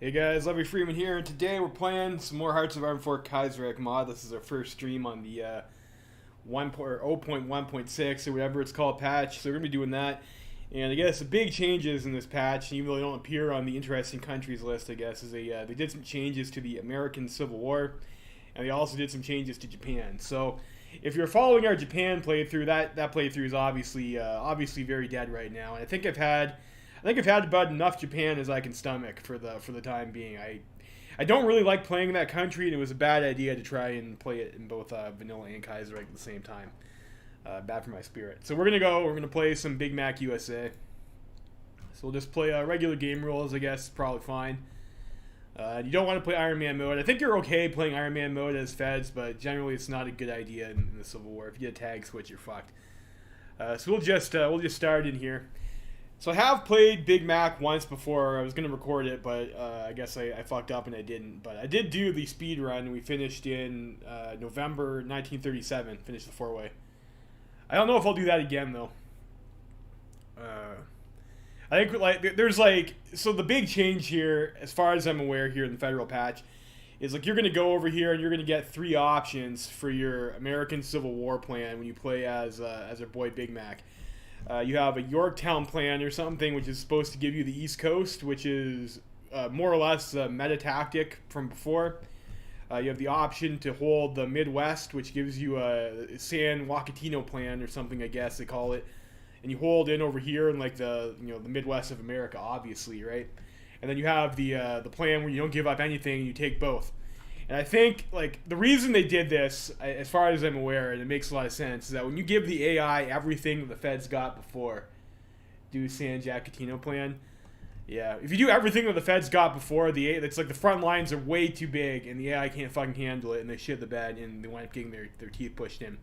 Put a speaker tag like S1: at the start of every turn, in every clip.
S1: Hey guys, Levy Freeman here, and today we're playing some more Hearts of Iron 4 Kaiserreich mod. This is our first stream on the 0.1.6 or whatever it's called patch, so we're going to be doing that. And I guess the big changes in this patch, even though they don't appear on the interesting countries list, I guess, is they did some changes to the American Civil War, and they also did some changes to Japan. So if you're following our Japan playthrough, that playthrough is obviously very dead right now, and I think I've had about enough Japan as I can stomach for the time being. I don't really like playing that country, and it was a bad idea to try and play it in both vanilla and Kaiserreich at the same time. Bad for my spirit. So we're gonna play some Big Mac USA. So we'll just play regular game rules, I guess, probably fine. You don't want to play Iron Man mode. I think you're okay playing Iron Man mode as feds, but generally it's not a good idea in the Civil War. If you get a tag switch, you're fucked. So we'll just start in here. So I have played Big Mac once before. I was going to record it, but I guess I fucked up and I didn't. But I did do the speed run. We finished in November 1937. Finished the four-way. I don't know if I'll do that again, though. I think there's so the big change here, as far as I'm aware here in the federal patch, is you're going to go over here and you're going to get 3 options for your American Civil War plan when you play as our boy Big Mac. You have a Yorktown plan or something, which is supposed to give you the East Coast, which is more or less a meta tactic from before. You have the option to hold the Midwest, which gives you a San Wakatino plan or something, I guess they call it. And you hold in over here in the Midwest of America, obviously, right? And then you have the plan where you don't give up anything and you take both. And I think the reason they did this, as far as I'm aware, and it makes a lot of sense, is that when you give the AI everything that the feds got before, do San Jacatino plan. Yeah, if you do everything that the feds got before, it's the front lines are way too big and the AI can't fucking handle it, and they shit the bed and they wind up getting their teeth pushed in.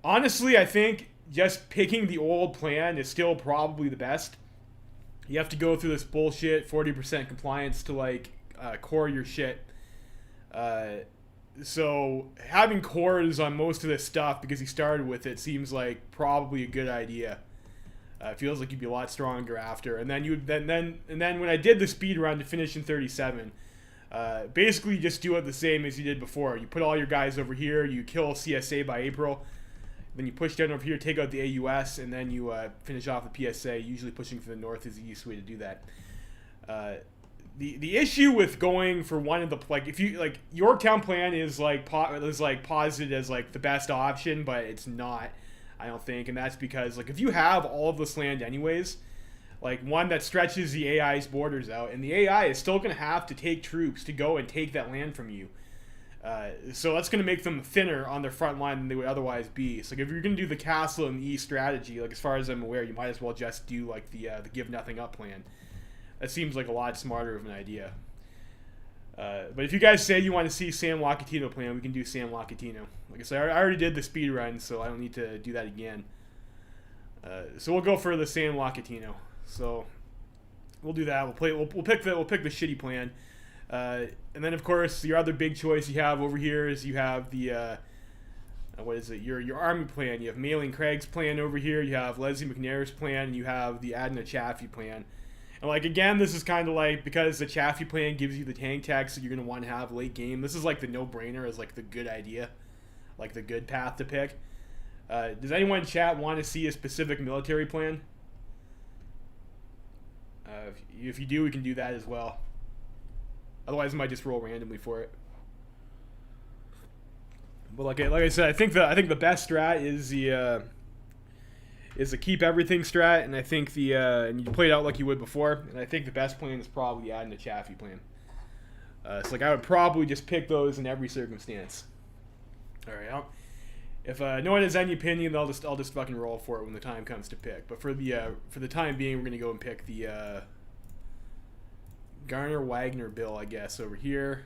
S1: Honestly, I think just picking the old plan is still probably the best. You have to go through this bullshit 40% compliance to core your shit. So having cores on most of this stuff because he started with it seems like probably a good idea. It feels like you'd be a lot stronger after. And then when I did the speed run to finish in 37, basically you just do it the same as you did before. You put all your guys over here, you kill CSA by April, then you push down over here, take out the AUS, and then you finish off the PSA. Usually pushing for the north is the easiest way to do that. The issue with going for one of the if you Yorktown plan is posited as the best option, but it's not, I don't think, and that's because if you have all of this land anyways, one that stretches the AI's borders out, and the AI is still gonna have to take troops to go and take that land from you. So that's going to make them thinner on their front line than they would otherwise be. So if you're going to do the castle and the east strategy, as far as I'm aware, you might as well just do the give nothing up plan. That seems like a lot smarter of an idea. But if you guys say you want to see San Wakatino plan, we can do San Wakatino. Like I said, I already did the speed run, so I don't need to do that again. So we'll go for the San Wakatino. So we'll do that. We'll pick the shitty plan. And then of course your other big choice you have over here is you have the what is it? Your army plan. You have Mailing Craig's plan over here. You have Leslie McNair's plan. And you have the Adna Chaffee plan. And again, this is kind of because the Chaffee plan gives you the tank tax that you're gonna want to have late game. This is the no-brainer, as the good idea, the good path to pick. Does anyone in chat want to see a specific military plan? If you do, we can do that as well. Otherwise, I might just roll randomly for it. But like I said, I think the best strat is the keep everything strat, and I think and you play it out like you would before. And I think the best plan is probably the Adna Chaffee plan. So I would probably just pick those in every circumstance. All right. If no one has any opinion, I'll just fucking roll for it when the time comes to pick. But for the time being, we're gonna go and pick the Garner Wagner bill, I guess, over here.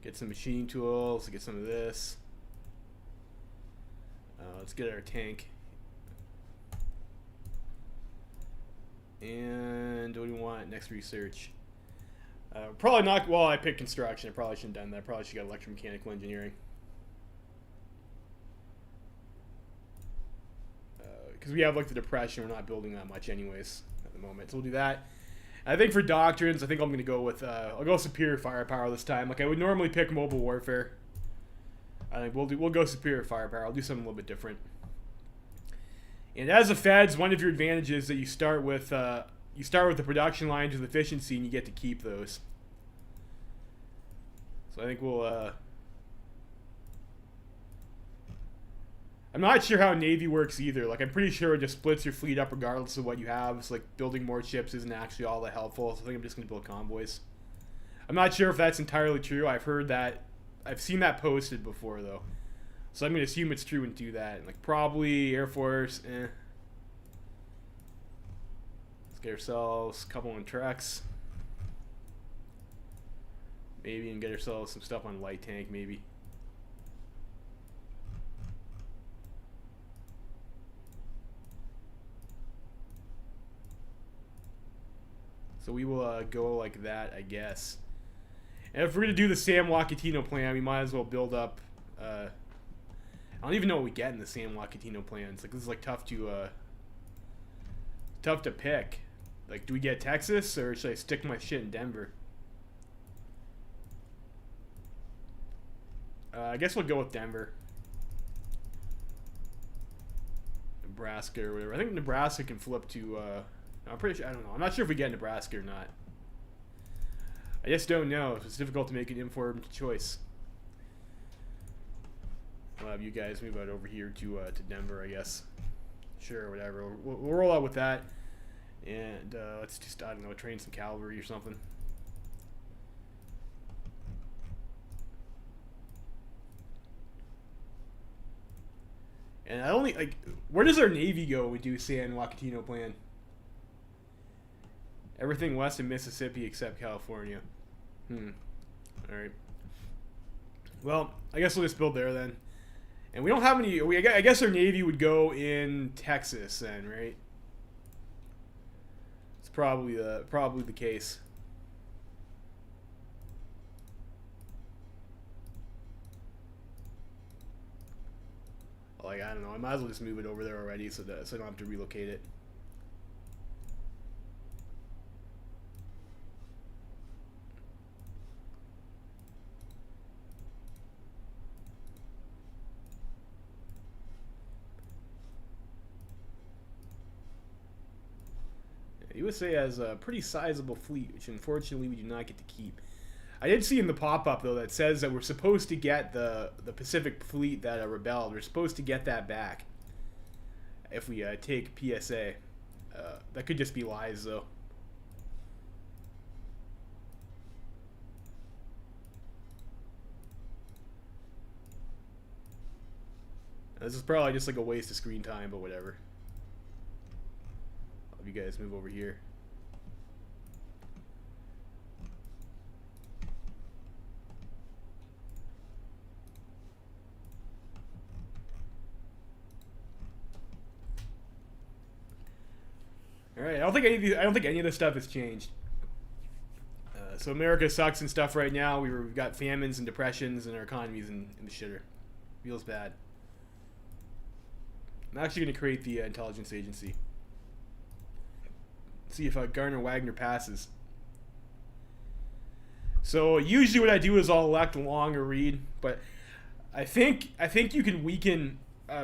S1: Get some machining tools, get some of this. Let's get our tank. And what do we want? Next research. Probably not, well, I picked construction. I probably shouldn't have done that. I probably should have got electromechanical engineering. Because we have the depression, we're not building that much anyways at the moment. So we'll do that. I think for doctrines, I think I'm gonna go with I'll go superior firepower this time. Like I would normally pick mobile warfare. I think we'll go superior firepower. I'll do something a little bit different. And as a feds, one of your advantages is that you start with the production lines with efficiency, and you get to keep those. So I think we'll. I'm not sure how Navy works either. Like I'm pretty sure it just splits your fleet up regardless of what you have. It's like building more ships isn't actually all that helpful. So I think I'm just gonna build convoys. I'm not sure if that's entirely true. I've heard that. I've seen that posted before though. So I'm gonna assume it's true and do that. Like probably Air Force. Let's get ourselves a couple on tracks. Maybe and get ourselves some stuff on light tank maybe. So we will go like that, I guess. And if we're going to do the San Joaquitino plan, we might as well build up... I don't even know what we get in the San Joaquitino plans. Like, this is, like, tough to pick. Like, do we get Texas, or should I stick my shit in Denver? I guess we'll go with Denver. Nebraska or whatever. I think Nebraska can flip to... I'm pretty sure, I don't know. I'm not sure if we get Nebraska or not. I just don't know. It's difficult to make an informed choice. I'll have you guys move out over here to Denver, I guess. Sure, whatever. We'll roll out with that. And let's just, I don't know, train some cavalry or something. And I only, like, where does our Navy go when we do San Joaquitino plan? Everything west of Mississippi except California. Alright. Well, I guess we'll just build there then. And we don't have any... I guess our Navy would go in Texas then, right? It's probably the case. Like, I don't know. I might as well just move it over there already so I don't have to relocate it. USA has a pretty sizable fleet, which unfortunately we do not get to keep. I did see in the pop-up, though, that says that we're supposed to get the Pacific fleet that rebelled. We're supposed to get that back if we take PSA. That could just be lies, though. This is probably just like a waste of screen time, but whatever. You guys move over here. All right, I don't think any of this stuff has changed. So America sucks and stuff right now. We've got famines and depressions, and our economy's in the shitter. Feels bad. I'm actually going to create the intelligence agency. See if Garner Wagner passes. So usually what I do is I'll elect Long or Reed, but I think you can weaken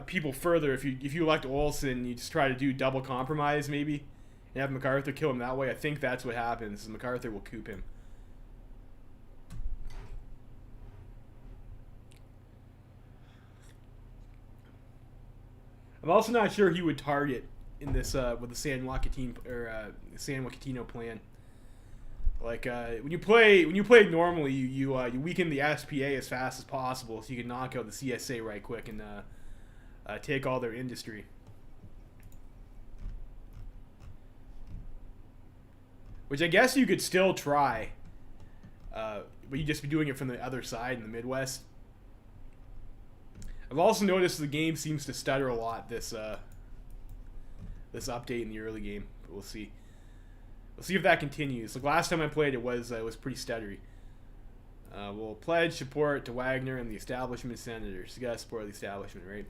S1: people further if you elect Olson. You just try to do double compromise maybe, and have MacArthur kill him that way. I think that's what happens. Is MacArthur will coup him. I'm also not sure he would target in this with the San Joaquitino plan. Like when you play normally, you weaken the SPA as fast as possible, so you can knock out the CSA right quick and take all their industry. Which I guess you could still try, but you'd just be doing it from the other side in the Midwest. I've also noticed the game seems to stutter a lot this update in the early game, but we'll see. We'll see if that continues. Like last time I played, it was pretty stuttery. We'll pledge support to Wagner and the establishment senators. You gotta support the establishment, right?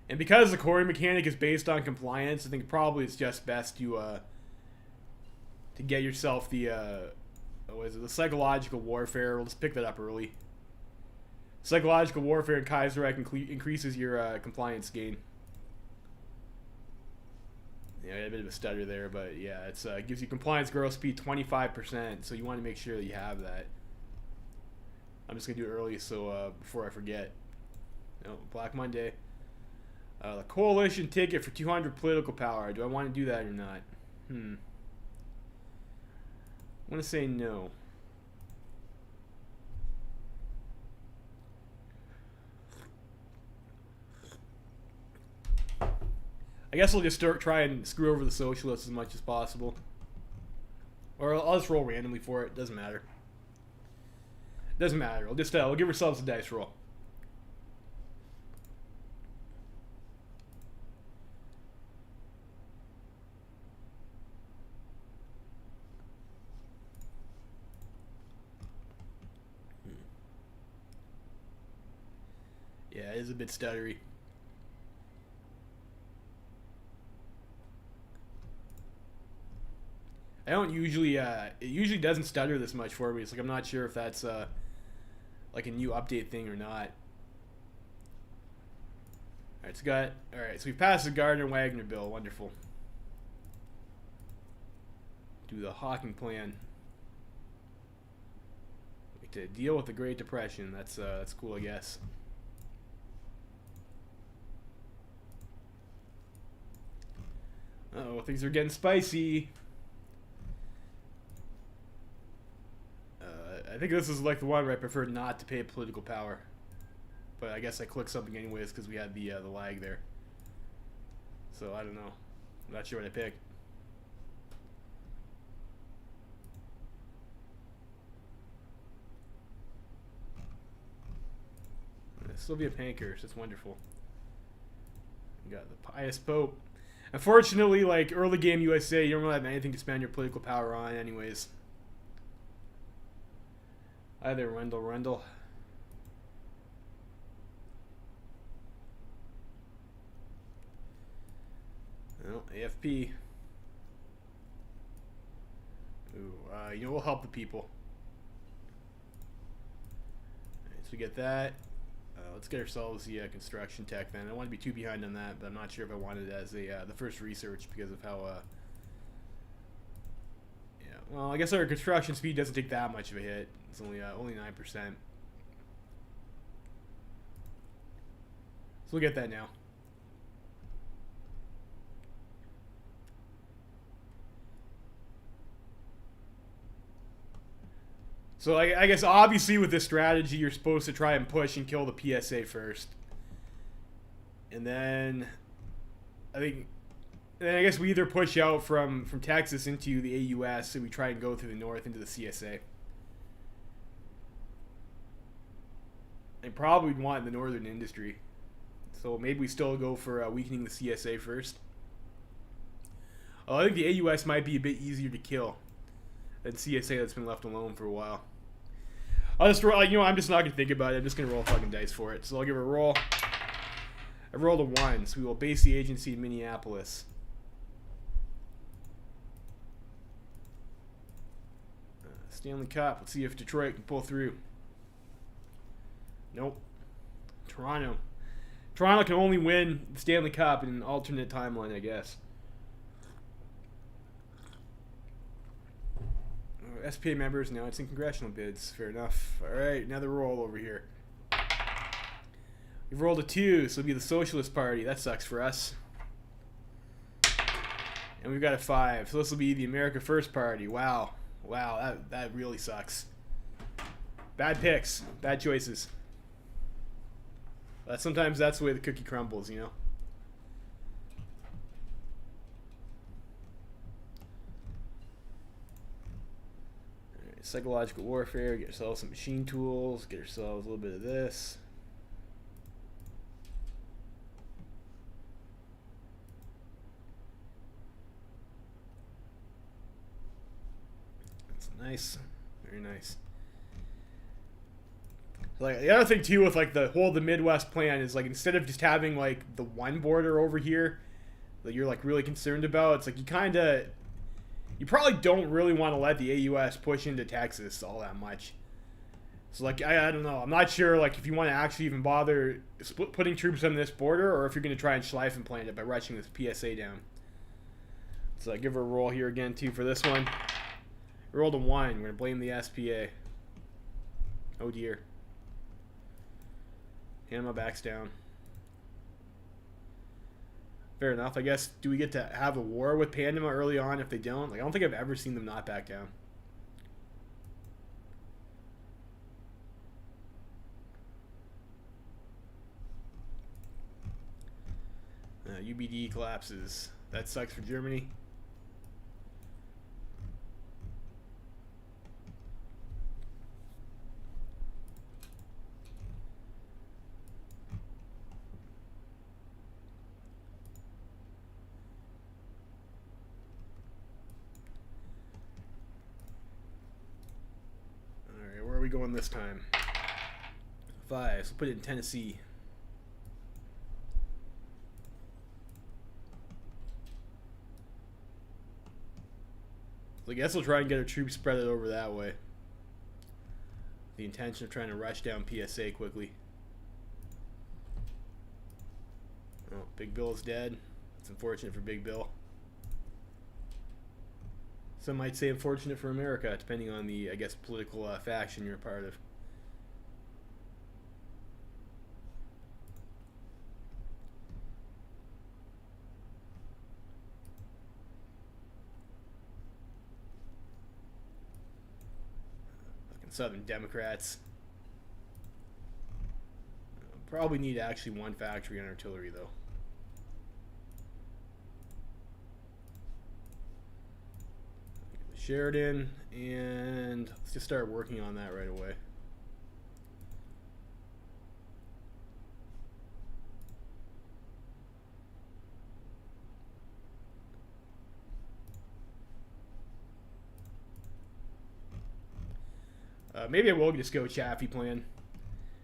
S1: And because the core mechanic is based on compliance, I think probably it's just best to get yourself the what is it? The psychological warfare. We'll just pick that up early. Psychological warfare in Kaiserreich increases your compliance gain. Yeah, I had a bit of a stutter there, but yeah, it's gives you compliance growth speed 25%. So you want to make sure that you have that. I'm just gonna do it early, so before I forget. No, Black Monday. The coalition ticket for 200 political power. Do I want to do that or not? I'm gonna say no. I guess I'll just try and screw over the socialists as much as possible. Or I'll just roll randomly for it. Doesn't matter. Doesn't matter. We'll give ourselves a dice roll. Yeah, it is a bit stuttery. I don't usually, it usually doesn't stutter this much for me. It's like I'm not sure if that's like a new update thing or not. Alright, so we passed the Gardner-Wagner bill. Wonderful. Do the Hawking plan. To deal with the Great Depression. That's cool, I guess. Uh-oh, things are getting spicy. I think this is like the one where I prefer not to pay political power. But I guess I clicked something anyways because we had the lag there. So I don't know. I'm not sure what I picked. Sylvia Pankhurst, that's wonderful. We got the pious Pope. Unfortunately, like early game USA, you don't really have anything to spend your political power on anyways. Hi there, Rendell. Well, AFP. Ooh, you know, we'll help the people. Alright, so we get that. Let's get ourselves the construction tech then. I don't want to be too behind on that, but I'm not sure if I want it as the first research because of how yeah, well, I guess our construction speed doesn't take that much of a hit. It's only 9%. So we'll get that now. So I guess obviously with this strategy, you're supposed to try and push and kill the PSA first. And then I guess we either push out from Texas into the AUS, so we try and go through the north into the CSA. And probably would want the northern industry. So maybe we still go for weakening the CSA first. Oh, I think the AUS might be a bit easier to kill than CSA that's been left alone for a while. I'll just roll, I'm just not going to think about it. I'm just going to roll fucking dice for it. So I'll give it a roll. I rolled a 1, so we will base the agency in Minneapolis. Stanley Cup. Let's see if Detroit can pull through. Nope. Toronto. Toronto can only win the Stanley Cup in an alternate timeline, I guess. SPA members, now it's in congressional bids. Fair enough. Alright, another roll over here. We've rolled a 2, so it'll be the Socialist Party. That sucks for us. And we've got a 5, so this will be the America First Party. Wow. Wow, that really sucks. Bad picks. Bad choices. Sometimes that's the way the cookie crumbles, you know? Alright, psychological warfare. Get ourselves some machine tools. Get ourselves a little bit of this. That's nice. Very nice. Like the other thing too with like the Midwest plan is like instead of just having like the one border over here that you're like really concerned about, it's like you probably don't really want to let the AUS push into Texas all that much. So like I don't know, I'm not sure like if you want to actually even bother putting troops on this border, or if you're going to try and Schleifen plan it by rushing this PSA down. So I give her a roll here again too for this one. Rolled a 1. We're going to blame the SPA. Oh dear. Panama backs down. Fair enough. I guess, do we get to have a war with Panama early on if they don't? Like, I don't think I've ever seen them not back down. UBD collapses. That sucks for Germany. Alright, where are we going this time? 5. So put it in Tennessee. So I guess we'll try and get our troops spread over that way. The intention of trying to rush down PSA quickly. Oh, Big Bill is dead. It's unfortunate for Big Bill. Some might say unfortunate for America, depending on the, I guess, political faction you're a part of. Southern Democrats. Probably need actually one factory on artillery though. Sheridan, and let's just start working on that right away. Maybe I will just go Chaffee plan.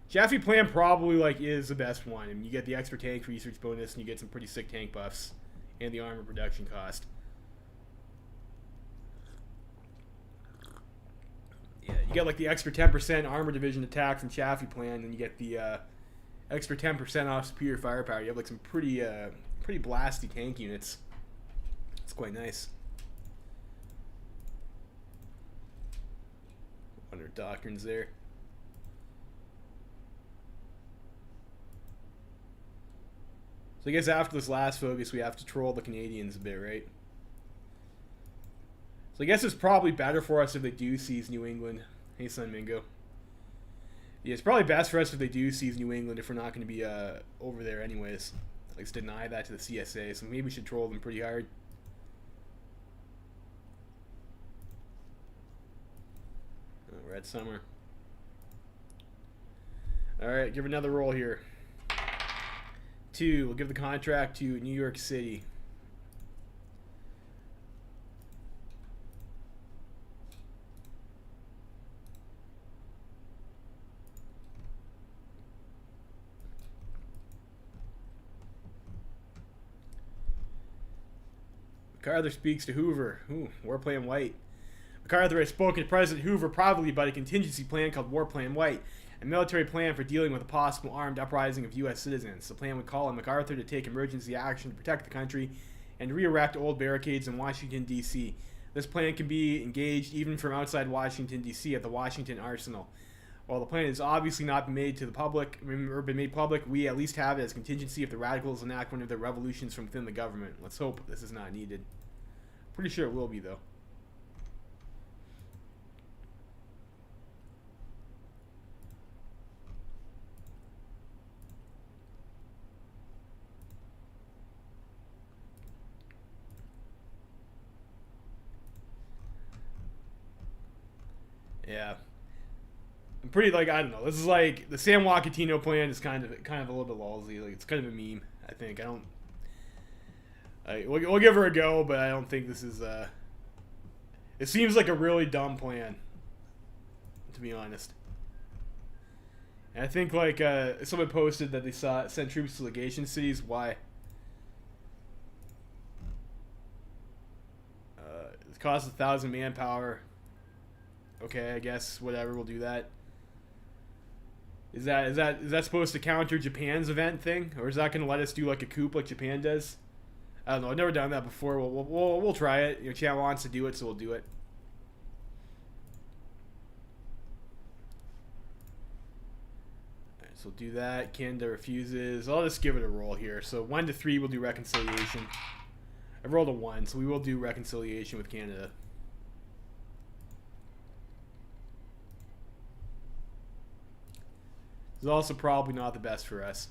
S1: Chaffee plan probably like is the best one. I mean, you get the extra tank research bonus, and you get some pretty sick tank buffs, and the armor production cost. Yeah, you get like the extra 10% armor division attack from Chaffee plan, and you get the extra 10% off superior firepower. You have like some pretty blasty tank units. It's quite nice. Under doctrines there. So I guess after this last focus, we have to troll the Canadians a bit, right? So I guess it's probably better for us if they do seize New England. Hey, Sun Mingo. Yeah, it's probably best for us if they do seize New England if we're not going to be over there anyways. At least deny that to the CSA, so maybe we should troll them pretty hard. Red Summer. Alright, give another roll here. 2, we'll give the contract to New York City. MacArthur speaks to Hoover. Ooh, we're playing white. MacArthur has spoken to President Hoover privately about a contingency plan called War Plan White, a military plan for dealing with a possible armed uprising of U.S. citizens. The plan would call on MacArthur to take emergency action to protect the country and re-erect old barricades in Washington, D.C. This plan can be engaged even from outside Washington, D.C. at the Washington Arsenal. While the plan has obviously not been made to the public, or been made public, we at least have it as contingency if the radicals enact one of their revolutions from within the government. Let's hope this is not needed. Pretty sure it will be, though. Yeah. I'm pretty, like, I don't know. This is like, the San Joaquintino plan is kind of a little bit lousy. Like, it's kind of a meme, I think. We'll give her a go, but I don't think this is, it seems like a really dumb plan, to be honest. And I think like someone posted that they sent troops to legation cities. Why? It costs 1,000 manpower. Okay, I guess whatever. We'll do that. Is that supposed to counter Japan's event thing, or is that going to let us do like a coup like Japan does? I don't know. I've never done that before. We'll try it. You know, Chan wants to do it, so we'll do it. Alright, so we'll do that. Canada refuses. I'll just give it a roll here. So 1 to 3, we'll do reconciliation. I rolled a 1, so we will do reconciliation with Canada. It's also probably not the best for us.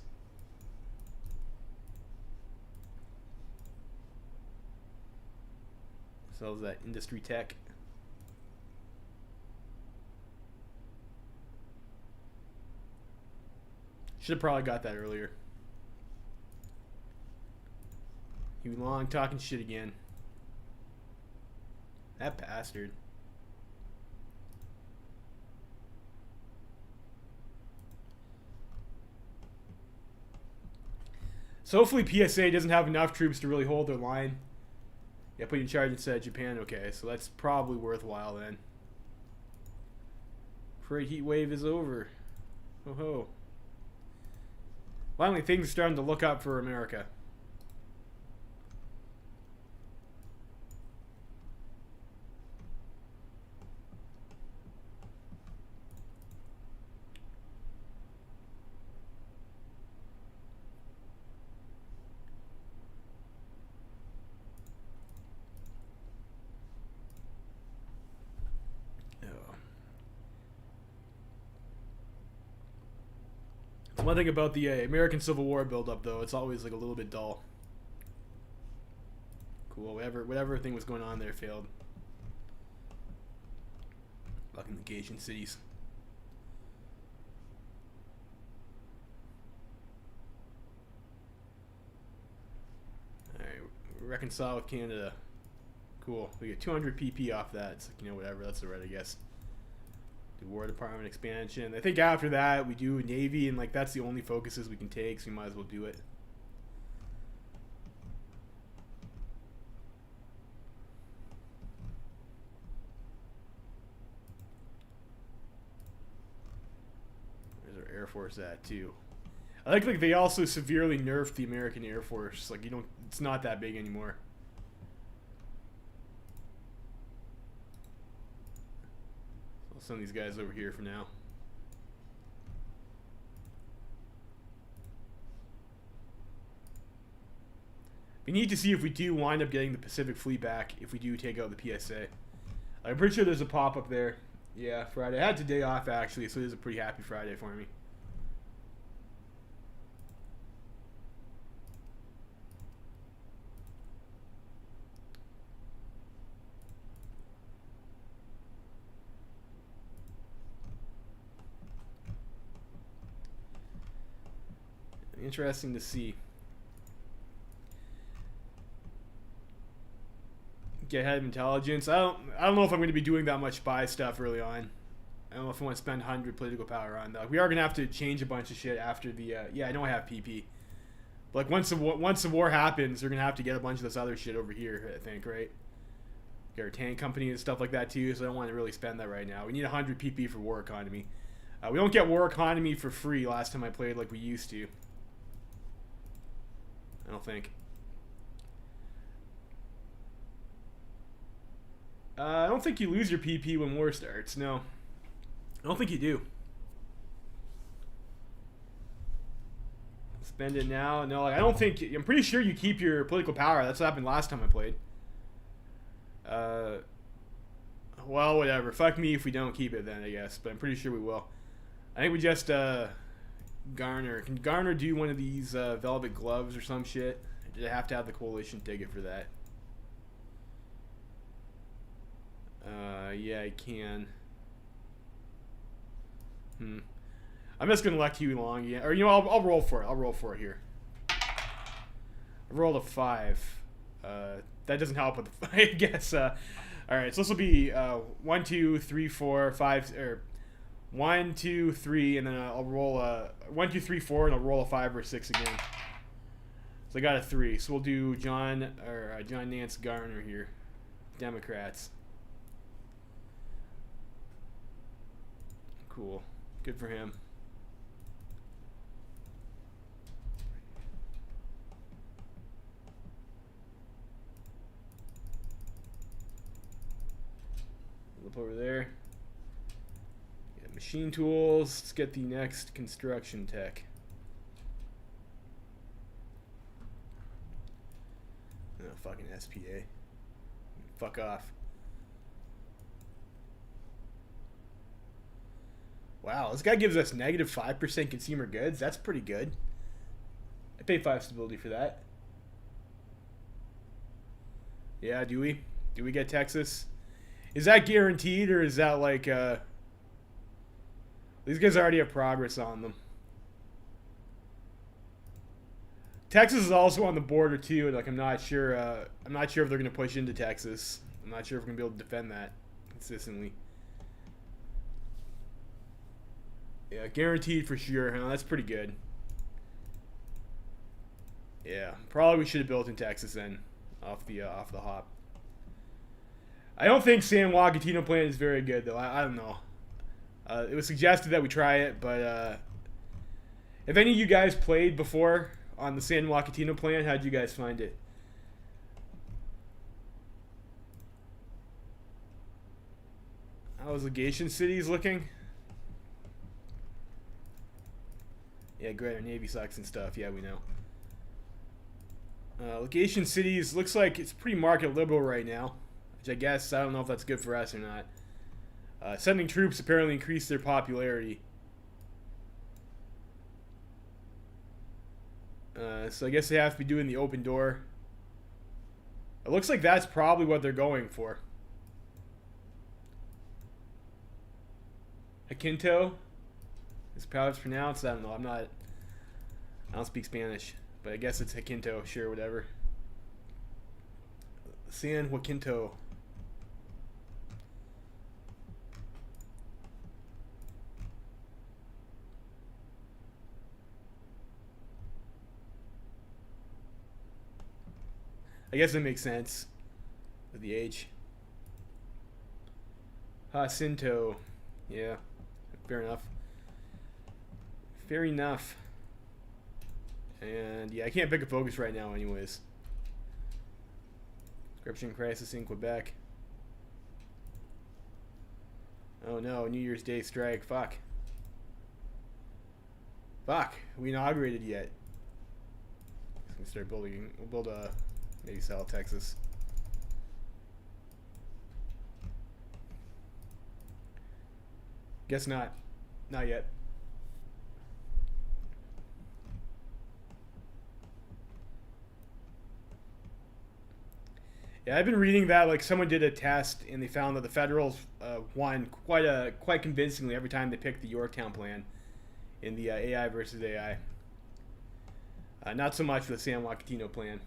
S1: Sells that industry tech. Should have probably got that earlier. Huey Long talking shit again. That bastard. So hopefully PSA doesn't have enough troops to really hold their line. Yeah, put you in charge instead of Japan. Okay, so that's probably worthwhile then. Freight heat wave is over. Oh ho. Finally, things are starting to look up for America. One thing about the American Civil War build-up, though, it's always like a little bit dull. Cool. Whatever thing was going on there failed. Fucking legation cities. All right, reconcile with Canada. Cool. We get 200 PP off that. It's like, you know, whatever. That's alright, I guess. Do War Department expansion. I think after that we do Navy, and like that's the only focuses we can take, so we might as well do it. Where's our Air Force at too? I like they also severely nerfed the American Air Force. Like, you don't, it's not that big anymore. I'll send these guys over here for now. We need to see if we do wind up getting the Pacific Fleet back if we do take out the PSA. I'm pretty sure there's a pop-up there. Yeah, Friday. I had today off, actually, so it is a pretty happy Friday for me. Interesting to see. Get ahead of intelligence. I don't know if I'm going to be doing that much spy stuff early on. I don't know if I want to spend 100 political power on that. We are going to have to change a bunch of shit after the yeah, I know I have PP. But like once the war happens, we're going to have to get a bunch of this other shit over here, I think, right? Get our tank company and stuff like that too, so I don't want to really spend that right now. We need 100 PP for war economy. We don't get war economy for free last time I played like we used to. I don't think. I don't think you lose your PP when war starts. No. I don't think you do. Spend it now. No, like, I don't think... I'm pretty sure you keep your political power. That's what happened last time I played. Well, whatever. Fuck me if we don't keep it then, I guess. But I'm pretty sure we will. I think we just... Garner. Can Garner do one of these velvet gloves or some shit? Or did I have to have the coalition ticket for that? Yeah, I can. I'm just gonna elect Huey Long again. Or, you know, I'll roll for it. I'll roll for it here. I rolled a 5. That doesn't help with the I guess. Alright, so this will be 1, 2, 3, 4, 5, or 1, 2, 3, and then I'll roll a 1, 2, 3, 4, and I'll roll a 5 or 6 again. So I got a 3. So we'll do John Nance Garner here, Democrats. Cool, good for him. Flip over there. Get machine tools. Let's get the next construction tech. Oh, fucking SPA. Fuck off. Wow, this guy gives us negative 5% consumer goods. That's pretty good. I pay 5 stability for that. Yeah, do we? Do we get Texas? Is that guaranteed, or is that like, these guys already have progress on them. Texas is also on the border too. Like, I'm not sure if they're gonna push into Texas. I'm not sure if we're gonna be able to defend that consistently. Yeah, guaranteed for sure. Huh? That's pretty good. Yeah, probably we should have built in Texas then, off the hop. I don't think San Juan Catino plan is very good though. I don't know. It was suggested that we try it, but if any of you guys played before on the San Juan Catino plan, how'd you guys find it? How's Legation Cities looking? Yeah, great. Our Navy sucks and stuff. Yeah, we know. Legation Cities looks like it's pretty market liberal right now, which I guess, I don't know if that's good for us or not. Sending troops apparently increased their popularity. So I guess they have to be doing the open door. It looks like that's probably what they're going for. Jacinto is how it's pronounced. I don't know. I don't speak Spanish, but I guess it's Jacinto. Sure, whatever. San Jacinto. I guess that makes sense with the H. Jacinto. Yeah, fair enough. Fair enough. And yeah, I can't pick a focus right now anyways. Conscription crisis in Quebec. Oh no, New Year's Day strike. Fuck. Fuck. We inaugurated yet. Let's start building. We'll build a maybe South Texas. Guess not. Not yet. Yeah, I've been reading that like someone did a test and they found that the Federals won quite convincingly every time they picked the Yorktown plan in the AI versus AI. Not so much for the San Juan Catino plan.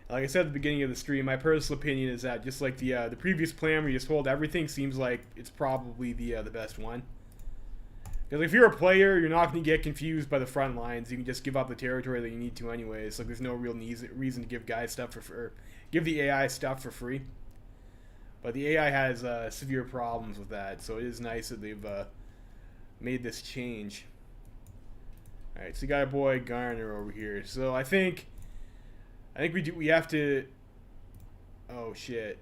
S1: Like I said at the beginning of the stream, my personal opinion is that just like the previous plan where you just hold everything seems like it's probably the best one. Because if you're a player, you're not going to get confused by the front lines. You can just give up the territory that you need to anyways. Like there's no real reason to give guys stuff give the AI stuff for free. But the AI has severe problems with that, so it is nice that they've made this change. All right, so you got our boy Garner over here. So I think we have to. Oh shit.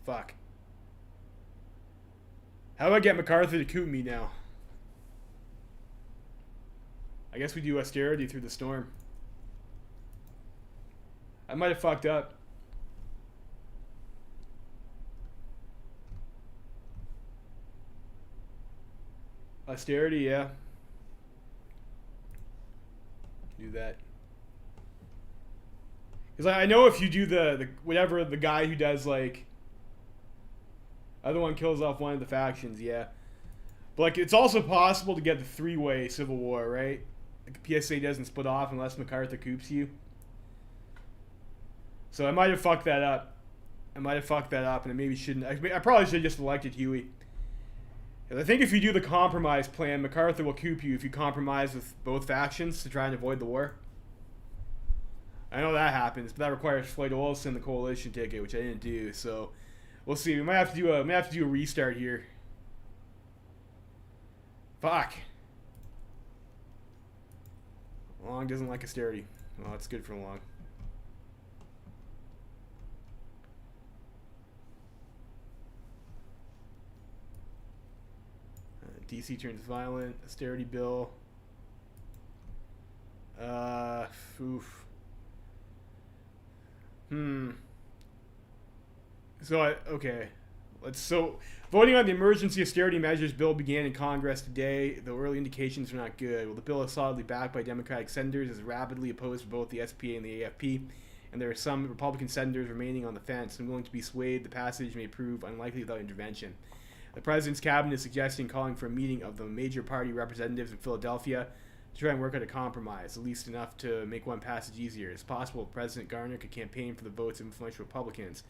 S1: Fuck. How do I get MacArthur to coup me now? I guess we do austerity through the storm. I might have fucked up. Austerity, yeah. Do that. Because I know if you do the whatever the guy who does like other one kills off one of the factions, yeah. But like it's also possible to get the three-way civil war, right? Like the PSA doesn't split off unless MacArthur coups you. So I might have fucked that up. I might have fucked that up, and I maybe shouldn't. I probably should have just elected Huey. I think if you do the compromise plan, MacArthur will coup you if you compromise with both factions to try and avoid the war. I know that happens, but that requires Floyd Olson the coalition ticket, which I didn't do. So we'll see. We might have to do a restart here. Fuck. Long doesn't like austerity. Well, that's good for Long. DC turns violent. Austerity bill. Oof. Okay. So, voting on the emergency austerity measures bill began in Congress today, though early indications are not good. Well, the bill is solidly backed by Democratic senators, is rapidly opposed by both the SPA and the AFP, and there are some Republican senators remaining on the fence and willing to be swayed. The passage may prove unlikely without intervention. The president's cabinet is suggesting calling for a meeting of the major party representatives in Philadelphia to try and work out a compromise, at least enough to make one passage easier. It's possible President Garner could campaign for the votes of influential Republicans.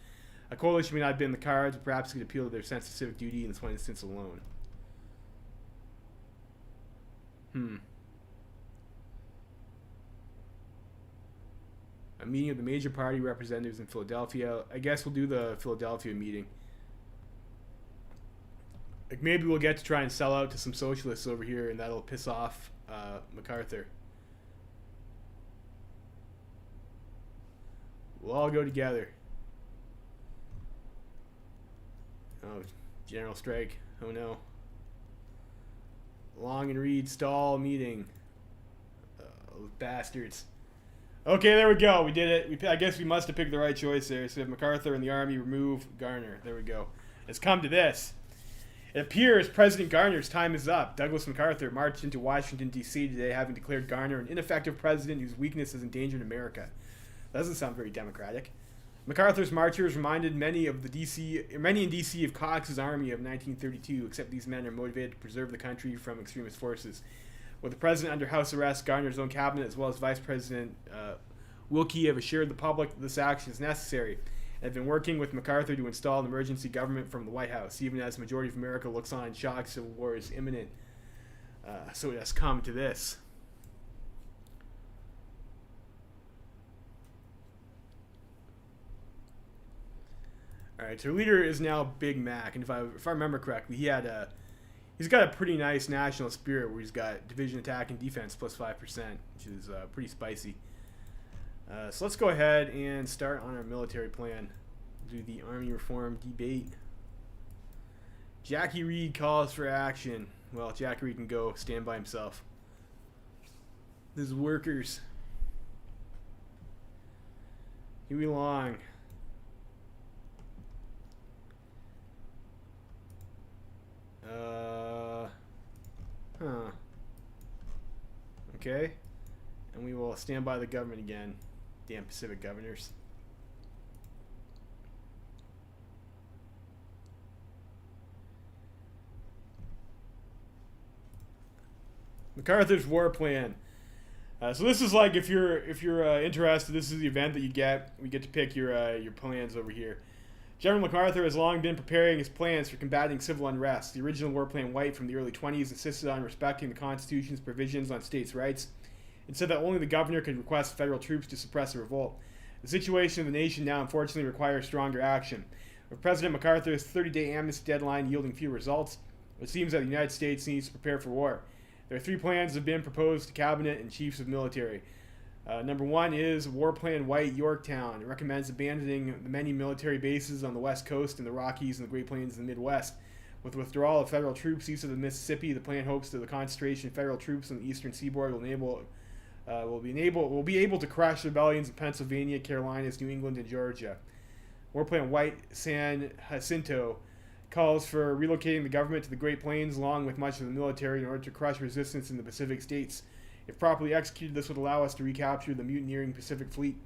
S1: A coalition may not be in the cards, but perhaps could appeal to their sense of civic duty in this one instance alone. A meeting of the major party representatives in Philadelphia. I guess we'll do the Philadelphia meeting. Like maybe we'll get to try and sell out to some socialists over here, and that'll piss off MacArthur. We'll all go together. Oh, general strike. Oh no. Long and Reed stall meeting. Those bastards. Okay, there we go. We did it. I guess we must have picked the right choice there. So we have MacArthur and the army remove Garner. There we go. It's come to this. It appears President Garner's time is up. Douglas MacArthur marched into Washington, D.C. today, having declared Garner an ineffective president whose weakness has endangered America. That doesn't sound very democratic. MacArthur's marchers reminded many in D.C. of Cox's army of 1932, except these men are motivated to preserve the country from extremist forces. With the president under house arrest, Garner's own cabinet, as well as Vice President Wilkie, have assured the public that this action is necessary and have been working with MacArthur to install an emergency government from the White House, even as the majority of America looks on in shock. Civil war is imminent. So it has come to this. All right, so our leader is now Big Mac, and if I remember correctly, he's got a pretty nice national spirit where he's got division attack and defense plus 5%, which is pretty spicy. So let's go ahead and start on our military plan. Do the Army reform debate. Jackie Reed calls for action. Well, Jackie Reed can go stand by himself. His workers. Huey Long. Okay. And we will stand by the government again. Damn Pacific governors. MacArthur's war plan. So this is like if you're interested, this is the event that you get. We get to pick your plans over here. General MacArthur has long been preparing his plans for combating civil unrest. The original War Plan White from the early 1920s insisted on respecting the Constitution's provisions on states' rights and said that only the governor could request federal troops to suppress a revolt. The situation of the nation now unfortunately requires stronger action. With President MacArthur's 30-day amnesty deadline yielding few results, it seems that the United States needs to prepare for war. There are 3 plans that have been proposed to Cabinet and Chiefs of Military. Number 1 is War Plan White Yorktown. It recommends abandoning the many military bases on the West Coast and the Rockies and the Great Plains in the Midwest. With the withdrawal of federal troops east of the Mississippi, the plan hopes that the concentration of federal troops on the eastern seaboard will be able to crush rebellions in Pennsylvania, Carolinas, New England, and Georgia. War Plan White San Jacinto calls for relocating the government to the Great Plains along with much of the military in order to crush resistance in the Pacific states. If properly executed, this would allow us to recapture the mutineering Pacific Fleet.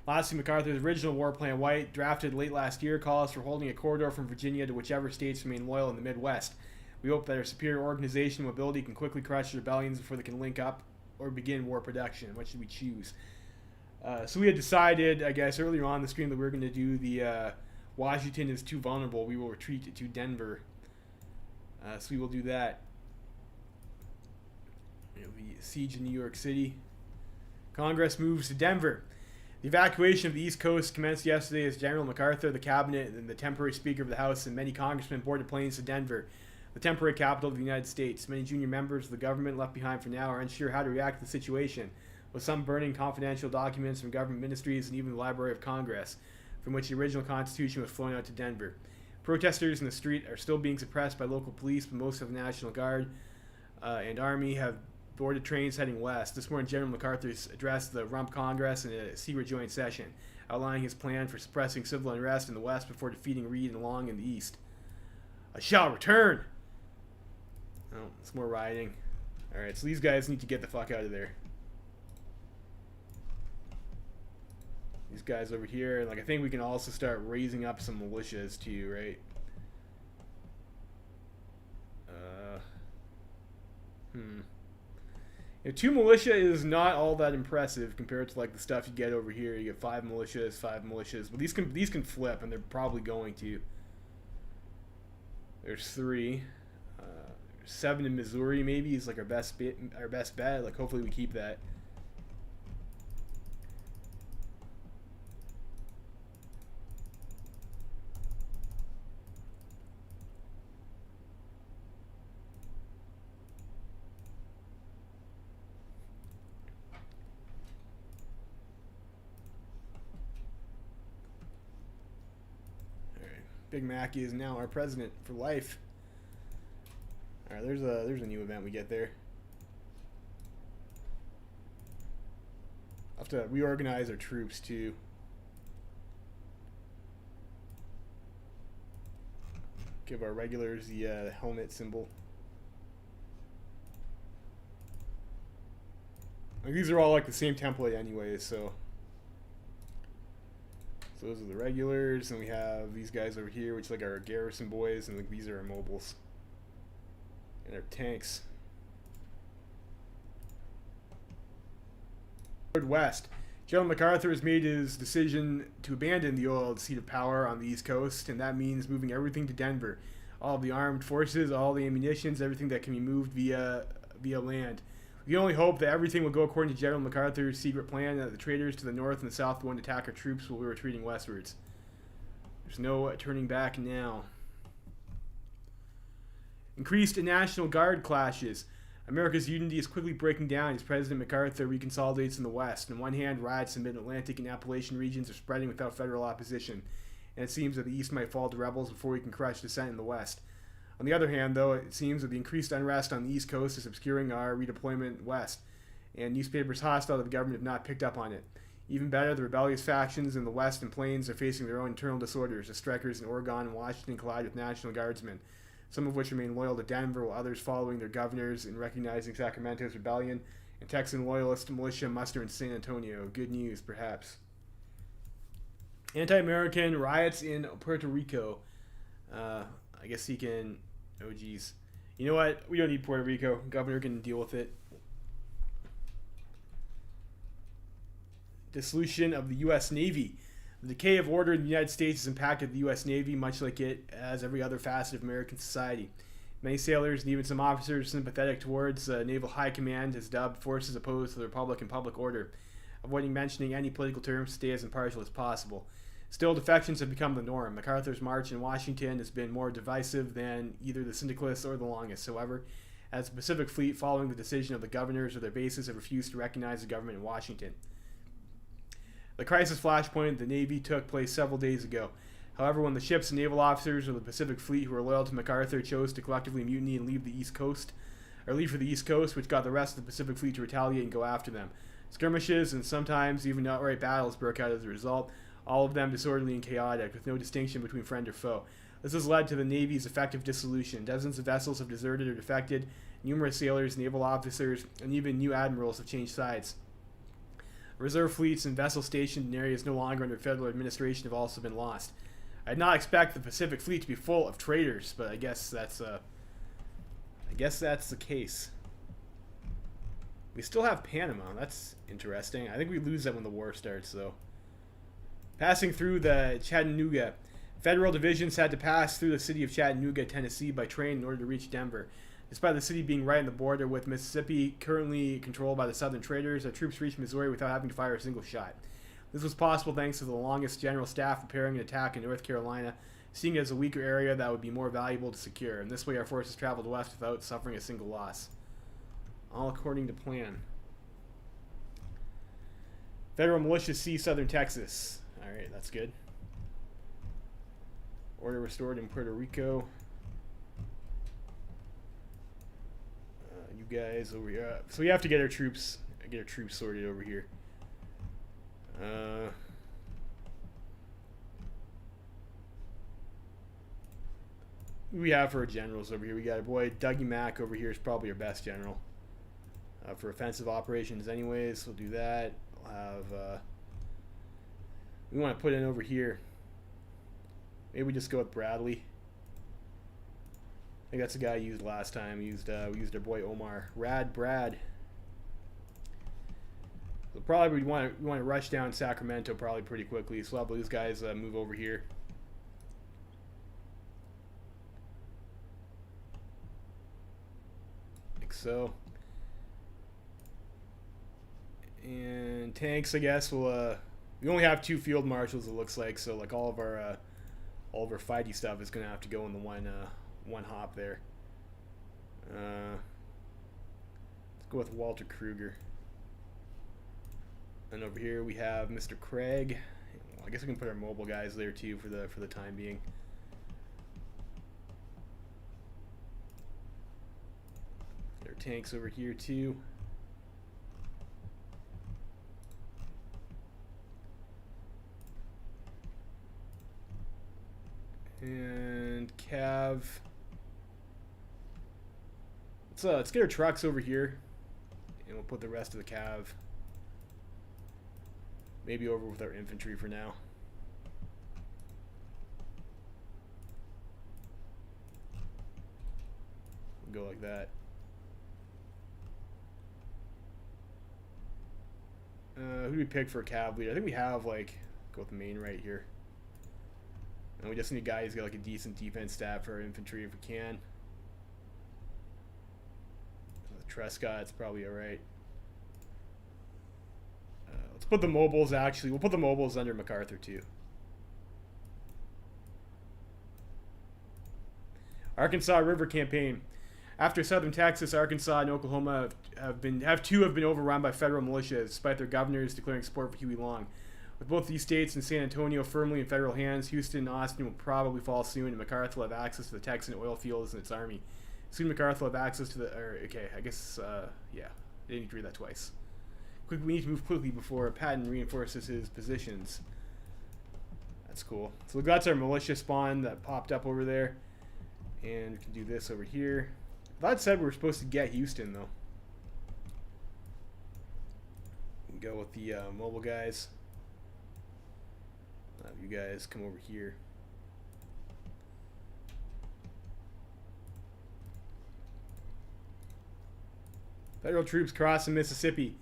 S1: Lastly, MacArthur's original War Plan White, drafted late last year, calls for holding a corridor from Virginia to whichever states remain loyal in the Midwest. We hope that our superior organization and mobility can quickly crush rebellions before they can link up or begin war production. What should we choose? So we had decided, I guess, earlier on in the stream that we were going to do the Washington is too vulnerable. We will retreat to Denver. So we will do that. It'll be siege in New York City. Congress moves to Denver. The evacuation of the East Coast commenced yesterday as General MacArthur, the cabinet, and the temporary Speaker of the House, and many congressmen boarded planes to Denver, the temporary capital of the United States. Many junior members of the government left behind for now are unsure how to react to the situation, with some burning confidential documents from government ministries and even the Library of Congress, from which the original Constitution was flown out to Denver. Protesters in the street are still being suppressed by local police, but most of the National Guard and Army have boarded trains heading west. This morning, General MacArthur addressed the Rump Congress in a secret joint session, outlining his plan for suppressing civil unrest in the west before defeating Reed and Long in the east. I shall return! Oh, it's more rioting. Alright, so these guys need to get the fuck out of there. These guys over here, and like I think we can also start raising up some militias too, right? You know, 2 militia is not all that impressive compared to like the stuff you get over here. You get 5 militias, but these can flip, and they're probably going to. There's 3, 7 in Missouri maybe is like our best bet. Like hopefully we keep that. Big Mackey is now our president for life. All right, there's a new event we get there. I'll have to reorganize our troops too. Give our regulars the helmet symbol. Like, these are all like the same template anyway, so. So those are the regulars, and we have these guys over here, which are like our garrison boys, and like these are our mobiles. And our tanks. West. General MacArthur has made his decision to abandon the old seat of power on the East Coast, and that means moving everything to Denver. All the armed forces, all the ammunitions, everything that can be moved via land. We can only hope that everything will go according to General MacArthur's secret plan, and that the traitors to the north and the south won't attack our troops while we're retreating westwards. There's no turning back now. Increased National Guard clashes. America's unity is quickly breaking down as President MacArthur reconsolidates in the West. On one hand, riots in the Mid-Atlantic and Appalachian regions are spreading without federal opposition, and it seems that the East might fall to rebels before we can crush dissent in the West. On the other hand, though, it seems that the increased unrest on the East Coast is obscuring our redeployment west, and newspapers hostile to the government have not picked up on it. Even better, the rebellious factions in the West and Plains are facing their own internal disorders as strikers in Oregon and Washington collide with National Guardsmen, some of which remain loyal to Denver, while others following their governors in recognizing Sacramento's rebellion, and Texan loyalist militia muster in San Antonio. Good news, perhaps. Anti-American riots in Puerto Rico. I guess he can... Oh, geez. You know what? We don't need Puerto Rico. Governor can deal with it. Dissolution of the U.S. Navy. The decay of order in the United States has impacted the U.S. Navy, much like it as every other facet of American society. Many sailors and even some officers sympathetic towards Naval High Command has dubbed forces opposed to the Republic and public order, avoiding mentioning any political terms to stay as impartial as possible. Still, defections have become the norm. MacArthur's march in Washington has been more divisive than either the syndicalists or the longists. However, as the Pacific Fleet, following the decision of the governors or their bases, have refused to recognize the government in Washington. The crisis flashpoint of the Navy took place several days ago. However, when the ships and naval officers of the Pacific Fleet who were loyal to MacArthur chose to collectively mutiny and leave for the East Coast, which got the rest of the Pacific Fleet to retaliate and go after them. Skirmishes and sometimes even outright battles broke out as a result, all of them disorderly and chaotic, with no distinction between friend or foe. This has led to the Navy's effective dissolution. Dozens of vessels have deserted or defected. Numerous sailors, naval officers, and even new admirals have changed sides. Reserve fleets and vessels stationed in areas no longer under federal administration have also been lost. I did not expect the Pacific Fleet to be full of traitors, but I guess that's the case. We still have Panama. That's interesting. I think we lose that when the war starts, though. Passing through the Chattanooga. Federal divisions had to pass through the city of Chattanooga, Tennessee by train in order to reach Denver. Despite the city being right on the border with Mississippi, currently controlled by the Southern traders, our troops reached Missouri without having to fire a single shot. This was possible thanks to the longest general staff preparing an attack in North Carolina, seeing it as a weaker area that would be more valuable to secure. And this way our forces traveled west without suffering a single loss. All according to plan. Federal militia see Southern Texas. Alright, that's good. Order restored in Puerto Rico. You guys over here. So we have to get our troops sorted over here. We have for our generals over here. We got our boy Dougie Mack over here is probably our best general. For offensive operations anyways, we'll do that. We'll have we want to put in over here. Maybe we just go with Bradley. I think that's the guy I used last time. We used our boy Omar. Brad. So probably we want to rush down Sacramento probably pretty quickly. So we'll have these guys move over here. Like so. And tanks, I guess we'll we only have 2 field marshals, it looks like, so like all of our fighty stuff is gonna have to go in the one hop there. Let's go with Walter Kruger. And over here we have Mr. Craig. Well, I guess we can put our mobile guys there too for the time being. There are tanks over here too. And Cav. Let's get our trucks over here, and we'll put the rest of the Cav maybe over with our infantry for now. We'll go like that. Who do we pick for a Cav leader? I think we have like go with the main right here. And we just need a guy who's got like a decent defense stat for our infantry if we can. Trescott's probably alright. Let's put the mobiles actually. We'll put the mobiles under MacArthur too. Arkansas River Campaign. After Southern Texas, Arkansas, and Oklahoma have been overrun by federal militias, despite their governors declaring support for Huey Long. With both these states and San Antonio firmly in federal hands, Houston and Austin will probably fall soon, and MacArthur will have access to the Texan oil fields and its army. Soon MacArthur will have access to the... okay, I guess, yeah. They need to read that twice. We need to move quickly before Patton reinforces his positions. That's cool. So that's our militia spawn that popped up over there. And we can do this over here. That said, we were supposed to get Houston, though. We can go with the mobile guys. You guys come over here. Federal troops crossing Mississippi.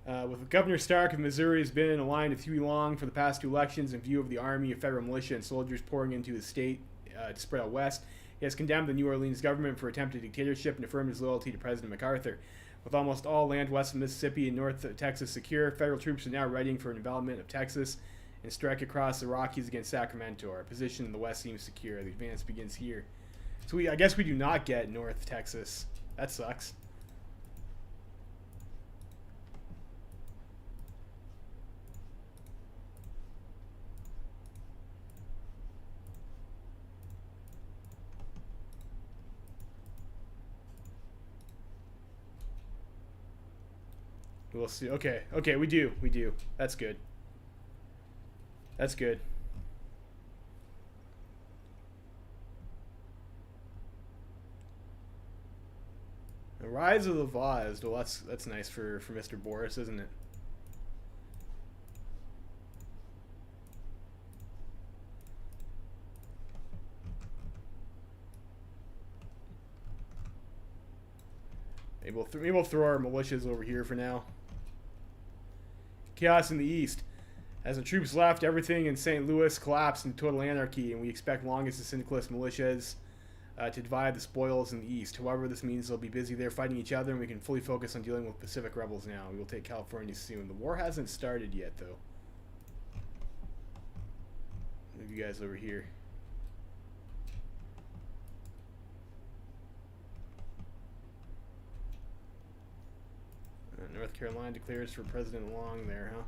S1: With Governor Stark of Missouri has been aligned with Huey Long for the past 2 elections in view of the army of federal militia and soldiers pouring into his state to spread out west. He has condemned the New Orleans government for attempted dictatorship and affirmed his loyalty to President MacArthur. With almost all land west of Mississippi and north of Texas secure, federal troops are now readying for an development of Texas and strike across the Rockies against Sacramento. Our position in the west seems secure. The advance begins here. So I guess we do not get North Texas. That sucks. We'll see. Okay, we do. That's good. That's good. The Rise of the Vaz. Well, that's nice for Mr. Boris, isn't it? Maybe we'll throw our militias over here for now. Chaos in the east. As the troops left, everything in St. Louis collapsed in total anarchy, and we expect longest and syndicalist militias to divide the spoils in the east. However, this means they'll be busy there fighting each other, and we can fully focus on dealing with Pacific rebels now. We will take California soon. The war hasn't started yet, though. Move you guys over here. North Carolina declares for President Long there, huh?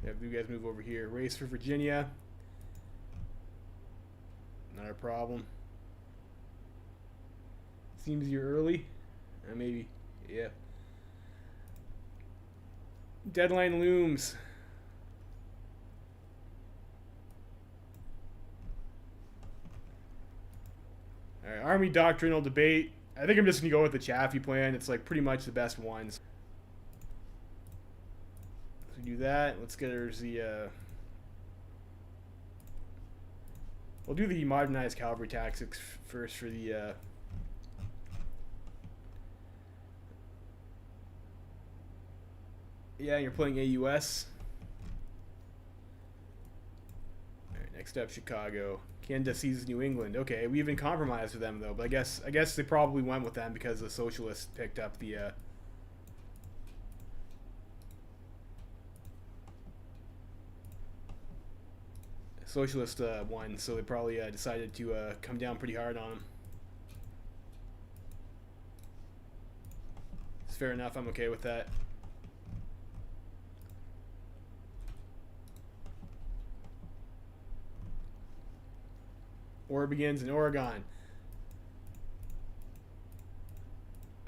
S1: Yeah, you guys move over here. Race for Virginia. Not a problem. Seems you're early. Maybe. Yeah. Deadline looms. Alright, Army doctrinal debate. I think I'm just going to go with the Chaffee plan. It's like pretty much the best ones. So we do that. Let's get her the... We'll do the modernized cavalry tactics first for the... Yeah, you're playing AUS. Alright, next up, Chicago. Canada seizes New England. Okay, we even compromised with them though, but I guess they probably went with them because the socialists picked up the socialist one, so they probably decided to come down pretty hard on them. It's fair enough. I'm okay with that. War begins in Oregon.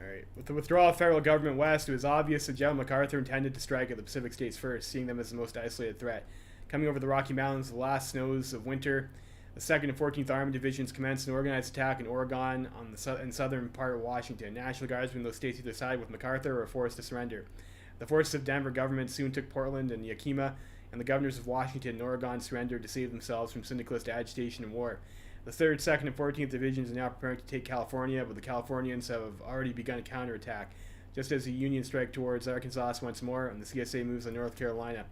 S1: Alright. With the withdrawal of federal government west, it was obvious that General MacArthur intended to strike at the Pacific states first, seeing them as the most isolated threat. Coming over the Rocky Mountains, the last snows of winter, the 2nd and 14th Army Divisions commenced an organized attack in Oregon on the southern part of Washington. National Guards from those states either sided with MacArthur or were forced to surrender. The forces of Denver government soon took Portland and Yakima, and the governors of Washington and Oregon surrendered to save themselves from syndicalist agitation and war. The 3rd, 2nd, and 14th Divisions are now preparing to take California, but the Californians have already begun a counterattack, just as the Union strike towards Arkansas once more, and the CSA moves on North Carolina.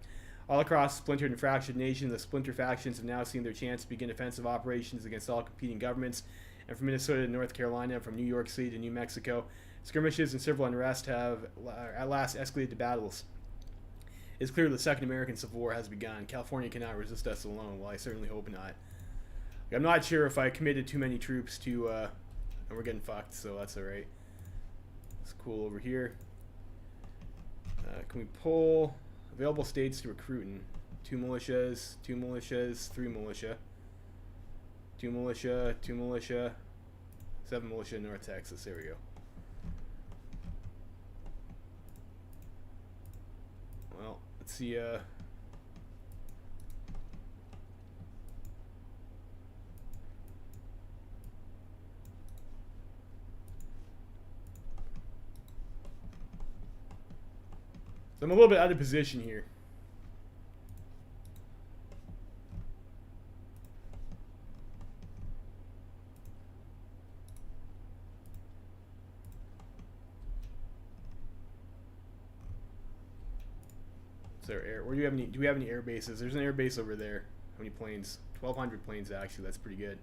S1: All across the splintered and fractured nation, the splinter factions have now seen their chance to begin offensive operations against all competing governments, and from Minnesota to North Carolina, from New York City to New Mexico, skirmishes and civil unrest have at last escalated to battles. It's clear the Second American Civil War has begun. California cannot resist us alone. Well, I certainly hope not. I'm not sure if I committed too many troops to, and we're getting fucked, so that's alright. It's cool over here. Can we pull available states to recruiting? 2 militias, 2 militias, 3 militia. 2 militia, 2 militia, 7 militia in North Texas. There we go. Well, let's see, I'm a little bit out of position here. Is there air? Where do we have any air bases? There's an air base over there. How many planes? 1,200 planes actually. That's pretty good.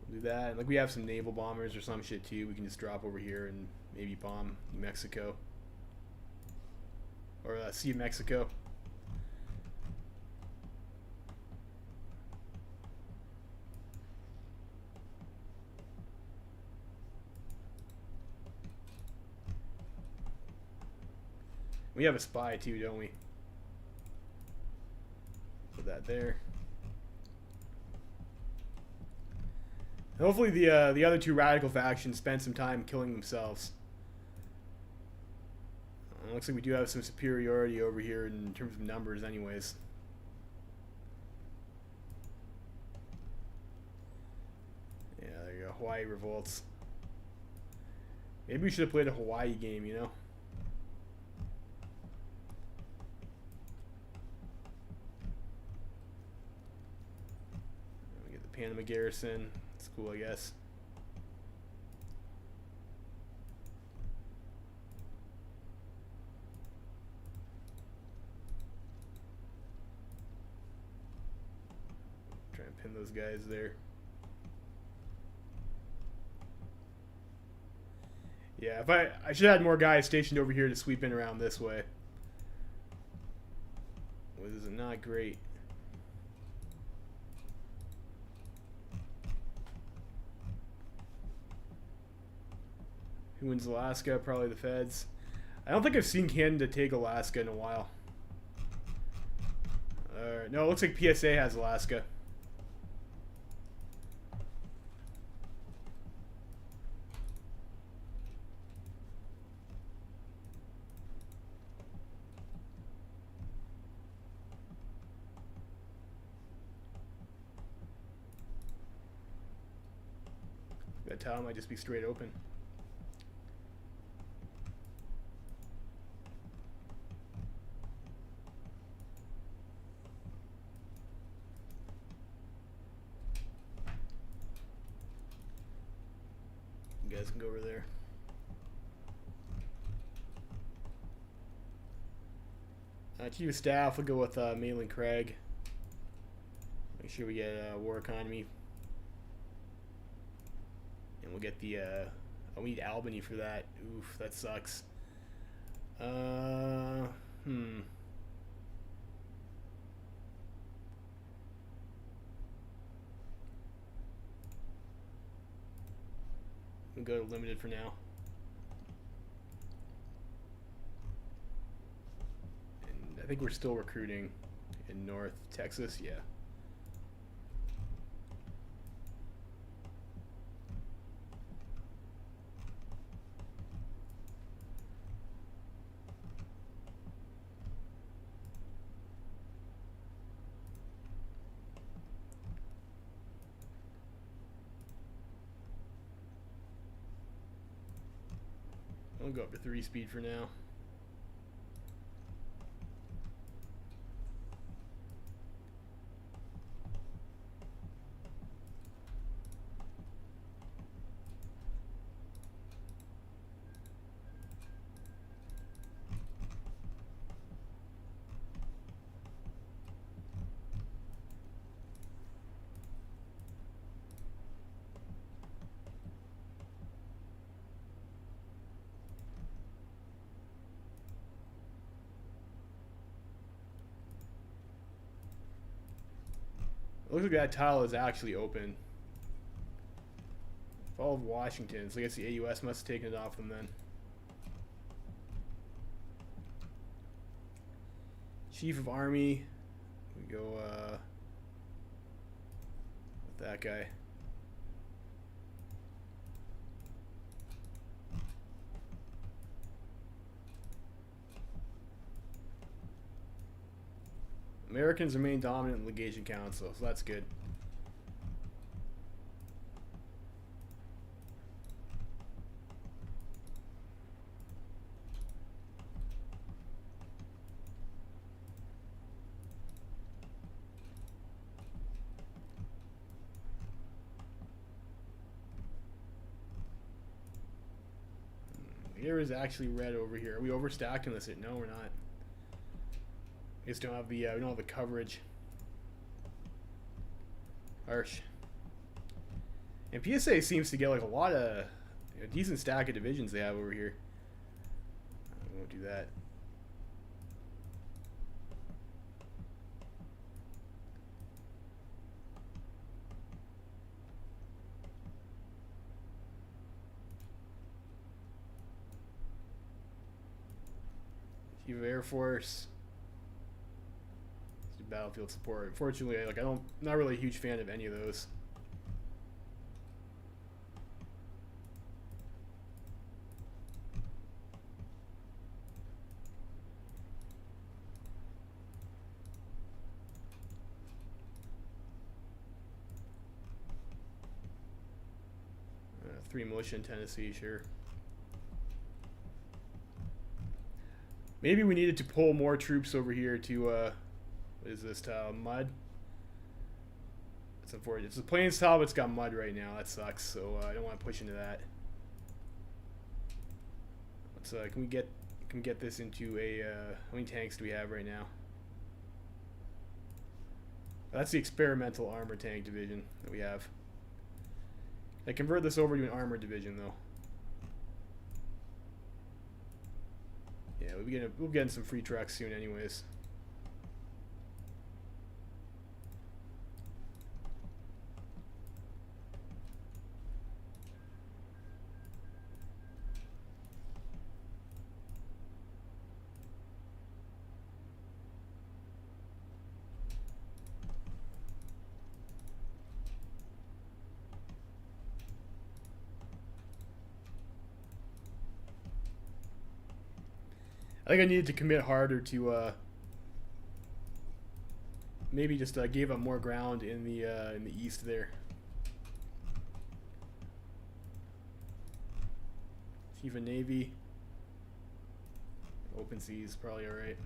S1: We'll do that. Like we have some naval bombers or some shit too. We can just drop over here and maybe bomb New Mexico. Or Sea of Mexico. We have a spy too, don't we? Put that there. Hopefully the other 2 radical factions spend some time killing themselves. Looks like we do have some superiority over here in terms of numbers anyways. Yeah, there you go. Hawaii revolts. Maybe we should have played a Hawaii game, you know? Panama garrison. It's cool, I guess. Try and pin those guys there. Yeah, if I should have had more guys stationed over here to sweep in around this way. Well, this is not great. Who wins Alaska? Probably the Feds. I don't think I've seen Canada take Alaska in a while. No, it looks like PSA has Alaska. That tile might just be straight open. You guys can go over there. Chief of Staff, we'll go with Maitland Craig. Make sure we get war economy. And we'll get the, oh, we need Albany for that. Oof, that sucks. We'll go to limited for now. And I think we're still recruiting in North Texas, yeah. I'll go up to 3 speed for now. It looks like that tile is actually open. Fall of Washington, so I guess the AUS must have taken it off them then. Chief of Army, we go with that guy. Americans remain dominant in Legation Council, so that's good. The air is actually red over here. Are we overstacked in this? No, we're not. We just don't have the we don't have the coverage. Harsh. And PSA seems to get like a lot of decent stack of divisions they have over here. We won't do that. Chief of Air Force. Battlefield support. Unfortunately, like I'm not really a huge fan of any of those. Three militia in Tennessee, sure. Maybe we needed to pull more troops over here to what is this tile? Mud? It's unfortunate. It's a plains tile, but it's got mud right now. That sucks. So I don't want to push into that. Let's can we get this into a how many tanks do we have right now? That's the experimental armor tank division that we have. I convert this over to an armor division though. Yeah, we'll get some free trucks soon anyways. I think I needed to commit harder to maybe just gave up more ground in the east there. Chief of Navy, open seas, probably all right.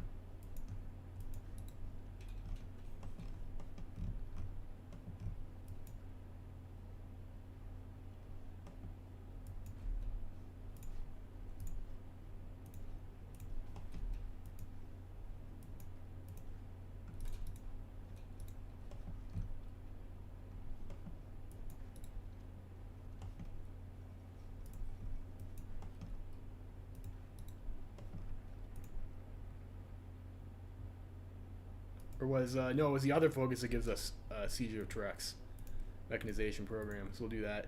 S1: Or was no, it was the other focus that gives us Seizure of Trex mechanization program. So we'll do that.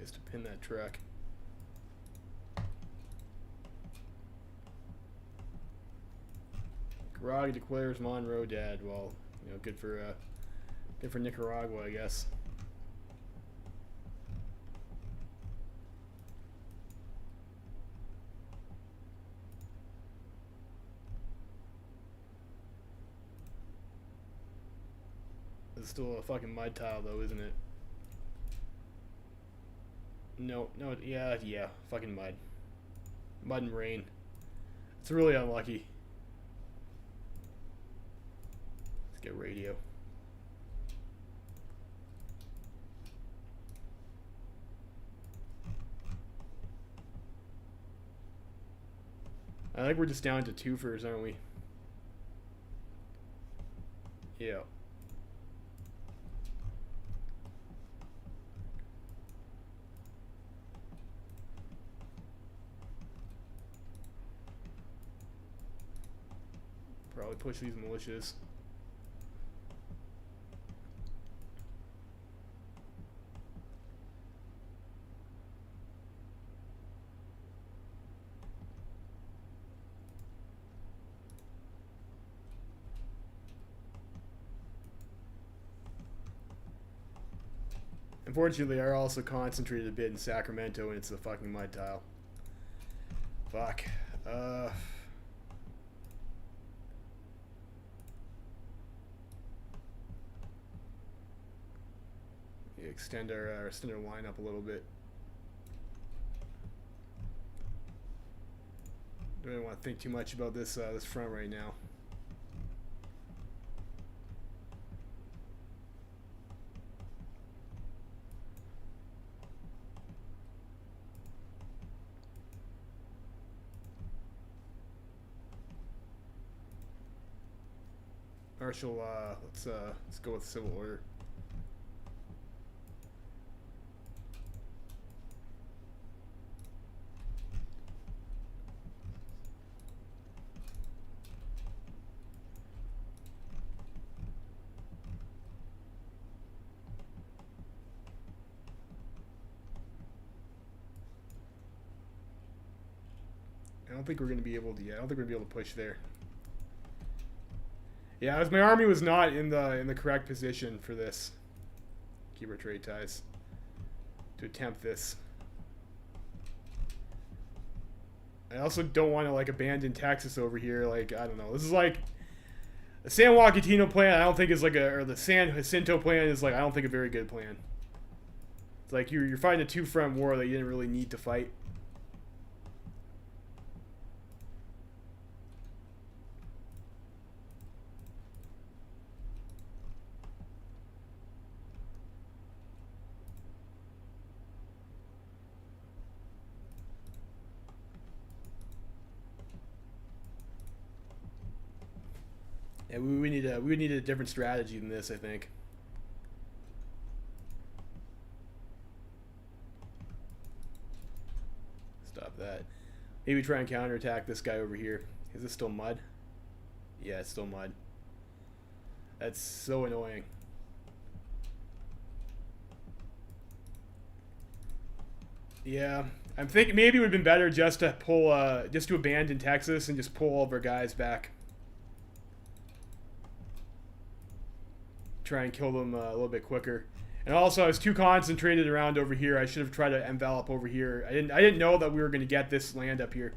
S1: To pin that truck. Nicaragua declares Monroe dead. Well, you know, good for Nicaragua, I guess. It's still a fucking mud tile, though, isn't it? No, yeah, fucking mud. Mud and rain. It's really unlucky. Let's get radio. I think we're just down to twofers, aren't we? Yeah. Probably push these militias. Unfortunately, I also concentrated a bit in Sacramento, and it's a fucking mud tile. Fuck. Extend our line up a little bit. Don't really want to think too much about this this front right now. Marshal, let's go with civil order. I don't think we're going to be able to. Yeah, I don't think we're going to be able to push there. Yeah, as my army was not in the correct position for this. Keep our trade ties to attempt this. I also don't want to like abandon Texas over here. Like, I don't know. This is like the San Joaquintino plan. I don't think is like or the San Jacinto plan is like I don't think a very good plan. It's like you're fighting a two-front war that you didn't really need to fight. Yeah, we need a different strategy than this, I think. Stop that. Maybe try and counterattack this guy over here. Is this still mud? Yeah, it's still mud. That's so annoying. Yeah, I'm thinking maybe it would have been better just to pull, just to abandon Texas and just pull all of our guys back. Try and kill them a little bit quicker. And also, I was too concentrated around over here. I should have tried to envelop over here. I didn't know that we were going to get this land up here.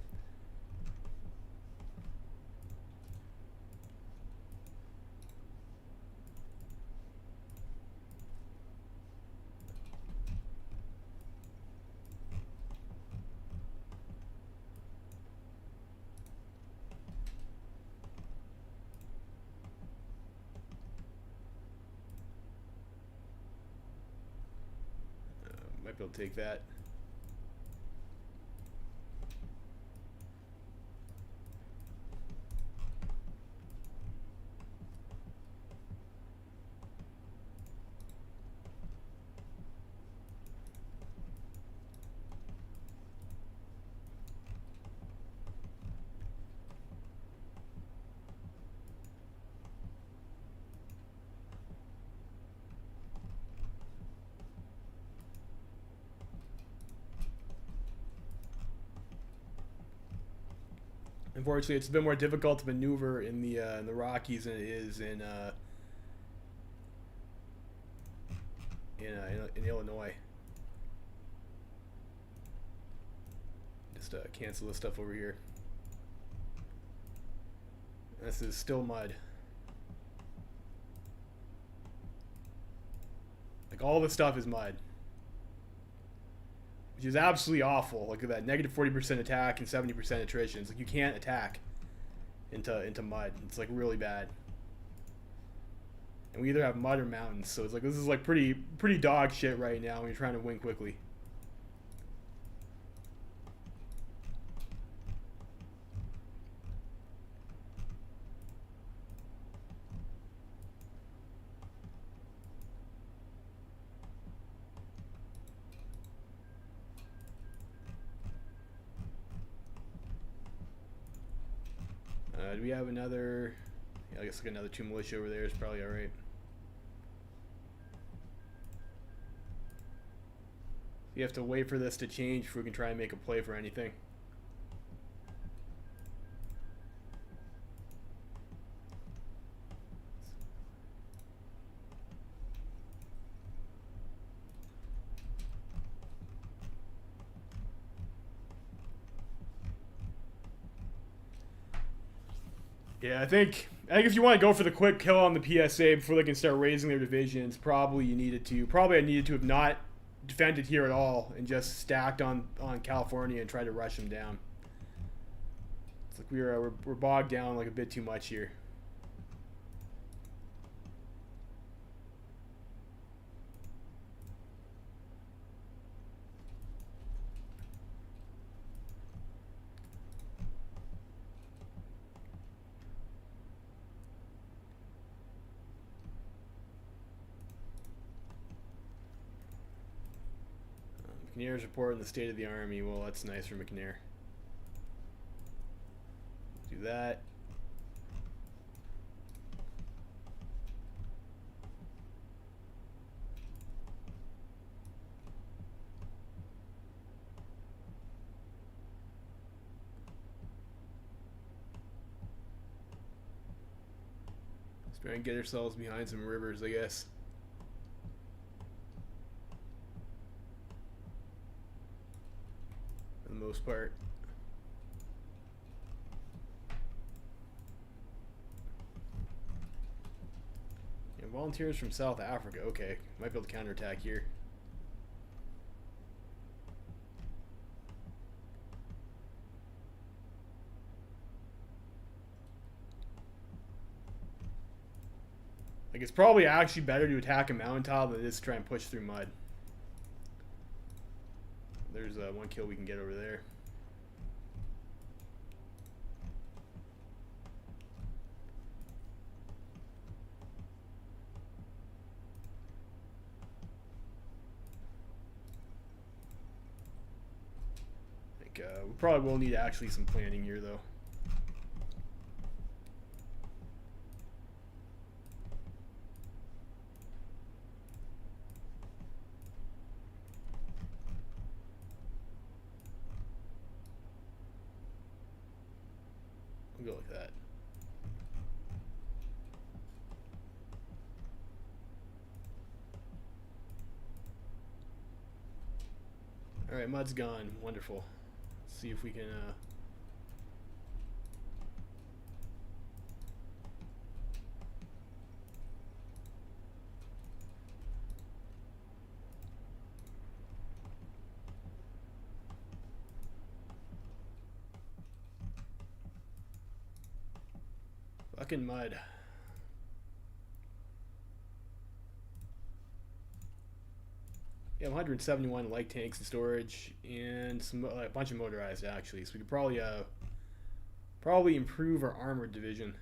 S1: Might be able to take that. Unfortunately, it's a bit more difficult to maneuver in the Rockies than it is in Illinois. Just cancel this stuff over here. This is still mud. Like all this stuff is mud. Which is absolutely awful. Look at that, negative 40% attack and 70% attrition. It's like you can't attack into mud. It's like really bad. And we either have mud or mountains, so it's like this is like pretty dog shit right now when you're trying to win quickly. Do we have another? Yeah, I guess like another 2 militia over there is probably all right. You have to wait for this to change before we can try and make a play for anything. Yeah, I think if you want to go for the quick kill on the PSA before they can start raising their divisions, probably I needed to have not defended here at all and just stacked on California and tried to rush them down. It's like we're bogged down like a bit too much here. McNair's reporting the state of the army. Well, that's nice for McNair. Do that. Let's try and get ourselves behind some rivers, I guess. For the most part. Yeah, volunteers from South Africa. Okay, might be able to counterattack here. Like, it's probably actually better to attack a mountaintop than it is to try and push through mud. There's one kill we can get over there. Like, we probably will need actually some planning here, though. We'll go like that. Alright, mud's gone. Wonderful. Let's see if we can fucking mud. Yeah, 171 light tanks in storage and some a bunch of motorized actually, so we could probably improve our armored division.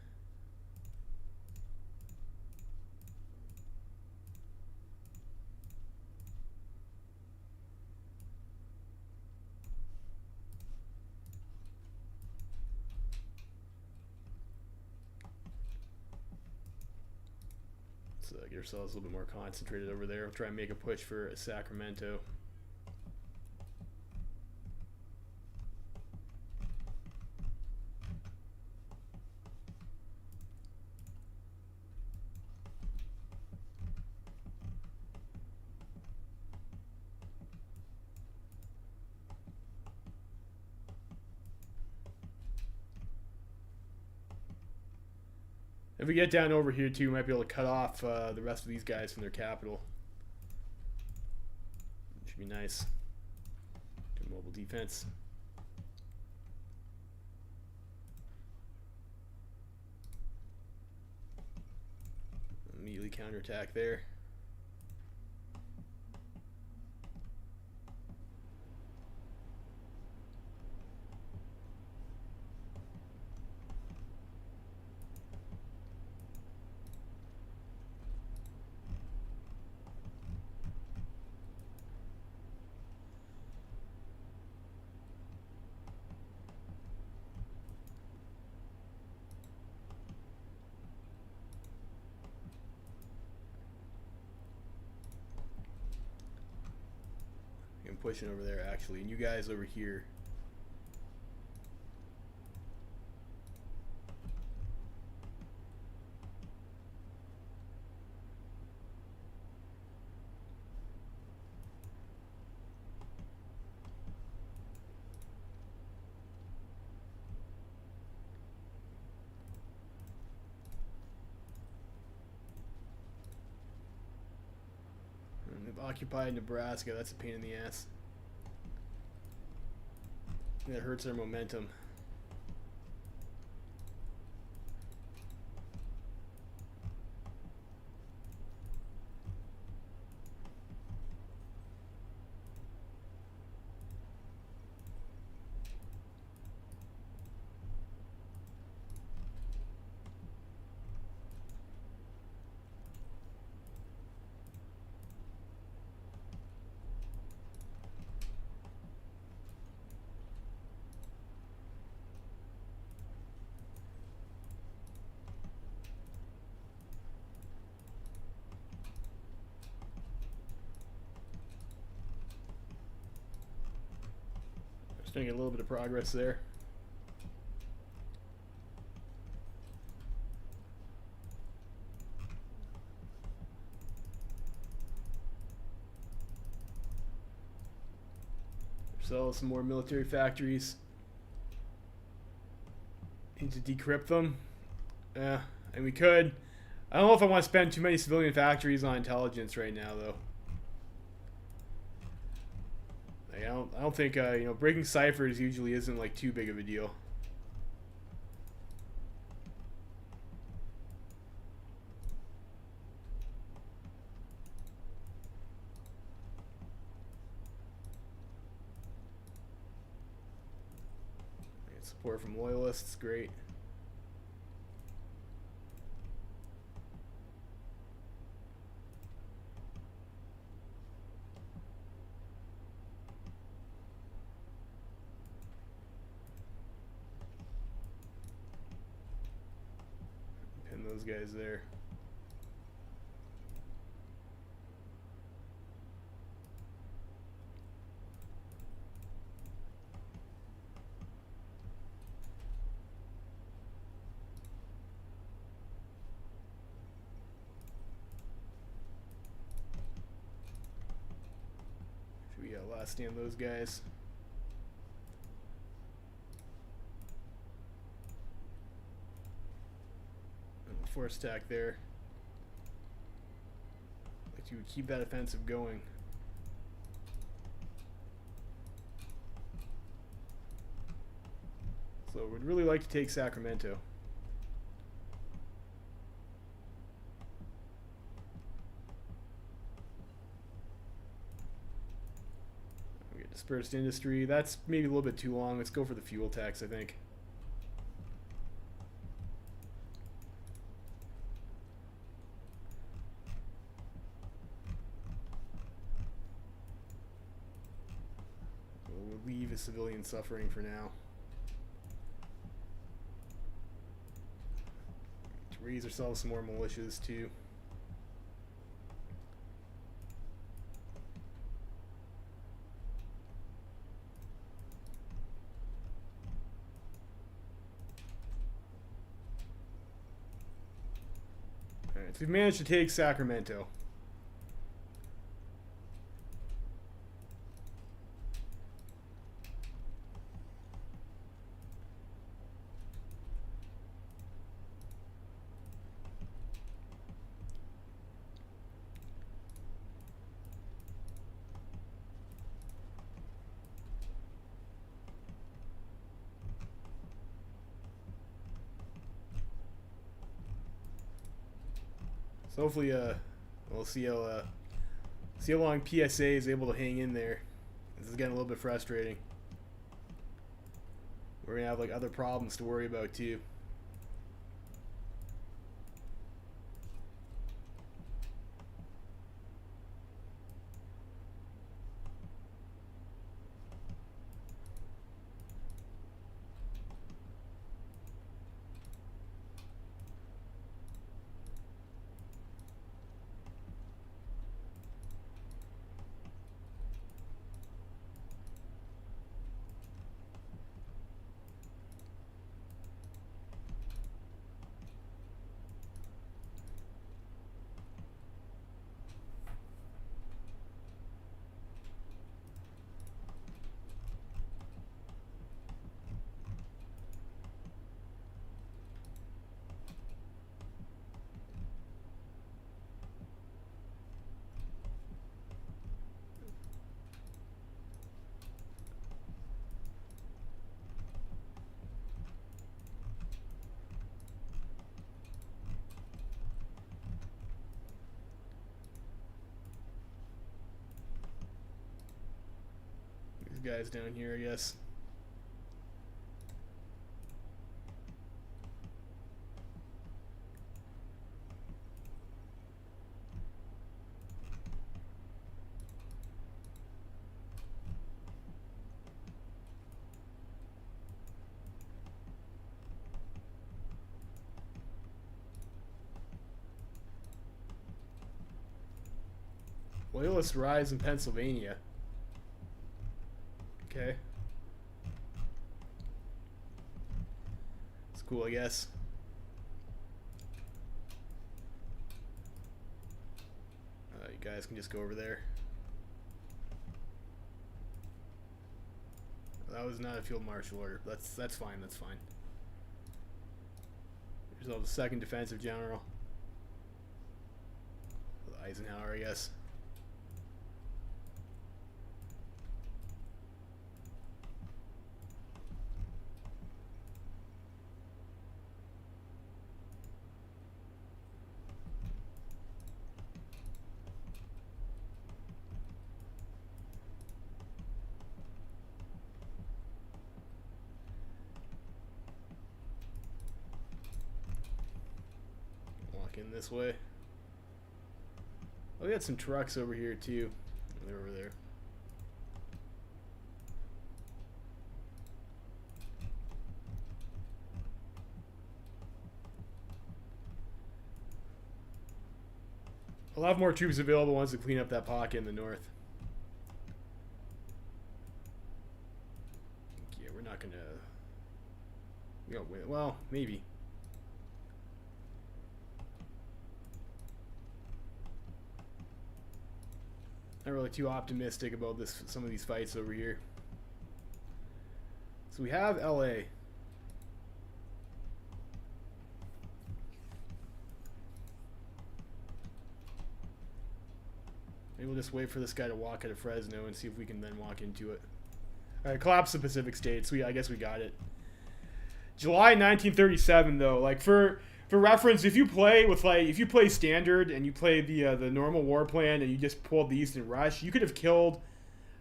S1: Let's get ourselves a little bit more concentrated over there. We'll try and make a push for Sacramento. If we get down over here too, we might be able to cut off the rest of these guys from their capital. Should be nice. Do mobile defense. Immediately counterattack there. I'm pushing over there actually, and you guys over here. And they've occupied Nebraska. That's a pain in the ass. That hurts their momentum. Starting to get a little bit of progress there. Sell some more military factories. Need to decrypt them. Yeah, and we could. I don't know if I want to spend too many civilian factories on intelligence right now, though. Like, I don't think you know, breaking ciphers usually isn't like too big of a deal. Support from loyalists, great. Pin those guys there. We got last stand those guys. And force attack there. Like you would keep that offensive going. So we'd really like to take Sacramento. Dispersed industry. That's maybe a little bit too long. Let's go for the fuel tax, I think. We'll leave a civilian suffering for now. To raise ourselves some more militias too. So we've managed to take Sacramento. So hopefully, we'll see how long PSA is able to hang in there. This is getting a little bit frustrating. We're gonna have like other problems to worry about too. Guys down here, I guess. Loyalist rise in Pennsylvania. Okay. It's cool, I guess. You guys can just go over there. that was not a field marshal order. That's fine. That's fine. Here's the second defensive general. Eisenhower, I guess. Walk in this way. Oh, we got some trucks over here too. They're over there. I'll have more troops available once we clean up that pocket in the north. Yeah, we're not gonna. We don't win. Well, maybe. Not really too optimistic about some of these fights over here. So we have LA. Maybe we'll just wait for this guy to walk out of Fresno and see if we can then walk into it. Alright, collapse the Pacific States. I guess we got it. July 1937 though, like for reference, if you play standard and you play the normal war plan and you just pulled the Eastern Rush, you could have killed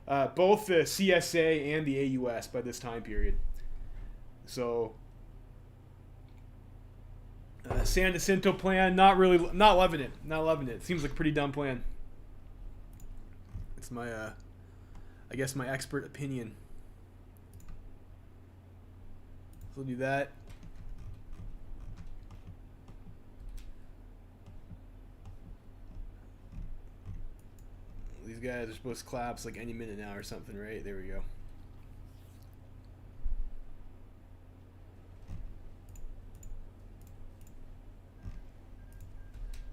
S1: both the CSA and the AUS by this time period. So San Jacinto plan, not loving it. Seems like a pretty dumb plan. It's my I guess my expert opinion. So we'll do that. These guys are supposed to collapse like any minute now or something, right? There we go.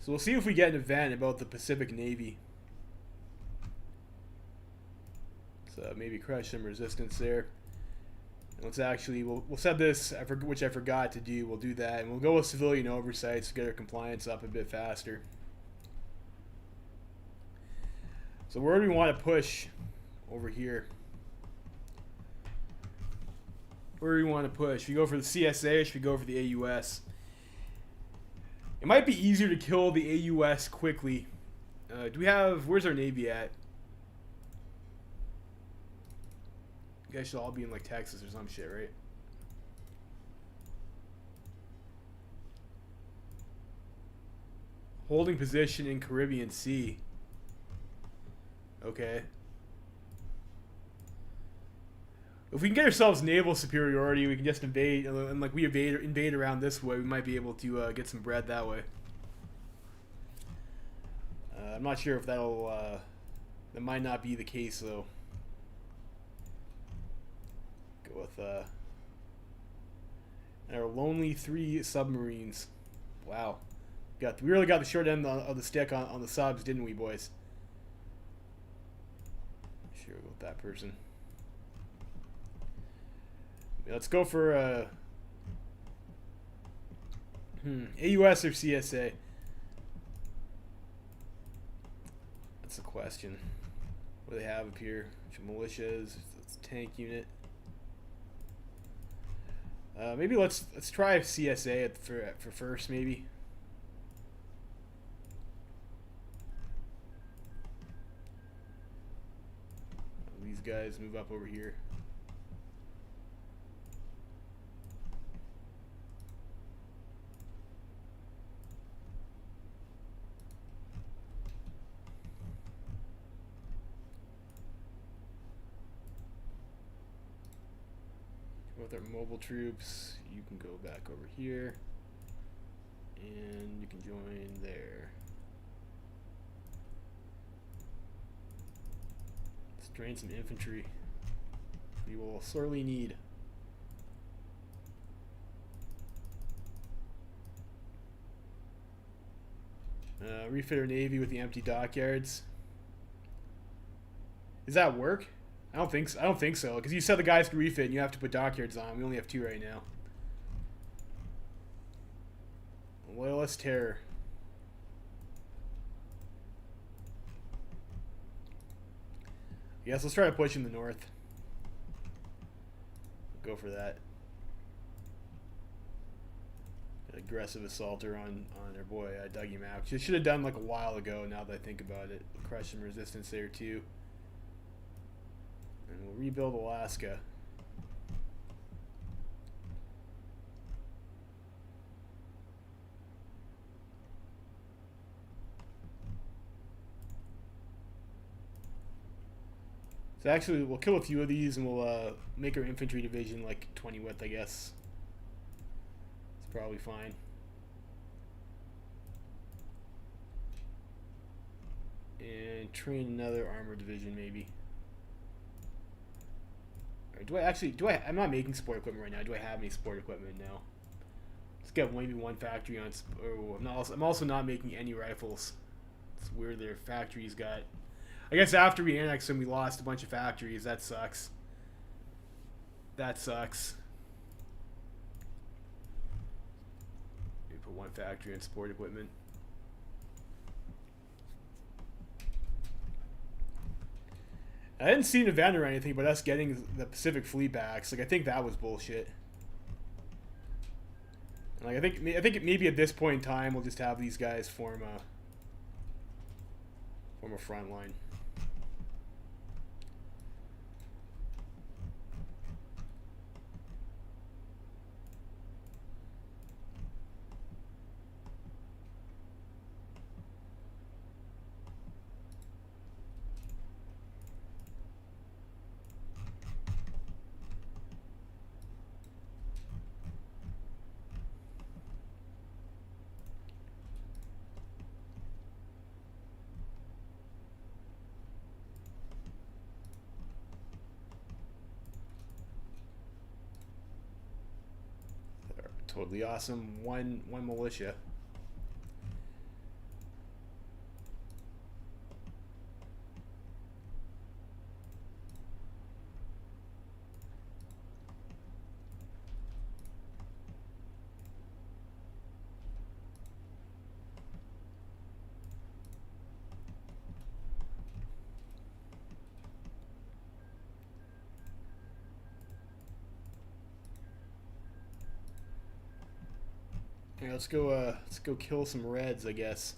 S1: So we'll see if we get an event about the Pacific Navy. So maybe crush some resistance there. And let's actually, we'll set this, which I forgot to do. We'll do that, and we'll go with civilian oversight to get our compliance up a bit faster. So where do we want to push over here? Where do we want to push? Should we go for the CSA or should we go for the AUS? It might be easier to kill the AUS quickly. Do we have... Where's our Navy at? You guys should all be in like Texas or some shit, right? Holding position in Caribbean Sea. Okay. If we can get ourselves naval superiority, we can just invade, and like we invade around this way, we might be able to get some bread that way. I'm not sure if that'll, that might not be the case though. Go with, and our lonely 3 submarines. Wow. We really got the short end of the stick on the subs, didn't we, boys? Sure, with that person. Let's go for AUS or CSA. That's the question. What do they have up here? Militias. It's a tank unit. Maybe let's try CSA for first, maybe. These guys move up over here. With our mobile troops, you can go back over here, and you can join there. Let's drain some infantry. We will sorely need. Refit our navy with the empty dockyards. Does that work? I don't think so. Because you said the guys can refit, and you have to put dockyards on. We only have 2 right now. Loyalist Terror. Yes, let's try to push in the north. Go for that. Aggressive assaulter on their boy Dougie Mack. Just should have done like a while ago. Now that I think about it, crush some resistance there too. And we'll rebuild Alaska. So actually, we'll kill a few of these, and we'll make our infantry division like 20 width, I guess. It's probably fine. And train another armor division, maybe. Or I'm not making sport equipment right now. Do I have any sport equipment now? Let's get maybe one factory on. Oh, I'm also not making any rifles. It's weird their factories got. I guess after we annexed them, we lost a bunch of factories. That sucks. That sucks. Maybe put one factory on sport equipment. I didn't see an event or anything, but us getting the Pacific Fleet back, so like I think that was bullshit. And like I think maybe at this point in time we'll just have these guys form a front line. Totally awesome. One militia. Yeah, let's go kill some Reds, I guess.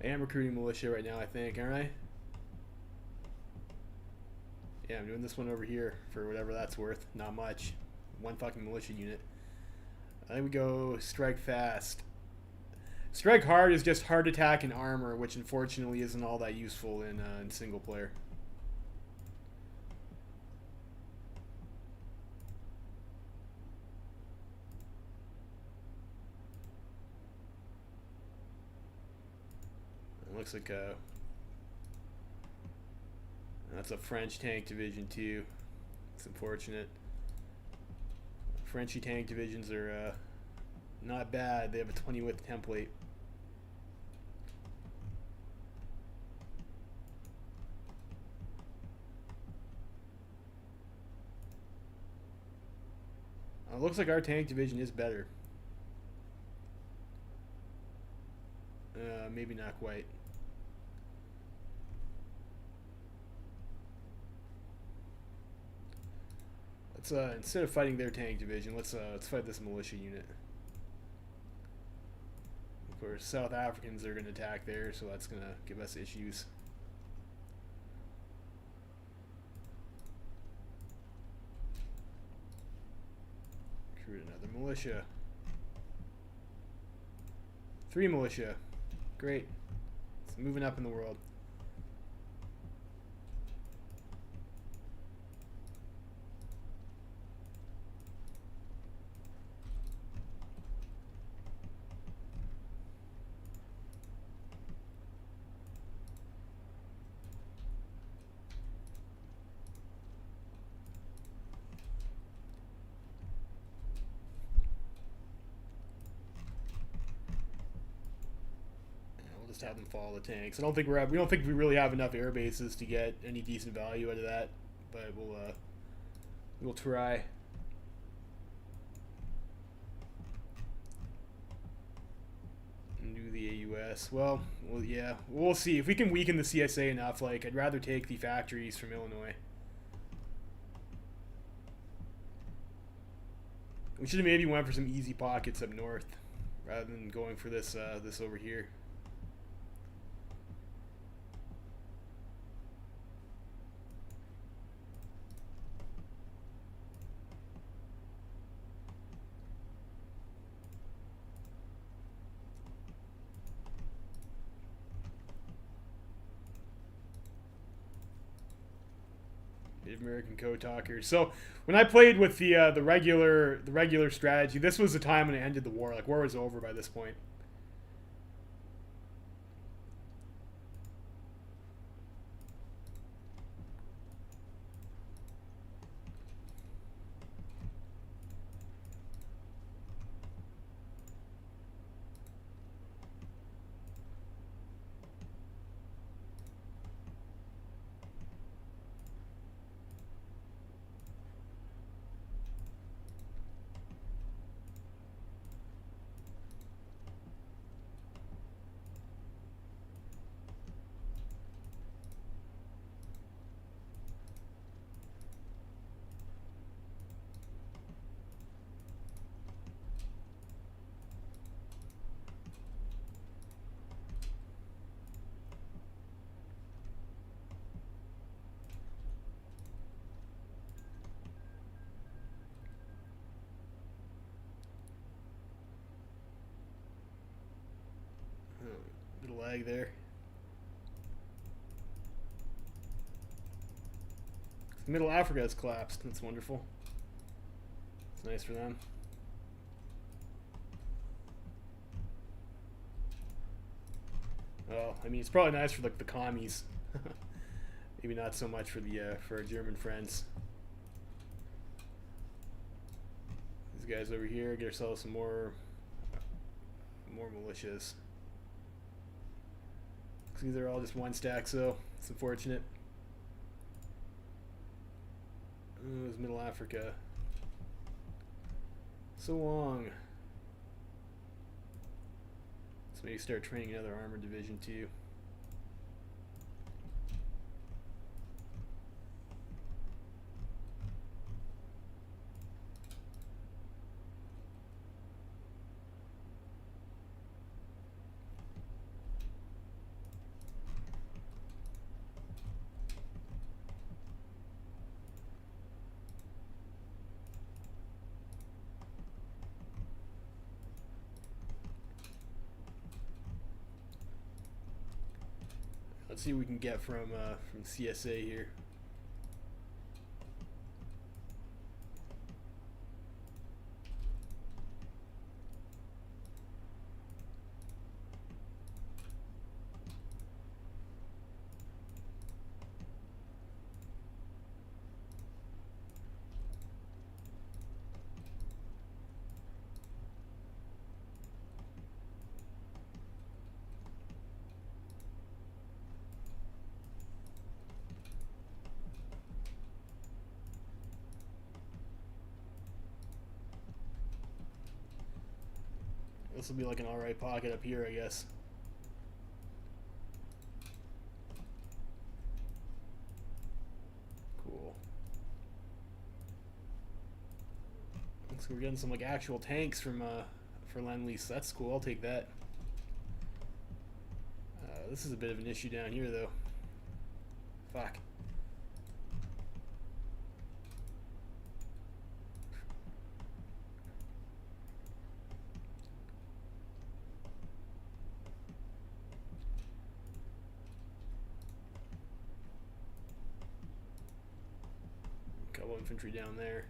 S1: I am recruiting militia right now, I think, aren't I? Yeah, I'm doing this one over here for whatever that's worth. Not much. One fucking militia unit. I think we go strike fast. Strike hard is just hard attack and armor, which unfortunately isn't all that useful in single player. It looks like that's a French tank division too. It's unfortunate. Frenchy tank divisions are not bad. They have a 20 width template. It looks like our tank division is better. Maybe not quite. Let's instead of fighting their tank division, let's fight this militia unit. Of course, South Africans are going to attack there, so that's going to give us issues. Recruit another militia. 3 militia. Great. It's moving up in the world. just have them follow the tanks. We don't think we really have enough air bases to get any decent value out of that, but we'll try. Do the AUS. Well, yeah, we'll see if we can weaken the CSA enough. Like, I'd rather take the factories from Illinois. We should have maybe went for some easy pockets up north, rather than going for this this over here. Native American code talkers. So when I played with the regular strategy, this was the time when it ended the war. Like, war was over by this point. Bit of lag there. Middle Africa has collapsed. That's wonderful. It's nice for them. Well, I mean, it's probably nice for like the commies. Maybe not so much for the for our German friends. These guys over here, get ourselves some more militias. These are all just one stack, so it's unfortunate. It was Middle Africa. So long. So maybe start training another armored division too. Let's see what we can get from CSA here. This will be like an alright pocket up here, I guess. Cool. Looks like we're getting some like actual tanks from for Lend-Lease. That's cool. I'll take that. This is a bit of an issue down here, though. Fuck. Couple infantry down there.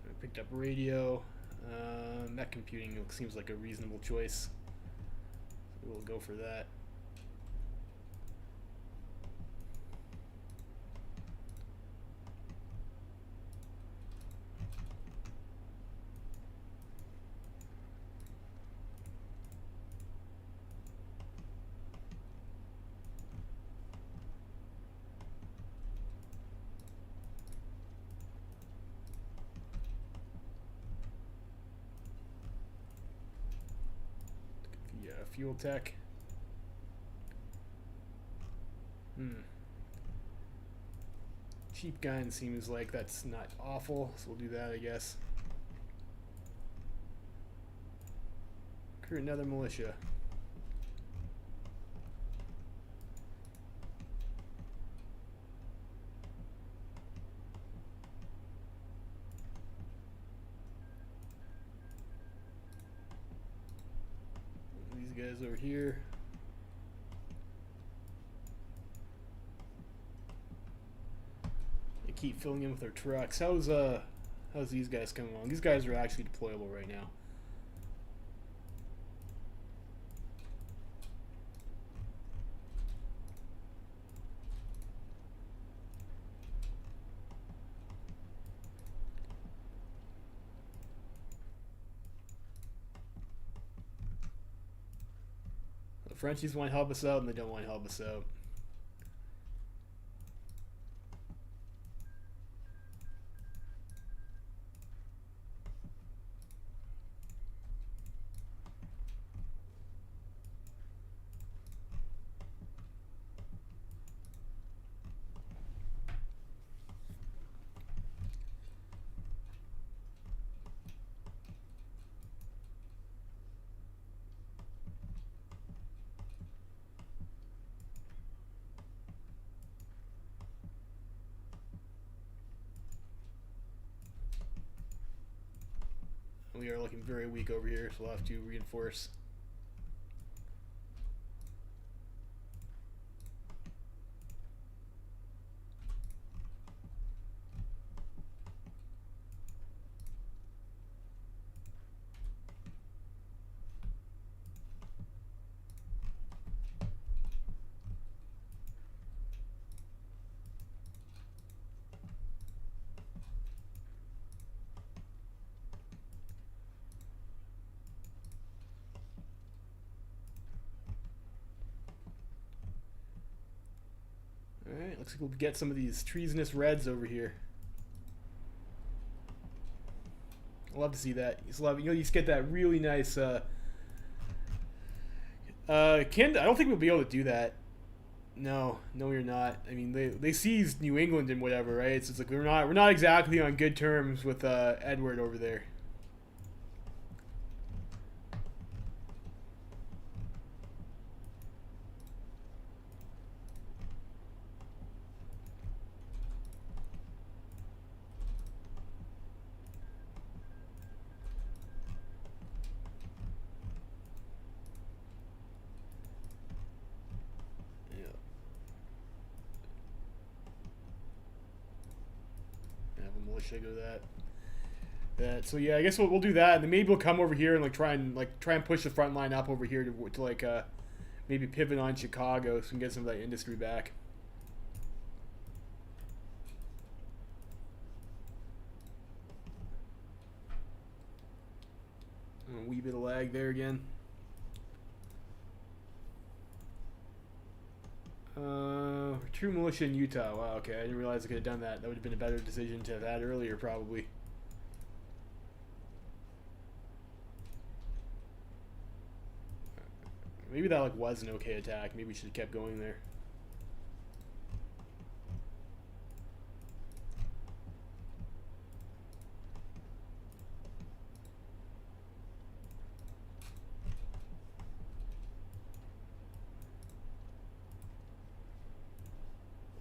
S1: I picked up radio. Mech computing seems like a reasonable choice. So we'll go for that. fuel tech. Cheap gun seems like that's not awful, so we'll do that, I guess. Recruit another militia. These guys over here. They keep filling in with their trucks. How's these guys coming along? These guys are actually deployable right now. The Frenchies want to help us out, and they don't want to help us out. We are looking very weak over here, so we'll have to reinforce. Alright, looks like we'll get some of these treasonous reds over here. I love to see that. You just get that really nice I don't think we'll be able to do that. No, you're not. I mean, they seized New England and whatever, right? It's like we're not exactly on good terms with Edward over there. Go that. So yeah, I guess we'll do that, and then maybe we'll come over here and try and push the front line up over here to maybe pivot on Chicago so we can get some of that industry back. A wee bit of lag there again. True militia in Utah. Wow, okay. I didn't realize I could have done that. That would have been a better decision to have had earlier, probably. Maybe that was an okay attack. Maybe we should have kept going there.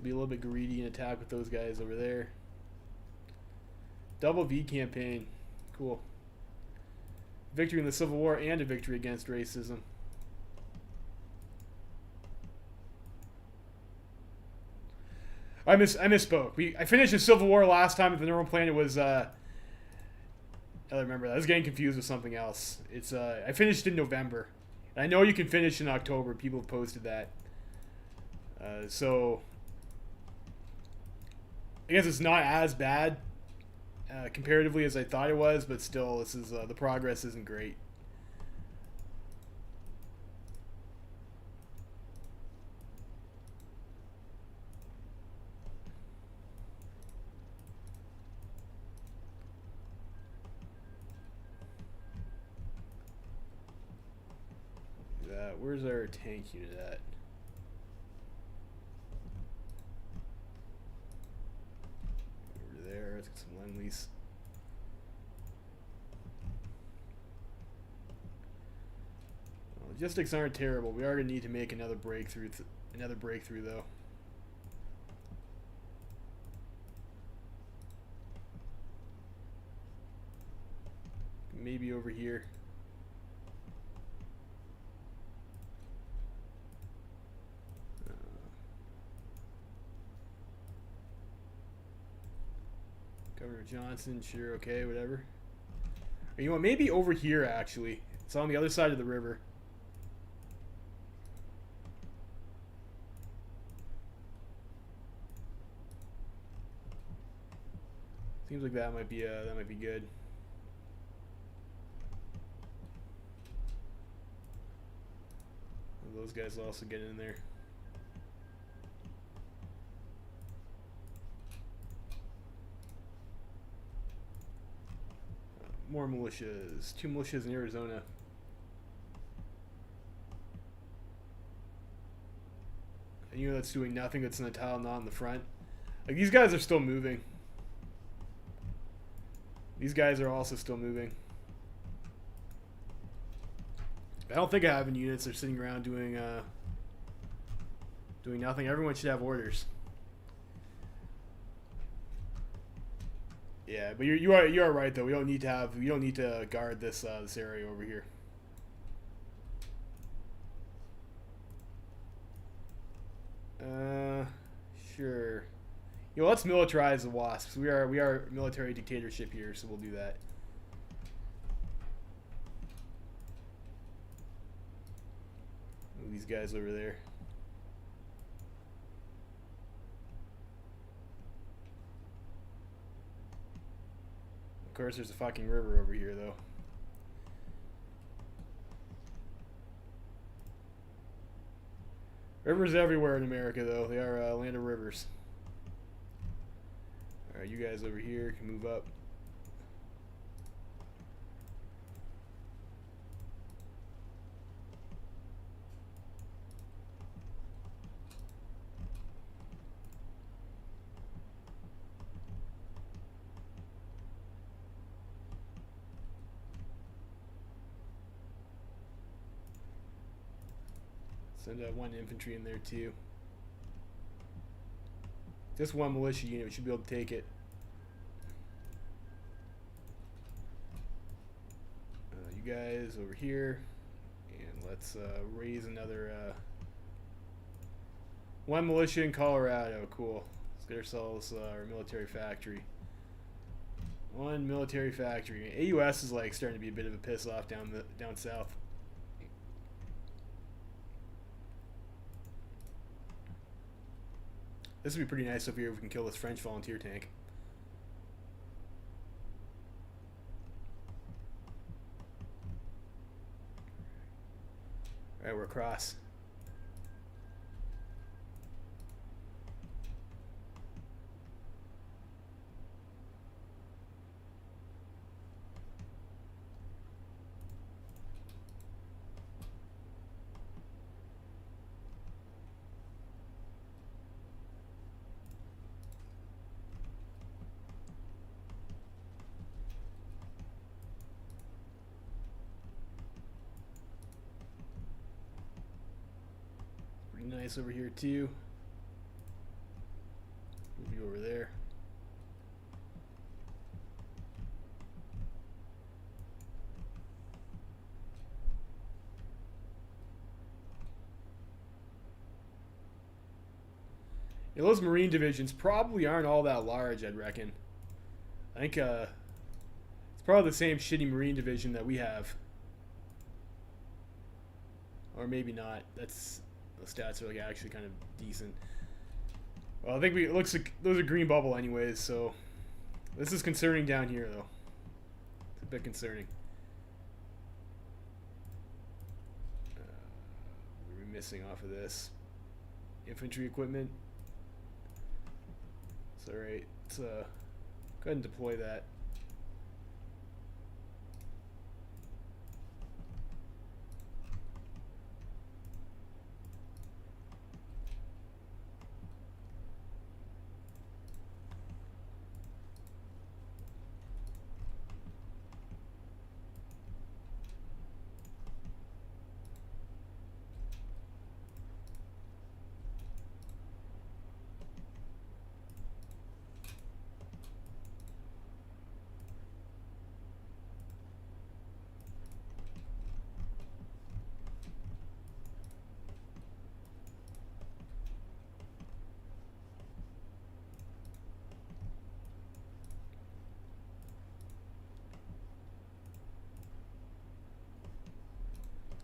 S1: Be a little bit greedy and attack with those guys over there. Double V campaign. Cool. Victory in the Civil War and a victory against racism. I misspoke. I finished the Civil War last time, but the normal plan it was I remember that. I was getting confused with something else. It's I finished in November. And I know you can finish in October. People have posted that. So I guess it's not as bad comparatively as I thought it was, but still, this is the progress isn't great. that. Where's our tank unit at? Over there. Let's get some Lend-Lease. Well, logistics aren't terrible. We are gonna need to make another breakthrough. Another breakthrough, though. Maybe over here. Governor Johnson, sure, okay, whatever. Or, you know what, maybe over here, actually. It's on the other side of the river. Seems like that might be good. Those guys will also get in there. More militias. 2 militias in Arizona. And you know that's doing nothing. That's in the tile, not in the front. Like, these guys are still moving. These guys are also still moving. I don't think I have any units that are sitting around doing nothing. Everyone should have orders. Yeah, but you are right though. We don't need to guard this this area over here. Sure. You know, let's militarize the Wasps. We are military dictatorship here, so we'll do that. Move these guys over there. Of course, there's a fucking river over here, though. Rivers everywhere in America, though. They are land of rivers. Alright, you guys over here can move up. Send 1 infantry in there too. Just 1 militia unit, we should be able to take it. You guys over here, and let's raise another 1 militia in Colorado. Cool. Let's get ourselves our military factory. 1 military factory. AUS is like starting to be a bit of a piss off down south. This would be pretty nice over here if we can kill this French volunteer tank. Alright, we're across. Nice over here too. Move you over there. Yeah, those Marine divisions probably aren't all that large, I'd reckon. I think it's probably the same shitty Marine division that we have. Or maybe not. That's... The stats are like actually kind of decent. Well, I think it looks like those are green bubble anyways, so this is concerning down here though. It's a bit concerning. What are we missing off of this? Infantry equipment. It's alright. Let's go ahead and deploy that.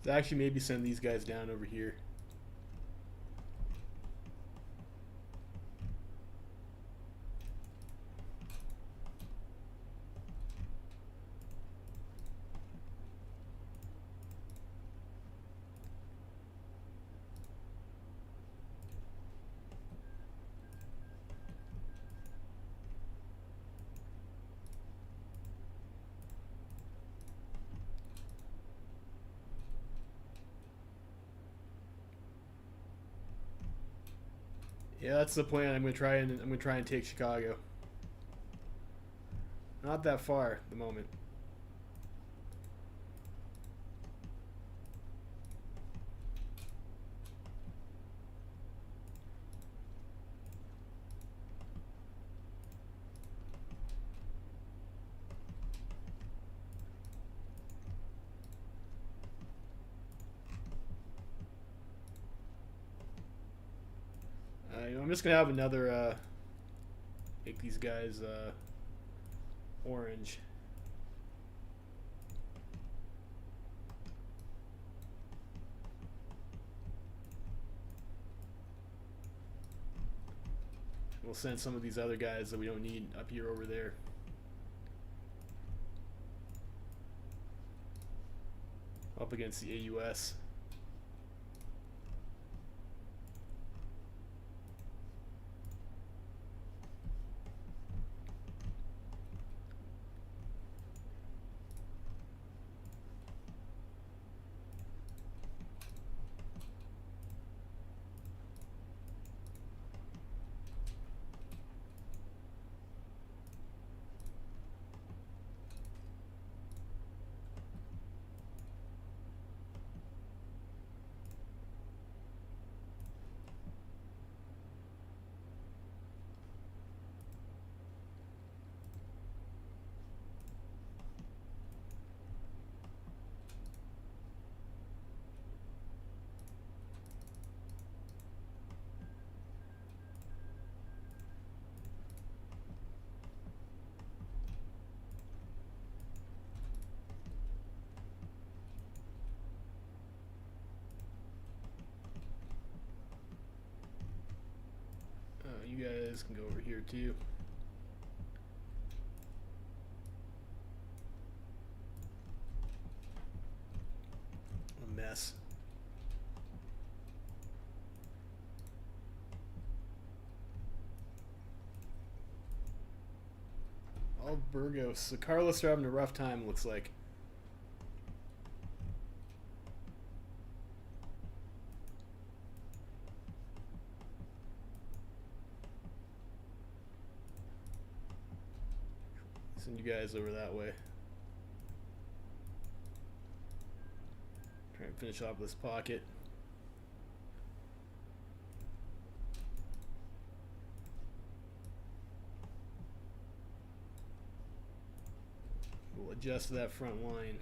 S1: To actually maybe send these guys down over here. Yeah, that's the plan. I'm gonna try and take Chicago. Not that far at the moment. I'm just gonna have another make these guys orange. We'll send some of these other guys that we don't need up here over there. Up against the AUS. You guys can go over here too. A mess. All Burgos. So Carlos are having a rough time, looks like. Send you guys over that way. Try and finish off this pocket. We'll adjust that front line.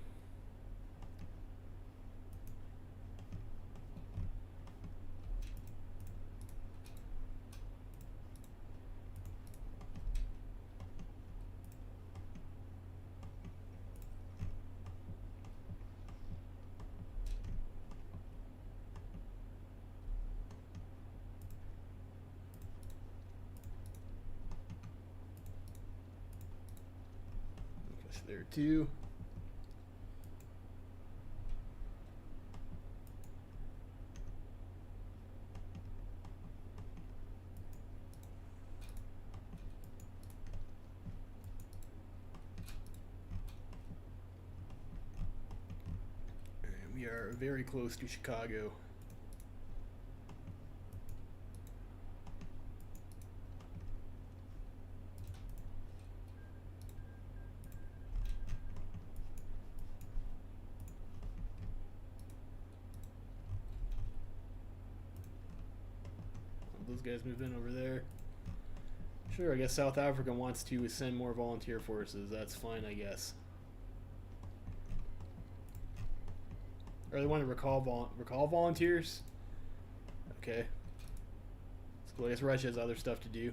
S1: There too. And we are very close to Chicago. Those guys move in over there. Sure, I guess South Africa wants to send more volunteer forces. That's fine, I guess. Or they want to recall volunteers? Okay. So I guess Russia has other stuff to do.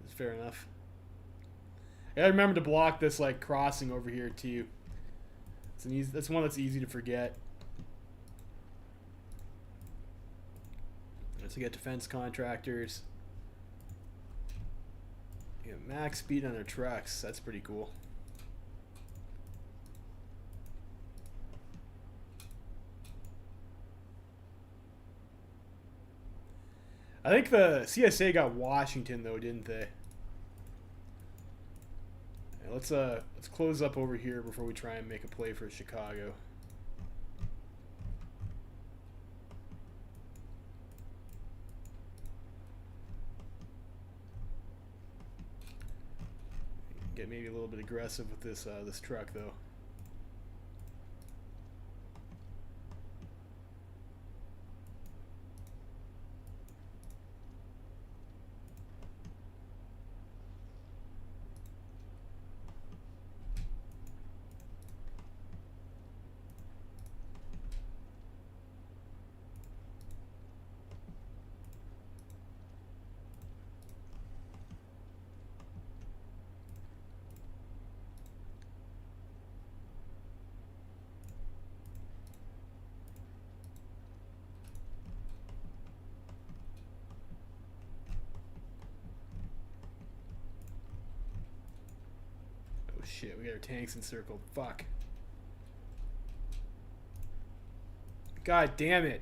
S1: That's fair enough. I gotta remember to block this like crossing over here too. That's one that's easy to forget. So we got defense contractors. You got max speed on their trucks. That's pretty cool. I think the CSA got Washington though, didn't they? Yeah, let's close up over here before we try and make a play for Chicago. Get maybe a little bit aggressive with this this truck though. Shit, we got our tanks encircled. Fuck. God damn it.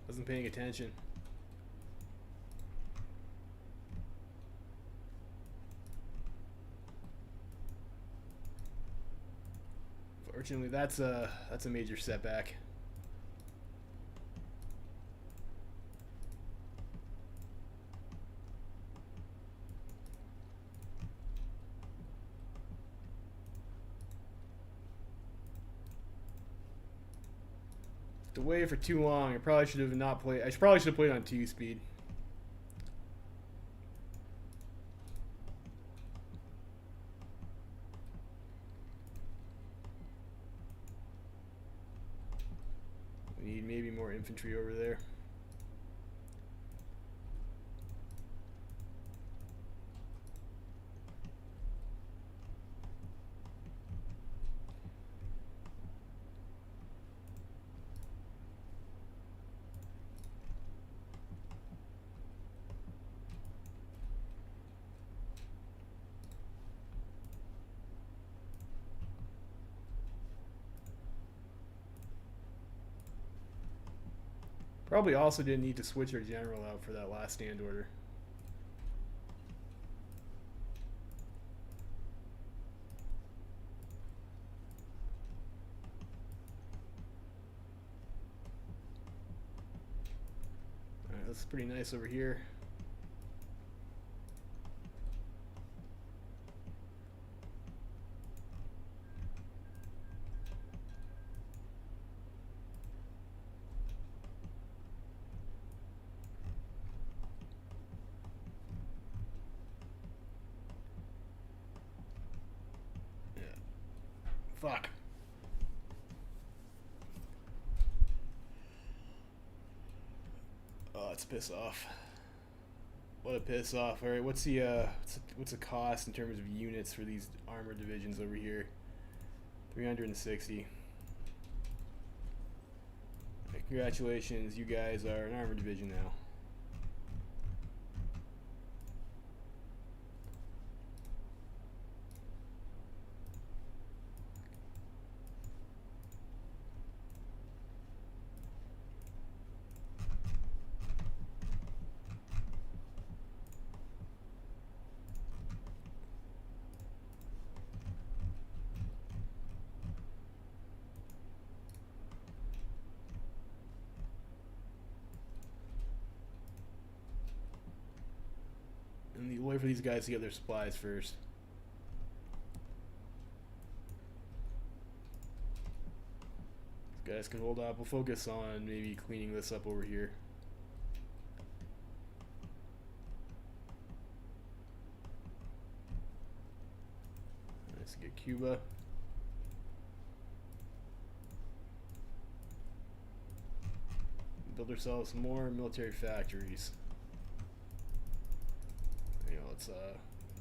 S1: Wasn't paying attention. Fortunately, that's a major setback. Away for too long. I probably should have not played. I probably should have played on 2-speed. We need maybe more infantry over there. Probably also didn't need to switch our general out for that last stand order. Alright, that's pretty nice over here. Fuck. Oh, it's a piss off. What a piss off. All right, what's the cost in terms of units for these armored divisions over here? 360. Right, congratulations, you guys are an armored division now. And we'll wait for these guys to get their supplies first. These guys can hold up. We'll focus on maybe cleaning this up over here. Let's get Cuba. Build ourselves some more military factories. You know, let's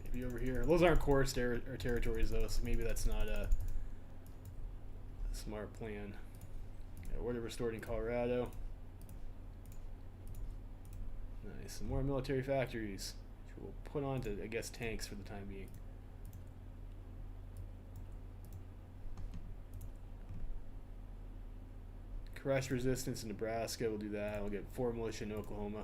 S1: maybe over here. Those aren't core territories though, so maybe that's not a smart plan. Order restored in Colorado. Nice. Some more military factories, which we'll put on to, I guess, tanks for the time being. Crush resistance in Nebraska. We'll do that. We'll get 4 militia in Oklahoma.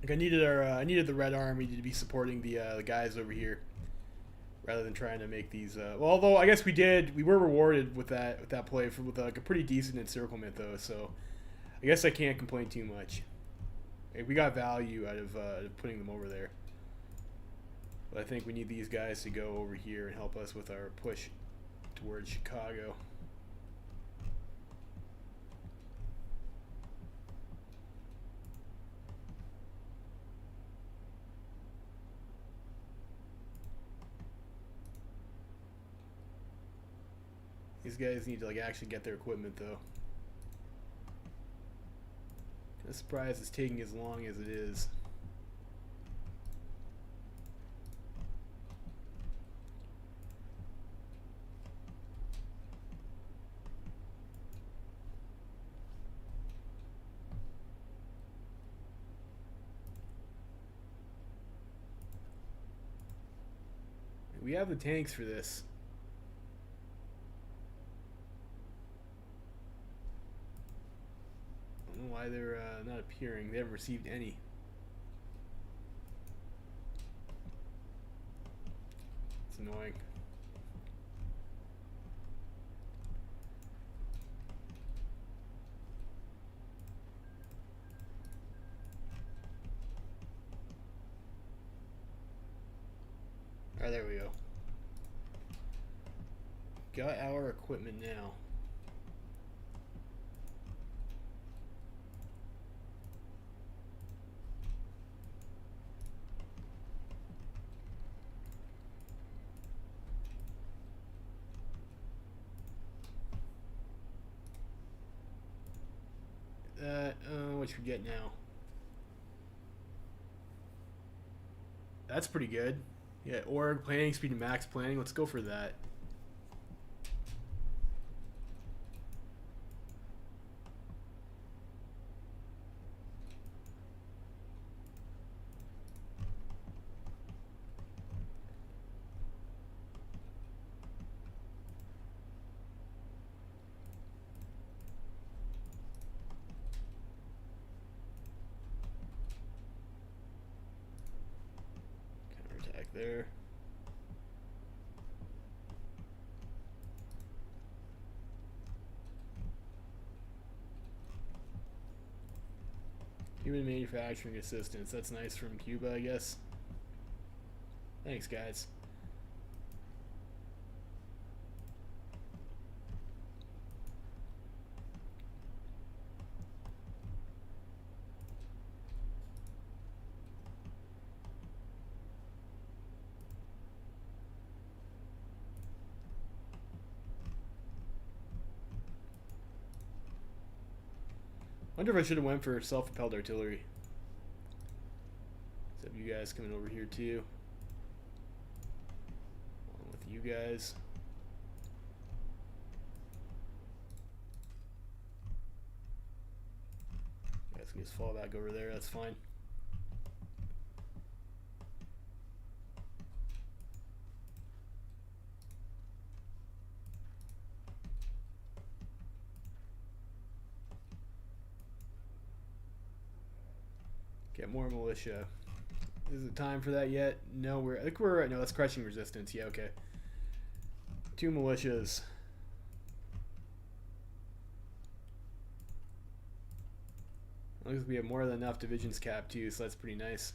S1: Like I needed the Red Army to be supporting the guys over here, rather than trying to make these. Well, although I guess we were rewarded with that play with like a pretty decent encirclement though. So I guess I can't complain too much. Like, we got value out of putting them over there. But I think we need these guys to go over here and help us with our push towards Chicago. These guys need to like actually get their equipment though. I'm surprised it's taking as long as it is. We have the tanks for this. Why they're not appearing. They haven't received any. It's annoying. Alright, there we go. Got our equipment now. What should we get now? That's pretty good. Yeah, org, planning speed, and max planning. Let's go for that. There. Human manufacturing assistance. That's nice from Cuba, I guess. Thanks, guys. Wonder if I should have went for self-propelled artillery. Except you guys coming over here too. Along with you guys. You guys can just fall back over there, that's fine. Get more militia. Is it time for that yet? No, I think we're no, that's crushing resistance. Yeah, okay. 2 militias. Looks like we have more than enough divisions capped too, so that's pretty nice.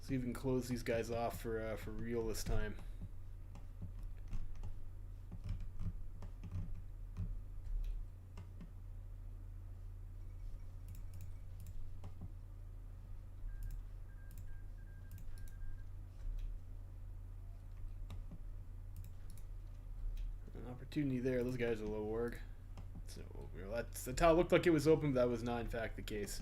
S1: See if we can close these guys off for real this time. An opportunity there. Those guys are low org. So that's how it looked like it was open, but that was not in fact the case.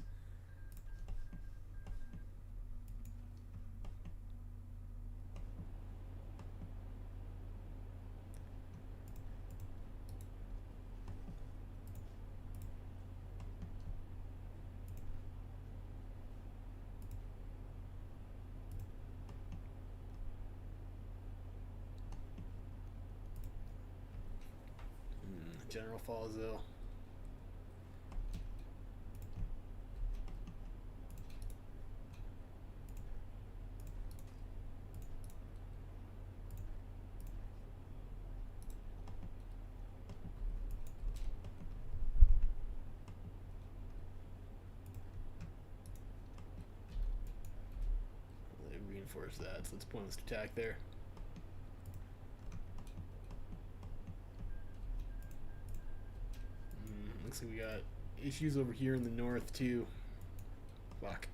S1: General falls though. They reinforce that, so it's pointless to attack there. Looks like we got issues over here in the north too. Fuck.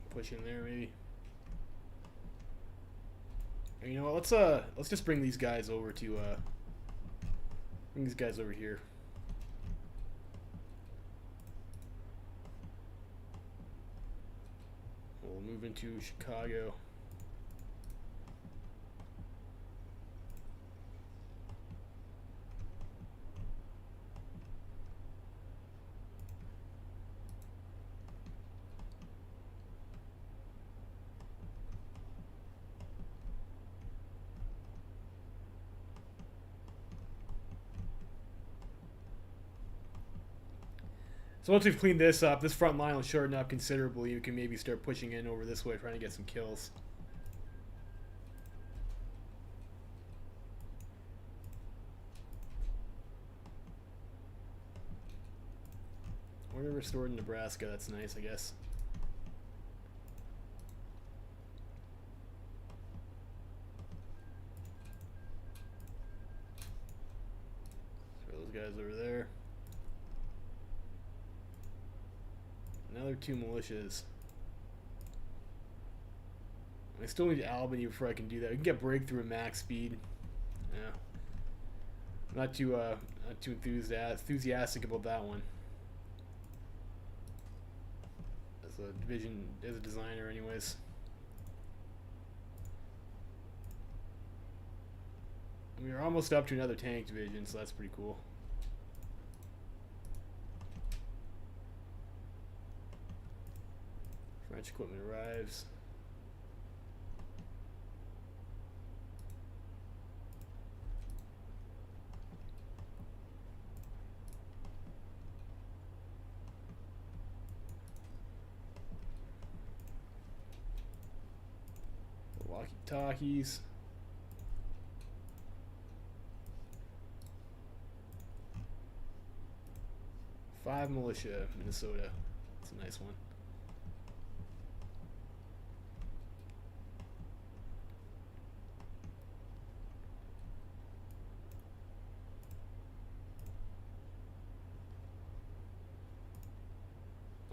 S1: Push in there maybe. Or you know what? Let's just bring these guys over to bring these guys over here. We'll move into Chicago. So once we've cleaned this up, this front line will shorten up considerably. You can maybe start pushing in over this way, trying to get some kills. Order restored in Nebraska. That's nice, I guess. Throw those guys over there. Another 2 militias. I still need Albany before I can do that. We can get breakthrough at max speed. Yeah. Not too enthusiastic about that one. As a division, as a designer, anyways. We are almost up to another tank division, so that's pretty cool. French equipment arrives. Walkie-talkies. Five militia, Minnesota. That's a nice one.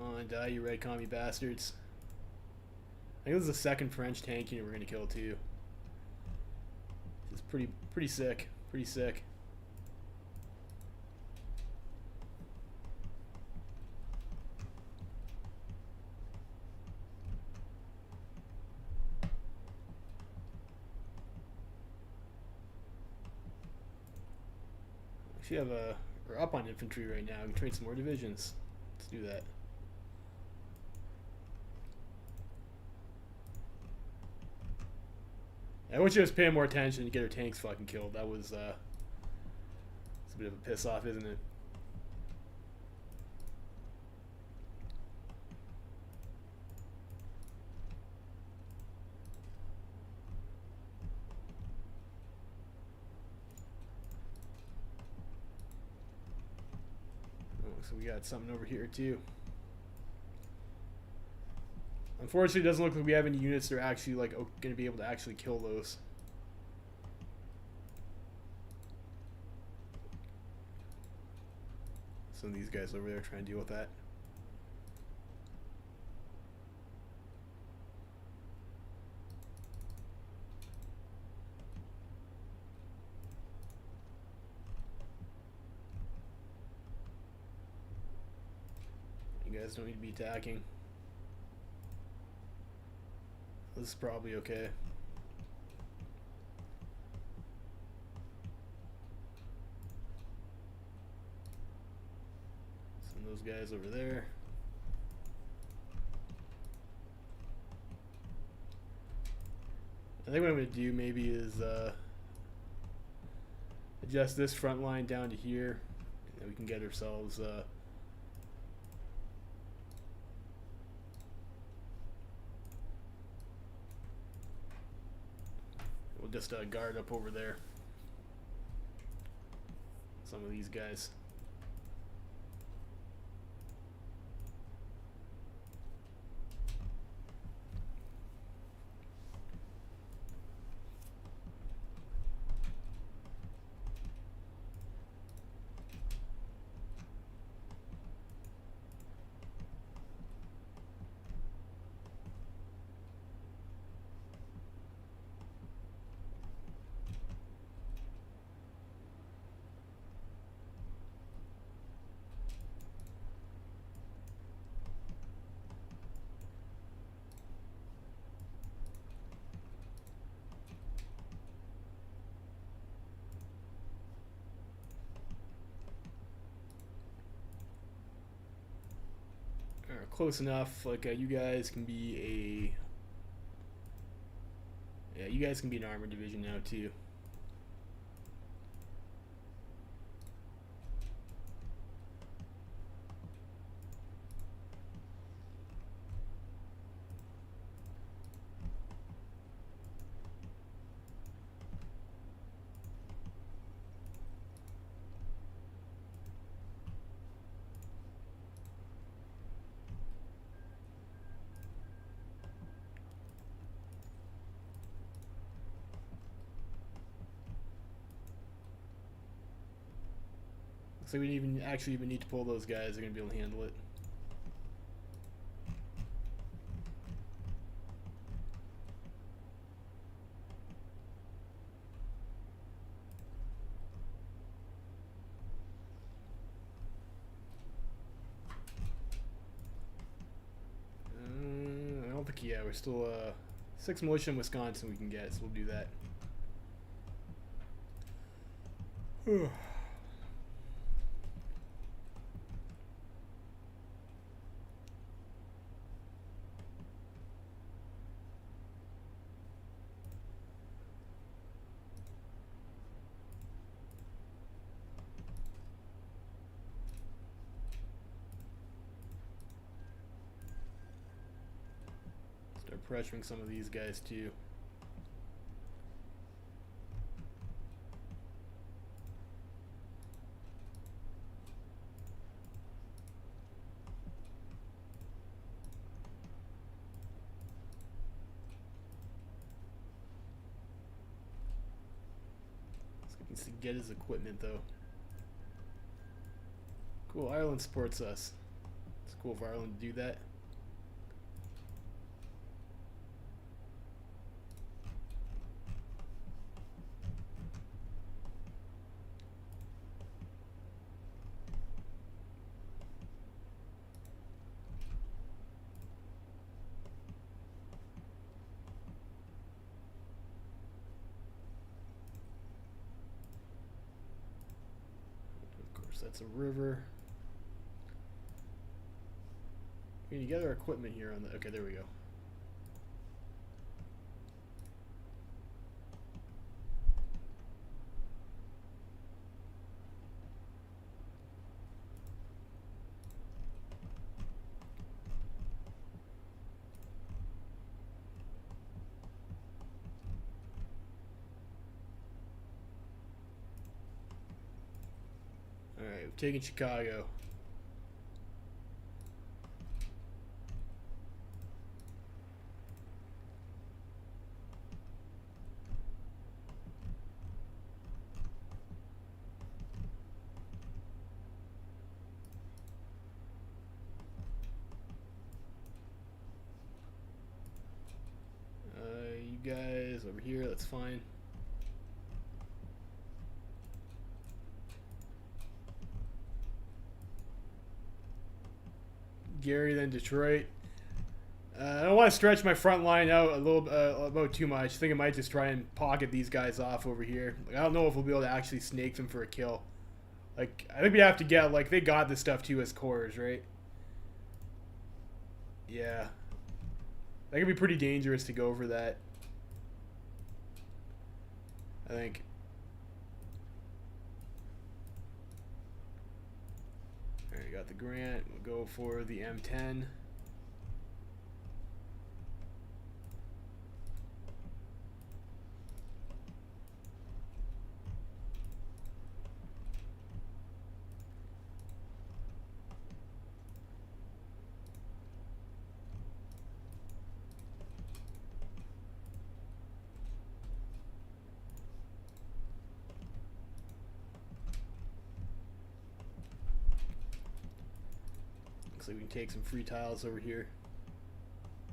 S1: On die, you red commie bastards. I think this is the second French tank unit we're gonna kill too. It's pretty sick. Pretty sick. Actually we're up on infantry right now. We can train some more divisions. Let's do that. I want you to pay more attention to get our tanks fucking killed. That was, it's a bit of a piss off, isn't it? So we got something over here too. Unfortunately, it doesn't look like we have any units that are actually like going to be able to actually kill those. Some of these guys over there trying to deal with that. You guys don't need to be attacking. This is probably okay. Send those guys over there. I think what I'm going to do maybe is adjust this front line down to here, and we can get ourselves we'll just guard up over there. Some of these guys. Close enough. Like you guys can be a. Yeah, you guys can be an armored division now too. So we didn't even need to pull those guys. They're gonna be able to handle it. I don't think. Yeah, we're still 6 militia in Wisconsin we can get, so we'll do that. Pressuring some of these guys too. Needs to get his equipment though. Cool, Ireland supports us. It's cool for Ireland to do that. That's a river. We need to get our equipment here on the. Okay, there we go. Alright, we've taken Chicago. guys over here. That's fine. Gary, then Detroit. I don't want to stretch my front line out a little about too much. I think I might just try and pocket these guys off over here. Like, I don't know if we'll be able to actually snake them for a kill. Like, I think we have to get, like, they got this stuff too as cores, right? Yeah. That could be pretty dangerous to go for that. I think. Alright, got the Grant. We'll go for the M10. Looks like we can take some free tiles over here,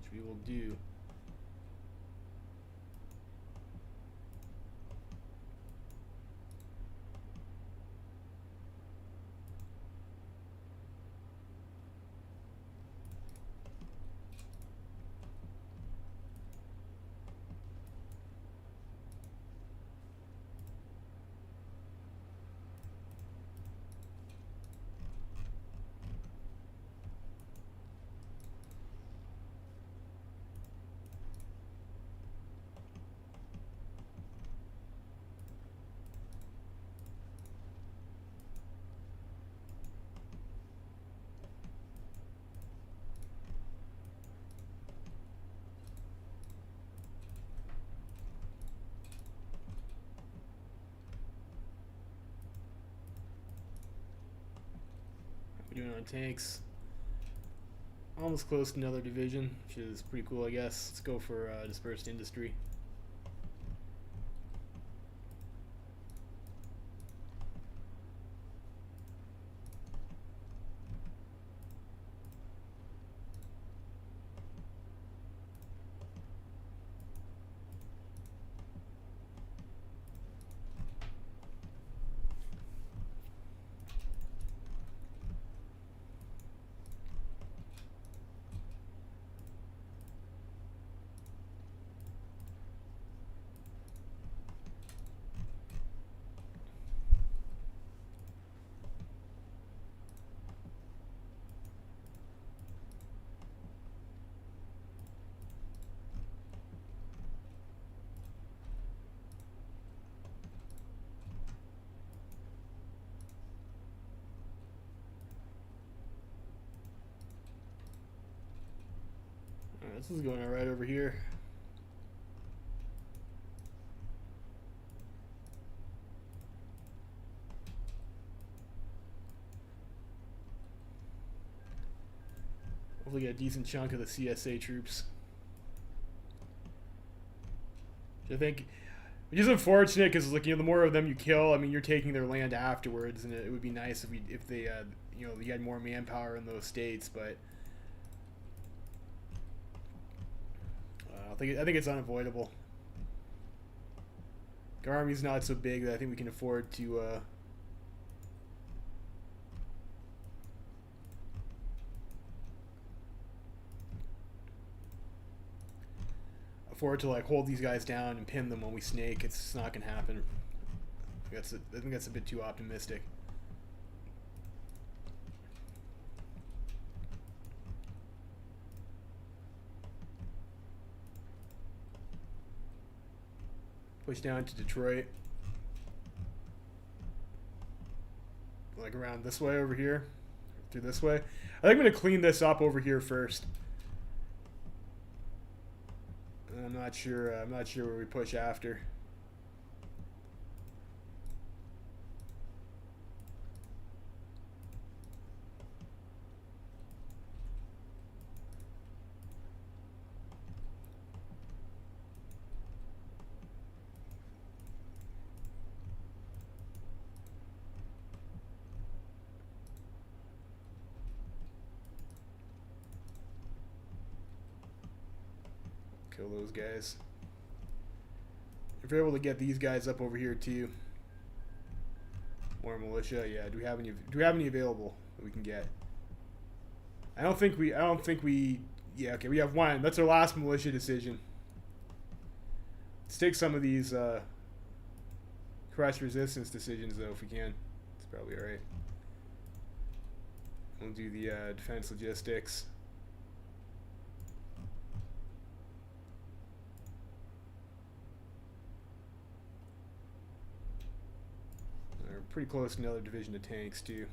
S1: which we will do. We're doing on tanks. Almost close to another division, which is pretty cool, I guess. Let's go for dispersed industry. This is going alright over here. Hopefully get a decent chunk of the CSA troops. I think, which is unfortunate because, like, you know, the more of them you kill, I mean, you're taking their land afterwards, and it would be nice if they you know, you had more manpower in those states, but I think it's unavoidable. Our army's not so big that I think we can afford to like hold these guys down and pin them when we snake. It's just not gonna happen. I think that's a bit too optimistic. Push down to Detroit. Like around this way over here. Through this way. I think I'm going to clean this up over here first. I'm not sure where we push after. Kill those guys. If we're able to get these guys up over here too. More militia, yeah. Do we have any available that we can get? I don't think we yeah, okay, we have one. That's our last militia decision. Let's take some of these crush resistance decisions though if we can. It's probably alright. We'll do the defense logistics. We're pretty close to another division of tanks too.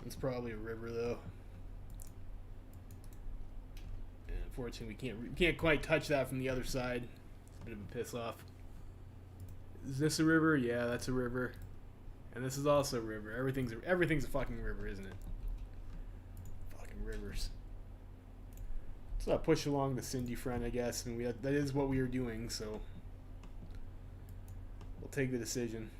S1: It's probably a river though. And unfortunately, we can't quite touch that from the other side. It's a bit of a piss off. Is this a river? Yeah, that's a river. And this is also a river. Everything's a fucking river, isn't it? Fucking rivers. So I push along the Cindy front, I guess, and that is what we are doing. So we'll take the decision.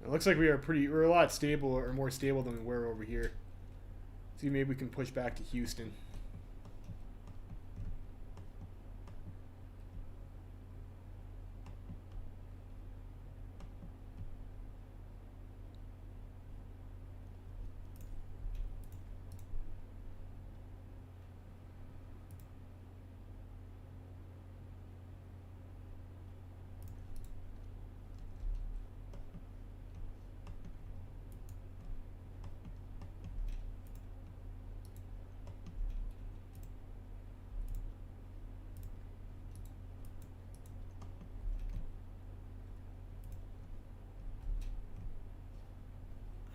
S1: It looks like we're a lot stable, or more stable than we were over here. See, maybe we can push back to Houston.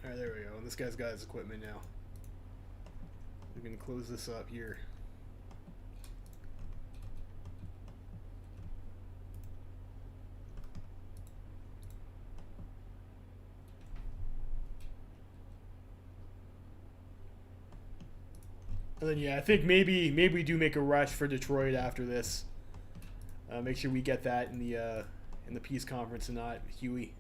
S1: Alright, there we go. And this guy's got his equipment now. We're going to close this up here. And then yeah, I think maybe we do make a rush for Detroit after this. Make sure we get that in the peace conference and not Huey.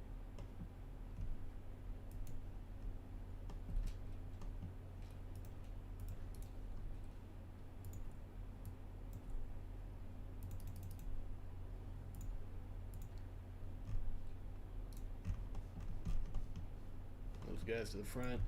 S1: Those guys to the front.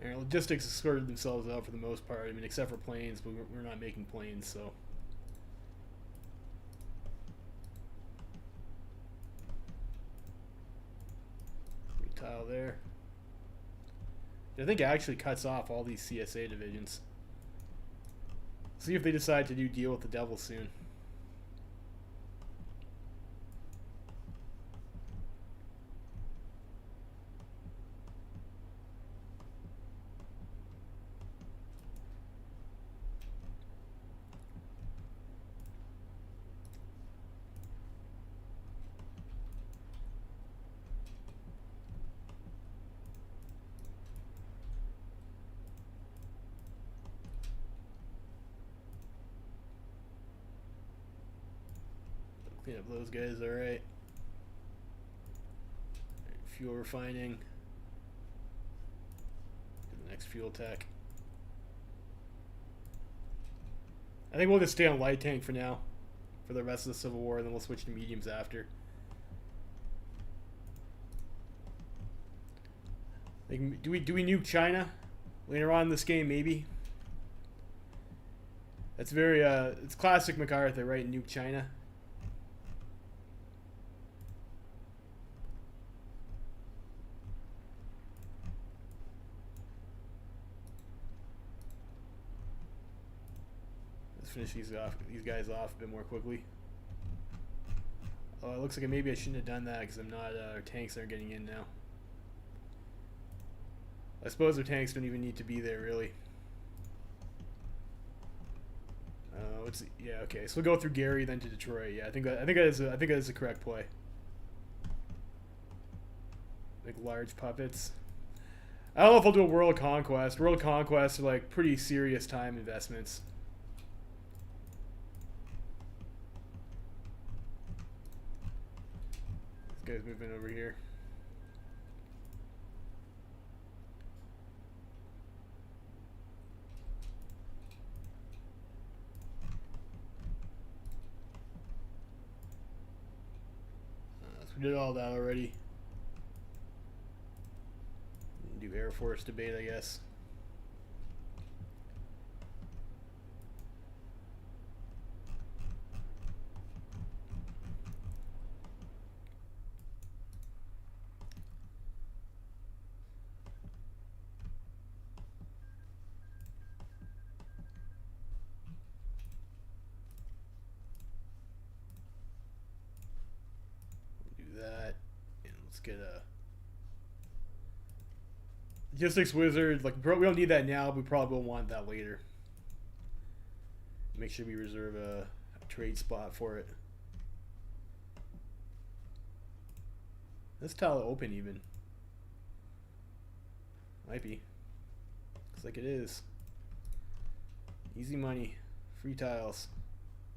S1: Our logistics have sorted themselves out for the most part. I mean, except for planes, but we're not making planes, so. Tile there. I think it actually cuts off all these CSA divisions. See if they decide to deal with the devil soon. Clean up those guys, alright. Fuel refining. To the next fuel tech. I think we'll just stay on light tank for now, for the rest of the Civil War, and then we'll switch to mediums after. Like, do we nuke China later on in this game? Maybe. That's very it's classic MacArthur, right? Nuke China. Let's finish these guys off a bit more quickly. Oh, it looks like maybe I shouldn't have done that because I'm not. Our tanks aren't getting in now. I suppose our tanks don't even need to be there, really. Yeah, okay. So we'll go through Gary, then to Detroit. Yeah, I think that is the correct play. Like large puppets. I don't know if I'll do a World Conquest. World Conquest are like pretty serious time investments. This guy's moving over here. We did all that already. Do Air Force debate, I guess. Get a logistics wizard. Like, we don't need that now, but we probably will want that later. Make sure we reserve a trade spot for it. This tile open even. Might be. Looks like it is. Easy money. Free tiles.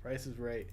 S1: Price is right.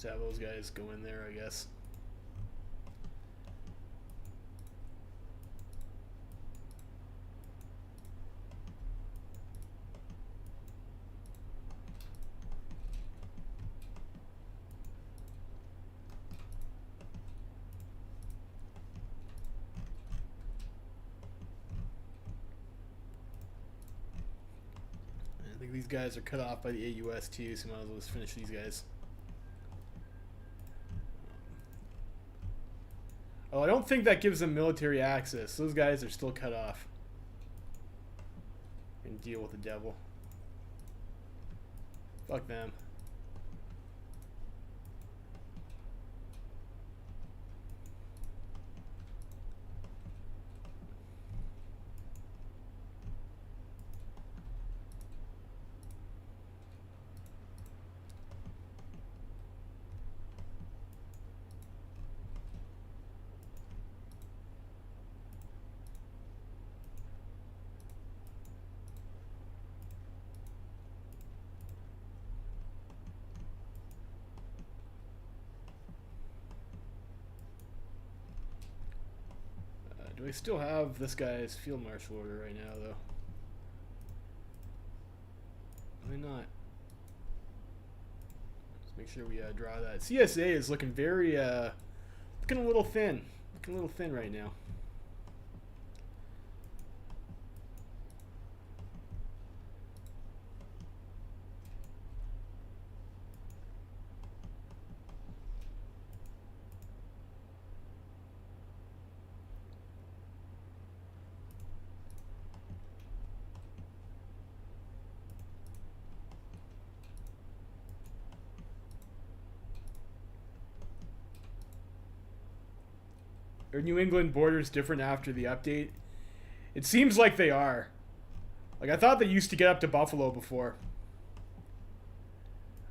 S1: To have those guys go in there, I guess. I think these guys are cut off by the AUS too, so might as well just finish these guys. Oh, I don't think that gives them military access. Those guys are still cut off. And deal with the devil. Fuck them. Do I still have this guy's field marshal order right now, though? Why not? Let's make sure we draw that. CSA is looking very, looking a little thin. Looking a little thin right now. Are New England borders different after the update? It seems like they are. Like, I thought they used to get up to Buffalo before.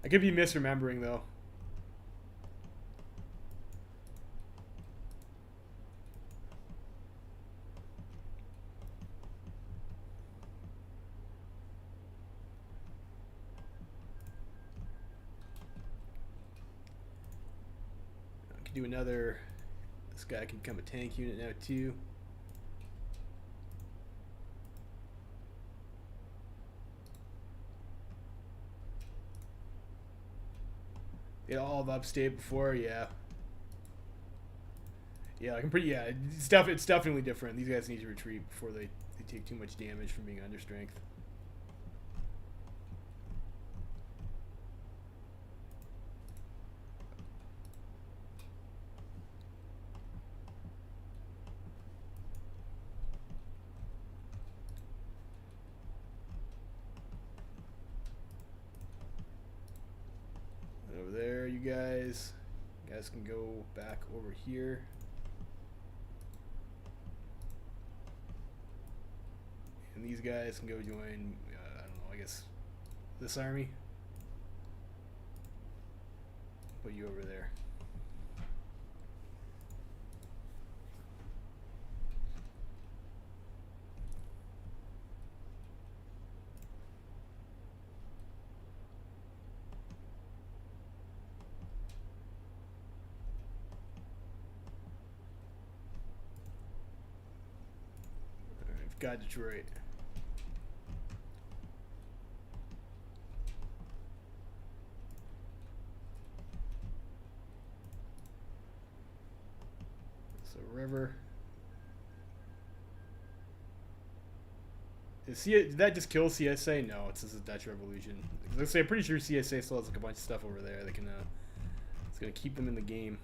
S1: I could be misremembering, though. I could do another... This guy can become a tank unit now, too. They all have upstate before, yeah. Yeah, I can pretty. Yeah, it's definitely different. These guys need to retreat before they take too much damage from being under strength. Over there, you guys can go back over here. And these guys can go join, I don't know, I guess this army. Put you over there. I've got Detroit. So river. Did that just kill CSA? No, it's just a Dutch Revolution. Let's say I'm pretty sure CSA still has like a bunch of stuff over there that can. It's gonna keep them in the game.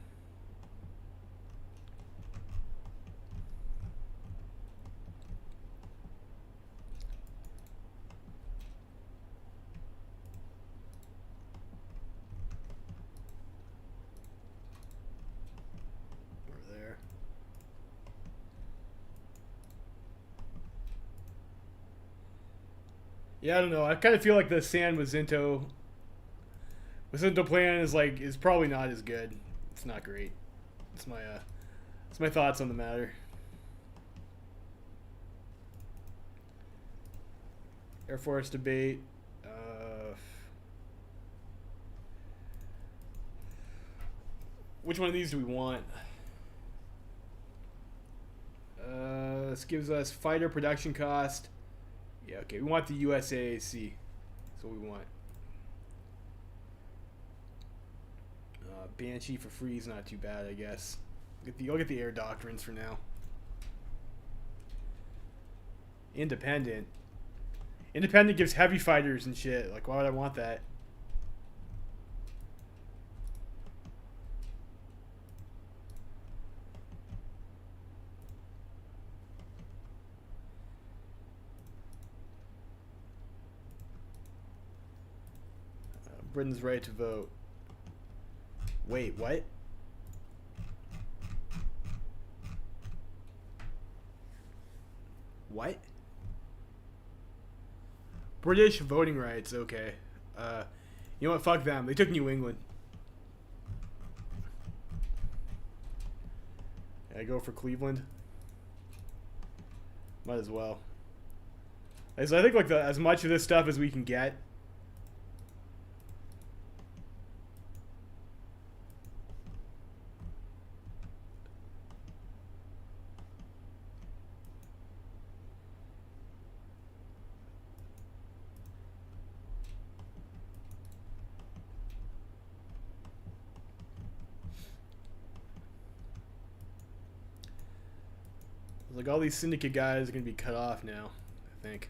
S1: Yeah, I don't know. I kind of feel like the San Jacinto plan is probably not as good. It's not great. It's my thoughts on the matter. Air Force debate. Which one of these do we want? This gives us fighter production cost. Yeah, okay. We want the USAAC. That's what we want. Banshee for free is not too bad, I guess. I'll get the air doctrines for now. Independent. Independent gives heavy fighters and shit. Like, why would I want that? Britain's right to vote. Wait, what? What? British voting rights, okay. You know what? Fuck them. They took New England. I go for Cleveland. Might as well. So I think like as much of this stuff as we can get. Like all these syndicate guys are gonna be cut off now, I think.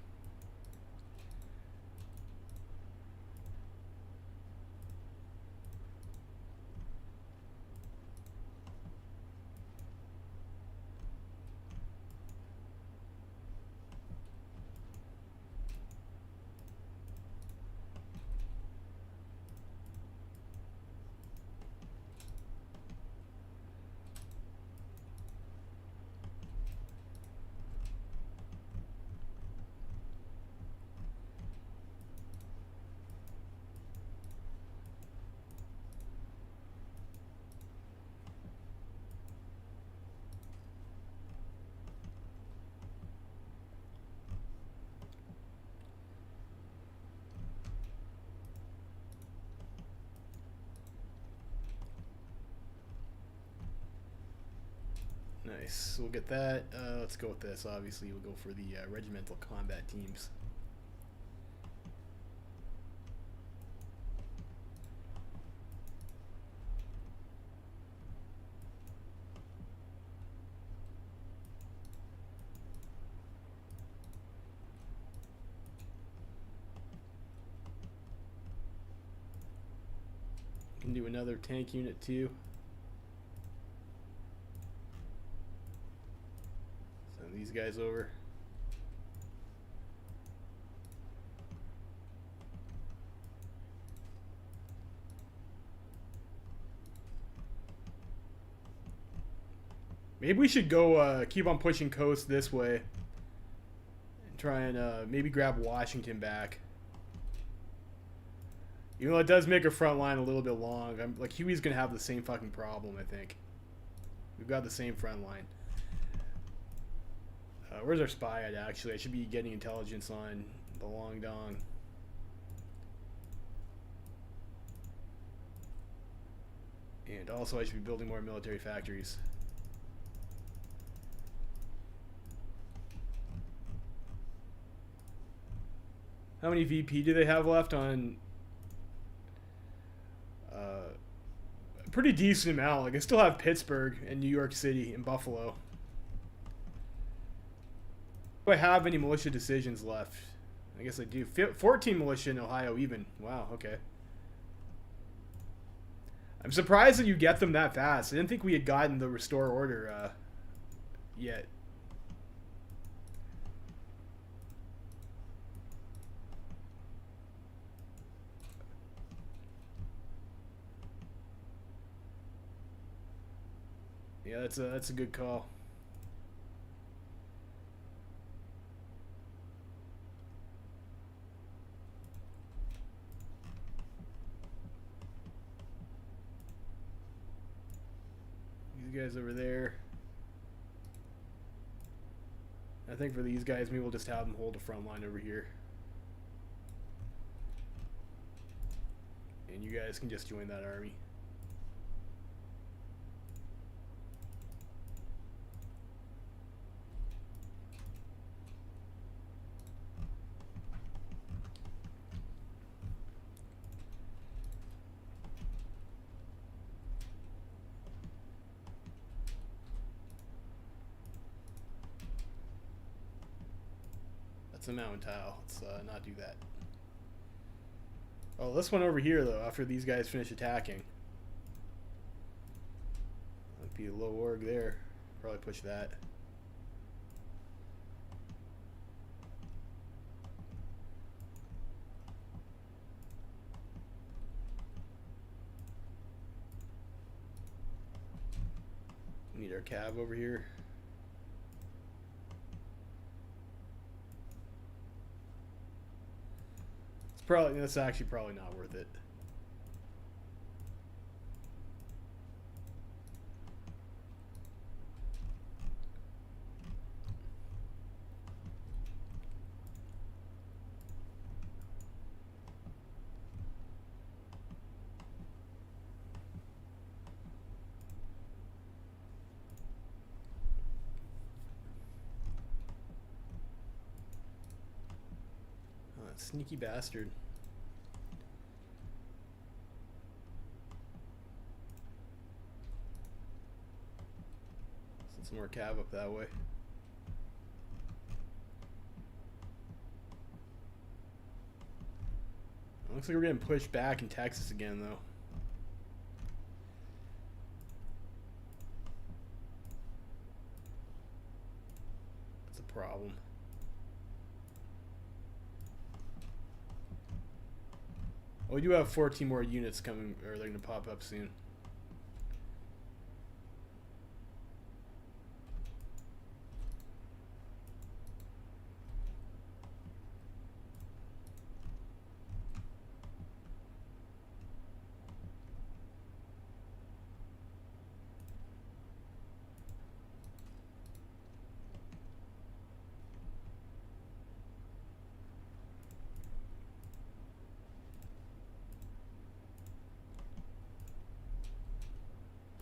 S1: Nice. We'll get that. Let's go with this. Obviously, we'll go for the regimental combat teams. Can do another tank unit too. Send these guys over. Maybe we should go keep on pushing coast this way and try and maybe grab Washington back. Even though it does make our front line a little bit long, like Huey's gonna have the same fucking problem. I think we've got the same front line. Where's our spy at? Actually, I should be getting intelligence on the Long Dong. And also, I should be building more military factories. How many VP do they have left on? A pretty decent amount. Like I still have Pittsburgh and New York City and Buffalo. Do I have any militia decisions left? I guess I do. 14 militia in Ohio even. Wow, okay. I'm surprised that you get them that fast. I didn't think we had gotten the restore order yet. Yeah, that's a good call. These guys over there. I think for these guys, maybe we'll just have them hold the front line over here. And you guys can just join that army. It's a mountain tile. Let's not do that. Oh, this one over here, though, after these guys finish attacking. Might be a low org there. Probably push that. Need our cav over here. Probably that's actually probably not worth it. Oh, that sneaky bastard. Some more cav up that way. Looks like we're getting pushed back in Texas again, though. That's a problem. Well, we do have 14 more units coming, or they're going to pop up soon.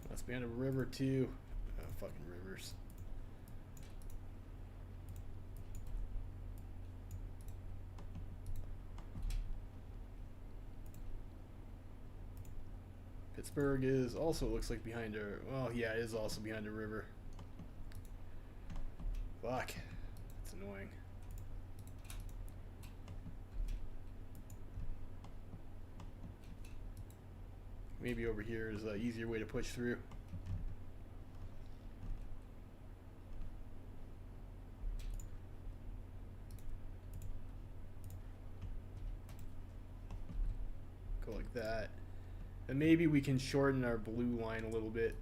S1: Let's be on a river too. fucking rivers. Pittsburgh is also, looks like, behind a... Well, yeah, it is also behind a river. Fuck. It's annoying. Maybe over here is an easier way to push through. Go like that. And maybe we can shorten our blue line a little bit.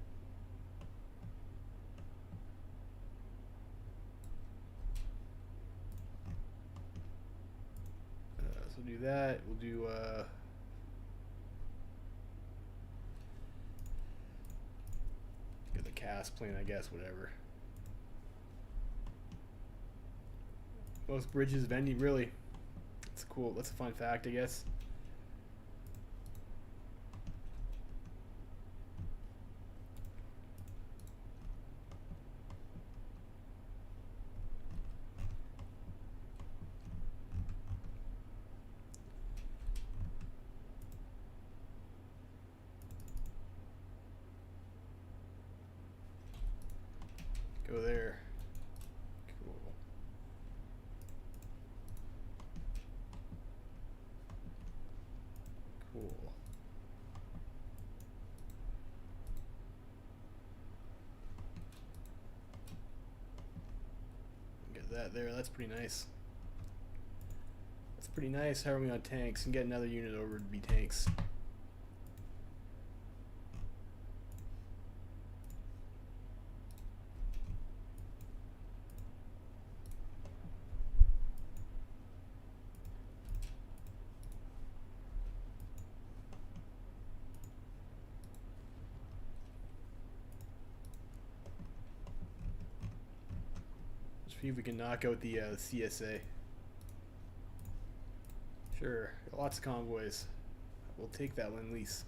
S1: So do that. We'll do... get the cast plane, I guess, whatever. Most bridges of any, really. That's cool. That's a fun fact, I guess. Go there. Cool. Cool. Get that there. That's pretty nice. That's pretty nice. How are we on tanks? And get another unit over to be tanks. See if we can knock out the CSA. Sure, lots of convoys. We'll take that one lease.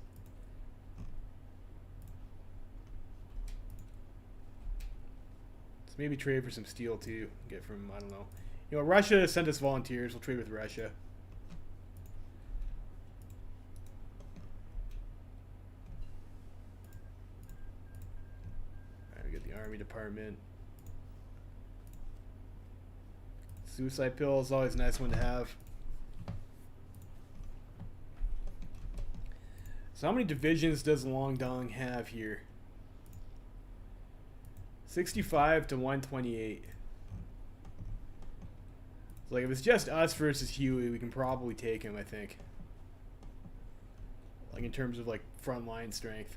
S1: Let's maybe trade for some steel too. Get from, I don't know. You know, Russia sent us volunteers. We'll trade with Russia. Alright, we got the Army Department. Suicide pill is always a nice one to have. So how many divisions does Longdong have here? 65 to 128. So like if it's just us versus Huey, we can probably take him, I think. Like in terms of like front line strength.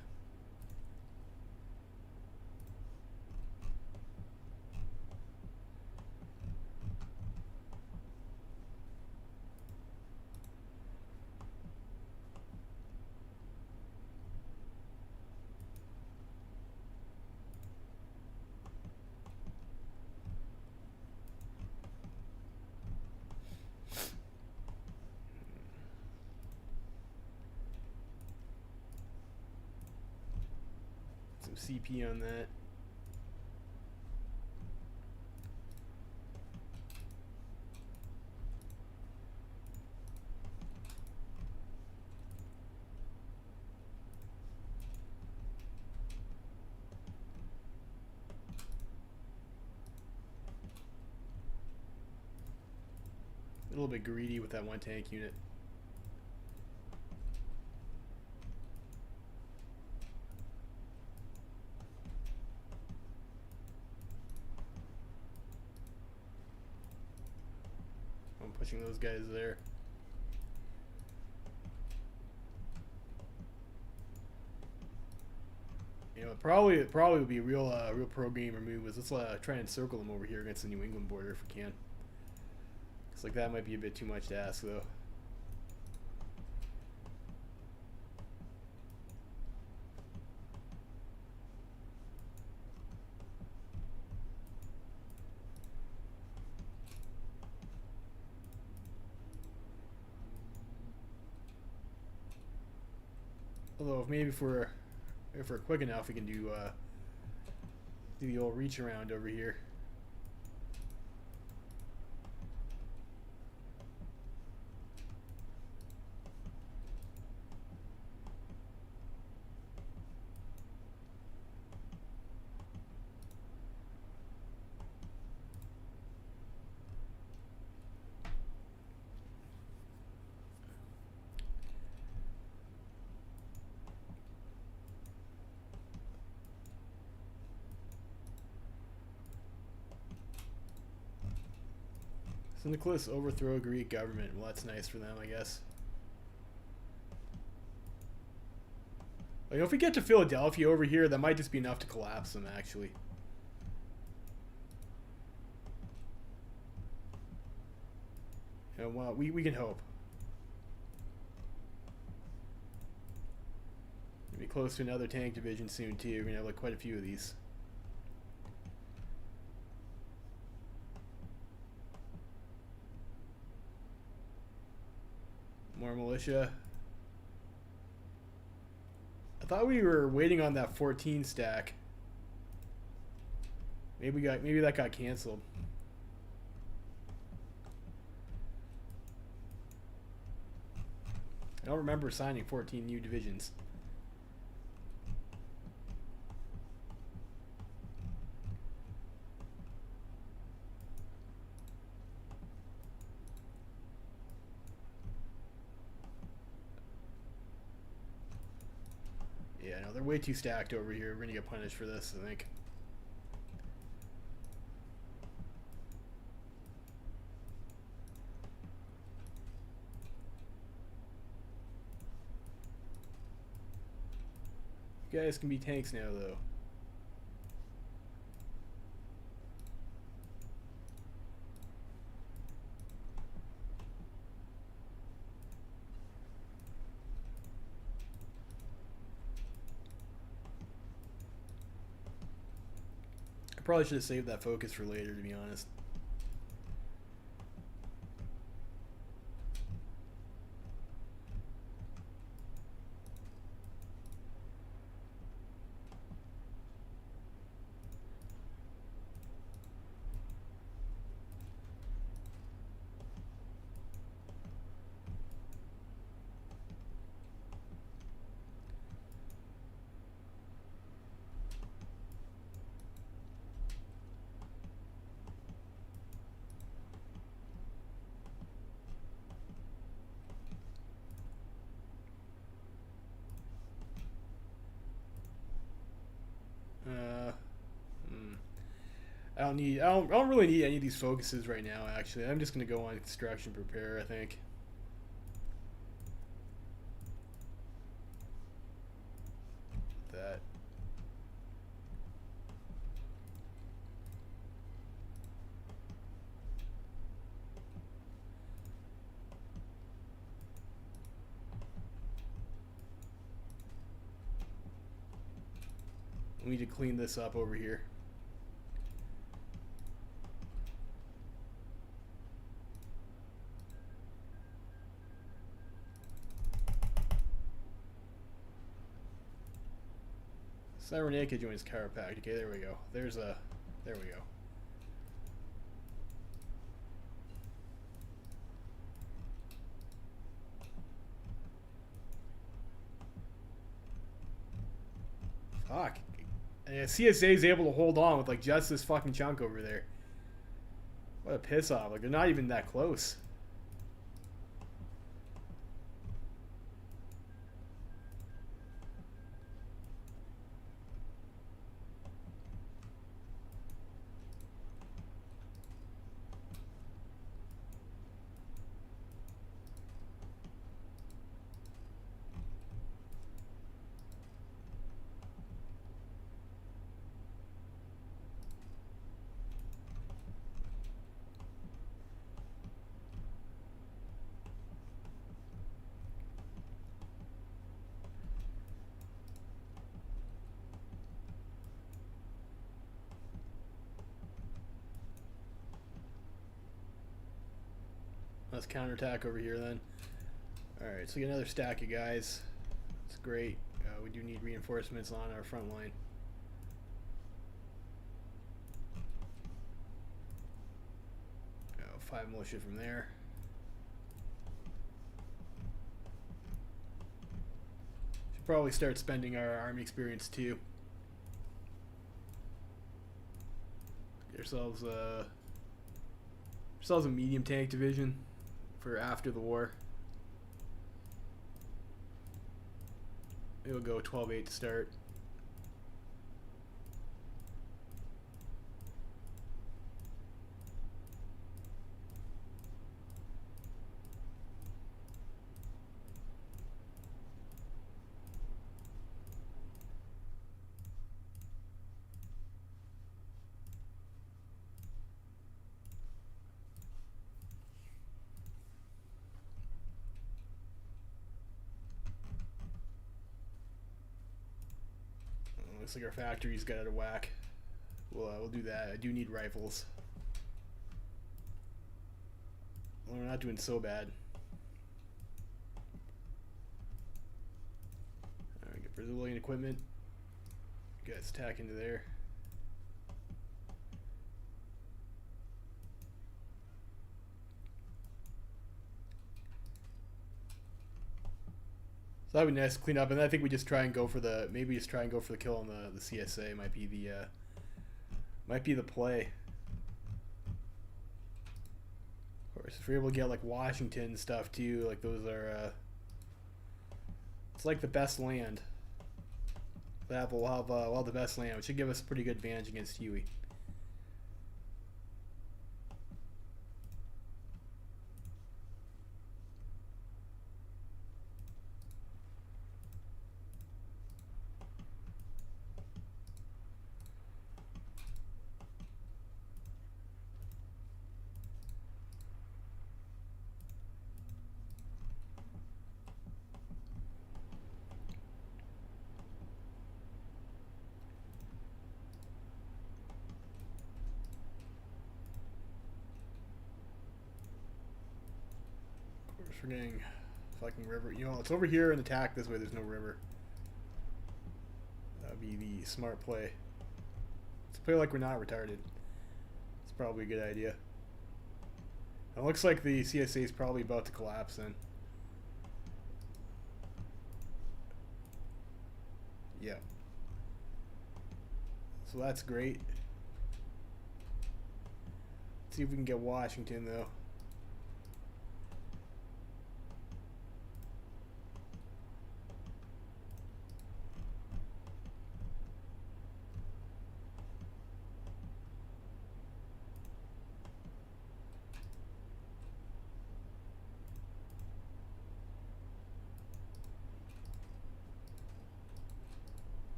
S1: CP on that. A little bit greedy with that one tank unit. Pushing those guys there. You know, it probably would be a real pro gamer move is let's try and encircle them over here against the New England border if we can. Looks like that might be a bit too much to ask though. Although maybe if we're quick enough, we can do Do the old reach around over here. So Nicholas overthrow Greek government. Well, that's nice for them, I guess. Like, if we get to Philadelphia over here, that might just be enough to collapse them, actually. Well, we can hope. We'll be close to another tank division soon, too. We're going to have, like, quite a few of these. More militia. I thought we were waiting on that 14 stack. Maybe that got canceled. I don't remember signing 14 new divisions. Yeah, no, they're way too stacked over here. We're gonna get punished for this, I think. You guys can be tanks now, though. I probably should have saved that focus for later, to be honest. I don't really need any of these focuses right now, actually. I'm just gonna go on construction prepare, I think. That. We need to clean this up over here. Cybernetica joins Chiropact. Okay, there we go. There we go. Fuck. And CSA is able to hold on with like just this fucking chunk over there. What a piss off. Like, they're not even that close. Let's counterattack over here then. Alright, so we get another stack of guys. That's great. We do need reinforcements on our front line. 5 militia from there. Should probably start spending our army experience too. Get ourselves a medium tank division for after the war. It'll go 12-8 to start. Looks like our factory's got out of whack. We'll do that. I do need rifles. Well, we're not doing so bad. Alright, get Brazilian equipment. Guys, tack into there. So that would be nice to clean up, and I think we just try and go for the kill on the CSA. Might be the play. Of course, if we're able to get like Washington stuff too, like those are it's like the best land. We'll have the best land, which should give us a pretty good advantage against Huey. Forgetting fucking river. You know, it's over here and attack this way. There's no river. That'd be the smart play. Let's play like we're not retarded. It's probably a good idea. It looks like the CSA is probably about to collapse then. Yeah. So that's great. Let's see if we can get Washington though.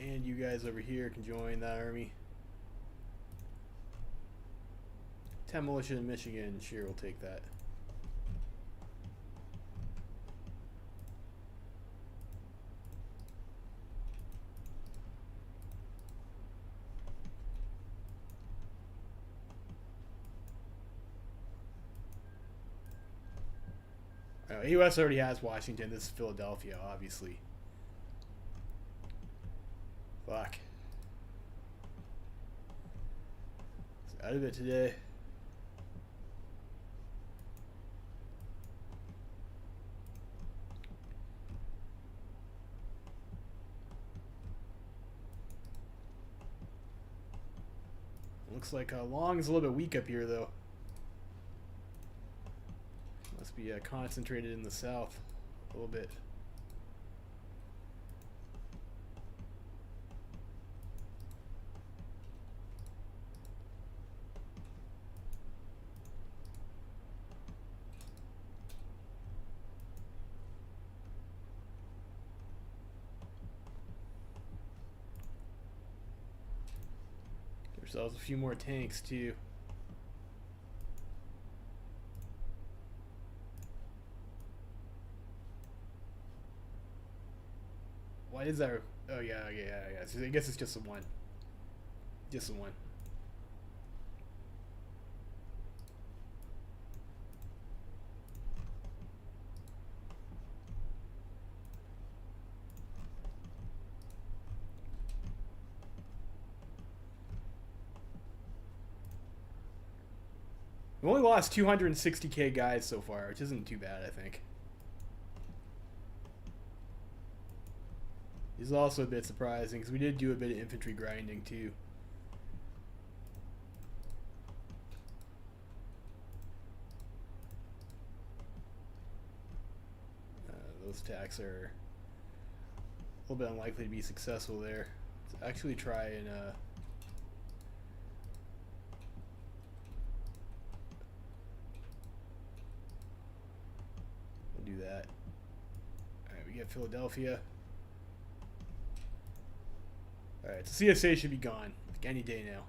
S1: And you guys over here can join that army. 10 militia in Michigan, sure, we'll take that. US already has Washington. This is Philadelphia, obviously. Fuck. It's out of it today. Looks like Long is a little bit weak up here, though. Must be concentrated in the south a little bit. Ourselves a few more tanks too. Why is that? Oh yeah. So I guess it's just the one. Just the one. We only lost 260k guys so far, which isn't too bad, I think. This is also a bit surprising because we did do a bit of infantry grinding too. Those attacks are a little bit unlikely to be successful there. Let's actually try and we'll do that. Alright, we get Philadelphia. Alright, so CSA should be gone like any day now.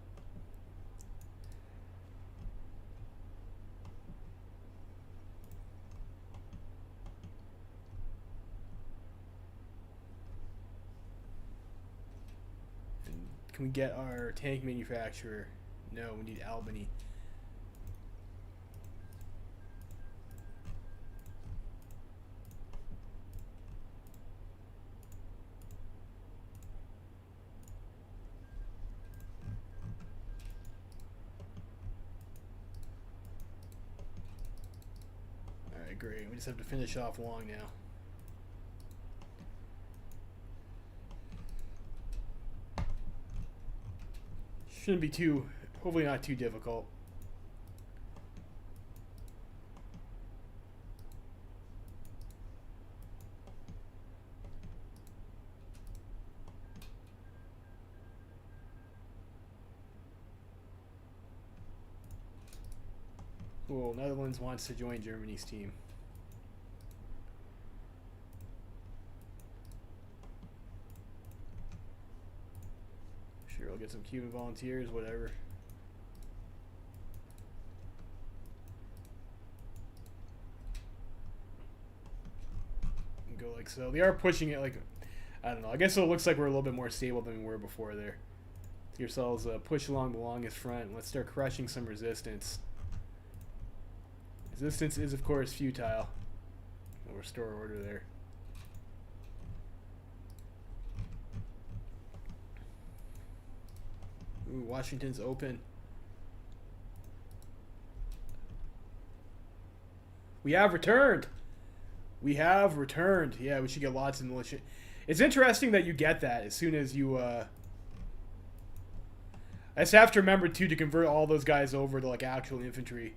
S1: Can we get our tank manufacturer? No, we need Albany. Alright, great. We just have to finish off Long now. Shouldn't be too, hopefully not too difficult. Cool, Netherlands wants to join Germany's team. Sure, I'll get some Cuban volunteers, whatever. And go like so. They are pushing it like, I don't know. I guess it looks like we're a little bit more stable than we were before there. See yourselves push along the longest front. Let's start crushing some resistance. Resistance is, of course, futile. We'll restore order there. Ooh, Washington's open. We have returned. We have returned. Yeah, we should get lots of militia. It's interesting that you get that as soon as you... I just have to remember, too, to convert all those guys over to, like, actual infantry.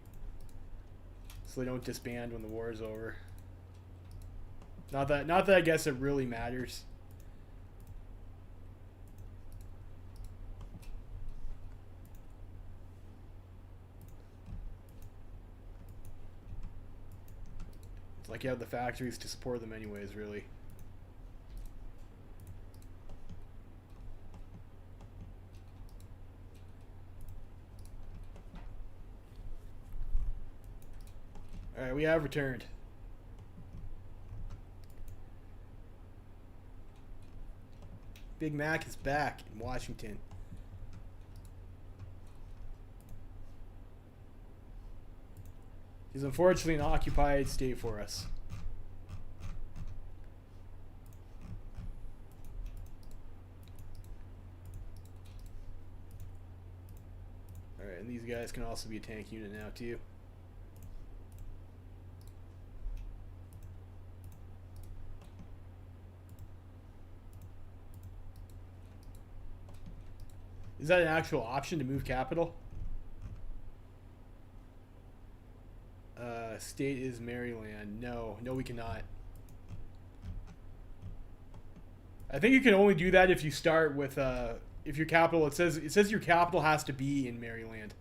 S1: So they don't disband when the war is over. Not that I guess it really matters. It's like you have the factories to support them anyways, really. Alright, we have returned. Big Mac is back in Washington. He's unfortunately an occupied state for us. Alright, and these guys can also be a tank unit now too. Is that an actual option to move capital? State is Maryland. No, we cannot. I think you can only do that if you start with if your capital. It says your capital has to be in Maryland.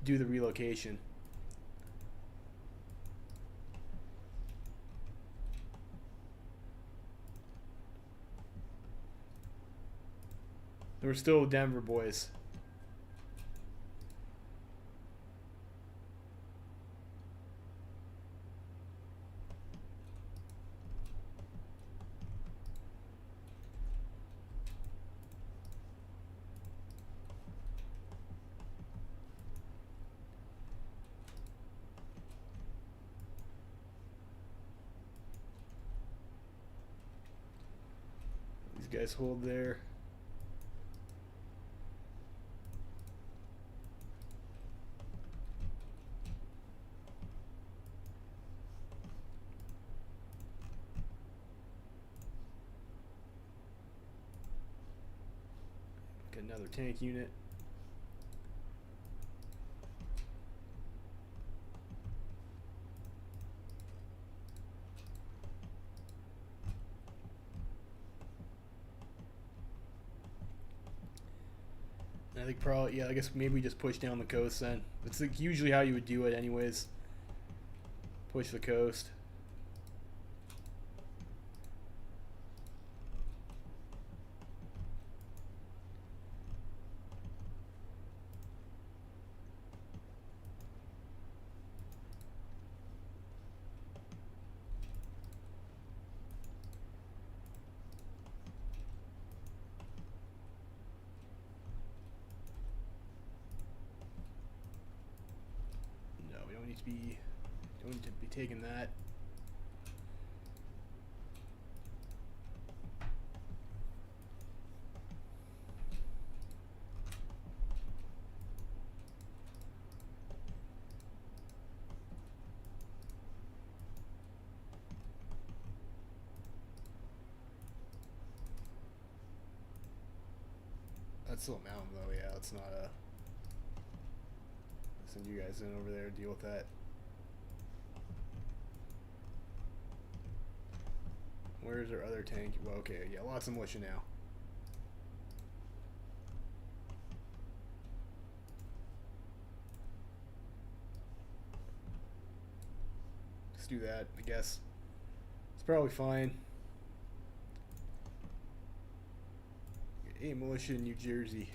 S1: Do the relocation. We're still Denver boys. These guys hold there. Get another tank unit. I think probably, yeah, I guess maybe we just push down the coast then. It's like usually how you would do it anyways. Push the coast. Don't need to be taking that. That's still a mountain though, yeah, it's not a... Send you guys in over there to deal with that. Where's our other tank? Well, okay, yeah, lots of militia now. Let's do that, I guess. It's probably fine. 8 militia in New Jersey.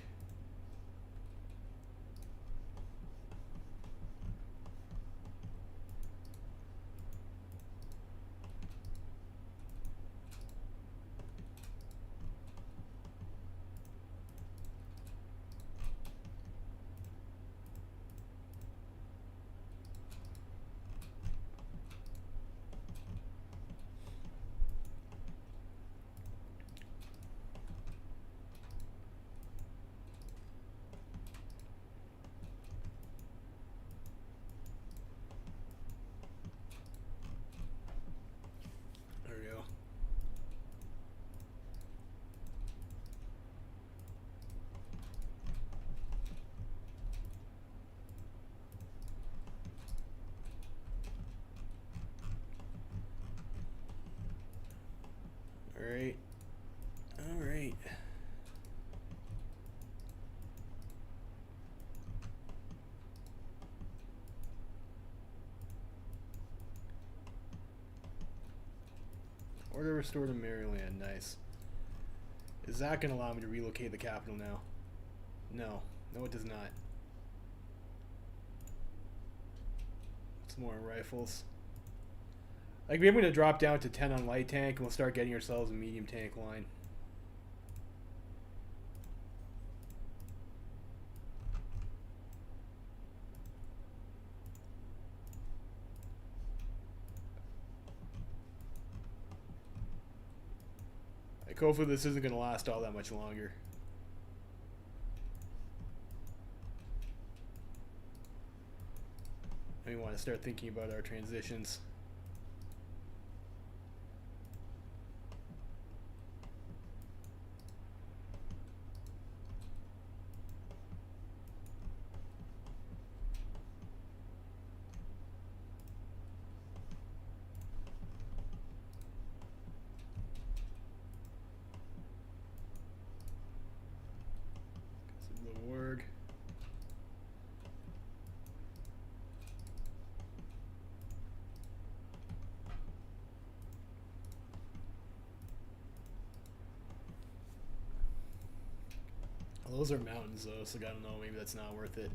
S1: Alright. Alright. Order restored in Maryland. Nice. Is that going to allow me to relocate the capital now? No. No, it does not. Some more rifles. Like, maybe I'm going to drop down to 10 on light tank, and we'll start getting ourselves a medium tank line. Like, hopefully this isn't going to last all that much longer. We want to start thinking about our transitions. Those are mountains though, so I don't know, maybe that's not worth it.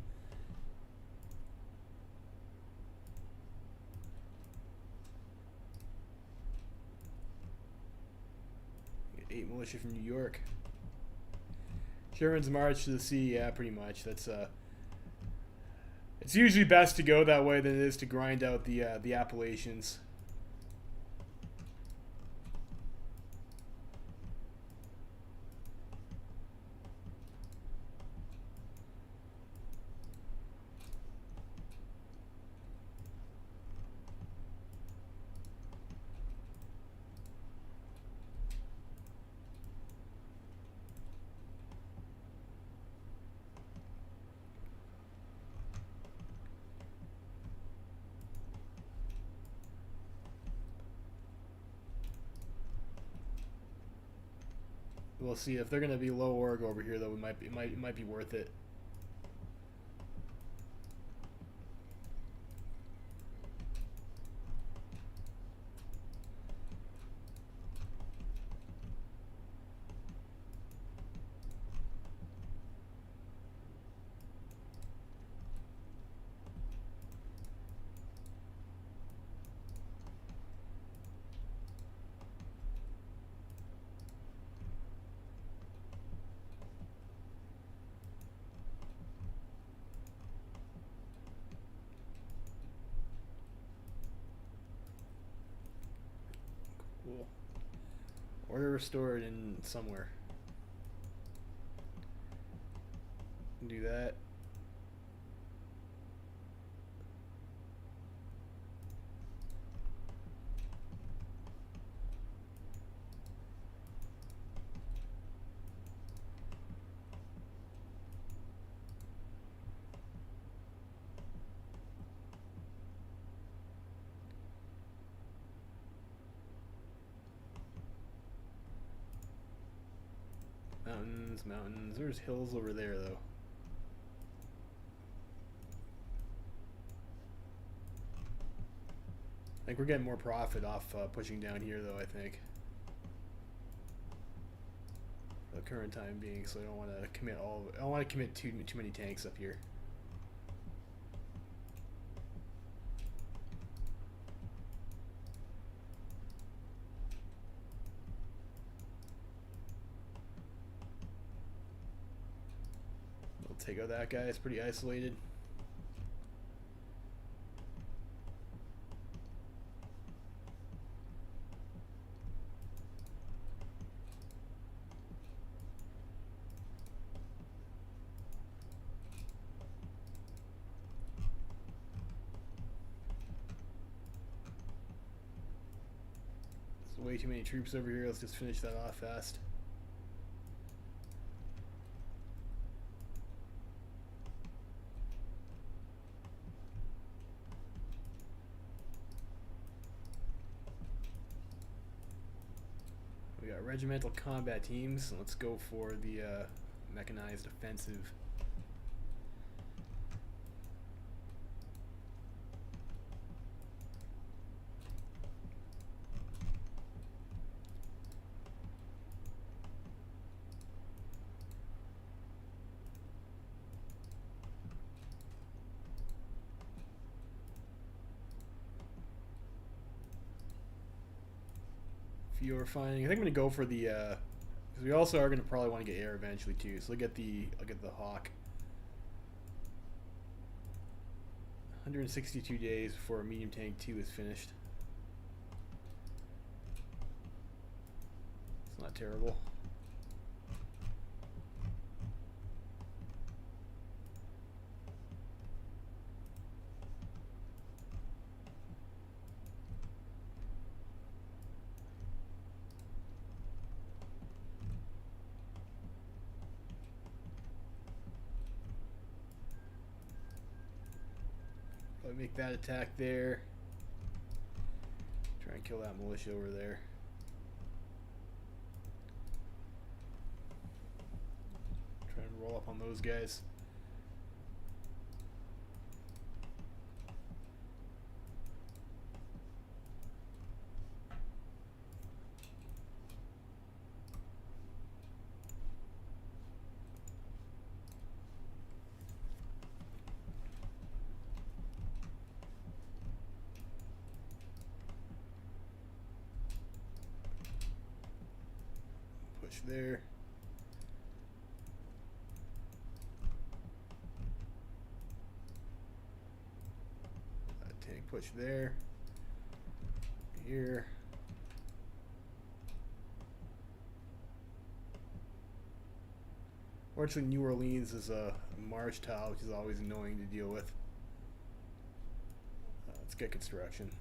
S1: Get 8 militia from New York. Sherman's march to the sea, yeah, pretty much. That's it's usually best to go that way than it is to grind out the Appalachians. We'll see if they're gonna be low org over here though. It might be worth it. Cool. Order restored in somewhere. Do that. Mountains, mountains. There's hills over there, though. I think we're getting more profit off pushing down here, though, I think. For the current time being, so I don't want to commit all of it. I don't want to commit too many tanks up here. Take out that guy. It's pretty isolated. There's way too many troops over here. Let's just finish that off fast. We got regimental combat teams. Let's go for the mechanized offensive. Fewer finding. I think I'm gonna go for the because we also are gonna probably want to get air eventually too. So I'll get the Hawk. 162 days before medium tank 2 is finished. It's not terrible. Make that attack there. Try and kill that militia over there. Try and roll up on those guys. There. Tank push there. Here. Fortunately, New Orleans is a marsh tile, which is always annoying to deal with. Let's get construction.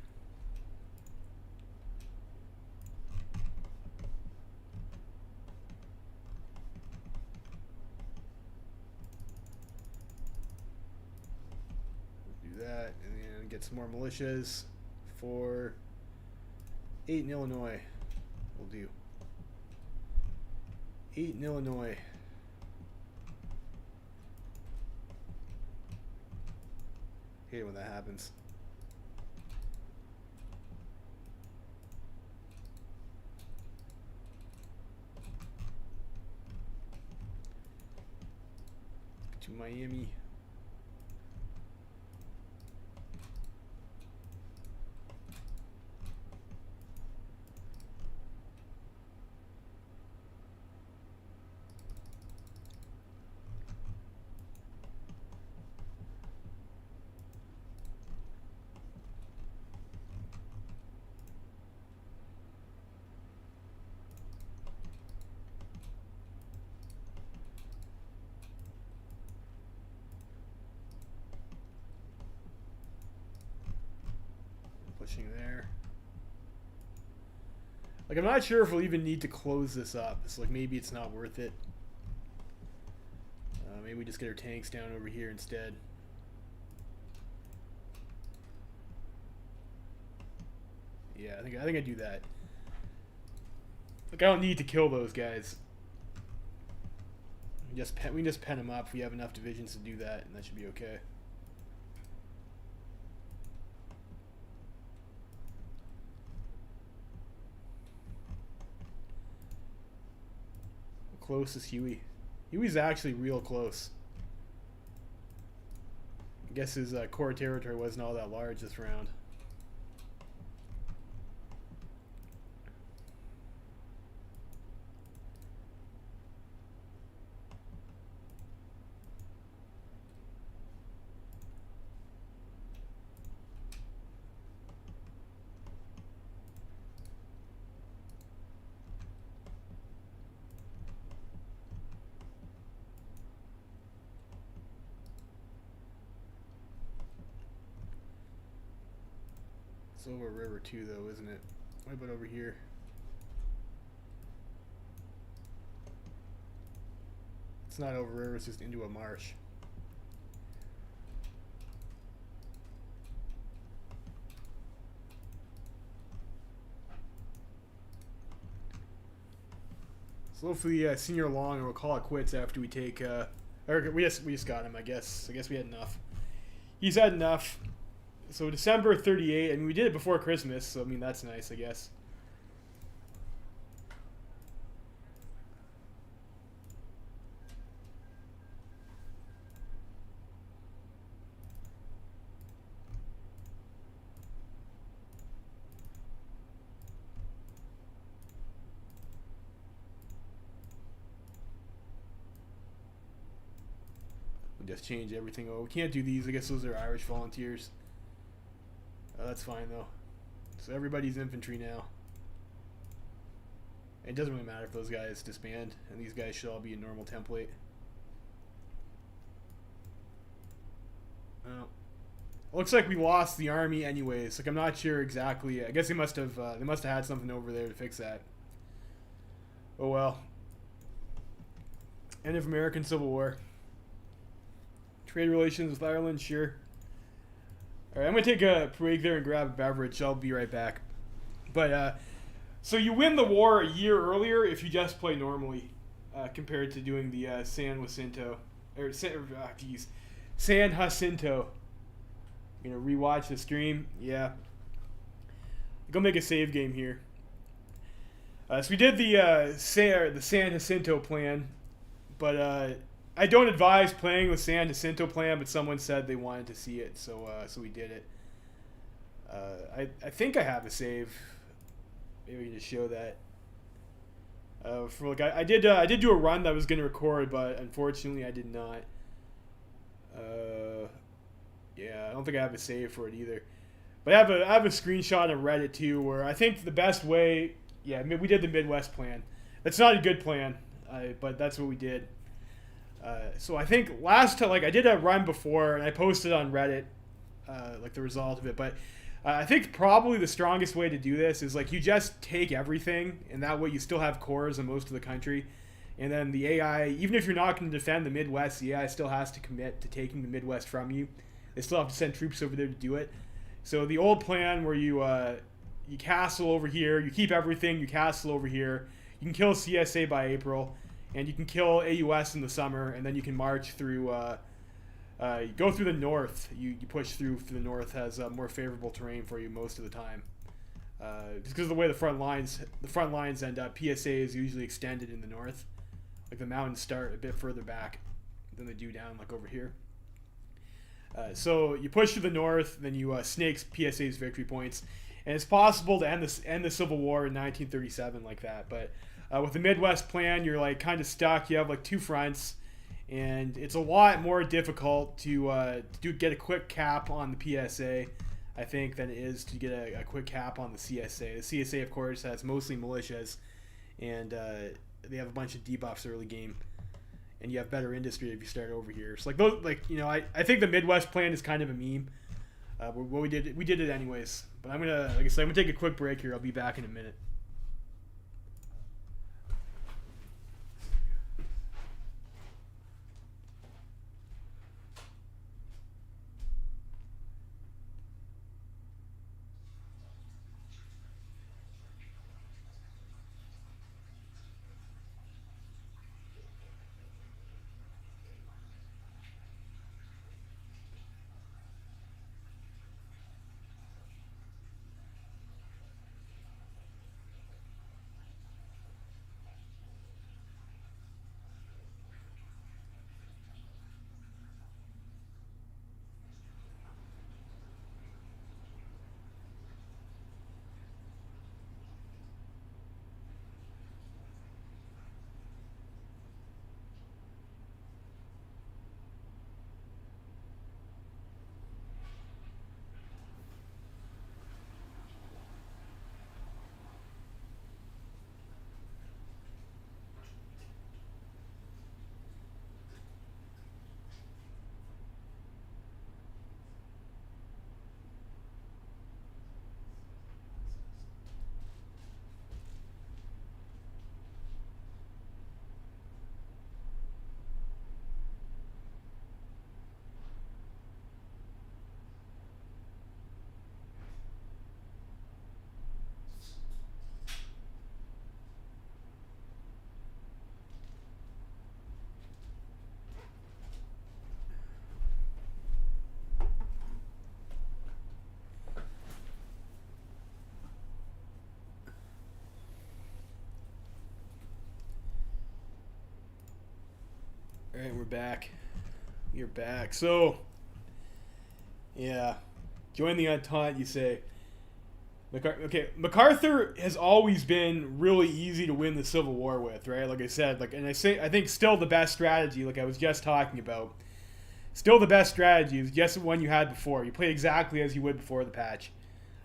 S1: That and then get some more militias for 8 in Illinois. We'll do 8 in Illinois. Hate it when that happens. To Miami. There. Like, I'm not sure if we'll even need to close this up. So, like, maybe it's not worth it. Maybe we just get our tanks down over here instead. Yeah, I think I do that. Like, I don't need to kill those guys. We can just pen them up if we have enough divisions to do that, and that should be okay. Close is Huey. Huey's actually real close. I guess his core territory wasn't all that large this round. It's over river too, though, isn't it? What about over here? It's not over river, it's just into a marsh. So hopefully Senior Long, and we'll call it quits after we take or we just got him, I guess. I guess we had enough. He's had enough. So December 38, I mean, we did it before Christmas, so I mean, that's nice, I guess. We'll just change everything. Oh, we can't do these. I guess those are Irish volunteers. That's fine, though. So everybody's infantry now. It doesn't really matter if those guys disband, and these guys should all be a normal template. Oh. Looks like we lost the army anyways. Like, I'm not sure exactly. I guess they must have had something over there to fix that. Oh well. End of American Civil War. Trade relations with Ireland, sure. Alright, I'm going to take a break there and grab a beverage. I'll be right back. But, so you win the war a year earlier if you just play normally, compared to doing the San Jacinto. San Jacinto. You know, rewatch the stream. Yeah. Go make a save game here. So we did the San Jacinto plan, but I don't advise playing the San Jacinto plan, but someone said they wanted to see it, so so we did it. I think I have a save. Maybe we can just show that. For like I did do a run that I was going to record, but unfortunately I did not. Yeah, I don't think I have a save for it either. But I have a screenshot on Reddit too, where I think the best way. Yeah, we did the Midwest plan. That's not a good plan, but that's what we did. So I think last time, like I did a run before, and I posted on Reddit, like the result of it. But I think probably the strongest way to do this is like you just take everything, and that way you still have cores in most of the country. And then the AI, even if you're not going to defend the Midwest, the AI still has to commit to taking the Midwest from you. They still have to send troops over there to do it. So the old plan where you castle over here, you keep everything, you castle over here, you can kill CSA by April, and you can kill AUS in the summer, and then you can march through. You go through the north. You push through the north, has more favorable terrain for you most of the time. Just because of the way the front lines end up, PSA is usually extended in the north. Like the mountains start a bit further back than they do down, like over here. So you push to the north, then you snake PSA's victory points, and it's possible to end the Civil War in 1937 like that. But with the Midwest plan, you're like kind of stuck. You have like two fronts, and it's a lot more difficult to get a quick cap on the PSA, I think, than it is to get a quick cap on the CSA. The CSA, of course, has mostly militias, and they have a bunch of debuffs early game, and you have better industry if you start over here. So like those, like, you know, I think the Midwest plan is kind of a meme. What we did it anyways. But I'm gonna, like I said, I'm gonna take a quick break here. I'll be back in a minute. All right, we're back. You're back. So, yeah, join the Entente, you say. MacArthur has always been really easy to win the Civil War with, right? Like I said, I think still the best strategy, like I was just talking about, still the best strategy is just the one you had before. You play exactly as you would before the patch.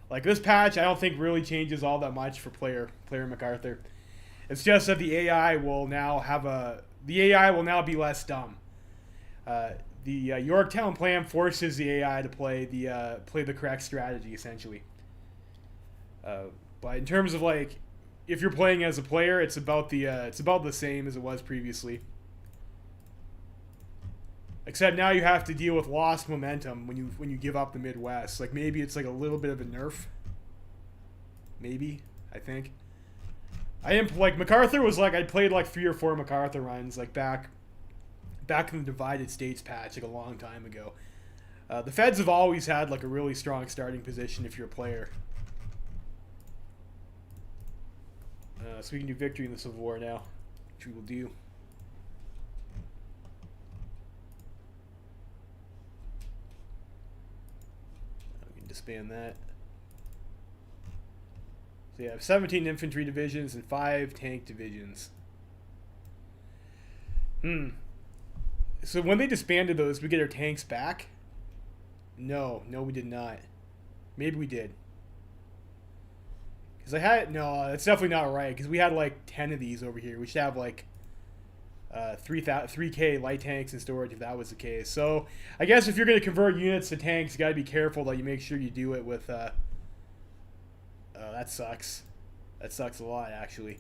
S1: Like this patch, I don't think really changes all that much for player MacArthur. It's just that the AI will now be less dumb. The Yorktown plan forces the AI to play the correct strategy, essentially. But in terms of like, if you're playing as a player, it's about the same as it was previously. Except now you have to deal with lost momentum when you give up the Midwest. Like maybe it's like a little bit of a nerf. Maybe, I think. I am like MacArthur was like I played like 3 or 4 MacArthur runs like back in the Divided States patch like a long time ago. The Feds have always had like a really strong starting position if you're a player. So we can do victory in the Civil War now, which we will do. We can disband that. So you have 17 infantry divisions and 5 tank divisions. So when they disbanded those, did we get our tanks back? No, we did not. Maybe we did. Because that's definitely not right. Because we had like 10 of these over here. We should have like 3K light tanks in storage if that was the case. So I guess if you're going to convert units to tanks, you got to be careful that you make sure you do it with... that sucks. That sucks a lot, actually.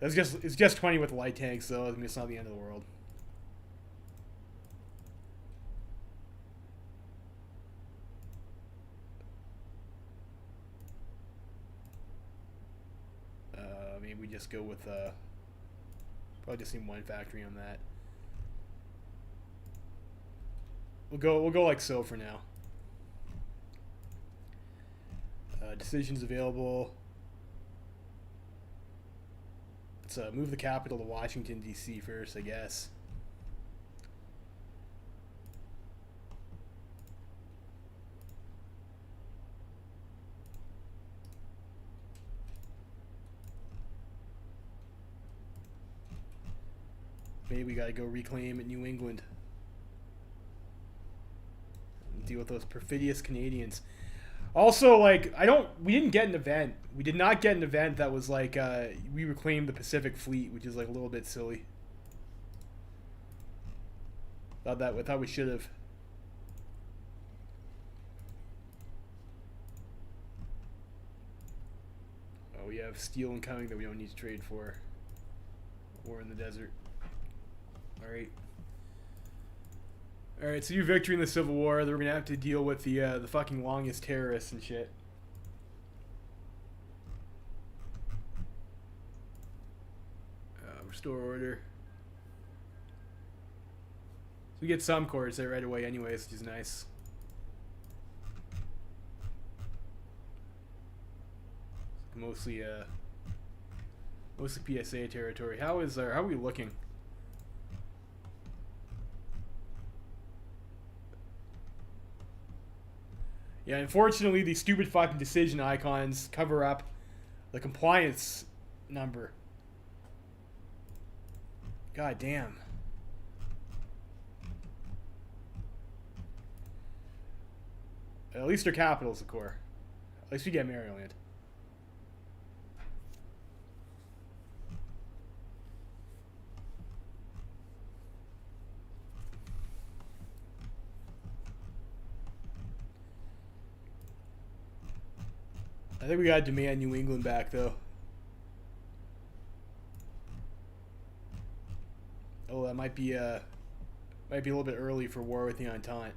S1: It's just 20 with the light tanks, though. I mean, it's not the end of the world. Maybe we just go with Probably just need one factory on that. We'll go like so for now. Decisions available. Let's move the capital to Washington, D.C. first, I guess. Maybe we gotta go reclaim New England. Deal with those perfidious Canadians. Also, like, we didn't get an event. We did not get an event that was like, we reclaimed the Pacific Fleet, which is like a little bit silly. I thought we should have. Oh, we have steel incoming that we don't need to trade for. War in the desert. Alright. Alright, so you victory in the Civil War, then we're gonna have to deal with the fucking longest terrorists and shit. Restore order. So we get some cores there right away anyways, which is nice. Mostly PSA territory. How are we looking? Yeah, unfortunately, these stupid fucking decision icons cover up the compliance number. God damn. At least our capital's the core. At least we get Maryland. I think we gotta demand New England back, though. Oh, that might be a little bit early for war with the Entente.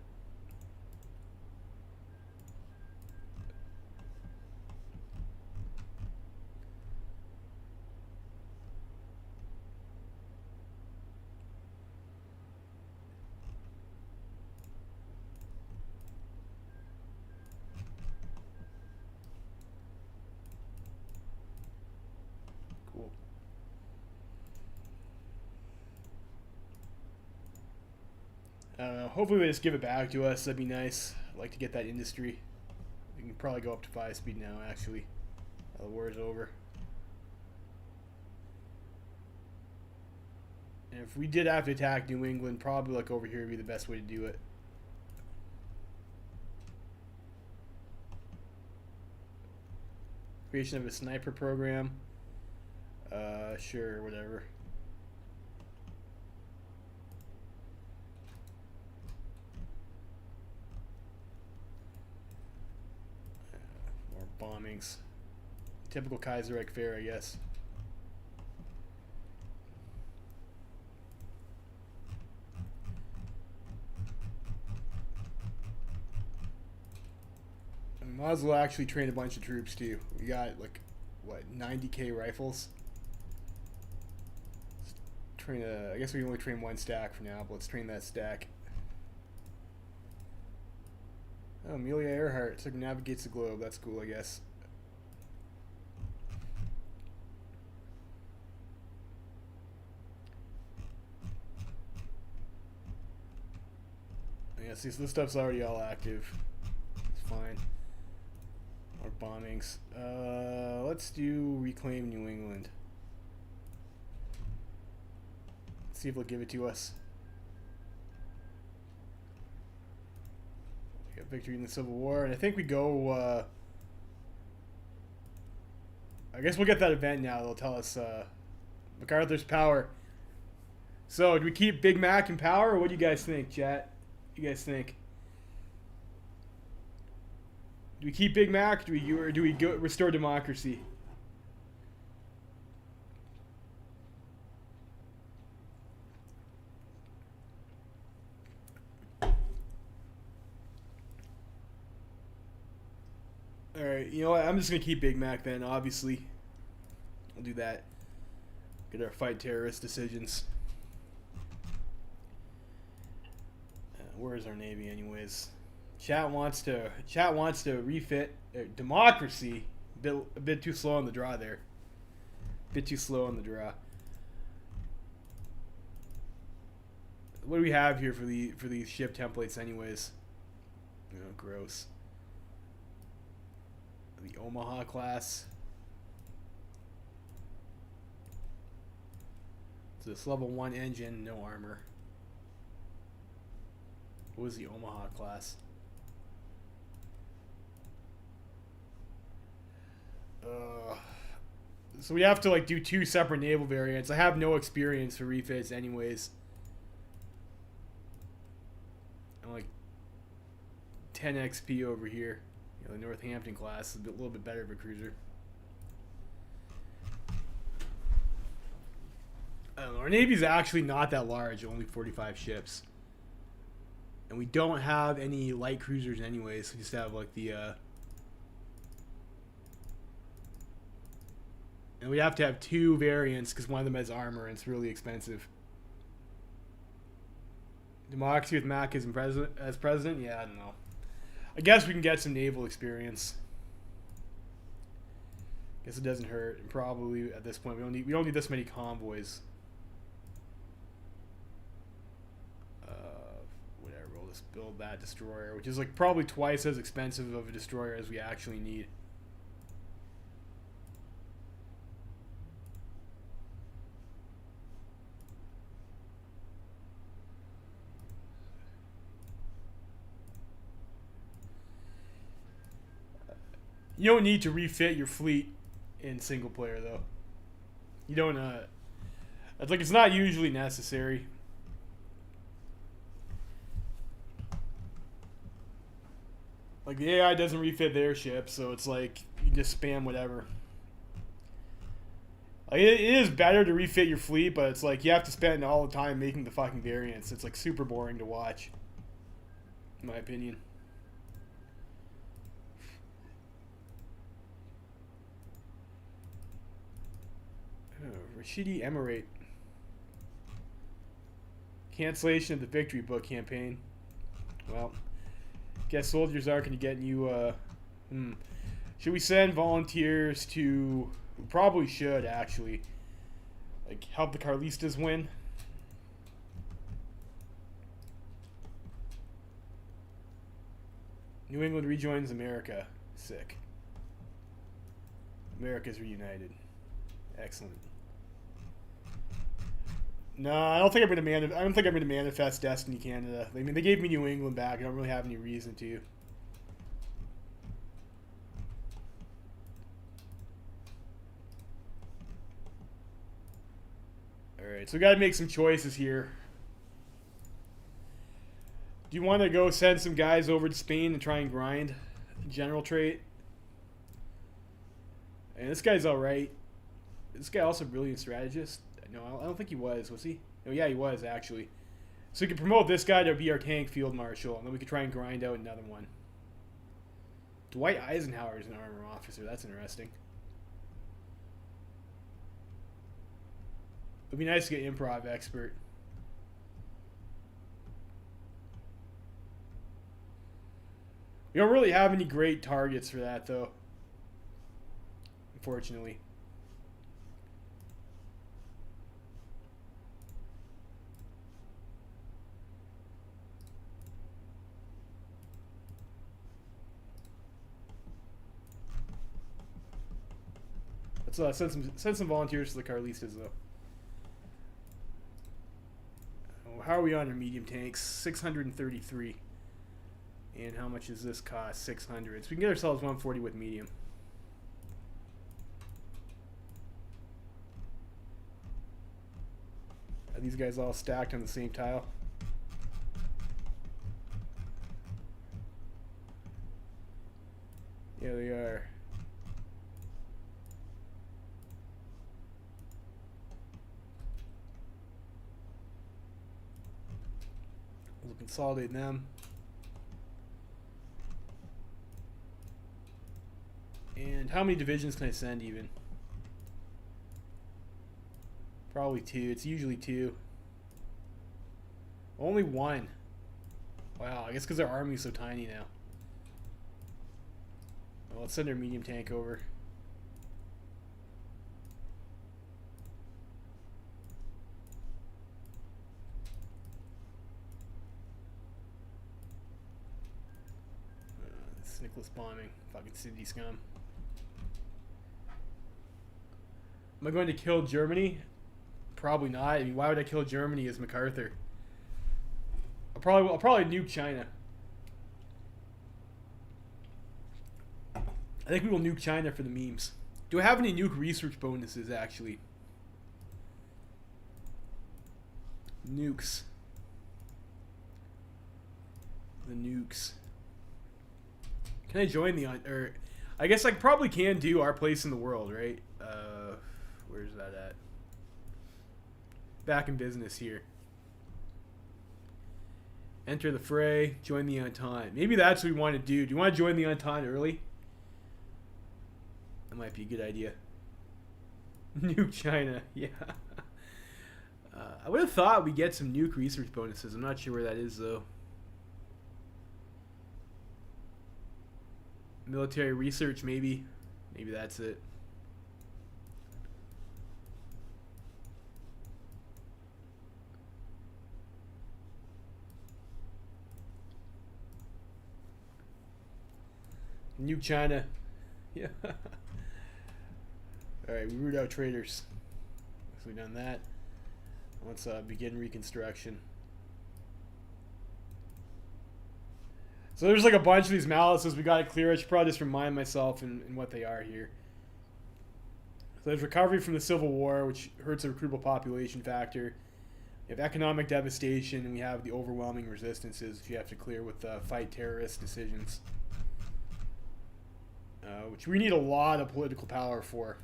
S1: I don't know. Hopefully they just give it back to us. That'd be nice. I'd like to get that industry. We can probably go up to 5 speed now, actually. The war is over. And if we did have to attack New England, probably like over here would be the best way to do it. Creation of a sniper program. Sure, whatever. Bombings. Typical Kaiserreich fare, I guess. And might as well actually train a bunch of troops too. We got like, what, 90k rifles? Let's train I guess we can only train one stack for now, but let's train that stack. Oh, Amelia Earhart circumnavigates the globe. That's cool, I guess. Yeah, see, so this stuff's already all active. It's fine. More bombings. Let's do reclaim New England. Let's see if they'll give it to us. Victory in the Civil War, and I think we go I guess we'll get that event now. They'll tell us MacArthur's power. So do we keep Big Mac in power, or what do you guys think, chat? What do you guys think? Do we keep Big Mac, or do we go restore democracy? Alright, you know what? I'm just going to keep Big Mac then, obviously. I'll do that. Get our fight terrorist decisions. Where's our Navy, anyways? Chat wants to refit democracy. A bit too slow on the draw there. Bit too slow on the draw. What do we have here for these ship templates, anyways? Oh, gross. The Omaha class. So this level 1 engine, no armor. What was the Omaha class? So we have to like do 2 separate naval variants. I have no experience for refits, anyways. I'm like 10 XP over here. You know, the Northampton class is a little bit better of a cruiser. I don't know. Our Navy's actually not that large, only 45 ships. And we don't have any light cruisers anyways. We just have like the and we have to have 2 variants because one of them has armor and it's really expensive. Democracy with Mac as president? Yeah, I don't know. I guess we can get some naval experience. Guess it doesn't hurt. And probably at this point we don't need this many convoys. Whatever, we'll just build that destroyer, which is like probably twice as expensive of a destroyer as we actually need. You don't need to refit your fleet in single player, though. You don't, it's like, it's not usually necessary. Like, the AI doesn't refit their ship, so it's like, you just spam whatever. Like, it is better to refit your fleet, but it's like, you have to spend all the time making the fucking variants. It's like super boring to watch, in my opinion. Rashidi Emirate. Cancellation of the Victory Book campaign. Well, guess soldiers aren't going to get you. Should we send volunteers to? We probably should, actually. Like, help the Carlistas win. New England rejoins America. Sick. America's reunited. Excellent. No, I don't think I'm gonna manifest Destiny Canada. I mean, they gave me New England back. I don't really have any reason to. All right, so we gotta make some choices here. Do you want to go send some guys over to Spain and try and grind general trait? And this guy's all right. This guy also a brilliant strategist. No, I don't think he was he? Oh, yeah, he was, actually. So we could promote this guy to be our tank field marshal, and then we could try and grind out another one. Dwight Eisenhower is an armor officer. That's interesting. It would be nice to get improv expert. We don't really have any great targets for that, though. Unfortunately. Let's send some volunteers to the Carlistas, though. How are we on our medium tanks? 633. And how much does this cost? 600. So we can get ourselves 140 with medium. Are these guys all stacked on the same tile? Yeah, they are. We'll consolidate them. And how many divisions can I send even? Probably 2. It's usually 2. Only 1. Wow, I guess because our army's so tiny now. Well, let's send our medium tank over. This Nicholas bombing. Fucking city scum. Am I going to kill Germany? Probably not. I mean, why would I kill Germany as MacArthur? I'll probably nuke China. I think we will nuke China for the memes. Do I have any nuke research bonuses, actually? Nukes. The nukes. Can I join the... or I guess I probably can do our place in the world, right? Where's that at? Back in business here. Enter the fray. Join the Entente. Maybe that's what we want to do. Do you want to join the Entente early? That might be a good idea. Nuke China. Yeah. I would have thought we'd get some nuke research bonuses. I'm not sure where that is, though. Military research, maybe. Maybe that's it. Nuke China. Yeah. Alright, we root out traitors. So we've done that. Let's begin reconstruction. So there's like a bunch of these malices we gotta clear. I should probably just remind myself in what they are here. So there's recovery from the Civil War, which hurts the recruitable population factor. We have economic devastation, and we have the overwhelming resistances, which you have to clear with fight terrorist decisions. Which we need a lot of political power for.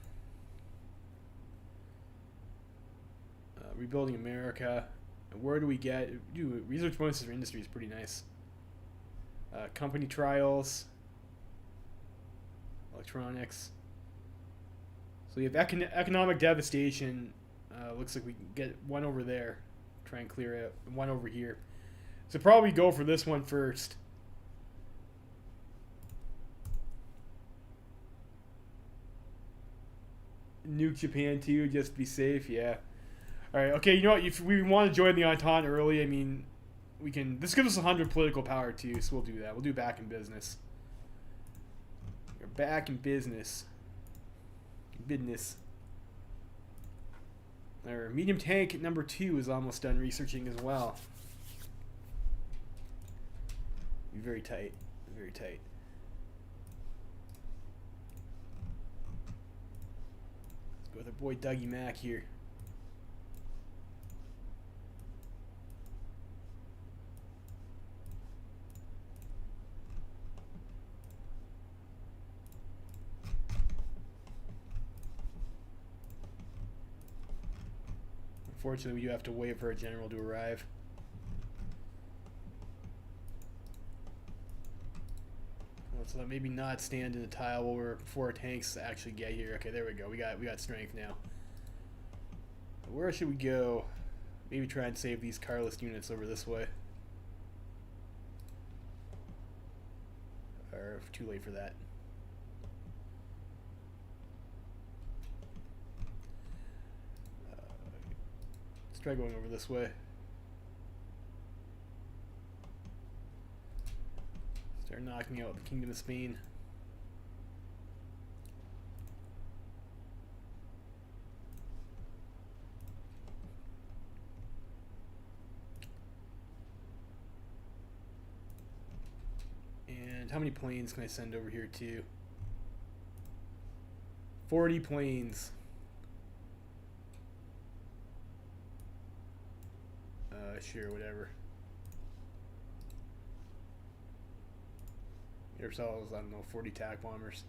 S1: Rebuilding America. And where do we get... Dude, research bonuses for industry is pretty nice. Company trials. Electronics. So we have economic devastation. Looks like we can get one over there. Try and clear it. One over here. So probably go for this one first. Nuke Japan too, just to be safe. Yeah. Alright, okay, you know what? If we want to join the Entente early, I mean, we can... This gives us 100 political power too, so we'll do that. We'll do back in business. We're back in business. Business. Our medium tank number 2 is almost done researching as well. Be very tight. Very tight. Let's go with our boy Dougie Mac here. Unfortunately, we do have to wait for a general to arrive. So maybe not stand in a tile before our tanks actually get here. Okay, there we go. We got strength now. Where should we go? Maybe try and save these carless units over this way. Or too late for that. Let's try going over this way. Start knocking out the Kingdom of Spain. And how many planes can I send over here too? 40 planes. Sure, whatever. Get ourselves, I don't know, 40 attack bombers.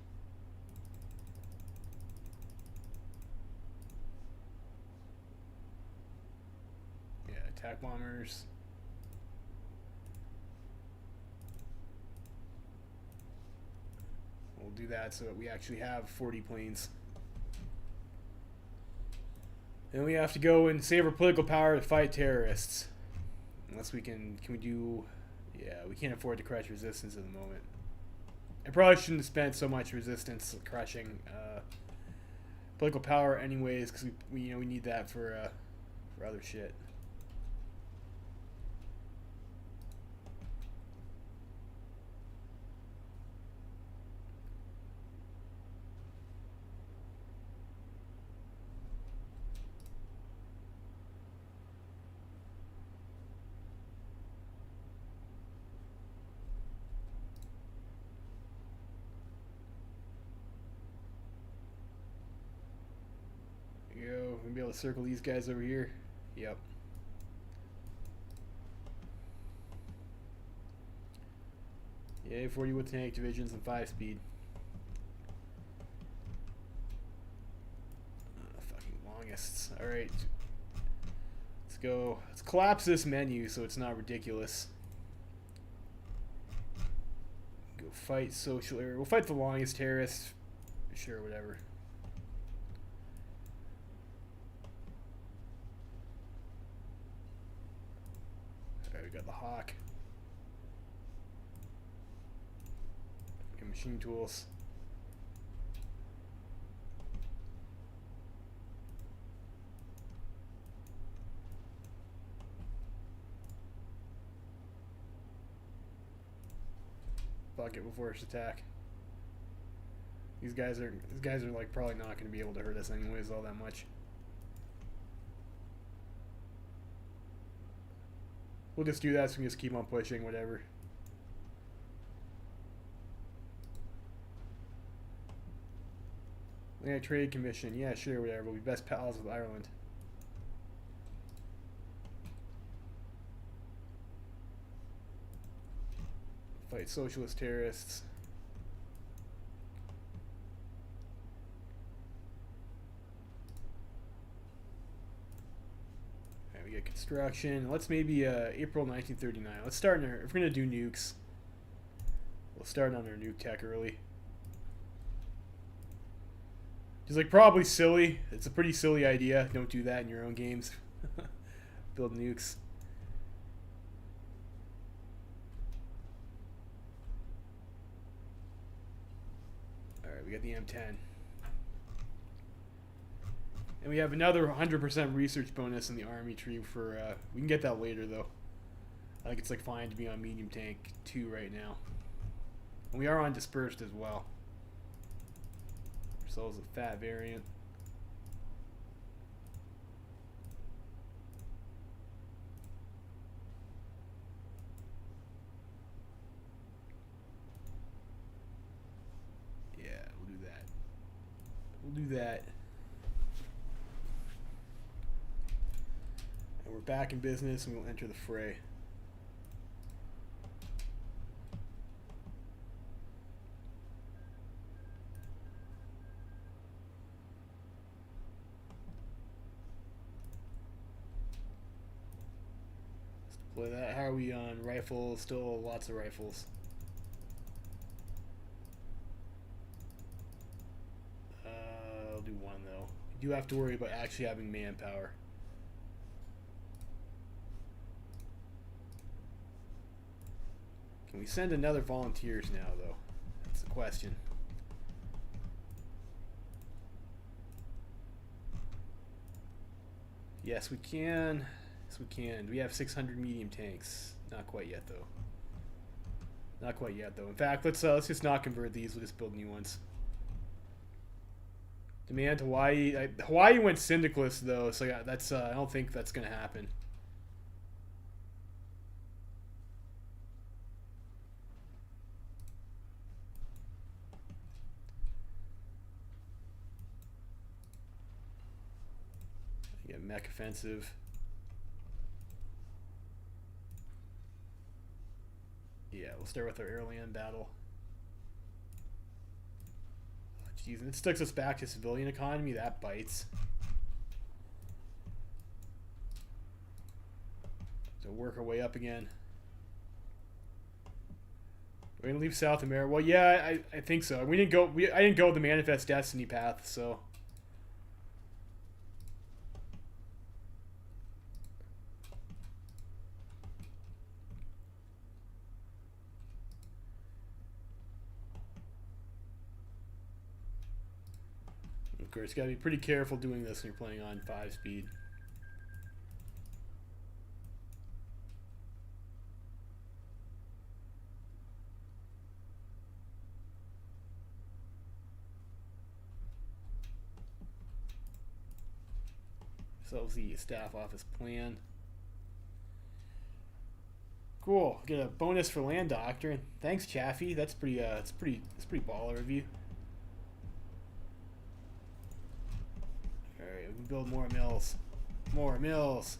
S1: Yeah, attack bombers. We'll do that so that we actually have 40 planes. And we have to go and save our political power to fight terrorists. Unless we can we do... Yeah, we can't afford to crush resistance at the moment. I probably shouldn't have spent so much resistance crushing political power anyways, because we need that for other shit. We're gonna be able to circle these guys over here. Yep. Yay, 40 with tank divisions and 5-speed. Fucking longists. Alright. Let's go. Let's collapse this menu so it's not ridiculous. Go fight social area. We'll fight the longest terrorist. Sure, whatever. We got the Hawk. And machine tools. Fuck it before its attack. These guys are like probably not going to be able to hurt us anyways all that much. We'll just do that so we can just keep on pushing, whatever. Atlantic Trade Commission, yeah, sure, whatever. We'll be best pals with Ireland. Fight socialist terrorists. We get construction. Let's maybe April 1939. Let's start in our, if we're gonna do nukes, we'll start on our nuke tech early. It's like probably silly. It's a pretty silly idea. Don't do that in your own games. Build nukes. All right, we got the M10. And we have another 100% research bonus in the army tree for, we can get that later though. I think it's like fine to be on medium tank 2 right now. And we are on dispersed as well. Ourselves a fat variant. Yeah, we'll do that. We'll do that. And we're back in business and we'll enter the fray. Let's deploy that. How are we on rifles? Still lots of rifles. I'll do one though. You do have to worry about actually having manpower. Can we send another volunteers now, though? That's the question. Yes, we can. Yes, we can. Do we have 600 medium tanks? Not quite yet, though. Not quite yet, though. In fact, let's just not convert these. We'll just build new ones. Demand Hawaii. Hawaii went syndicalist, though, so yeah, that's. I don't think that's gonna happen. Mech offensive. Yeah, we'll start with our air land battle. Oh, jeez, and it sticks us back to civilian economy. That bites. So work our way up again. We're gonna leave South America. Well, yeah, I think so. We didn't go. I didn't go the Manifest Destiny path, so. Of course, you gotta be pretty careful doing this when you're playing on 5-speed. So the staff office plan. Cool. Get a bonus for land doctrine. Thanks, Chaffee. That's pretty. It's pretty baller of you. All right, we can build more mills. More mills.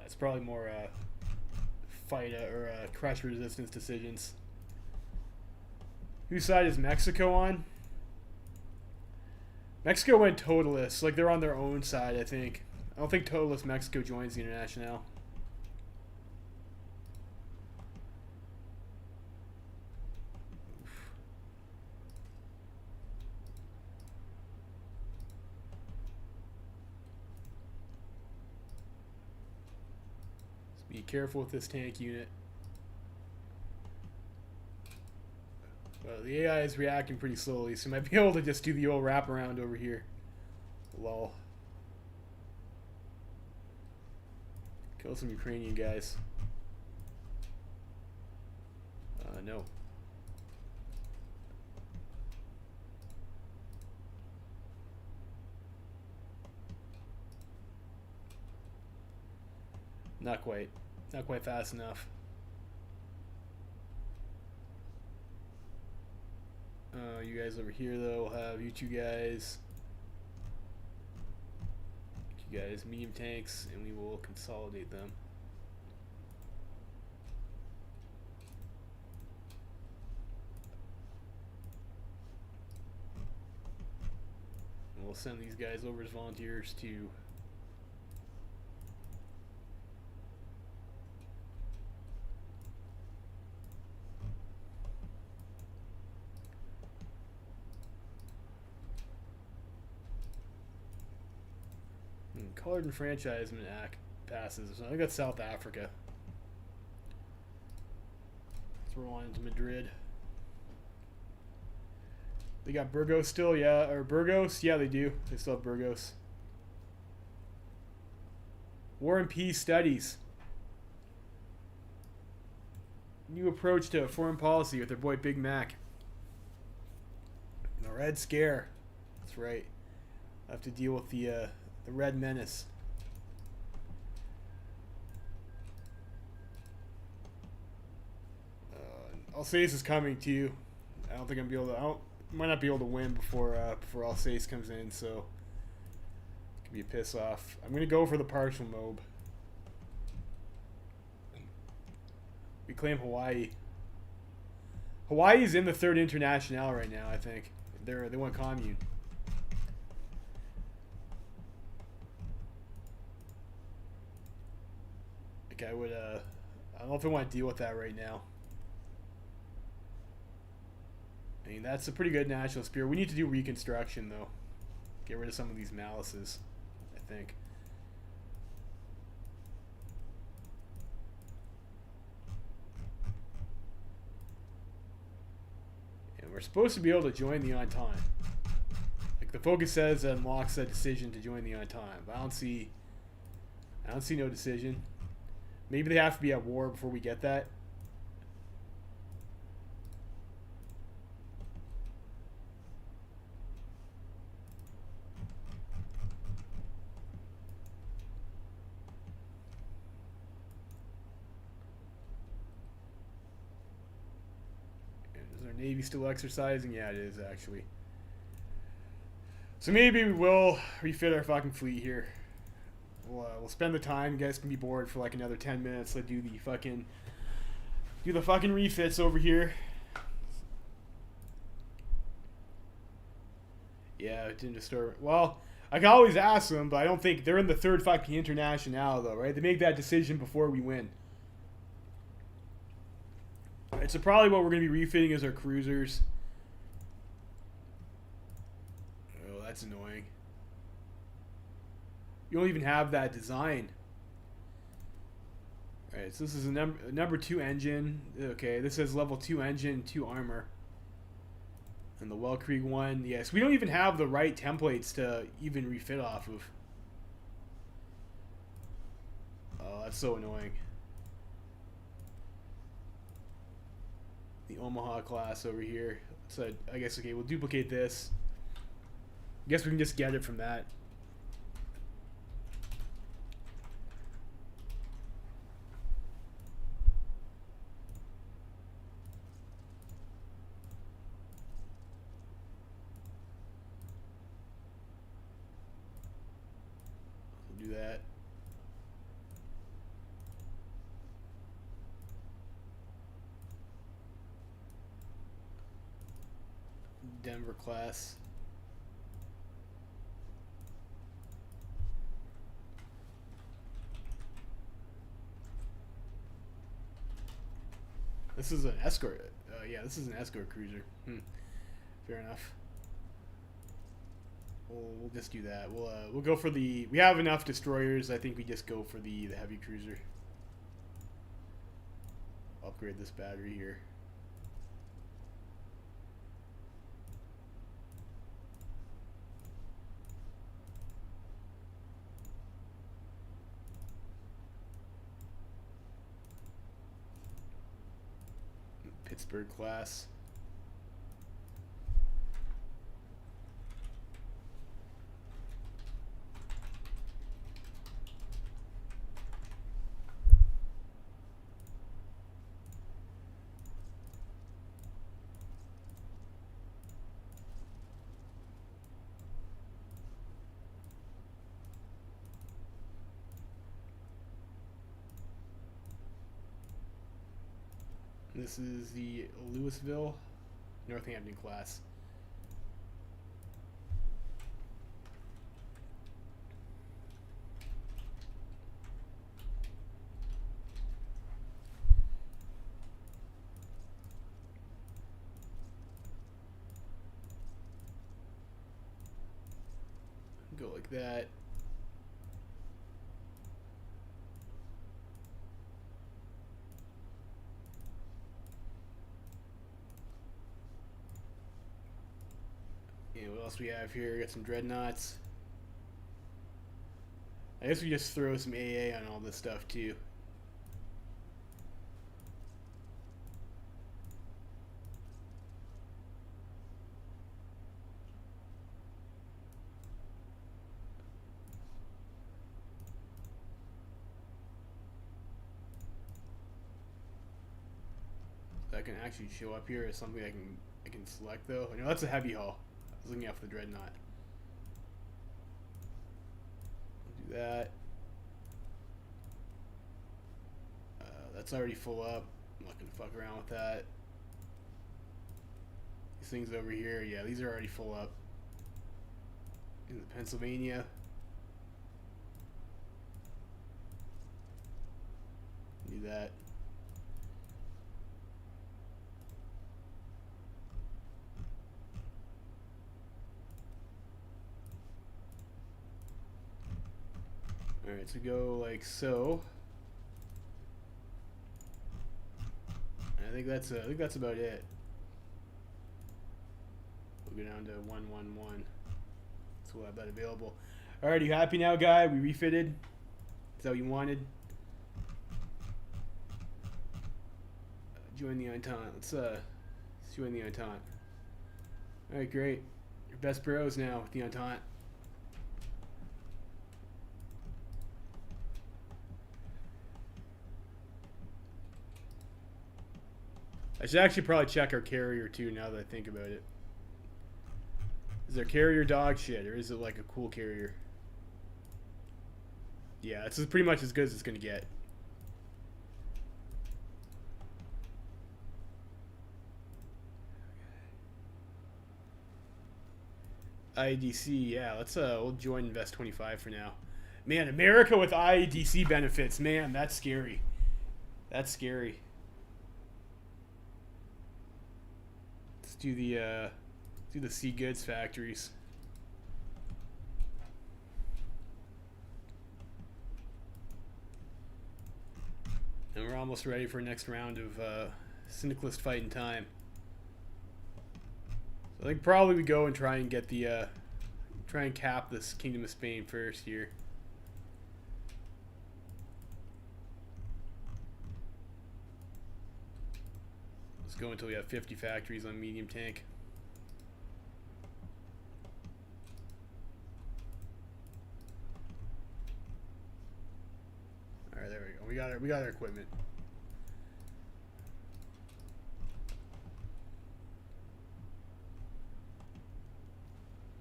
S1: It's probably more fight or crush resistance decisions. Whose side is Mexico on? Mexico went totalist. Like, they're on their own side, I think. I don't think totalist Mexico joins the International. Just be careful with this tank unit. Well, the AI is reacting pretty slowly, so you might be able to just do the old wraparound over here. Lol. Kill some Ukrainian guys. No. Not quite. Not quite fast enough. You guys over here, though, will have you two guys. You guys, medium tanks, and we will consolidate them. And we'll send these guys over as volunteers to Colored Enfranchisement Act passes. So I think that's South Africa. So we're on to Madrid. They got Burgos still, yeah. Or Burgos? Yeah, they do. They still have Burgos. War and Peace Studies. New approach to foreign policy with their boy Big Mac. The Red Scare. That's right. I have to deal with the Red Menace. Alsace is coming to you. I don't think I'm be able to. Might not be able to win before Alsace comes in, so it could be a piss off. I'm gonna go for the partial mob. We claim Hawaii. Hawaii's in the Third International right now. I think they want commune. Like I would. I don't know if I want to deal with that right now. I mean, that's a pretty good national spirit. We need to do reconstruction, though. Get rid of some of these malices, I think. And we're supposed to be able to join the Entente. Like, the focus says that unlocks a decision to join the Entente. But I don't see no decision. Maybe they have to be at war before we get that. Navy still exercising? Yeah, it is, actually. So maybe we will refit our fucking fleet here. We'll spend the time. You guys can be bored for like another 10 minutes. Let's do the fucking refits over here. Yeah, it didn't disturb. Well, I can always ask them, but I don't think they're in the Third fucking International, though, right? They make that decision before we win. Alright, so probably what we're going to be refitting is our cruisers. Oh, that's annoying. You don't even have that design. All right, so this is a number 2 engine. Okay, this says level 2 engine, 2 armor. And the Weltkrieg one, yes, we don't even have the right templates to even refit off of. Oh, that's so annoying. The Omaha class over here. So I guess, okay, we'll duplicate this. I guess we can just get it from that. We'll do that. Denver class. This is an escort. Yeah, this is an escort cruiser. Fair enough. We'll just do that. We'll go for the. We have enough destroyers. I think we just go for the heavy cruiser. Upgrade this battery here. Pittsburgh class. This is the Louisville, Northampton class. Go like that. What else we have here? We got some dreadnoughts. I guess we just throw some AA on all this stuff too. That can actually show up here as something I can select though. I know that's a heavy hull. I was looking out for the dreadnought. We'll do that. That's already full up. I'm not gonna fuck around with that. These things over here, yeah, these are already full up. In the Pennsylvania. Do that. Alright, so go like so. I think that's about it. We'll go down to 111. So we'll have that available. Alright, are you happy now, guy? We refitted. Is that what you wanted? Join the Entente. Let's join the Entente. Alright, great. Your best bros now with the Entente. I should actually probably check our carrier too now that I think about it. Is their carrier dog shit or is it like a cool carrier? Yeah, it's pretty much as good as it's gonna get. IEDC, yeah, let's we'll join Invest 25 for now. Man, America with IEDC benefits, man, that's scary. That's scary. Let's do the sea goods factories. And we're almost ready for next round of syndicalist fighting time. So I think probably we go and try and get the try and cap this Kingdom of Spain first here. Let's go until we have 50 factories on medium tank. All right, there we go. We got our equipment.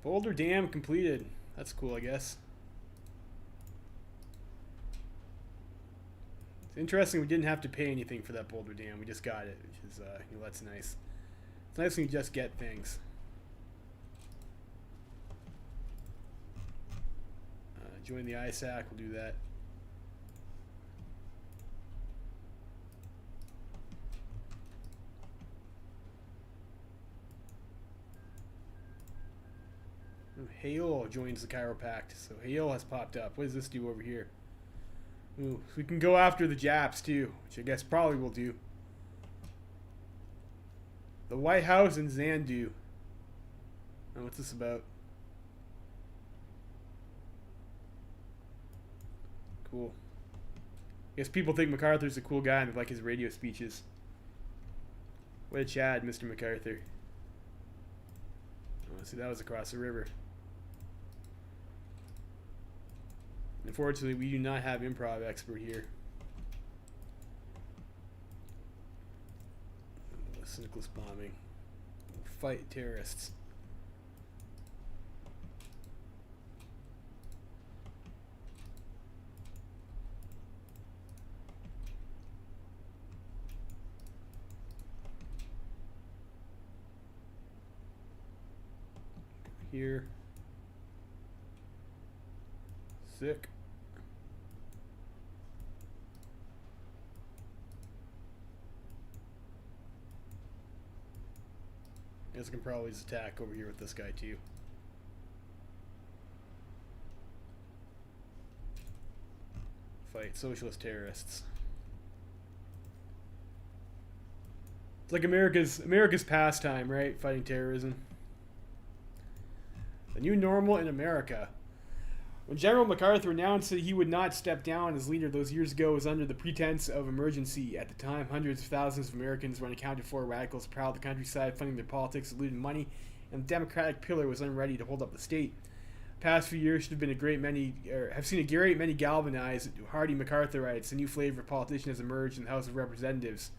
S1: Boulder Dam completed. That's cool, I guess. It's interesting we didn't have to pay anything for that Boulder Dam. We just got it, which is, you know, that's nice. It's nice when you just get things. Join the ISAC, we'll do that. HOI joins the Cairo Pact. So HOI has popped up. What does this do over here? Ooh, so we can go after the Japs too, which I guess probably we'll do. The White House and Zandu. Oh, what's this about? Cool. I guess people think MacArthur's a cool guy and they like his radio speeches. What a Chad, Mr. MacArthur. Oh, see, that was across the river. Unfortunately, we do not have improv expert here. Syndicalist bombing. Fight terrorists. Here. Sick. I guess I can probably just attack over here with this guy too. Fight socialist terrorists. It's like America's pastime, right? Fighting terrorism. The new normal in America. When General MacArthur announced that he would not step down as leader those years ago, it was under the pretense of emergency. At the time, hundreds of thousands of Americans were unaccounted for. Radicals prowled the countryside, funding their politics, eluding money, and the Democratic pillar was unready to hold up the state. The past few years have seen a great many galvanized, hardy MacArthurites. A new flavor of politician has emerged in the House of Representatives.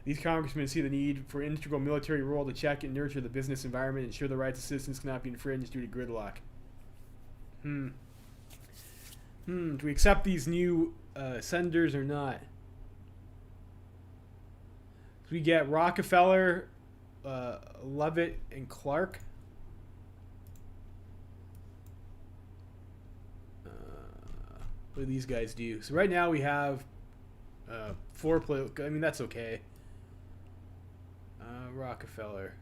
S1: These congressmen see the need for an integral military role to check and nurture the business environment and ensure the rights of citizens cannot be infringed due to gridlock. Do we accept these new senators or not? Do we get Rockefeller, Levitt, and Clark? What do these guys do? So right now we have 4 play. I mean, that's okay. Rockefeller.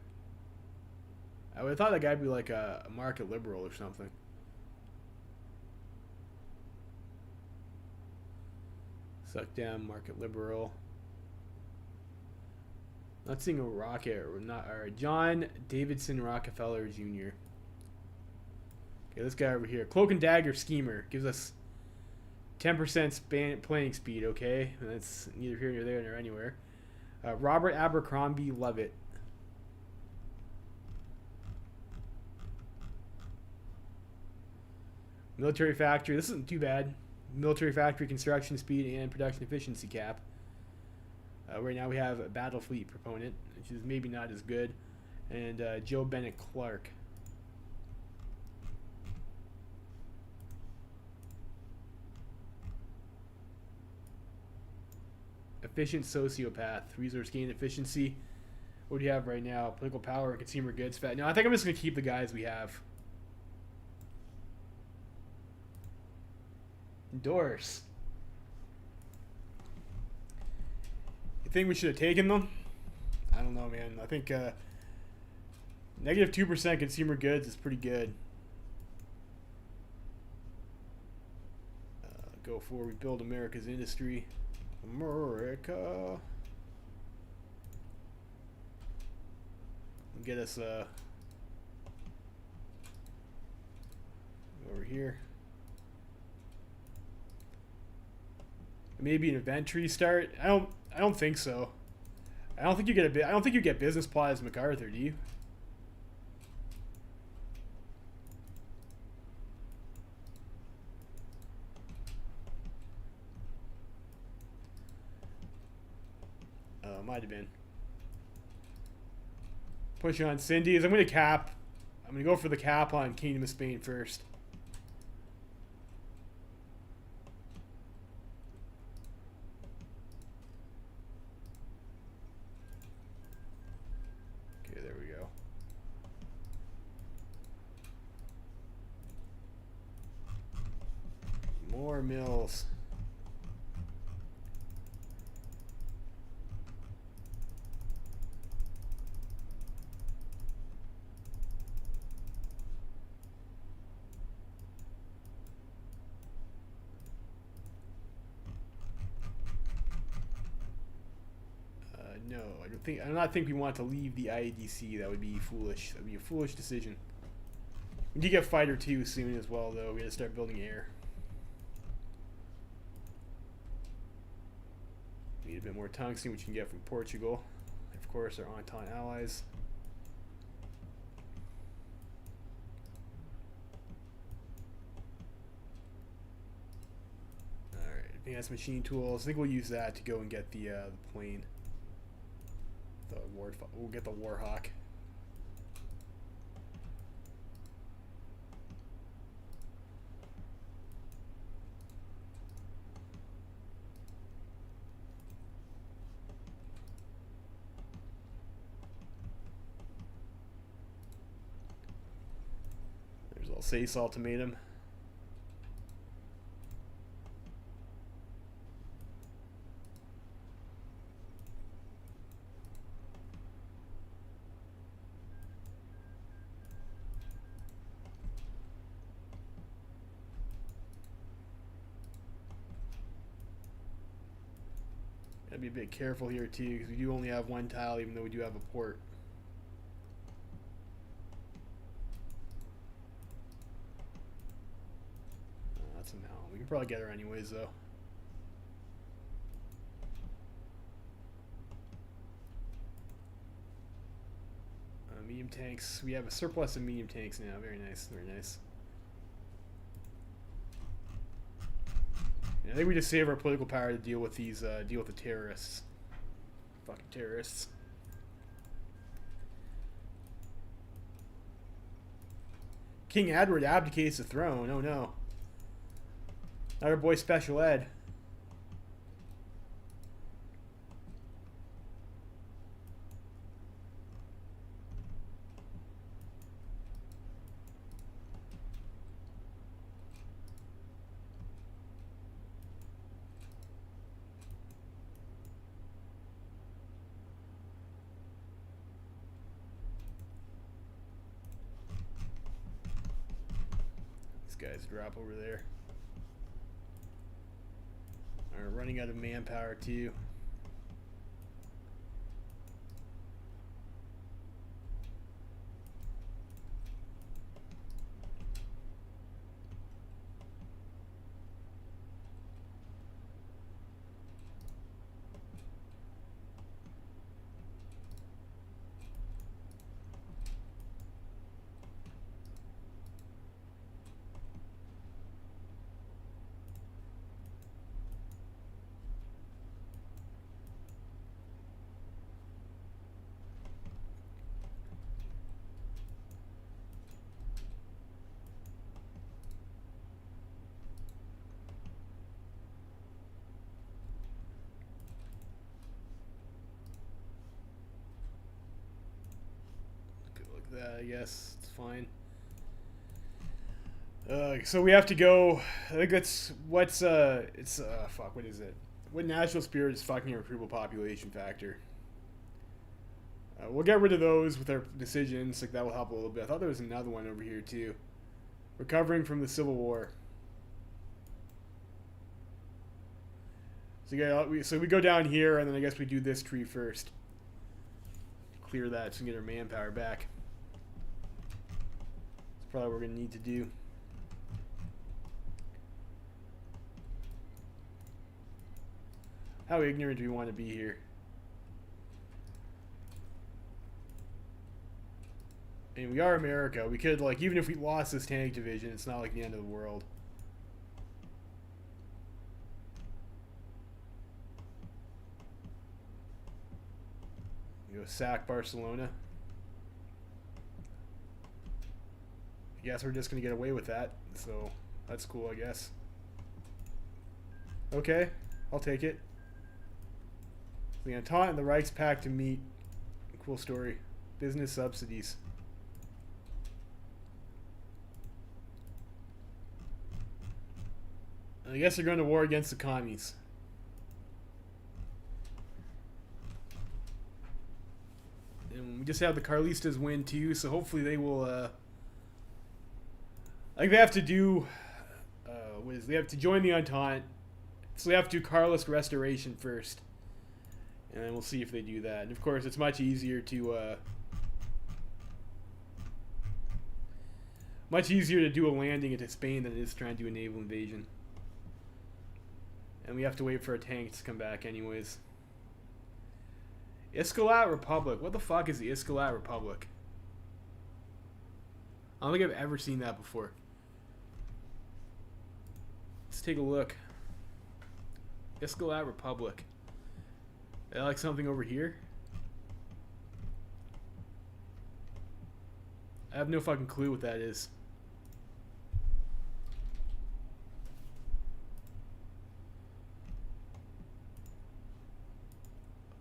S1: I would have thought that guy'd be like a market liberal or something. Suck down, market liberal. Not seeing a rocket or not. All right, John Davidson Rockefeller Jr. Okay, this guy over here, Cloak and Dagger Schemer, gives us 10% playing speed. Okay, and that's neither here nor there nor anywhere. Robert Abercrombie Levitt. Military factory. This isn't too bad. Military factory construction speed and production efficiency cap. Right now we have a battle fleet proponent, which is maybe not as good, and Joe Bennett Clark. Efficient sociopath. Resource gain efficiency. What do you have right now? Political power and consumer goods. No, I think I'm just going to keep the guys we have. Endorse. You think we should have taken them? I don't know, man. I think negative 2% consumer goods is pretty good. Go for rebuild America's industry. America. Get us over here. Maybe an event tree start. I don't think so. I don't think you get I don't think you get business plots MacArthur, do you? Might have been. Push on Cindy's. I'm going to cap. I'm going to go for the cap on Kingdom of Spain first. Okay, there we go. More mills. No, I do not think we want to leave the IADC. That would be foolish. That would be a foolish decision. We do get fighter 2 soon as well, though. We got to start building air. Need a bit more tungsten, which you can get from Portugal. Of course, our Entente allies. Alright, advanced machine tools. I think we'll use that to go and get the plane. We'll get the Warhawk. There's Alsace ultimatum. Gotta be a bit careful here too, because we do only have one tile, even though we do have a port. That's a no. We can probably get her anyways, though. Medium tanks. We have a surplus of medium tanks now. Very nice. Very nice. I think we just save our political power to deal with these, deal with the terrorists. Fucking terrorists. King Edward abdicates the throne. Oh no. Not our boy Special Ed. Guys drop over there. Are running out of manpower too. That, I guess it's fine. So we have to go. I think that's what's it's fuck. What is it? What national spirit is fucking our recruitable population factor? We'll get rid of those with our decisions. Like that will help a little bit. I thought there was another one over here too. Recovering from the Civil War. So we go down here, and then I guess we do this tree first. Clear that so we can get our manpower back. That's probably what we're going to need to do. How ignorant do we want to be here? And we are America. We could, like, even if we lost this tank division, it's not like the end of the world. We go sack Barcelona. I guess we're just going to get away with that. So, that's cool, I guess. Okay, I'll take it. The Entente and the Reichspakt to meet. Cool story. Business subsidies. I guess they're going to war against the commies. And we just have the Carlistas win too, so hopefully they will. I think they have to do. What is? They have to join the Entente, so they have to do Carlist restoration first, and then we'll see if they do that. And of course, it's much easier to. Much easier to do a landing into Spain than it is trying to do a naval invasion. And we have to wait for a tank to come back anyways. Iskalat Republic. What the fuck is the Iskalat Republic? I don't think I've ever seen that before. Let's take a look. Iskalat Republic. Is that like something over here? I have no fucking clue what that is.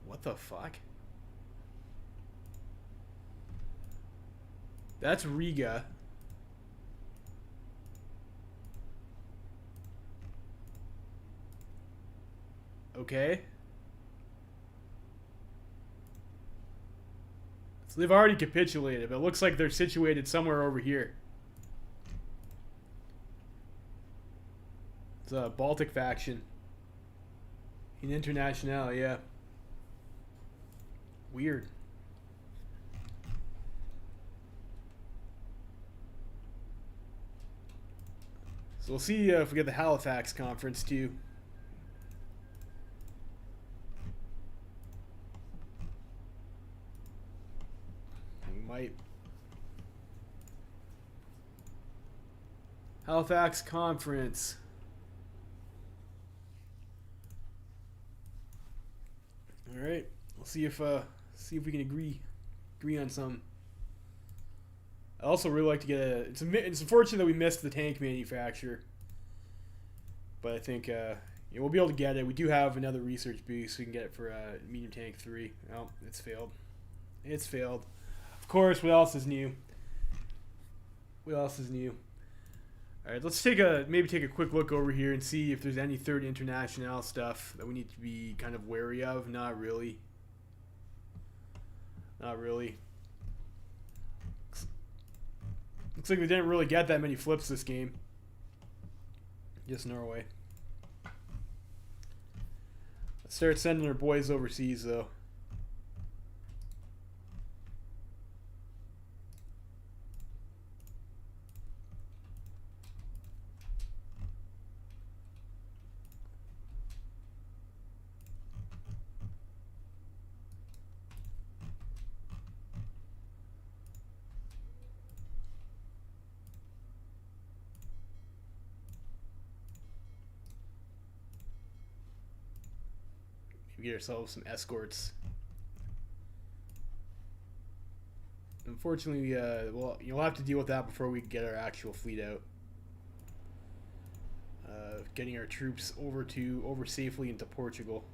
S1: What the fuck? That's Riga. Okay. So they've already capitulated, but it looks like they're situated somewhere over here. It's a Baltic faction. In International, yeah. Weird. So we'll see if we get the Halifax conference too. We might. Halifax conference. All right. We'll see if we can agree on some. I also really like to get a. It's unfortunate that we missed the tank manufacturer, but I think we'll be able to get it. We do have another research boost. So we can get it for medium tank 3. Oh, it's failed. It's failed. Of course. What else is new? What else is new? All right, let's maybe take a quick look over here and see if there's any Third International stuff that we need to be kind of wary of. Not really. Not really. Looks like we didn't really get that many flips this game. Just Norway. Let's start sending our boys overseas, though. Get ourselves some escorts. Unfortunately, well, you'll have to deal with that before we get our actual fleet out. Getting our troops over safely into Portugal.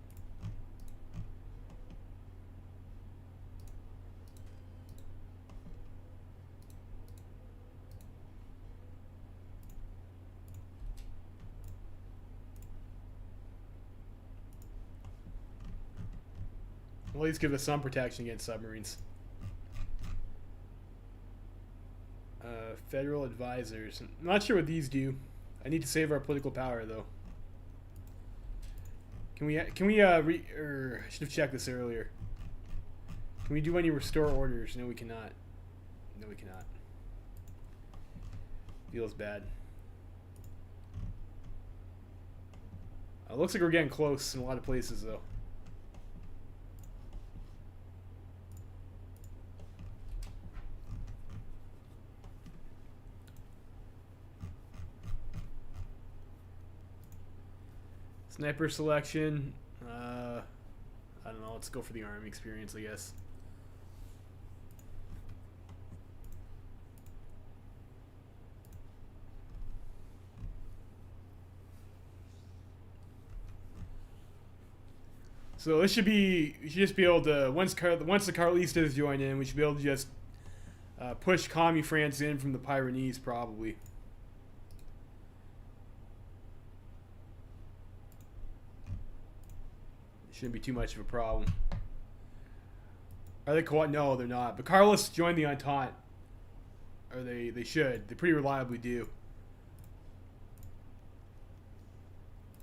S1: At least give us some protection against submarines. Federal advisors. I'm not sure what these do. I need to save our political power, though. I should have checked this earlier. Can we do any restore orders? No, we cannot. No, we cannot. Feels bad. Looks like we're getting close in a lot of places, though. Sniper selection. I don't know. Let's go for the army experience, I guess. So this should be, we should just be able to, once the Carlistas join in, we should be able to just push Commie France in from the Pyrenees, probably. Shouldn't be too much of a problem. Are they co-op? No, they're not. But Carlos joined the Entente. Or they should. They pretty reliably do.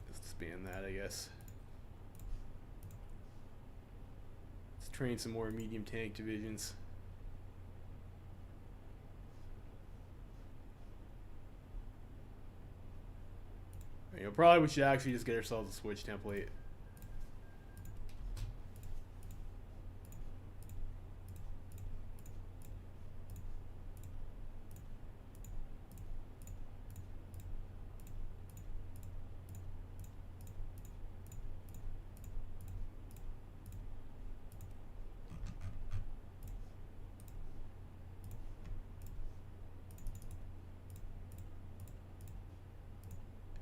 S1: Let's expand that, I guess. Let's train some more medium tank divisions. You know, probably we should actually just get ourselves a switch template.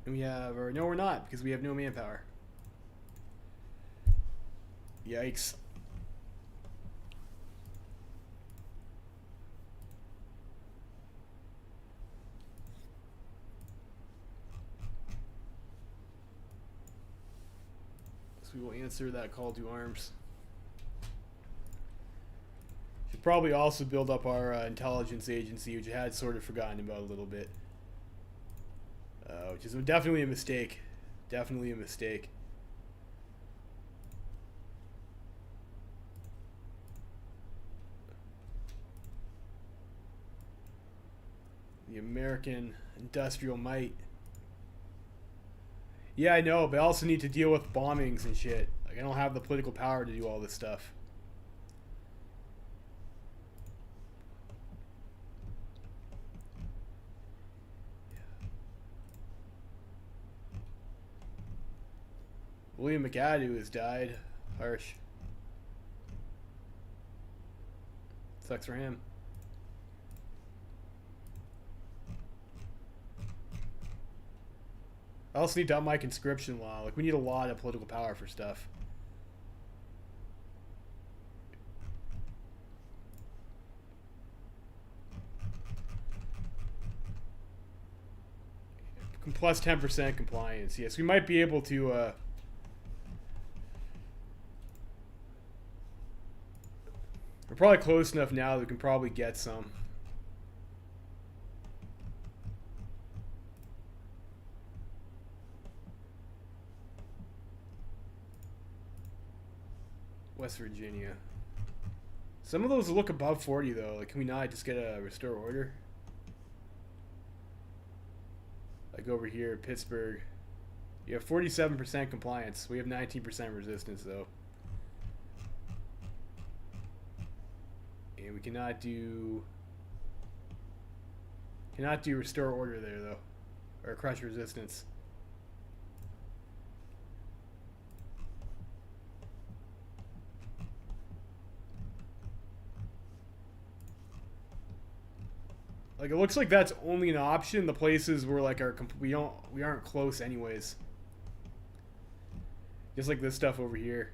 S1: And we have, or no, we're not, because we have no manpower. Yikes. So we will answer that call to arms. Should probably also build up our intelligence agency, which I had sort of forgotten about a little bit. Which is definitely a mistake. Definitely a mistake. The American industrial might. Yeah, I know, but I also need to deal with bombings and shit. Like, I don't have the political power to do all this stuff. William McAdoo has died. Harsh. Sucks for him. I also need to up my conscription law. Like, we need a lot of political power for stuff. Plus 10% compliance. Yes, we might be able to... We're probably close enough now that we can probably get some. West Virginia. Some of those look above 40 though. Like, can we not just get a restore order? Like over here, Pittsburgh. You have 47% compliance. We have 19% resistance though. And we cannot do restore order there though, or crush resistance. Like, it looks like that's only an option. The places where like we aren't close anyways. Just like this stuff over here.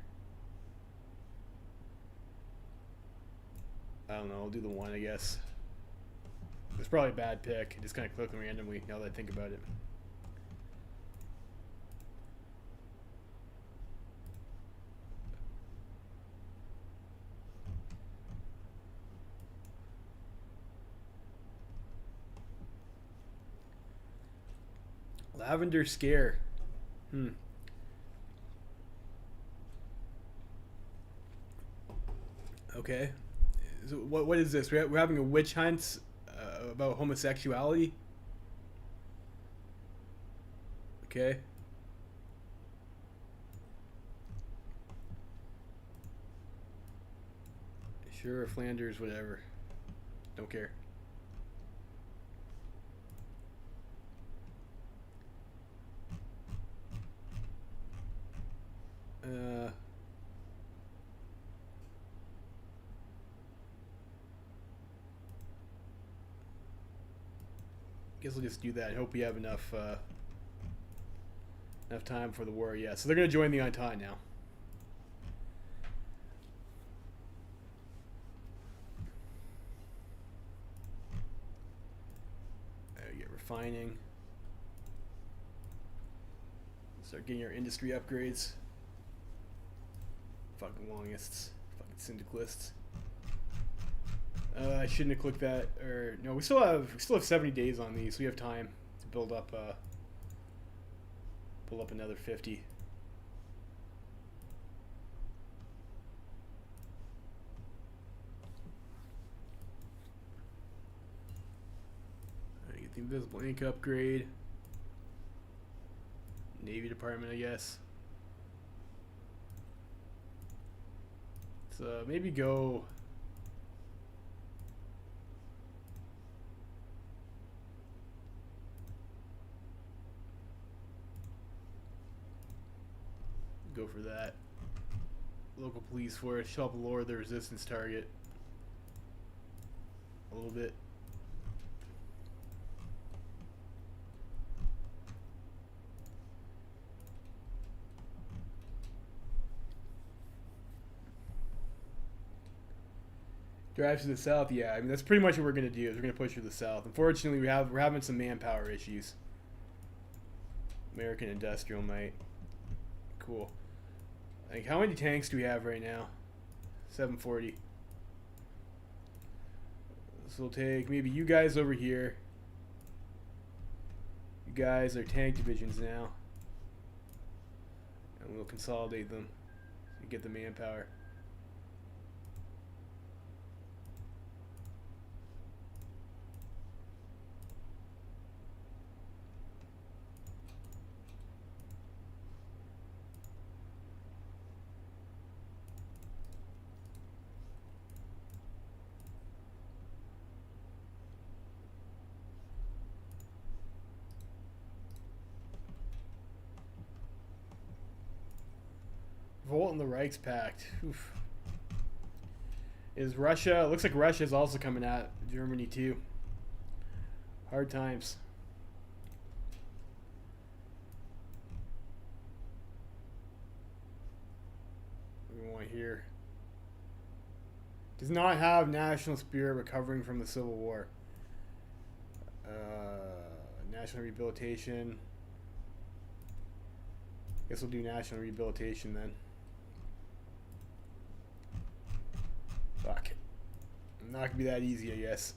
S1: I don't know, I'll do the one, I guess. It's probably a bad pick. I just kind of clicked randomly now that I think about it. Lavender Scare. Okay. So what is this? We're having a witch hunt about homosexuality? Okay. Sure, Flanders, whatever. Don't care. Guess we'll just do that. I hope we have enough time for the war. Yeah, so they're gonna join the Entente now. There you get refining. Start getting our industry upgrades. Fucking longists. Fucking syndicalists. I shouldn't have clicked that. Or no, we still have 70 days on these, so we have time to build up another 50. Get the invisible ink upgrade. Navy department, I guess. So maybe go. Go for that. Local police force should help lower the resistance target a little bit. Drive to the south, yeah. I mean, that's pretty much what we're gonna do. Is we're gonna push to the south. Unfortunately, we're having some manpower issues. American industrial might. Cool. Like, how many tanks do we have right now? 740. So we'll take maybe you guys over here. You guys are tank divisions now, and we'll consolidate them to get the manpower. Volt in the Reichspakt. Oof. Is Russia? It looks like Russia is also coming at Germany too. Hard times. What do we want here? Does not have national spirit recovering from the Civil War. National rehabilitation. Guess we'll do national rehabilitation then. Fuck. Not gonna be that easy, I guess.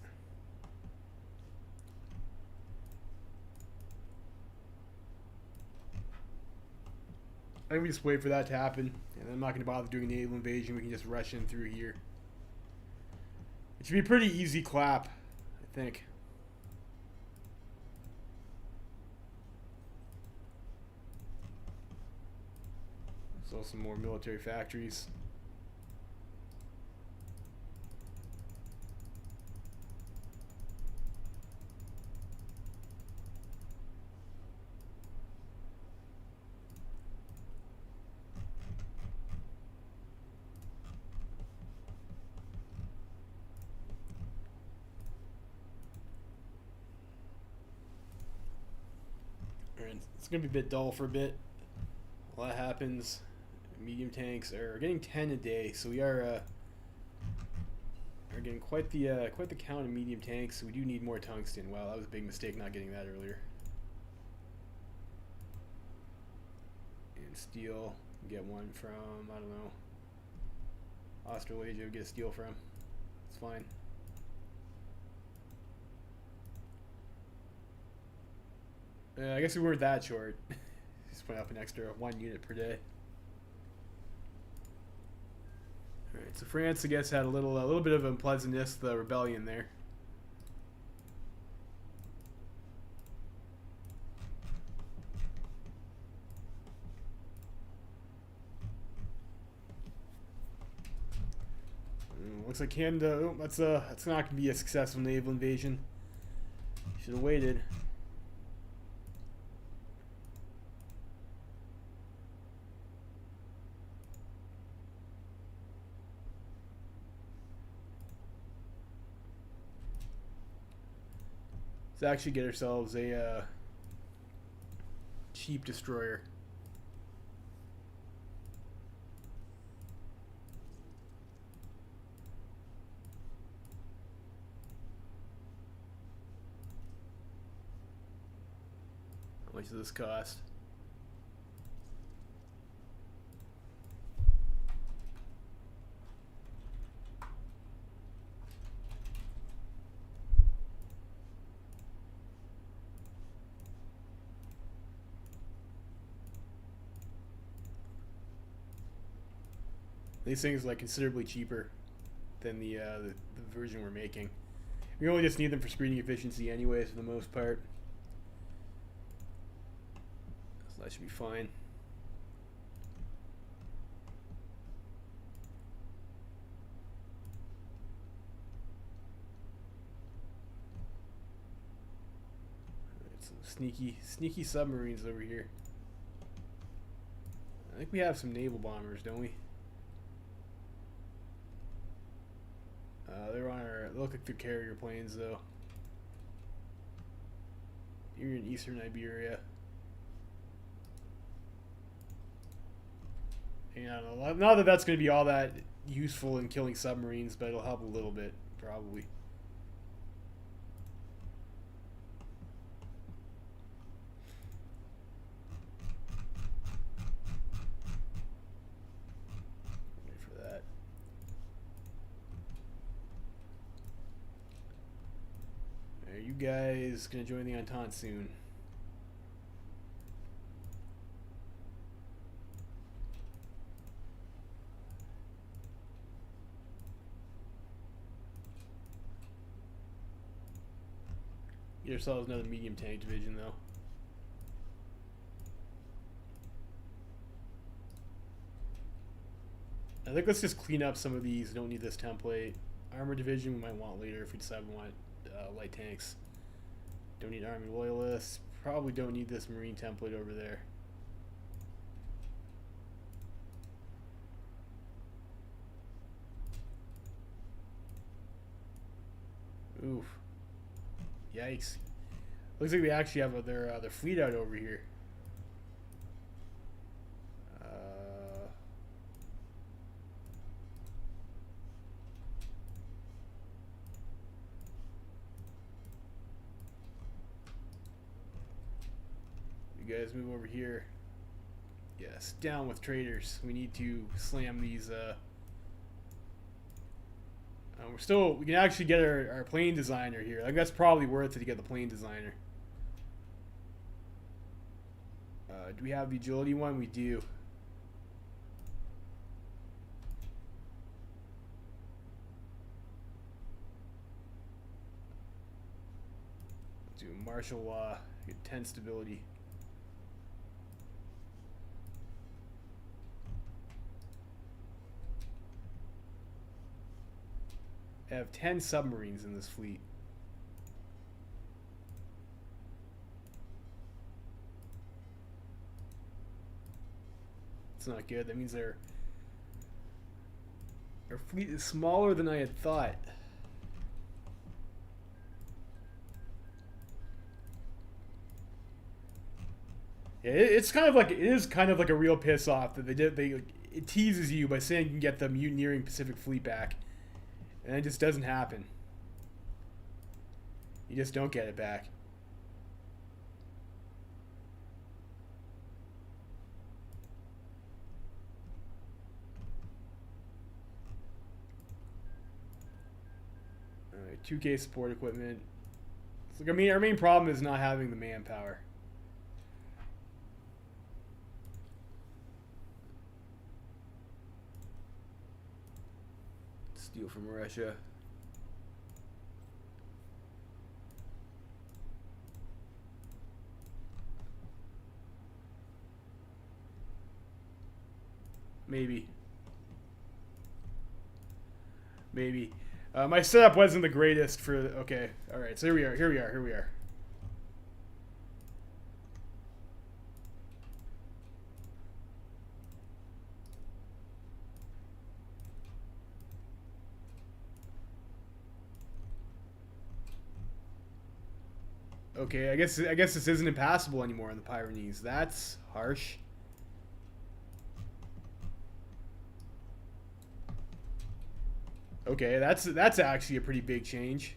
S1: I think we just wait for that to happen, and I'm not gonna bother doing a naval invasion. We can just rush in through here. It should be a pretty easy clap, I think. So some more military factories. It's gonna be a bit dull for a bit. A lot happens. Medium tanks are getting 10 a day, so we are getting quite the count of medium tanks. So we do need more tungsten. Wow, that was a big mistake not getting that earlier. And steel, get one from, I don't know, Australasia. We get steel from. It's fine. I guess we weren't that short. Just put up an extra 1 unit per day. Alright. Alright, so France, I guess, had a little bit of unpleasantness, the rebellion there. Looks like Canada. Oh, that's not gonna be a successful naval invasion. Should have waited. Let's actually get ourselves a cheap destroyer. How much does this cost? These things are like considerably cheaper than the version we're making. We only just need them for screening efficiency anyways for the most part. So that should be fine. Some sneaky submarines over here. I think we have some naval bombers, don't we? They're on our. They look like they're carrier planes, though. You're in eastern Iberia. And I don't know, not that that's going to be all that useful in killing submarines, but it'll help a little bit, probably. Wait for that. Are you guys going to join the Entente soon? Get ourselves another medium tank division, though. I think let's just clean up some of these. Don't need this template. Armor division we might want later if we decide we want light tanks. Don't need army loyalists. Probably don't need this marine template over there. Oof. Yikes. Looks like we actually have their fleet out over here. You guys move over here. Yes, down with traitors. We need to slam these we can actually get our plane designer here. I think that's probably worth it to get the plane designer. Do we have the agility one? We do. Do martial law, get 10 stability. I have 10 submarines in this fleet. It's not good. That means our fleet is smaller than I had thought. Yeah, it's kind of like it is kind of like a real piss off that it teases you by saying you can get the mutineering Pacific Fleet back. And it just doesn't happen. You just don't get it back. Alright, 2K support equipment. It's like, our main problem is not having the manpower. Steal from Russia. Maybe. Maybe. My setup wasn't the greatest for... Okay. Alright, so here we are. Okay, I guess this isn't impassable anymore in the Pyrenees. That's harsh. Okay, that's actually a pretty big change.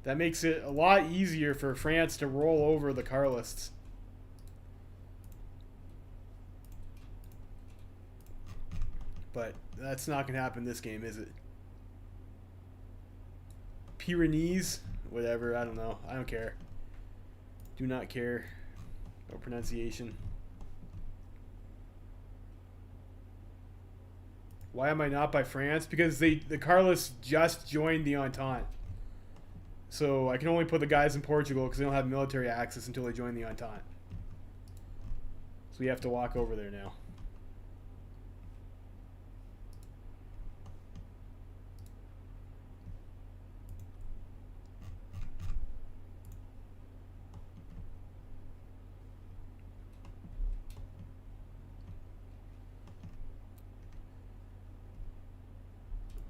S1: That makes it a lot easier for France to roll over the Carlists. But that's not going to happen this game, is it? Pyrenees? Whatever, I don't know. I don't care. Do not care. No pronunciation. Why am I not by France? Because the Carlists just joined the Entente. So I can only put the guys in Portugal because they don't have military access until they join the Entente. So we have to walk over there now.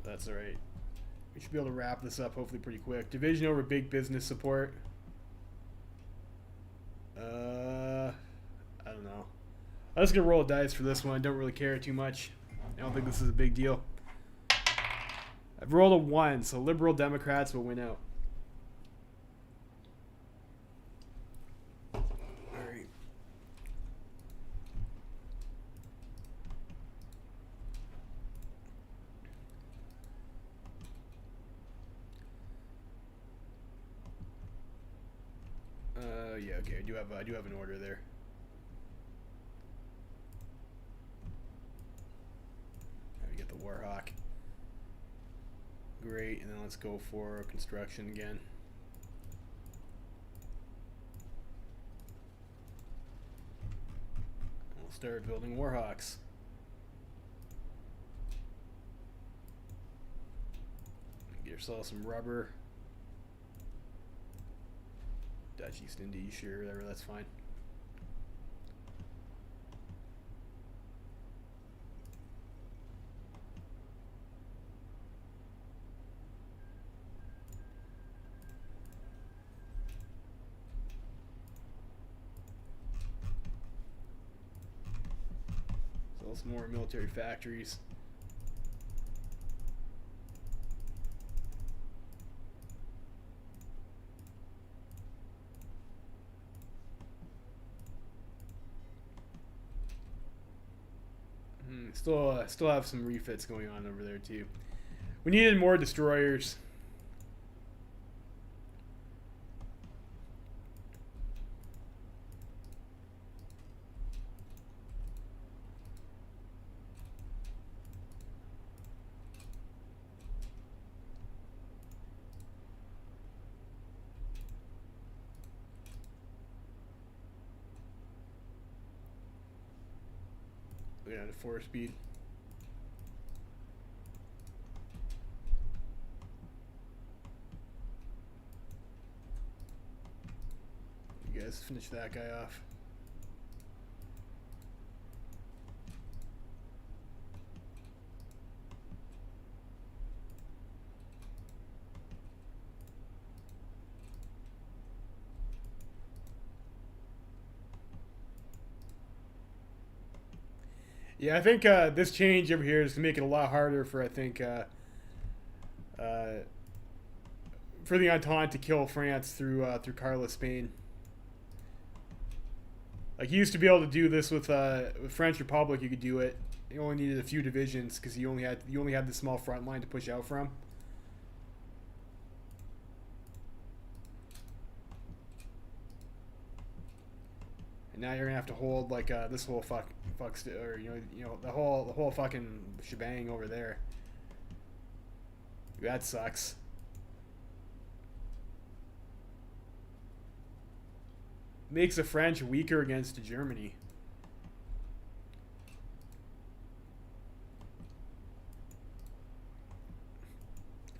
S1: That's alright. We should be able to wrap this up hopefully pretty quick. Division over big business support. I don't know. I'm just gonna roll a dice for this one. I don't really care too much. I don't think this is a big deal. I've rolled a 1, so Liberal Democrats will win out. Alright. Yeah, okay, I do have an order there. Now we get the Warhawk. Great, and then let's go for construction again. We'll start building Warhawks. Get yourself some rubber. Dutch East Indies, sure, whatever, that's fine. So some more military factories. Still have some refits going on over there too. We needed more destroyers. We're down to 4 speed. You guys finish that guy off. Yeah, I think this change over here is to make it a lot harder for, I think, for the Entente to kill France through Carlist Spain. Like, you used to be able to do this with French Republic. You could do it. You only needed a few divisions because you only had the small front line to push out from. And now you're gonna have to hold like this whole or the whole fucking shebang over there. That sucks. Makes the French weaker against Germany.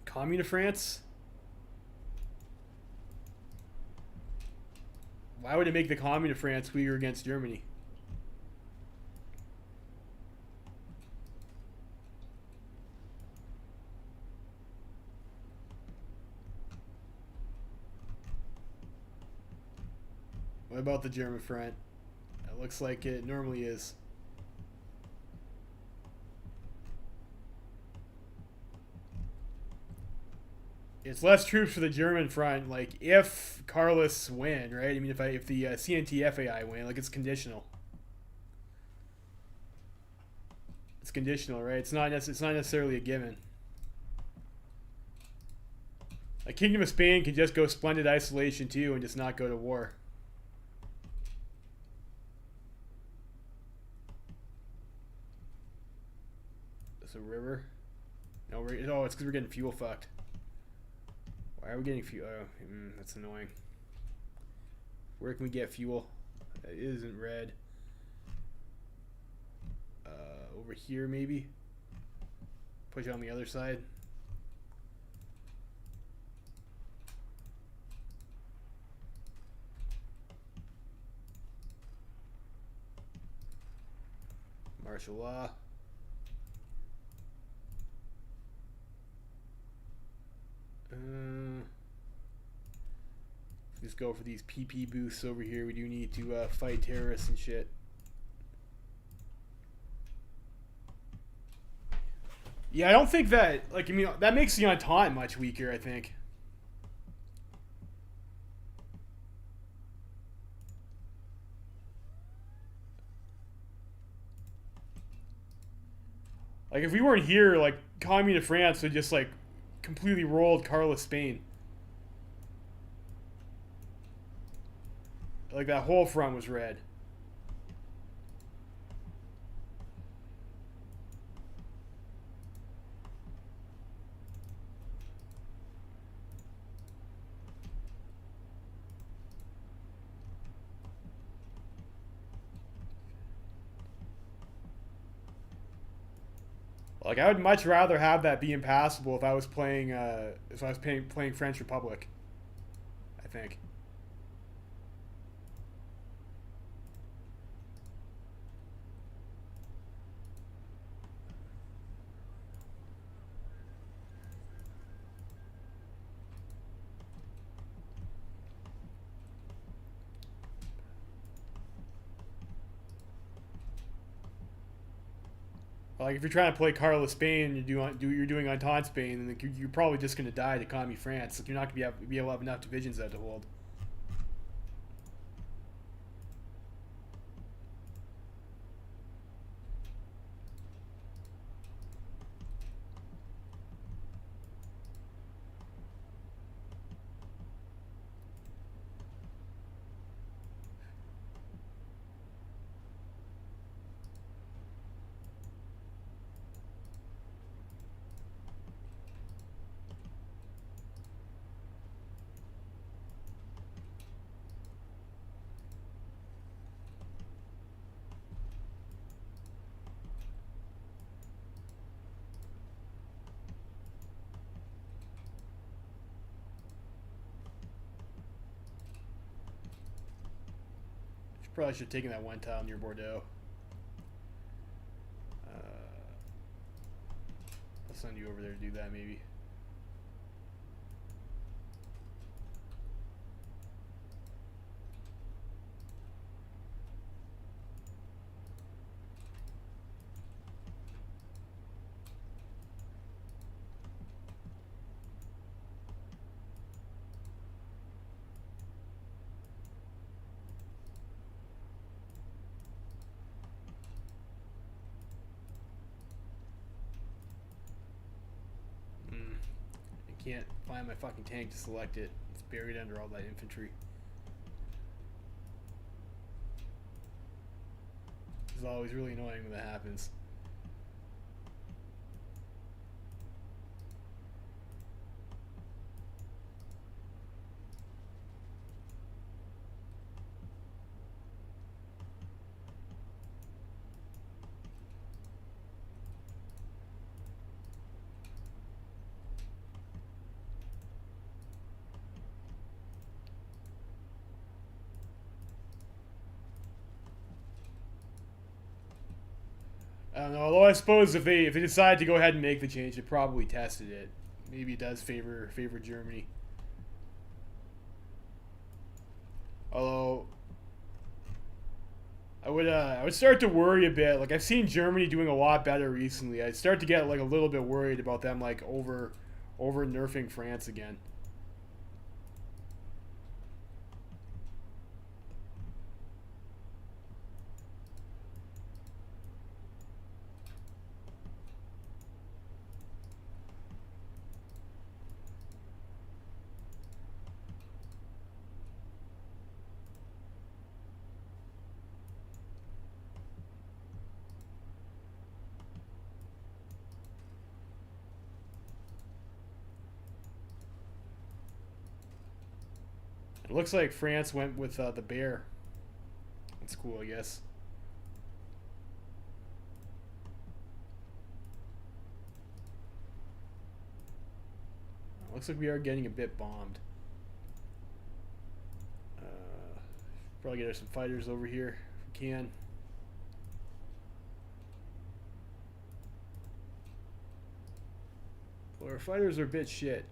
S1: Commune of France? Why would it make the Commune of France weaker against Germany? What about the German front? It looks like it normally is. It's less troops for the German front. Like if Carlos win, right? I mean, if the CNT FAI win, like it's conditional. It's conditional, right? It's not necessarily a given. Like Kingdom of Spain can just go splendid isolation too and just not go to war. It's a river. No, it's because we're getting fuel fucked. Why are we getting fuel? Oh, that's annoying. Where can we get fuel? That isn't red. Over here, maybe? Push on the other side. Martial law. Just go for these PP boosts over here. We do need to fight terrorists and shit. Yeah, I don't think that, like, I mean, that makes the Entente much weaker, I think. Like, if we weren't here, like, Commune of France would just, like, completely rolled Carlos Spain. Like, that whole front was red. Like, I would much rather have that be impassable if I was playing playing French Republic, I think. Like, if you're trying to play Carlos Spain and you're doing Entente Spain, then you're probably just going to die to Commune France. Like, you're not going to be able to have enough divisions out to hold. Probably should have taken that one tile near Bordeaux. I'll send you over there to do that, maybe. Can't find my fucking tank to select it. It's buried under all that infantry. always really annoying when that happens. I don't know. Although I suppose if they decide to go ahead and make the change, they probably tested it. Maybe it does favor Germany. Although I would start to worry a bit. Like I've seen Germany doing a lot better recently. I'd start to get like a little bit worried about them like over nerfing France again. It looks like France went with the bear. That's cool, I guess. Looks like we are getting a bit bombed. Probably get some fighters over here if we can. Well, our fighters are a bit shit.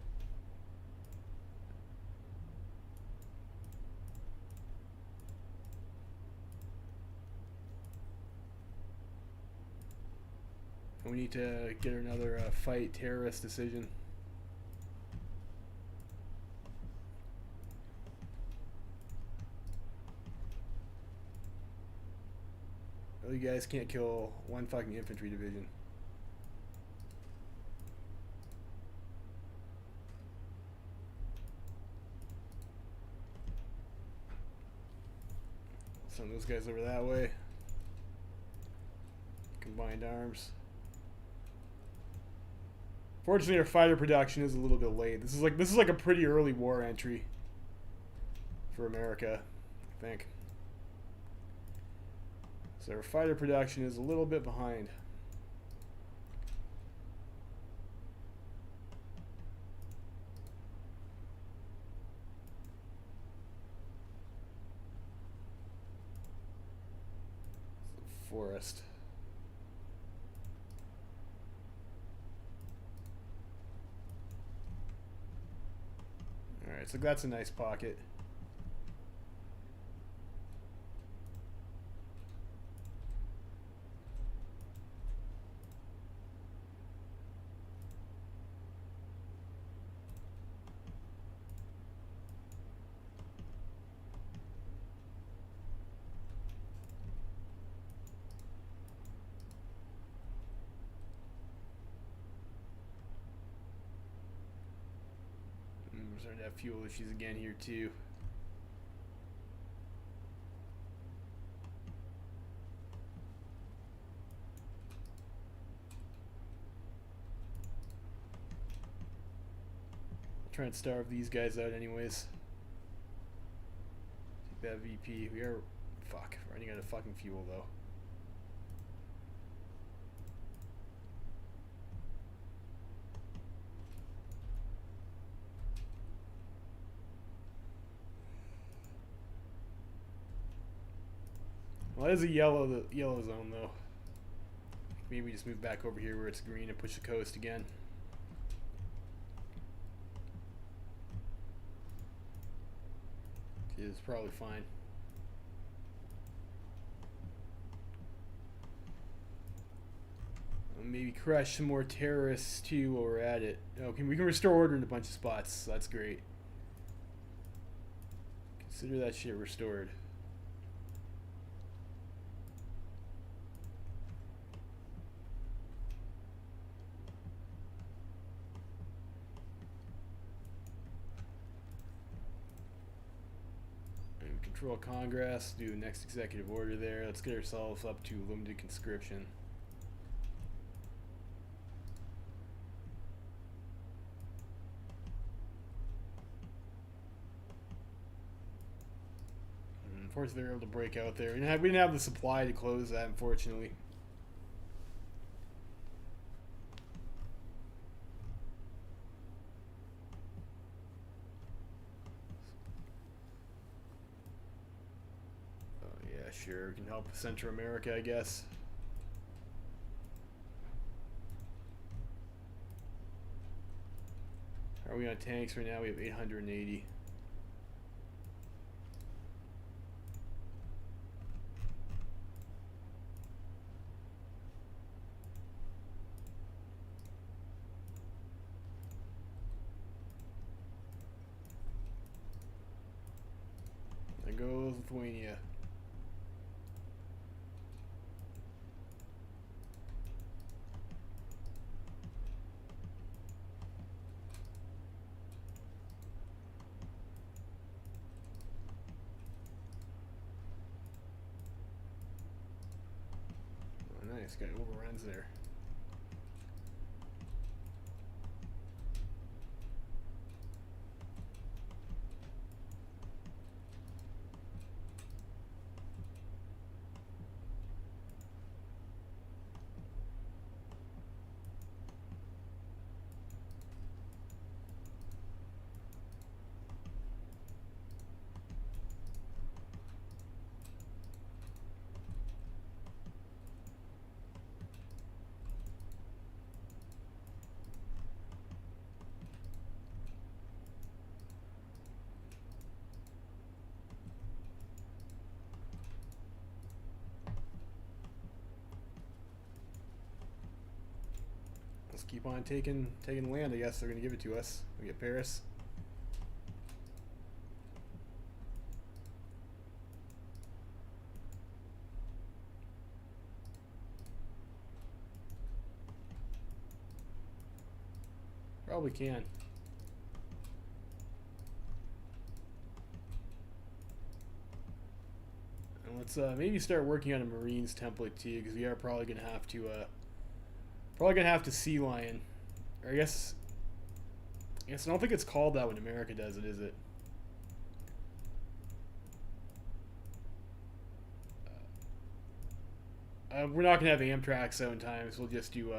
S1: We need to get another fight terrorist decision. Oh, you guys can't kill one fucking infantry division. Send those guys over that way. Combined arms. Fortunately, our fighter production is a little bit late. This is like a pretty early war entry for America, I think. So our fighter production is a little bit behind. Forest. Alright, so that's a nice pocket. We're starting to have fuel issues again here too. I'll try and starve these guys out anyways. Take that VP. We are running out of fucking fuel though. Well, that is a yellow zone though. Maybe we just move back over here where it's green and push the coast again. It's probably fine. Maybe crush some more terrorists too while we're at it. Okay, we can restore order in a bunch of spots. So that's great. Consider that shit restored. Control Congress. Do the next executive order there. Let's get ourselves up to limited conscription. Unfortunately, they were able to break out there. We didn't have the supply to close that, unfortunately. Oh yeah, sure. We can help Central America, I guess. Are we on tanks right now? We have 880. There goes Lithuania. Oh, nice. Got overruns there. Let's keep on taking land. I guess they're gonna give it to us. We get Paris. Probably can. And let's maybe start working on a Marines template too, because we are probably gonna have to sea lion, or I guess I don't think it's called that when America does it, is it? We're not gonna have Amtrak 7 times. We'll just do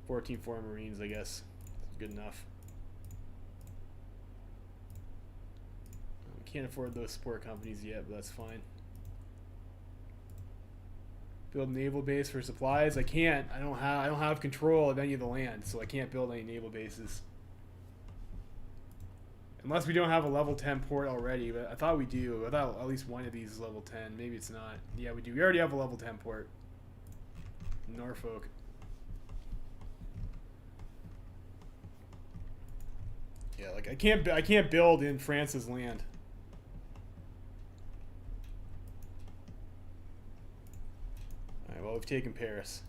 S1: 14-4 Marines, I guess. It's good enough. We can't afford those support companies yet, but that's fine. Build a naval base for supplies. I can't. I don't have control of any of the land, so I can't build any naval bases. Unless we don't have a level 10 port already, but I thought we do. I thought at least one of these is level 10. Maybe it's not. Yeah, we do. We already have a level 10 port. Norfolk. Yeah, like I can't build in France's land. Alright, well, we've taken Paris.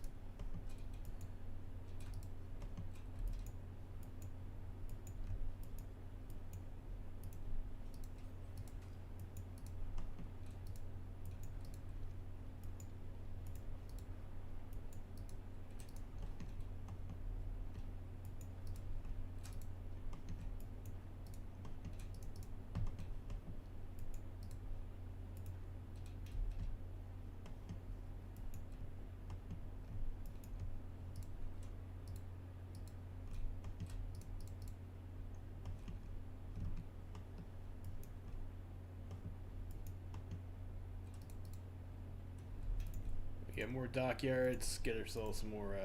S1: Get more dockyards, get ourselves some more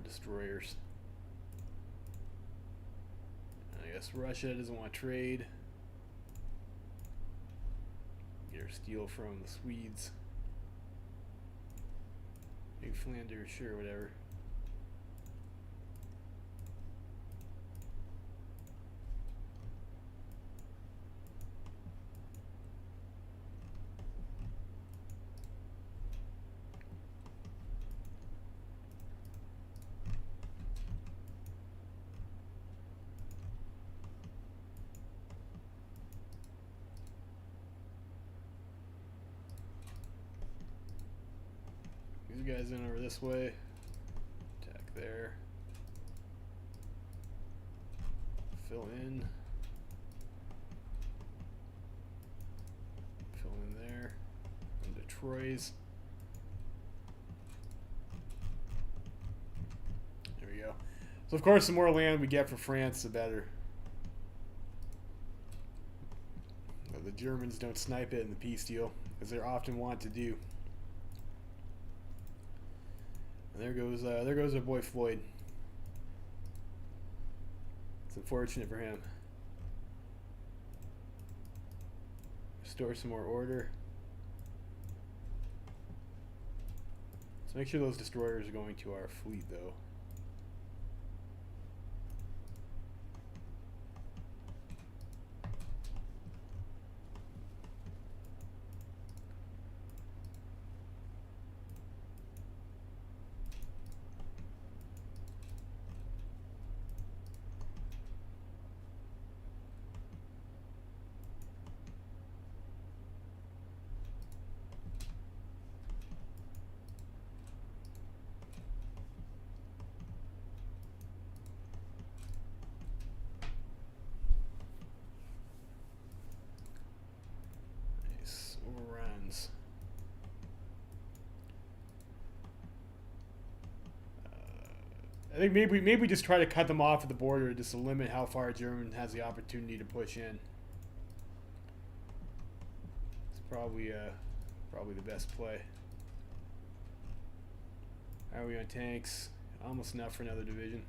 S1: destroyers. I guess Russia doesn't want to trade. Get our steel from the Swedes. Big Flanders, sure, whatever. these guys in over this way. Attack there. Fill in. Fill in there. Into Troy's. There we go. So of course the more land we get for France, the better. But the Germans don't snipe it in the peace deal, as they often want to do. And there goes our boy Floyd. It's unfortunate for him. Restore some more order. Let's make sure those destroyers are going to our fleet, though. Overruns. I think maybe just try to cut them off at the border just to limit how far German has the opportunity to push in. It's probably the best play. How are we on tanks? Almost enough for another division.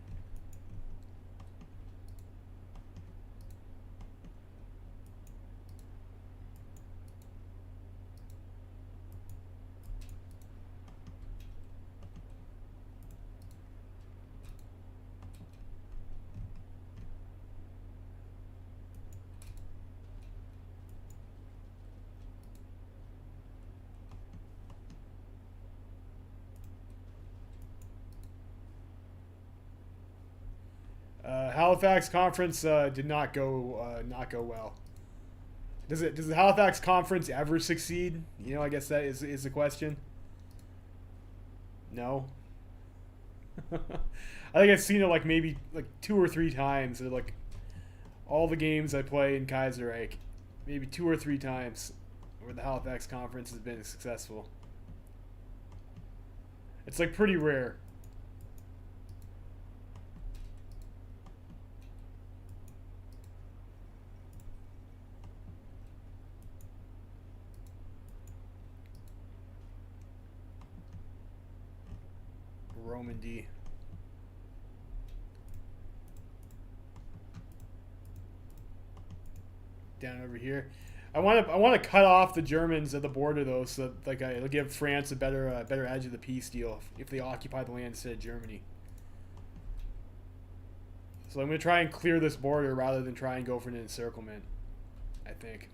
S1: Halifax conference did not go well. Does the Halifax conference ever succeed? You know, I guess that is the question. No. I think I've seen it like maybe like 2 or 3 times. Or like all the games I play in Kaiserreich, maybe 2 or 3 times where the Halifax conference has been successful. It's like pretty rare. Roman D. Down over here. I want to cut off the Germans at the border though, so that, like it'll give France a better edge of the peace deal if they occupy the land instead of Germany. So I'm going to try and clear this border rather than try and go for an encirclement, I think.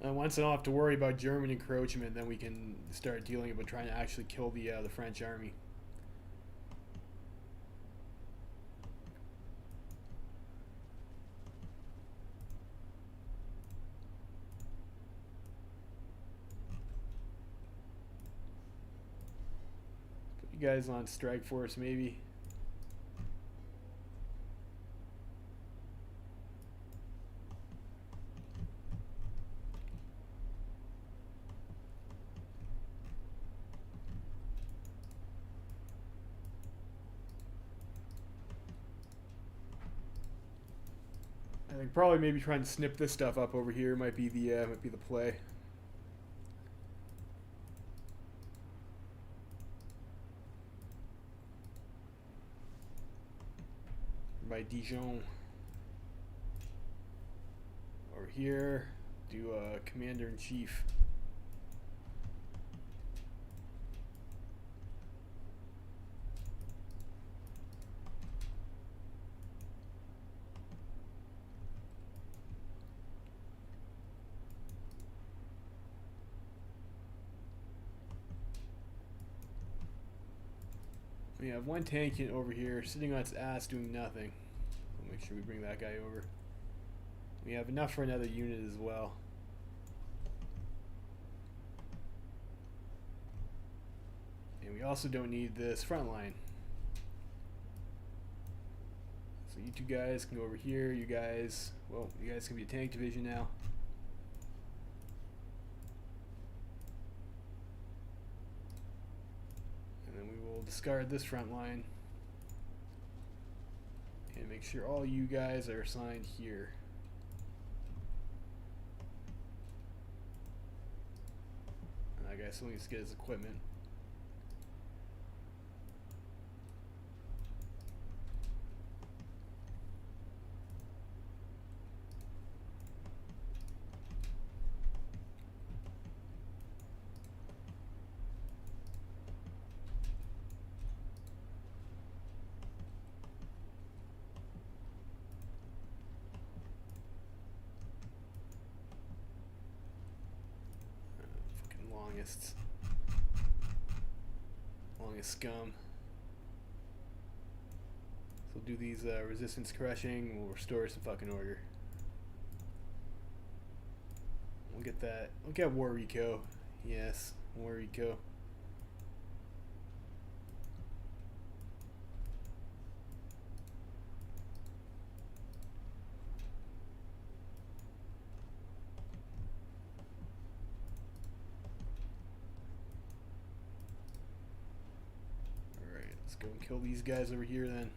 S1: And once I don't have to worry about German encroachment, then we can start dealing with trying to actually kill the French army. Put you guys on strike force, maybe. I think probably maybe trying to snip this stuff up over here might be the play. By Dijon. Over here, do Commander-in-Chief. We have one tank unit over here sitting on its ass doing nothing. We'll make sure we bring that guy over. We have enough for another unit as well. And we also don't need this front line. So you two guys can go over here. You guys, well, you guys can be a tank division now. And then we will discard this front line. And make sure all you guys are assigned here. And that guy still needs to get his equipment. Longest scum. So we'll do these resistance crushing. We'll restore some fucking order. We'll get that. We'll get War Reco. Yes, War Reco. Go and kill these guys over here then.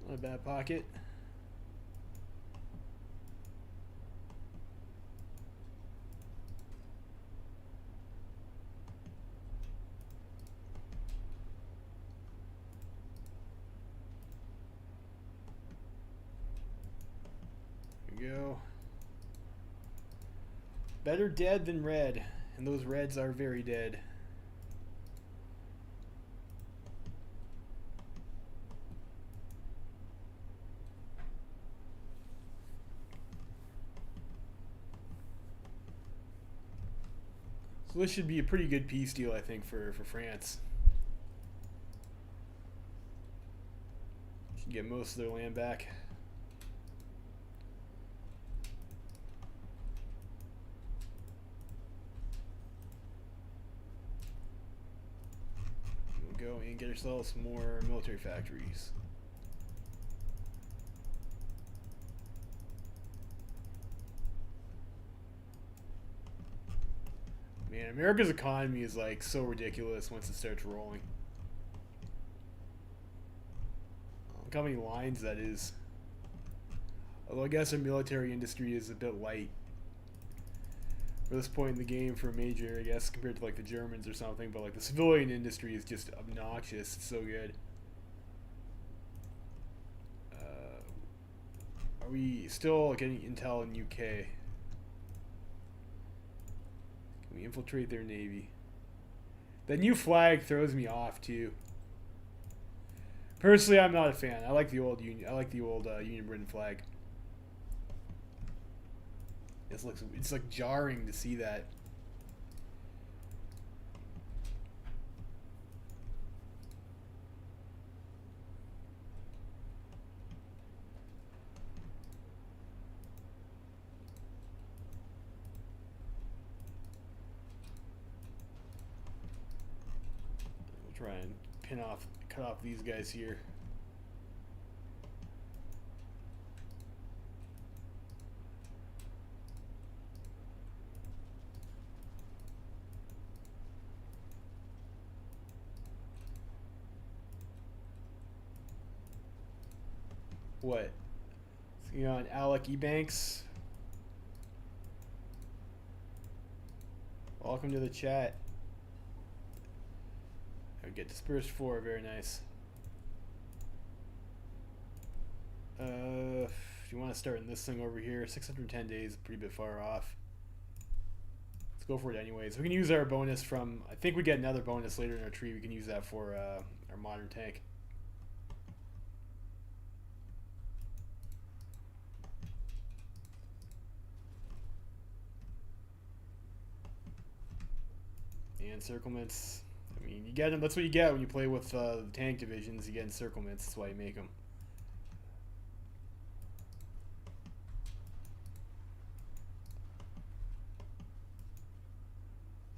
S1: Not a bad pocket. Go. Better dead than red, and those reds are very dead. So this should be a pretty good peace deal, I think, for France. Should get most of their land back. Go and get ourselves some more military factories. Man, America's economy is like so ridiculous once it starts rolling. Look how many lines that is. Although I guess our military industry is a bit light for this point in the game for a major, I guess, compared to like the Germans or something, but like the civilian industry is just obnoxious. It's so good. Are we still getting intel in UK? Can we infiltrate their navy? The new flag throws me off too. Personally, I'm not a fan. I like the old Union. I like the old Union Britain flag. It's like jarring to see that. We'll try and cut off these guys here. What? See on Alec Ebanks. Welcome to the chat. I get dispersed 4, very nice. If you want to start in this thing over here, 610 days, pretty bit far off. Let's go for it anyways. We can use our bonus from, I think we get another bonus later in our tree. We can use that for our modern tank. encirclements. I mean, you get them. That's what you get when you play with the tank divisions. You get encirclements. That's why you make them.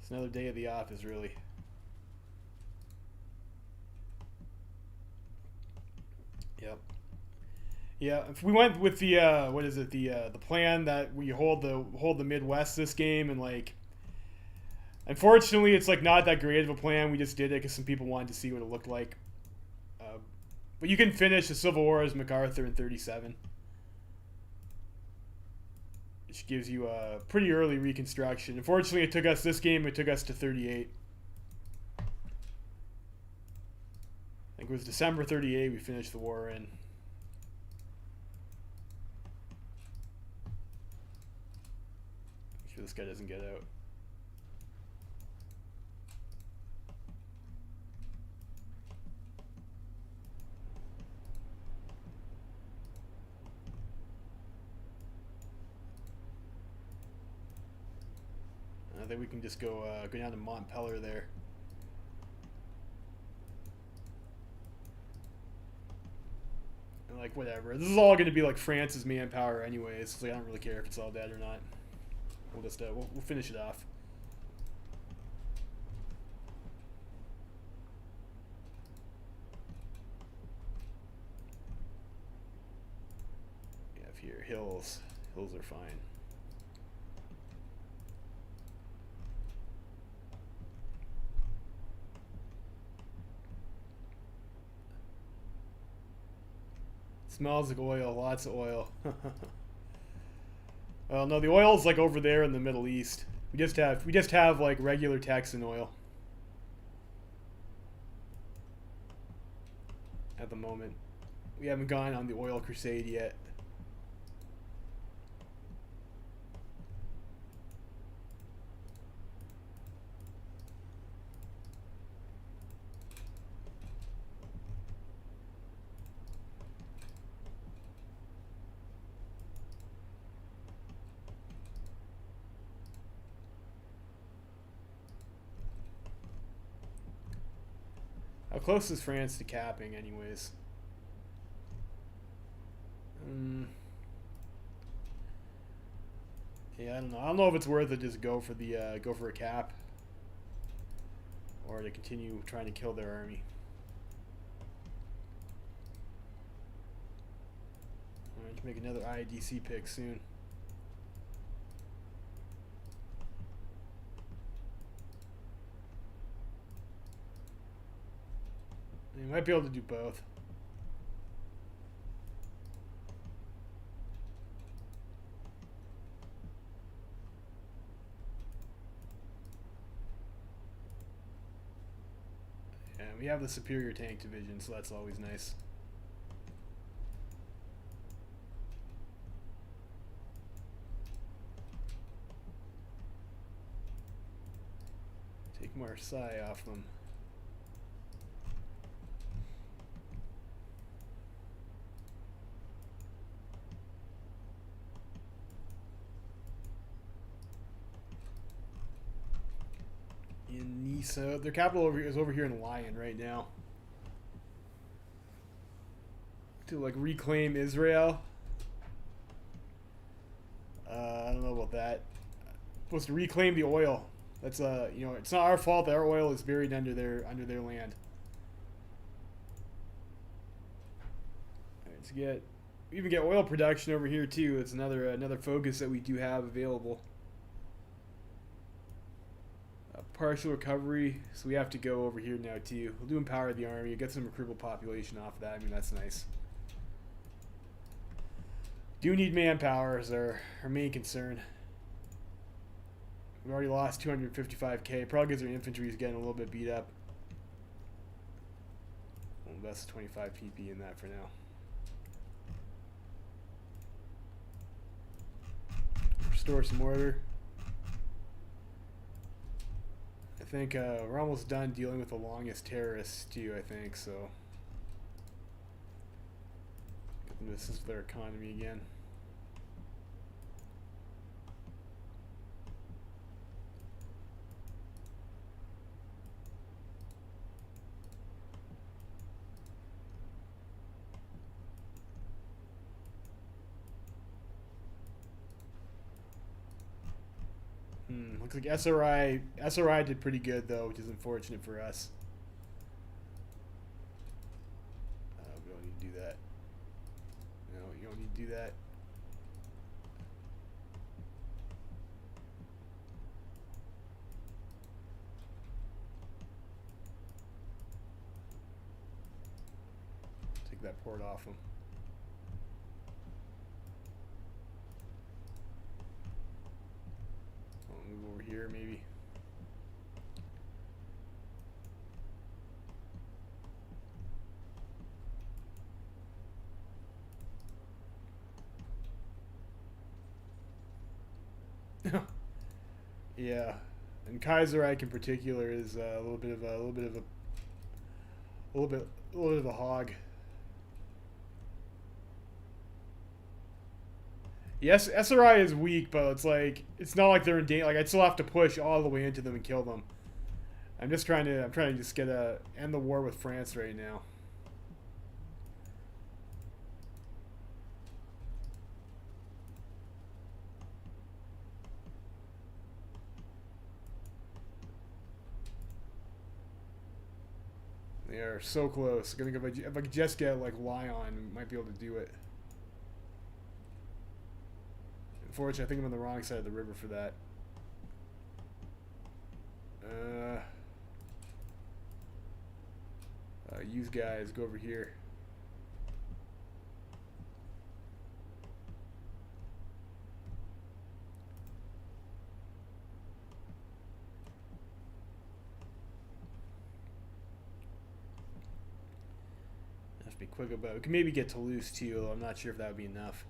S1: It's another day at the office, really. Yep. Yeah, if we went with the what is it, the plan that we hold the Midwest this game, and like, unfortunately it's like not that great of a plan. We just did it because some people wanted to see what it looked like. But you can finish the Civil War as MacArthur in 37, which gives you a pretty early Reconstruction. Unfortunately, it took us this game. It took us to 38. I think it was December 38 we finished the war in. Make sure this guy doesn't get out. I think we can just go down to Montpellier there. And like, whatever. This is all going to be like France's manpower anyways. So like, I don't really care if it's all dead or not. We'll just we'll finish it off. We have here hills. Hills are fine. Smells like oil, lots of oil. Well, no, the oil's like over there in the Middle East. We just have like regular Texan oil at the moment. We haven't gone on the oil crusade yet. How close is France to capping, anyways? Yeah, I don't know. I don't know if it's worth it to just go for a cap, or to continue trying to kill their army. All right, make another IDC pick soon. You might be able to do both. Yeah, we have the superior tank division, so that's always nice. Take Marseille off them. In Nice, their capital is over here in Lyon right now. To like reclaim Israel. I don't know about that. Supposed to reclaim the oil. That's you know, it's not our fault that our oil is buried under their land. All right, so we even get oil production over here too. It's another focus that we do have available. Partial recovery, so we have to go over here now too. We'll do empower the army, get some recruitable population off of that. I mean, that's nice. Do need manpower is our main concern. We've already lost 255k, probably because our infantry is getting a little bit beat up. We'll invest 25 PP in that for now. Restore some order. I think we're almost done dealing with the longest terrorists too, I think, so this is their economy again. Looks like SRI did pretty good though, which is unfortunate for us. We don't need to do that. No, you don't need to do that. Take that port off him. I'll move over here maybe. Yeah, and Kaiserreich in particular is a little bit of a hog. Yes, SRI is weak, but it's like it's not like they're in danger. Like I'd still have to push all the way into them and kill them. I'm trying to just end the war with France right now. They are so close. I think if I could just get like Lyon, we might be able to do it. Unfortunately, I think I'm on the wrong side of the river for that. You guys go over here. Have to be quick about it. We can maybe get Toulouse too. I'm not sure if that would be enough.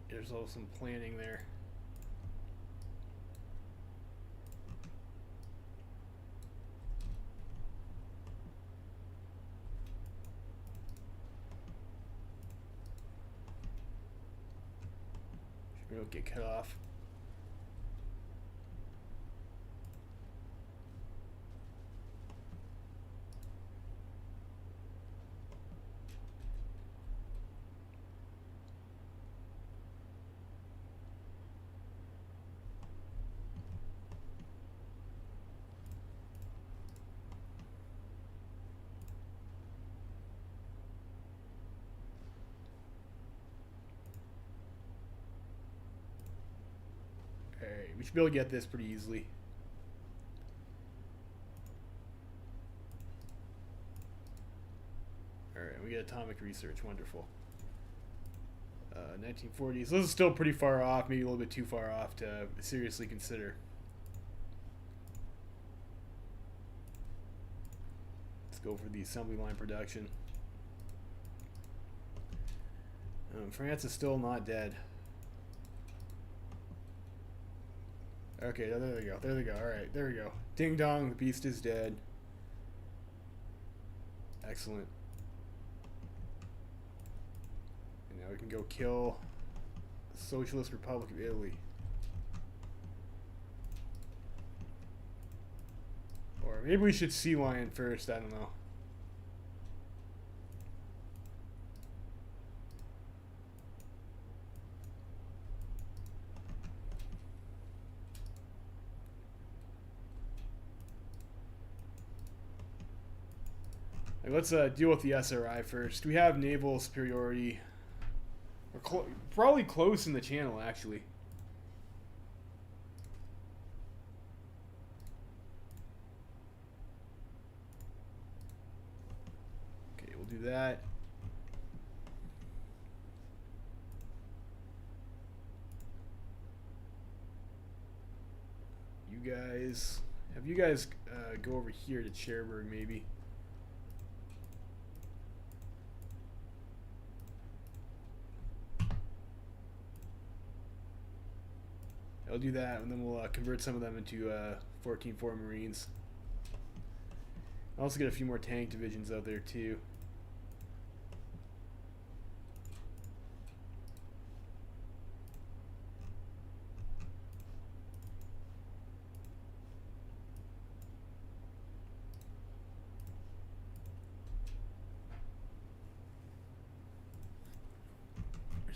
S1: There's also some planning there. We don't get cut off. Alright, we should be able to get this pretty easily. Alright, we get atomic research. Wonderful. 1940s. So this is still pretty far off, maybe a little bit too far off to seriously consider. Let's go for the assembly line production. France is still not dead. Okay, there they go. There they go. Alright, there we go. Ding dong, the beast is dead. Excellent. And now we can go kill the Socialist Republic of Italy. Or maybe we should Sea Lion first, I don't know. Let's deal with the SRI first. We have naval superiority. We're probably close in the channel, actually. Okay, we'll do that. Have you guys go over here to Cherbourg, maybe. I'll do that, and then we'll convert some of them into 14-4 Marines. I'll also get a few more tank divisions out there, too.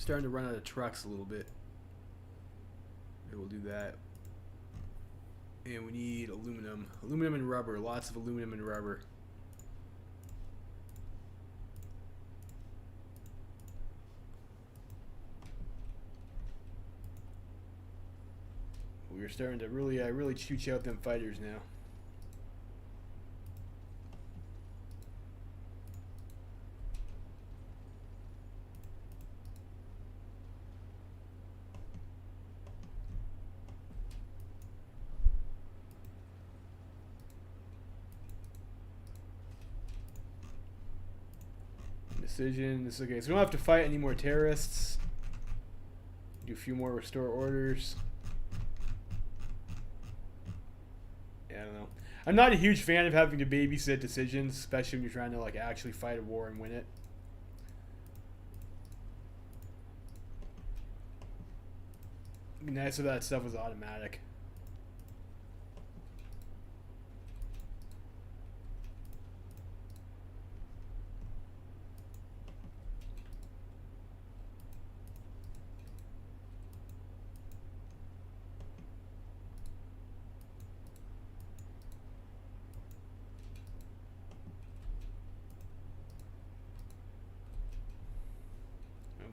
S1: starting to run out of trucks a little bit. Maybe we'll do that. And we need aluminum. Aluminum and rubber. Lots of aluminum and rubber. We're starting to really chooch out them fighters now. Decision. This is okay. So we don't have to fight any more terrorists. Do a few more restore orders. Yeah, I don't know. I'm not a huge fan of having to babysit decisions, especially when you're trying to like actually fight a war and win it. It'd be nice if that stuff was automatic.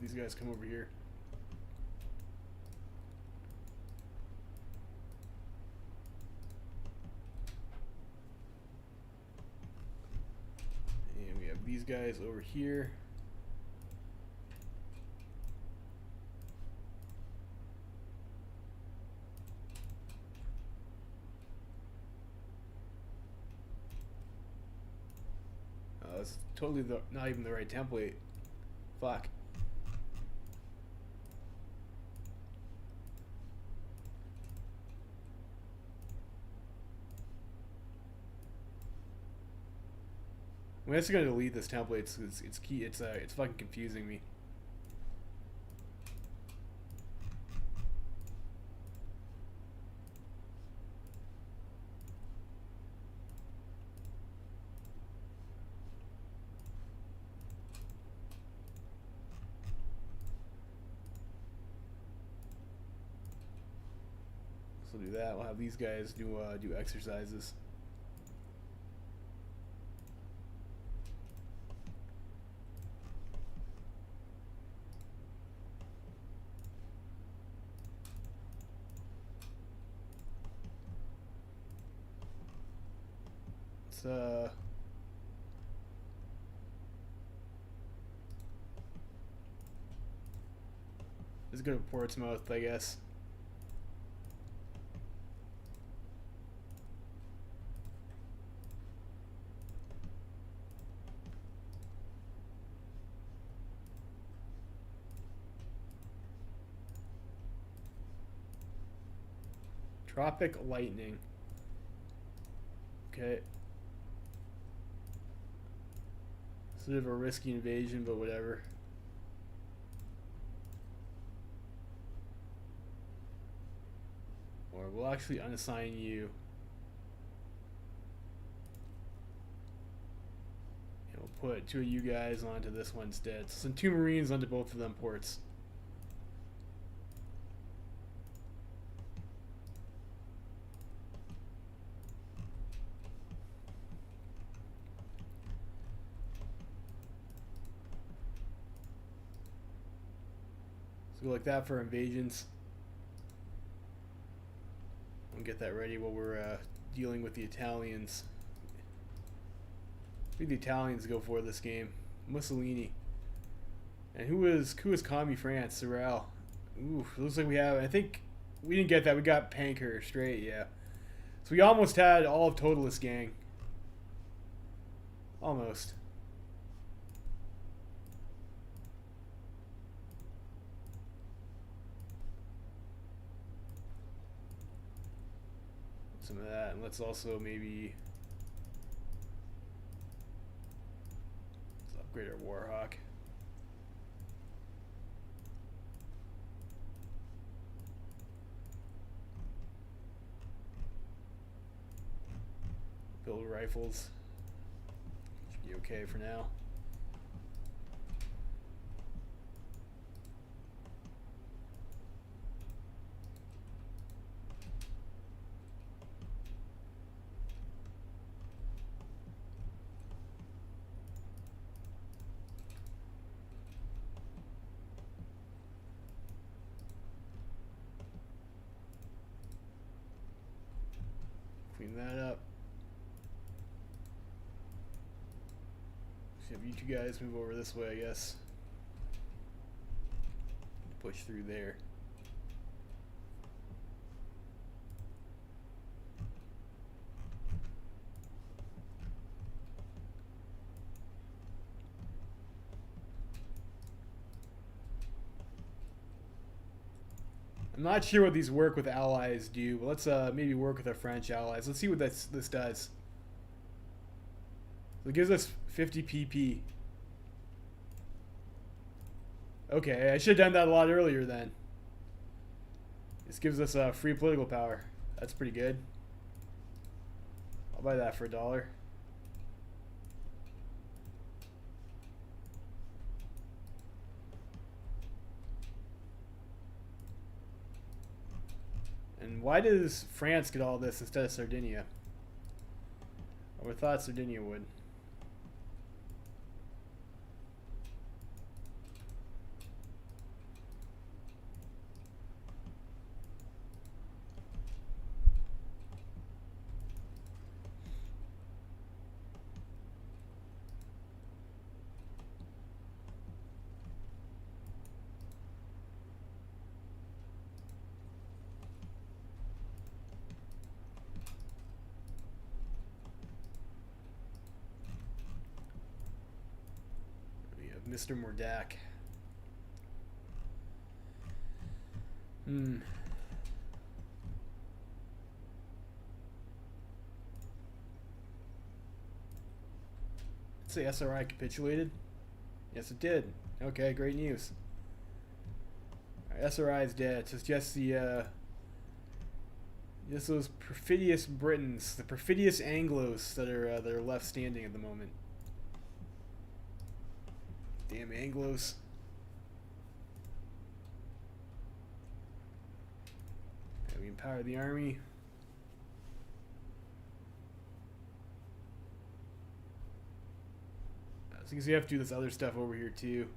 S1: These guys come over here. And we have these guys over here. That's totally not even the right template. Fuck. I'm just gonna delete this template. It's key. It's fucking confusing me. So do that. We'll have these guys do exercises. Let's go to Portsmouth, I guess. Tropic lightning. Okay. Sort of a risky invasion, but whatever. Or we'll actually unassign you. And we'll put 2 of you guys onto this one instead. So send 2 Marines onto both of them ports. So go like that for invasions. We'll get that ready while we're dealing with the Italians. Who did the Italians go for this game? Mussolini. And who was Commie France? Sorrel. Ooh, looks like we have. I think we didn't get that. We got Panker straight. Yeah. So we almost had all of Totalist gang. Almost. Some of that, and let's also maybe let's upgrade our Warhawk. Build rifles. Should be okay for now. Clean that up. So have you two guys move over this way, I guess. Push through there. I'm not sure what these work with allies do, but let's maybe work with our French allies. Let's see what this does. So it gives us 50 PP. Okay, I should have done that a lot earlier then. This gives us free political power. That's pretty good. I'll buy that for $1. And why does France get all this instead of Sardinia? I would have thought Sardinia would. Mr. Mordak. Let's say SRI capitulated. Yes, it did. Okay, great news. Right, SRI is dead. It's just the just those perfidious Britons, the perfidious Anglos that are left standing at the moment. Damn Anglos. And we empower the army. So you can see I have to do this other stuff over here too.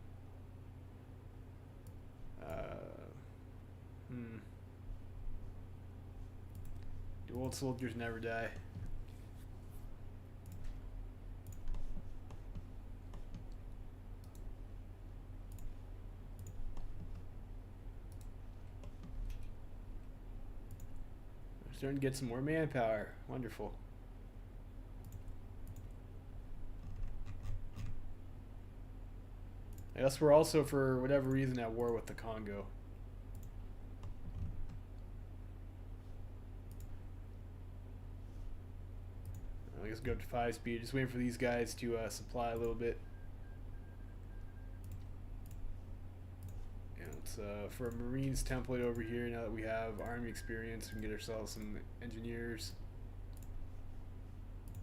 S1: Do old soldiers never die? Starting to get some more manpower. Wonderful. I guess we're also, for whatever reason, at war with the Congo. I guess go up to 5 speed. Just waiting for these guys to supply a little bit. For a Marines template over here, now that we have army experience, we can get ourselves some engineers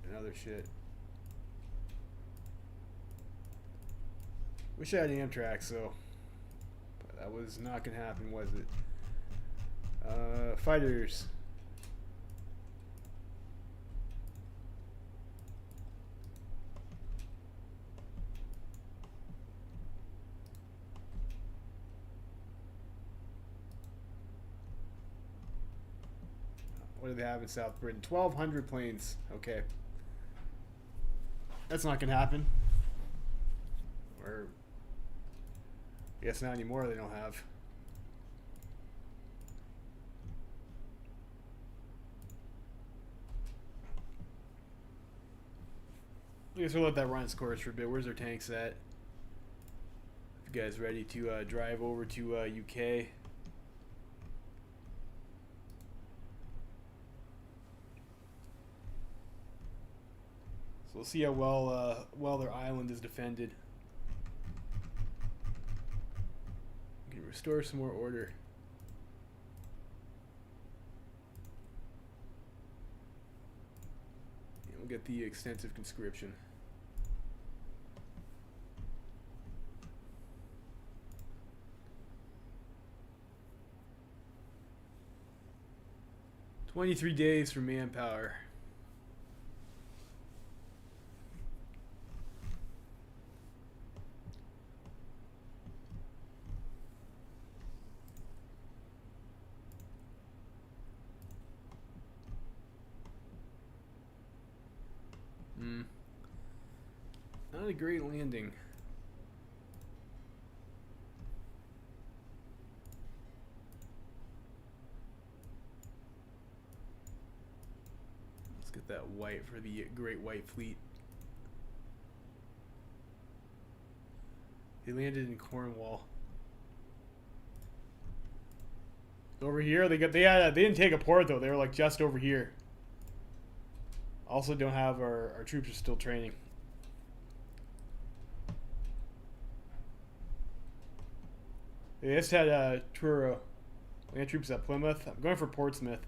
S1: and other shit. Wish I had Amtrak, so but that was not gonna happen, was it? Fighters. What do they have in South Britain? 1,200 planes. Okay. That's not going to happen. Or, I guess not anymore, they don't have. I guess we'll let that run its course for a bit. Where's our tanks at? You guys ready to drive over to UK? So we'll see how well their island is defended. We can restore some more order. And we'll get the extensive conscription. "23 days for manpower." a great landing. Let's get that white for the Great White Fleet. They landed in Cornwall. Over here, they didn't take a port though. They were like just over here. Also, don't have our troops are still training. They just had Truro land troops at Plymouth. I'm going for Portsmouth.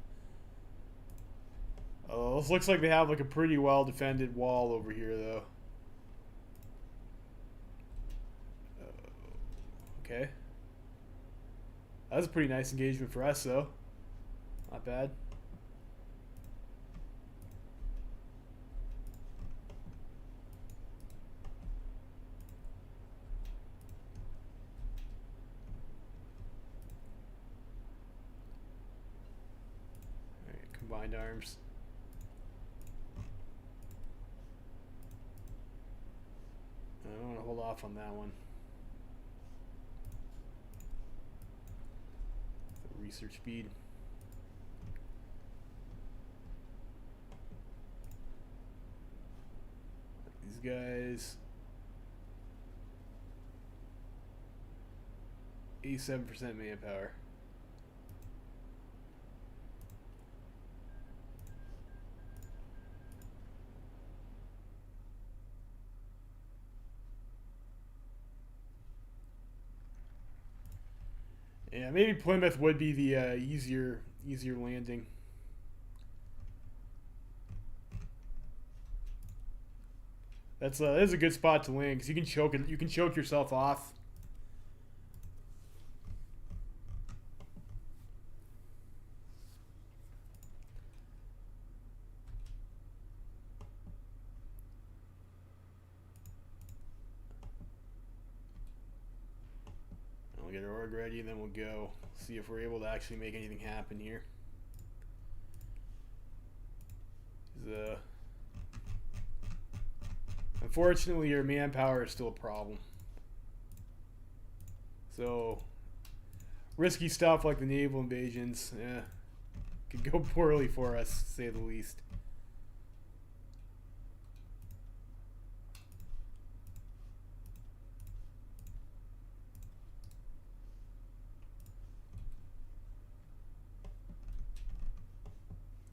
S1: Oh, this looks like they have like a pretty well defended wall over here though. Okay. That was a pretty nice engagement for us though. Not bad. Alright, combined arms. I want to hold off on that one. Research speed. These guys. 87% manpower. Yeah, maybe Plymouth would be the easier landing. That is a good spot to land because you can choke it. You can choke yourself off. We'll get our org ready and then we'll go see if we're able to actually make anything happen here. Unfortunately, your manpower is still a problem. So, risky stuff like the naval invasions, could go poorly for us, to say the least.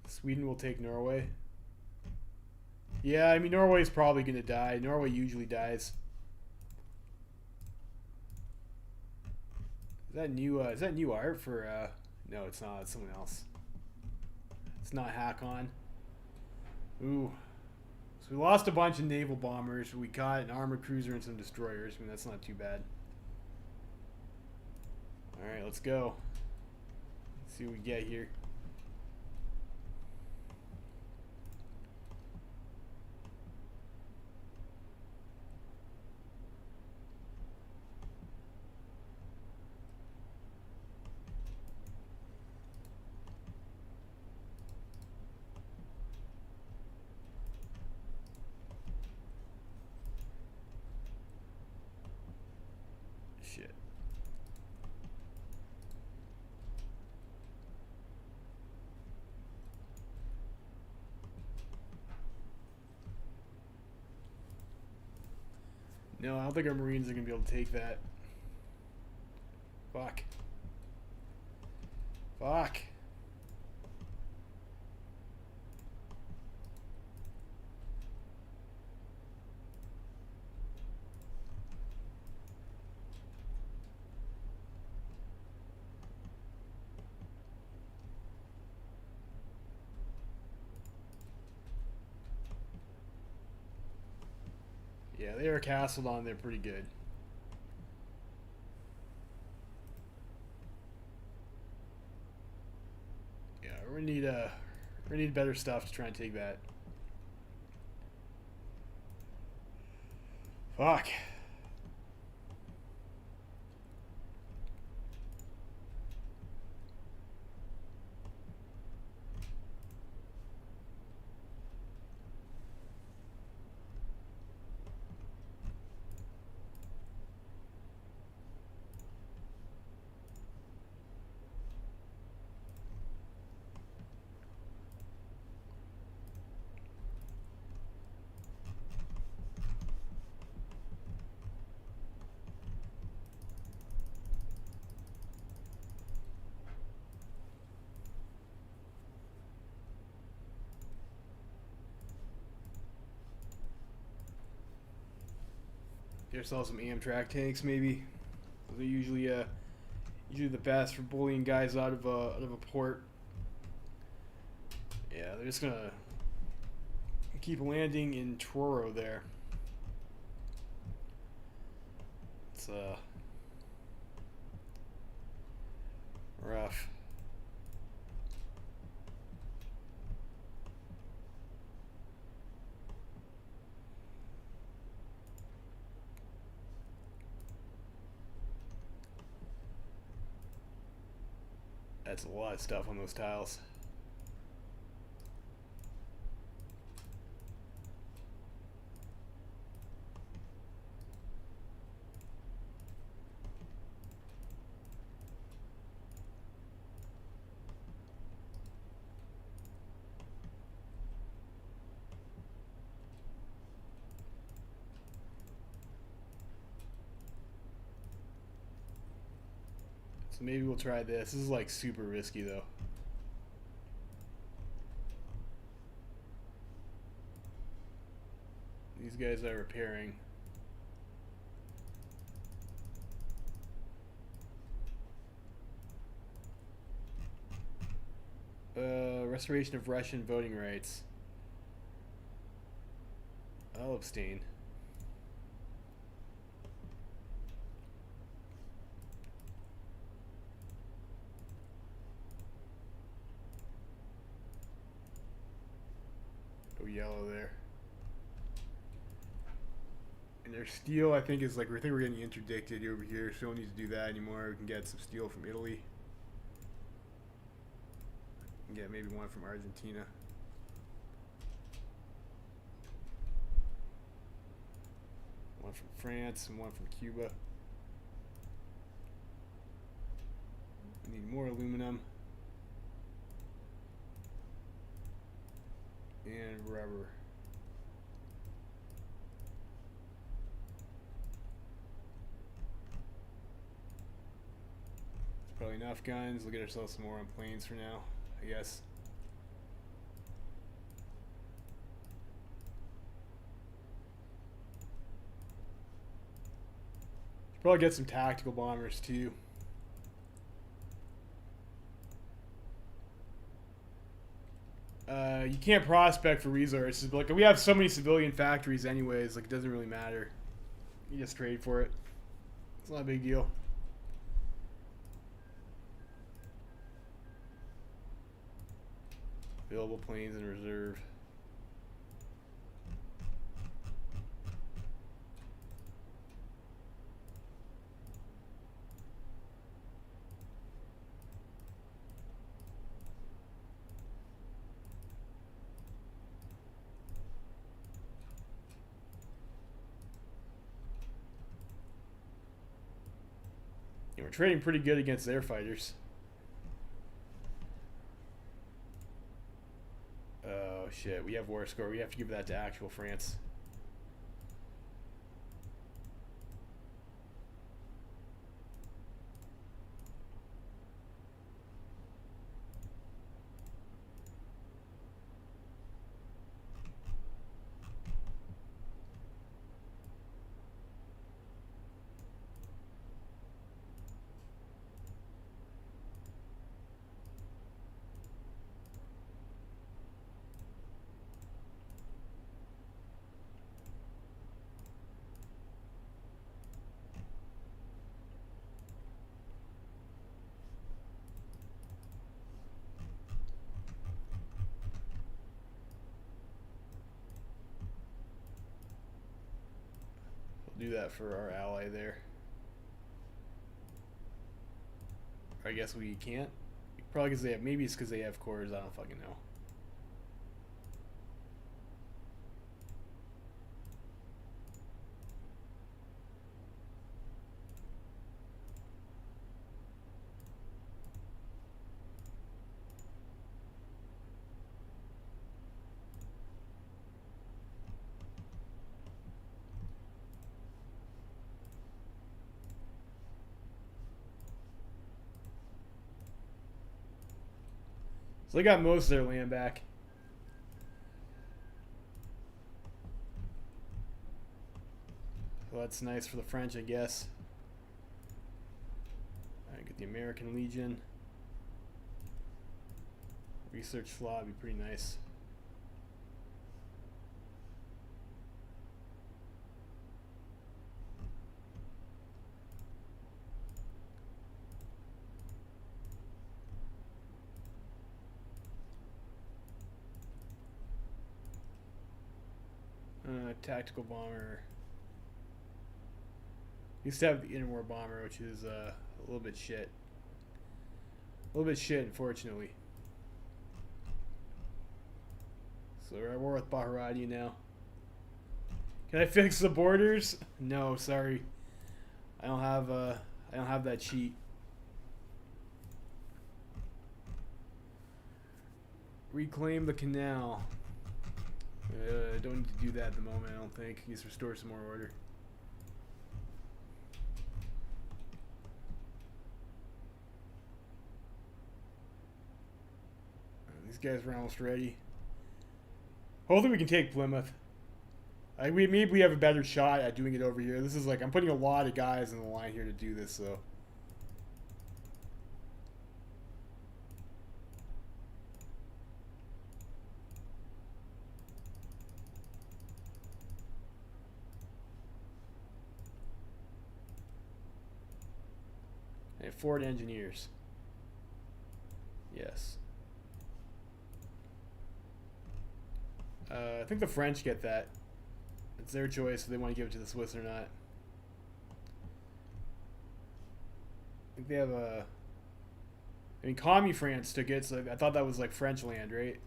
S1: Sweden will take Norway. Yeah, I mean, Norway's probably going to die. Norway usually dies. Is that new art for, no, it's not. It's someone else. It's not Hakon. Ooh. So we lost a bunch of naval bombers. We caught an armored cruiser and some destroyers. I mean, that's not too bad. Alright, let's go. Let's see what we get here. Shit. No, I don't think our Marines are going to be able to take that. Fuck. Fuck. Yeah, they are castled on there pretty good. Yeah, we're gonna need better stuff to try and take that. Fuck. Get ourselves some Amtrak tanks, maybe. They're usually the best for bullying guys out of a port. Yeah, they're just gonna keep landing in Truro there. It's rough. That's a lot of stuff on those tiles. So maybe we'll try this. This is like super risky though. These guys are repairing. Restoration of Russian voting rights. I'll abstain. Go yellow there. And their steel, I think, is like, I think we're getting interdicted over here, so we don't need to do that anymore. We can get some steel from Italy. We can get maybe one from Argentina. One from France and one from Cuba. We need more aluminum. And rubber. Probably enough guns. We'll get ourselves some more on planes for now, I guess. Should probably get some tactical bombers too. You can't prospect for resources, but like we have so many civilian factories anyways, like it doesn't really matter. You just trade for it. It's not a big deal. Available planes in reserve. Yeah, we're trading pretty good against their fighters. Oh shit, we have war score. We have to give that to actual France. Do that for our ally there. I guess we can't. Probably because they have. Maybe it's because they have cores. I don't fucking know. So they got most of their land back. So that's nice for the French, I guess. Alright, get the American Legion. Research slot would be pretty nice. Tactical bomber. Used to have the interwar bomber, which is a little bit shit. A little bit shit, unfortunately. So we're at war with Baharati now. Can I fix the borders? No, sorry. I don't have that cheat. Reclaim the canal. Don't need to do that at the moment, I don't think. Just restore some more order. These guys are almost ready. Hopefully we can take Plymouth. Maybe we have a better shot at doing it over here. This is like, I'm putting a lot of guys in the line here to do this, so. Ford engineers. Yes. I think the French get that. It's their choice if they want to give it to the Swiss or not. I think they have a... I mean, Commie France took it, so I thought that was like French land, right?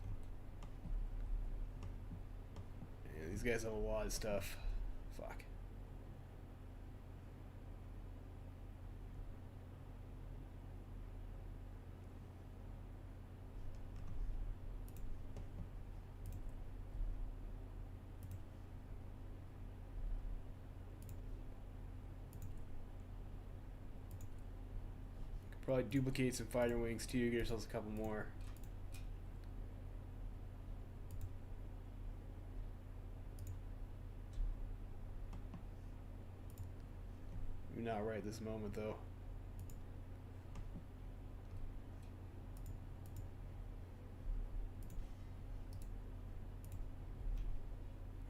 S1: Yeah, these guys have a lot of stuff. Fuck. Probably duplicate some fighter wings too, get ourselves a couple more. Maybe not right this moment though.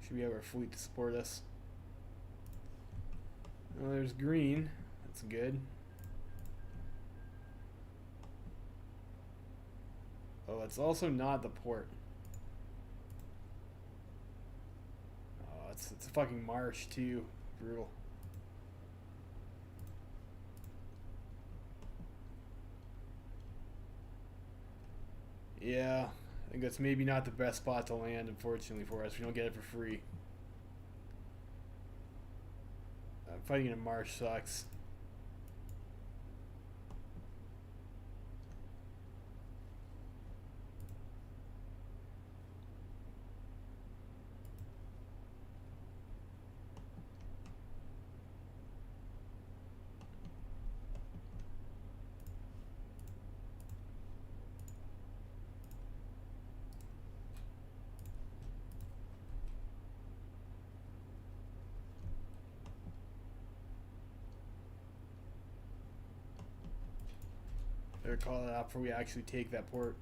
S1: Should we have our fleet to support us? Oh, there's green. That's good. Oh, it's also not the port. Oh, it's a fucking marsh too. Brutal. Yeah, I think that's maybe not the best spot to land, unfortunately for us. We don't get it for free. Fighting in a marsh sucks. Better call it out before we actually take that port.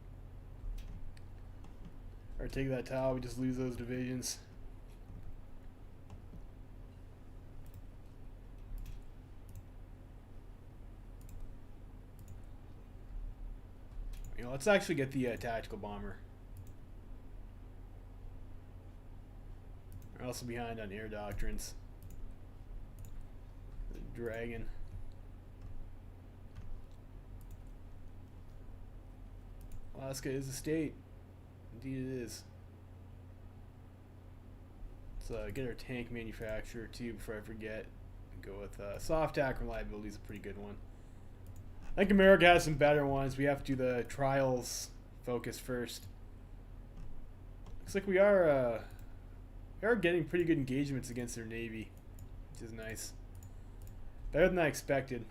S1: Or take that tower, we just lose those divisions. You know, let's actually get the tactical bomber. We're also behind on air doctrines. The dragon. Alaska is a state. Indeed it is. Let's get our tank manufacturer too before I forget. Go with soft tack reliability is a pretty good one. I think America has some better ones. We have to do the trials focus first. Looks like we are getting pretty good engagements against their navy, which is nice. Better than I expected.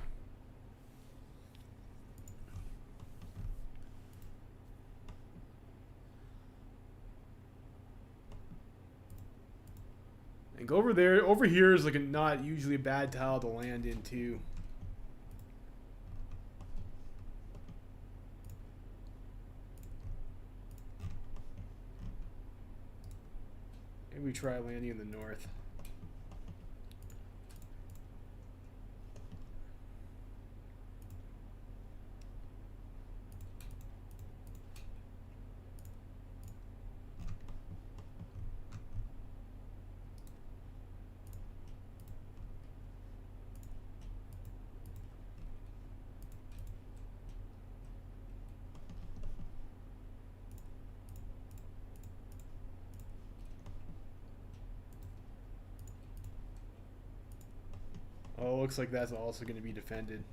S1: And over there, over here is like a not usually a bad tile to land in too. Maybe we try landing in the north. Oh, looks like that's also going to be defended.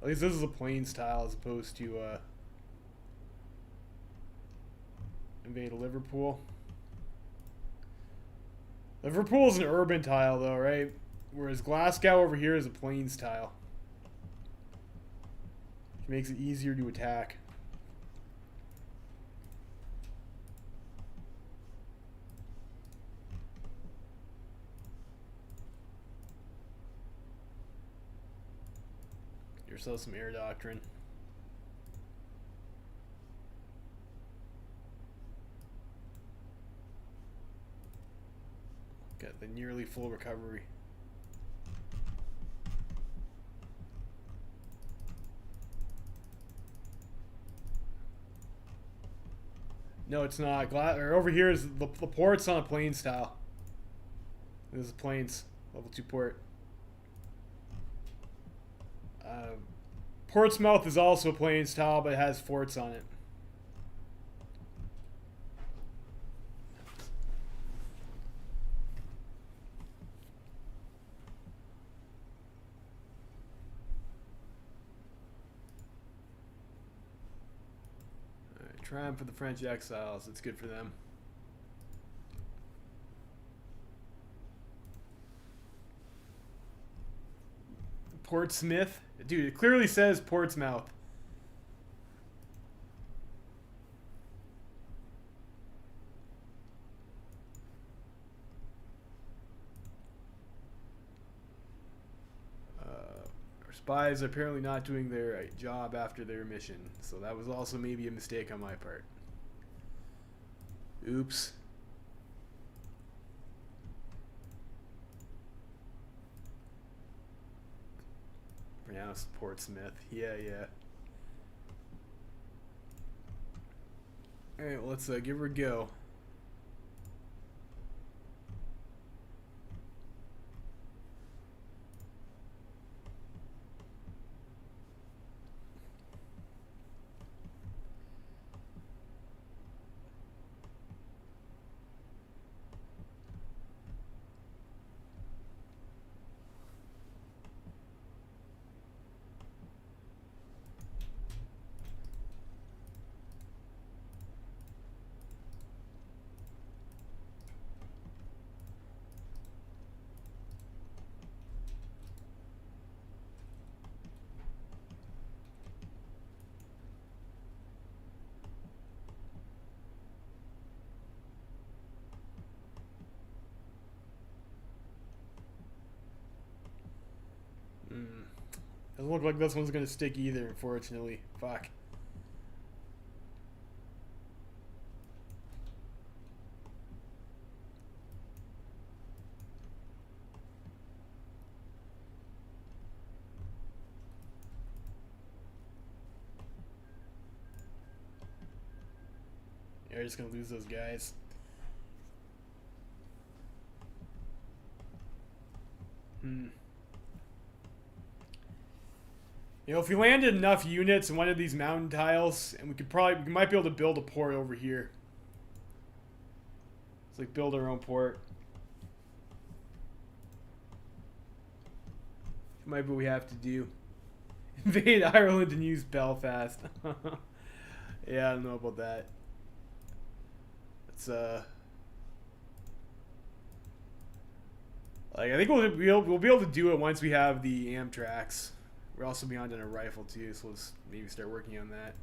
S1: At least this is a plains tile as opposed to invade Liverpool. Liverpool is an urban tile though, right? Whereas Glasgow over here is a plains tile. Which makes it easier to attack. Yourself some air doctrine. Got the nearly full recovery. No, it's not. Or over here is the port's on a plains tile. This is plains, level 2 port. Portsmouth is also a plains tile, but it has forts on it. Alright, triumph for the French exiles. It's good for them. Portsmouth? Dude, it clearly says Portsmouth. Our spies are apparently not doing their job after their mission, so that was also maybe a mistake on my part. Oops. Pronounced Portsmouth. Yeah. Alright, well, let's give her a go. Doesn't look like this one's gonna stick either, unfortunately. Fuck. Yeah, we're just gonna lose those guys. You know, if we landed enough units in one of these mountain tiles, and we might be able to build a port over here. It's like build our own port. Might be what we have to do. Invade Ireland and use Belfast. Yeah, I don't know about that. It's like I think we'll be able to do it once we have the Amtraks. We're also behind on a rifle too, so let's maybe start working on that.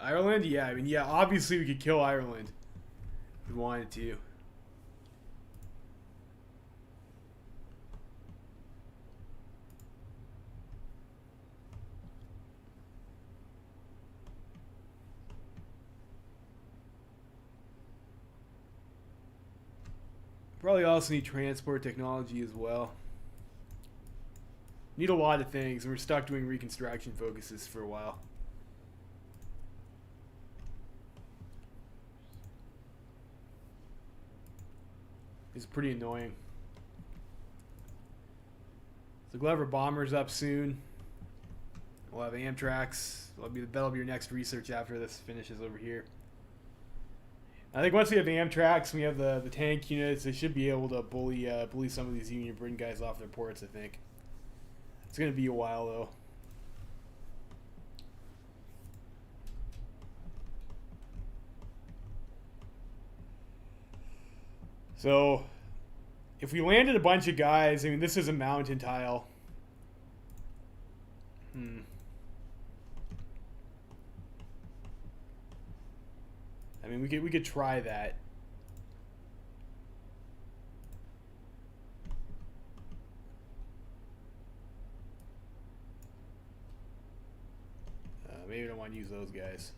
S1: Ireland? Yeah, I mean, yeah, obviously we could kill Ireland if we wanted to. Probably also need transport technology as well. Need a lot of things, and we're stuck doing reconstruction focuses for a while. It's pretty annoying. So Glover Bomber's up soon. We'll have Amtracs. That'll be your next research after this finishes over here. I think once we have Amtracs and we have the tank units, they should be able to bully some of these Union Britain guys off their ports, I think. It's going to be a while, though. So, if we landed a bunch of guys, I mean, this is a mountain tile. I mean, we could try that. Maybe I don't want to use those guys.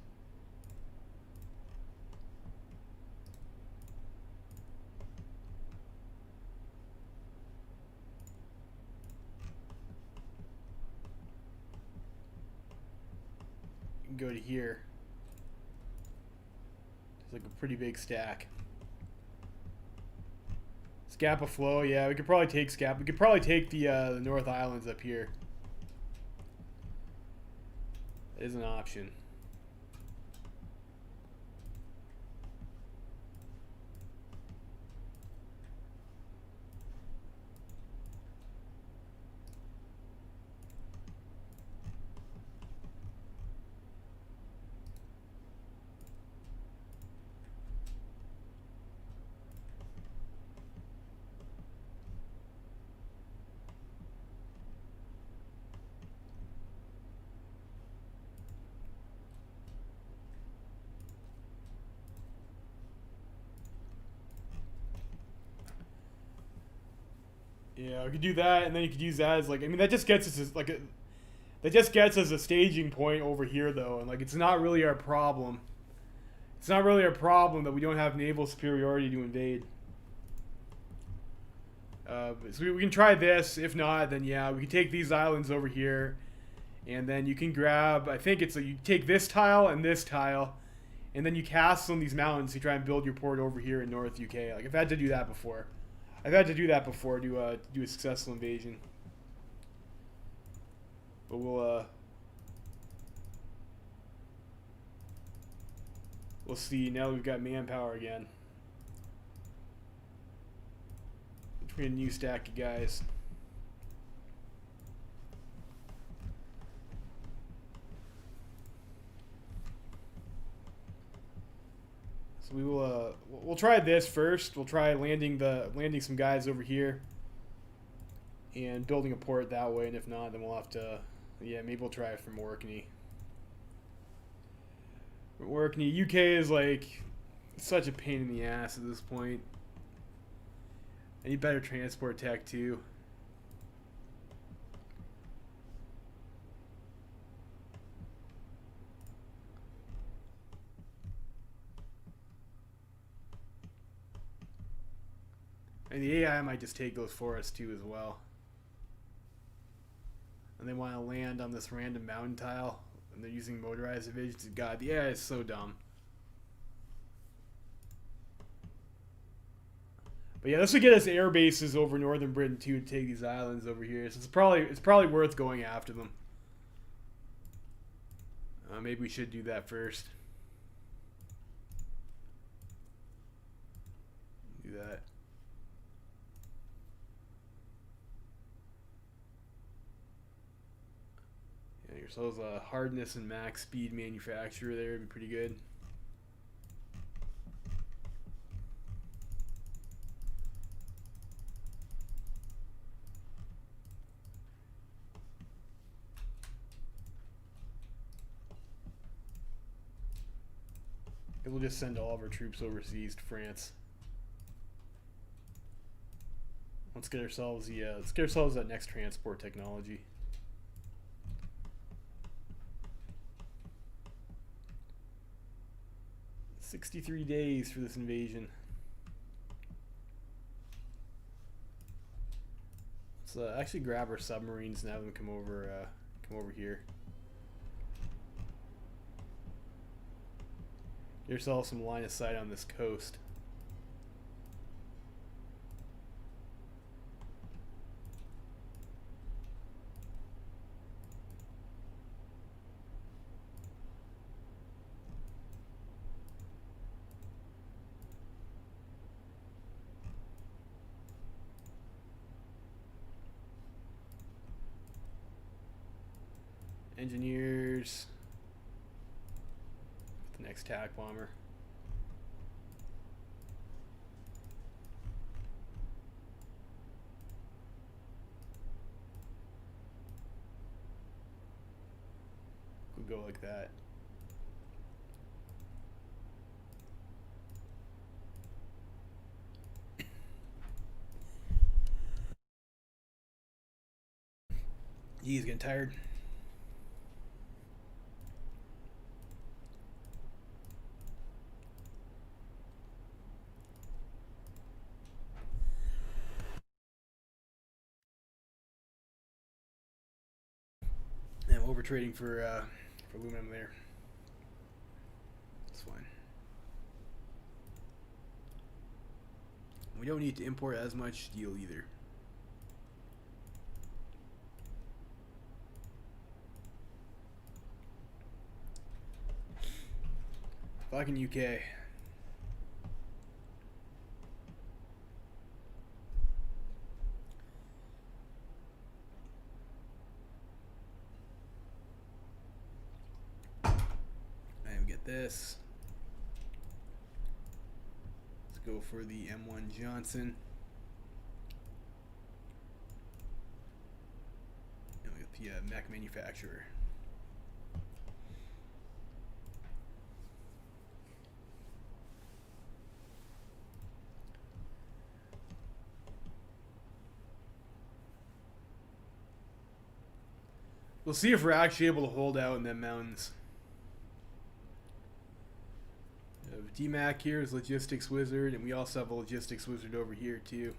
S1: You can go to here. It's like a pretty big stack. Scapa Flow, yeah, we could probably take Scapa. We could probably take the North Islands up here. That is an option. Yeah, we could do that, and then you could use that as like, I mean, that just gets us as, like that just gets us a staging point over here, though, and like it's not really our problem. It's not really our problem that we don't have naval superiority to invade. So we can try this. If not, then yeah, we can take these islands over here, and then you can grab. I think it's like you take this tile and this tile, and then you castle on these mountains to try and build your port over here in North UK. Like I've had to do that before. I've had to do that before to do a successful invasion. But we'll see now that we've got manpower again. Between a new stack of guys. So we will we'll try this first. We'll try landing some guys over here and building a port that way, and if not, then we'll have to, yeah, maybe we'll try it from Orkney. Orkney, UK is like such a pain in the ass at this point. I need better transport tech too. And the AI might just take those for us too as well. And they want to land on this random mountain tile, and they're using motorized divisions. God, the AI is so dumb. But yeah, this would get us air bases over northern Britain too to take these islands over here. So it's probably worth going after them. Maybe we should do that first. Do that. Yeah, yourselves a hardness and max speed manufacturer there would be pretty good. We'll just send all of our troops overseas to France. Let's get ourselves that next transport technology. "63 days for this invasion." Let's actually grab our submarines and have them come over here. Get yourself some line of sight on this coast. Engineers. The next attack bomber. We'll go like that. He's getting tired. And we're overtrading for aluminum there. That's fine. We don't need to import as much steel either. Fucking UK. And get this. Let's go for the M1 Johnson. And we get the mech manufacturer. We'll see if we're actually able to hold out in them mountains. We have DMAC here is Logistics Wizard, and we also have a Logistics Wizard over here too.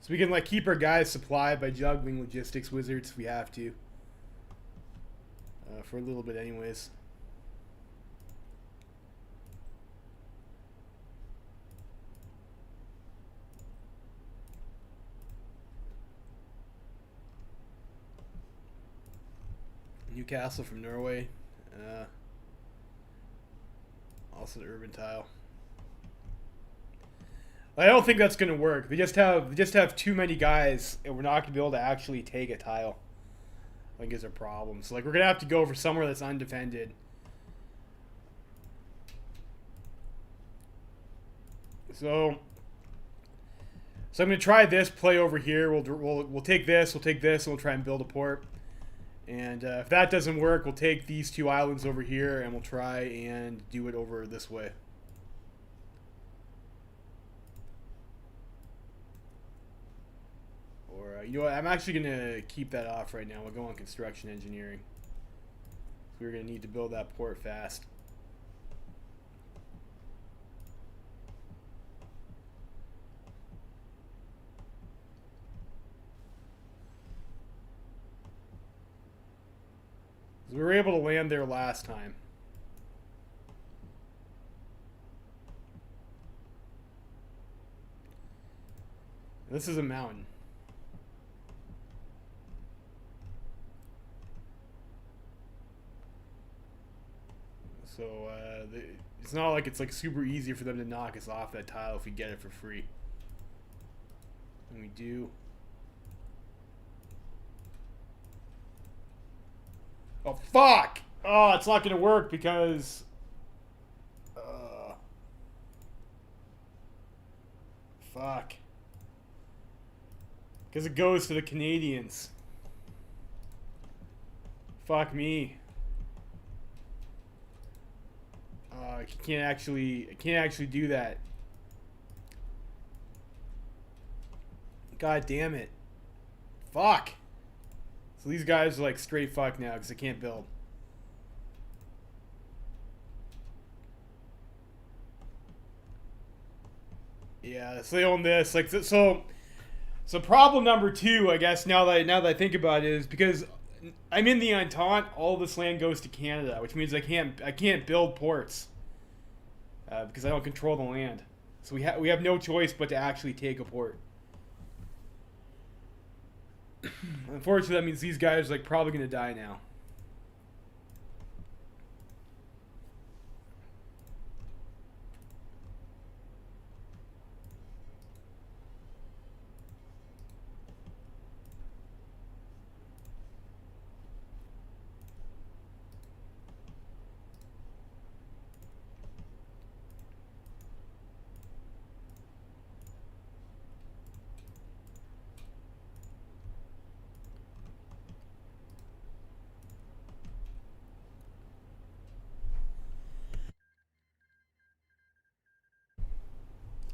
S1: So we can like keep our guys supplied by juggling Logistics Wizards if we have to. For a little bit anyways. Newcastle from Norway. Also the urban tile. I don't think that's gonna work. They just have too many guys, and we're not gonna be able to actually take a tile. I think is a problem. So like we're gonna have to go for somewhere that's undefended. So I'm gonna try this play over here. We'll take this, and we'll try and build a port. And if that doesn't work, we'll take these two islands over here, and we'll try and do it over this way. Or, you know what, I'm actually going to keep that off right now. We'll go on construction engineering. We're going to need to build that port fast. We were able to land there last time. This is a mountain. So it's not like it's like super easy for them to knock us off that tile if we get it for free. And we do. Oh fuck! Oh, it's not going to work because... fuck. Because it goes to the Canadians. Fuck me. I can't actually do that. God damn it. Fuck. So these guys are like straight fuck now because they can't build. Yeah, so they own this. Like so problem number 2, I guess, now that I think about it, is because I'm in the Entente, all this land goes to Canada, which means I can't build ports because I don't control the land. So we have no choice but to actually take a port. Unfortunately, that means these guys are like probably gonna die now.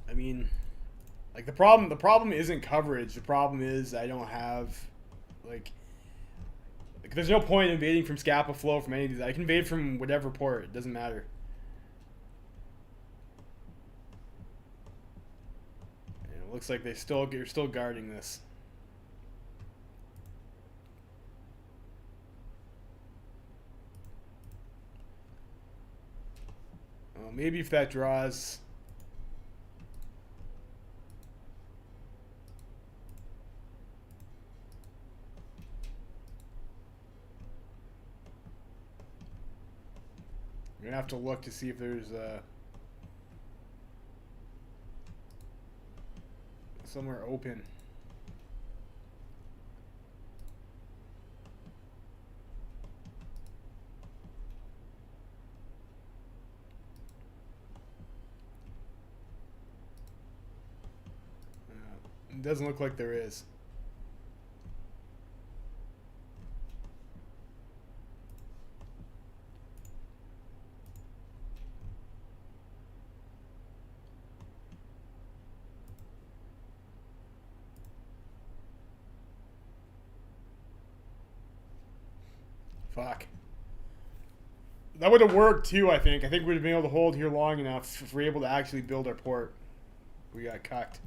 S1: I mean, like the problem isn't coverage. The problem is I don't have like there's no point in invading from Scapa Flow from any of these. I can invade from whatever port. It doesn't matter. And it looks like you're still guarding this. Well, maybe if that draws. You're gonna have to look to see if there's somewhere open. It doesn't look like there is. Fuck. That would have worked too, I think. I think we'd have been able to hold here long enough if we're able to actually build our port. We got cucked.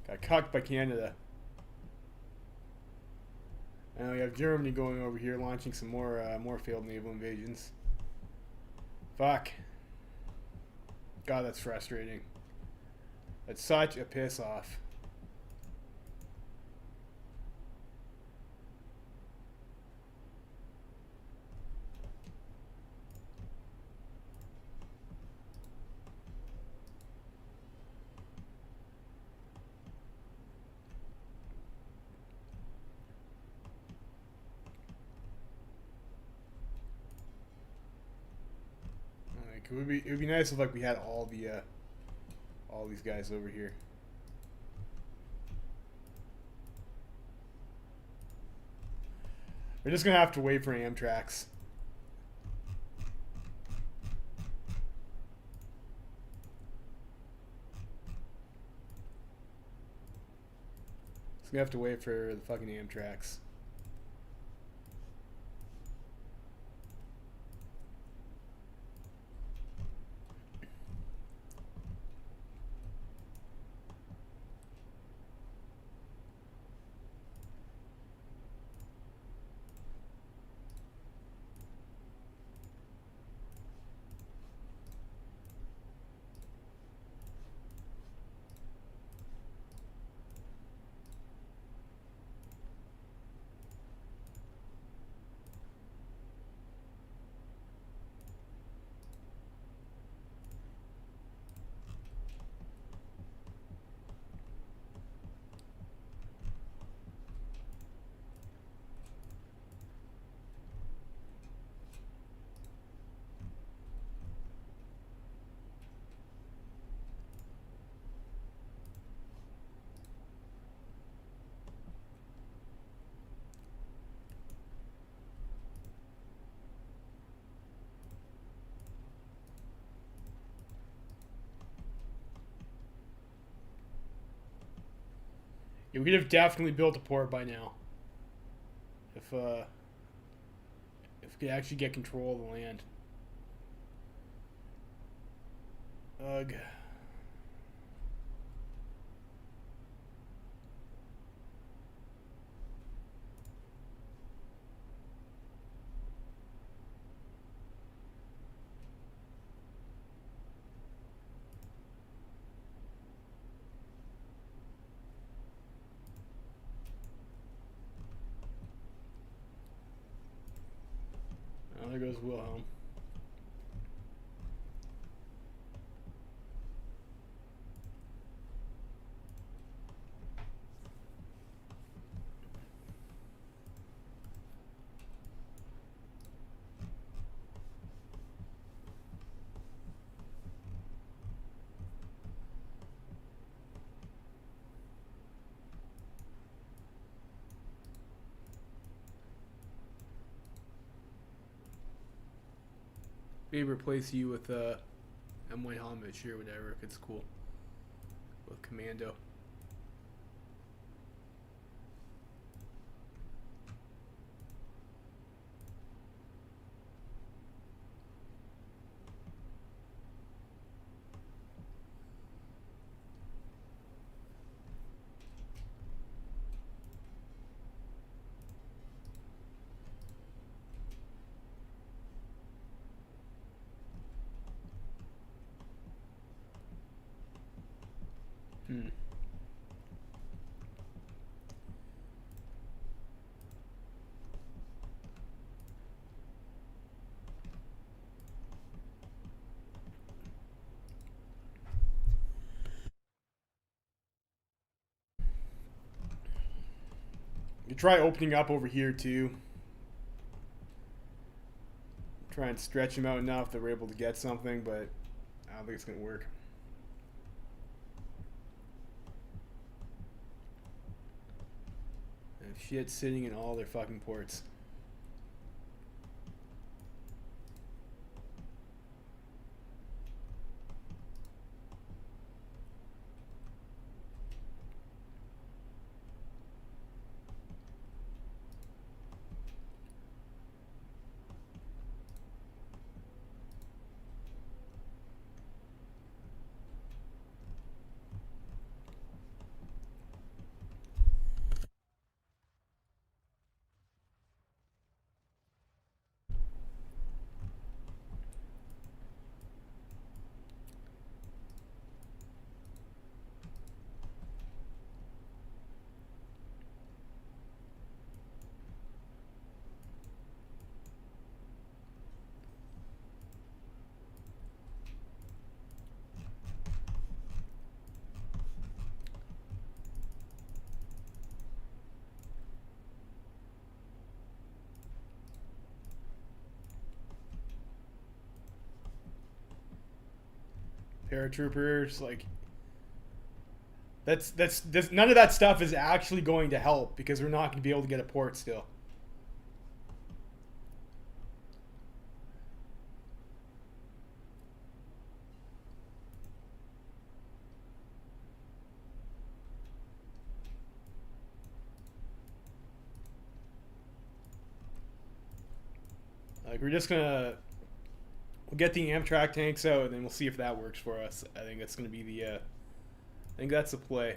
S1: Got cucked by Canada. And we have Germany going over here, launching some more failed naval invasions. Fuck. God, that's frustrating. That's such a piss off. Like, it would be nice if like we had all these guys over here. We're just gonna have to wait for Amtraks. Just gonna have to wait for the fucking Amtraks. Yeah, we could have definitely built a port by now. If we could actually get control of the land. Ugh. Oh, there goes Wilhelm. Maybe replace you with M1 helmet or whatever if it's cool. With commando. You try opening up over here too. Try and stretch them out enough that we're able to get something, but I don't think it's gonna work. And shit's sitting in all their fucking ports. Paratroopers, like that's none of that stuff is actually going to help because we're not going to be able to get a port still. Like we're just gonna we'll get the Amtrak tanks out and then we'll see if that works for us. I think that's gonna be the I think that's the play.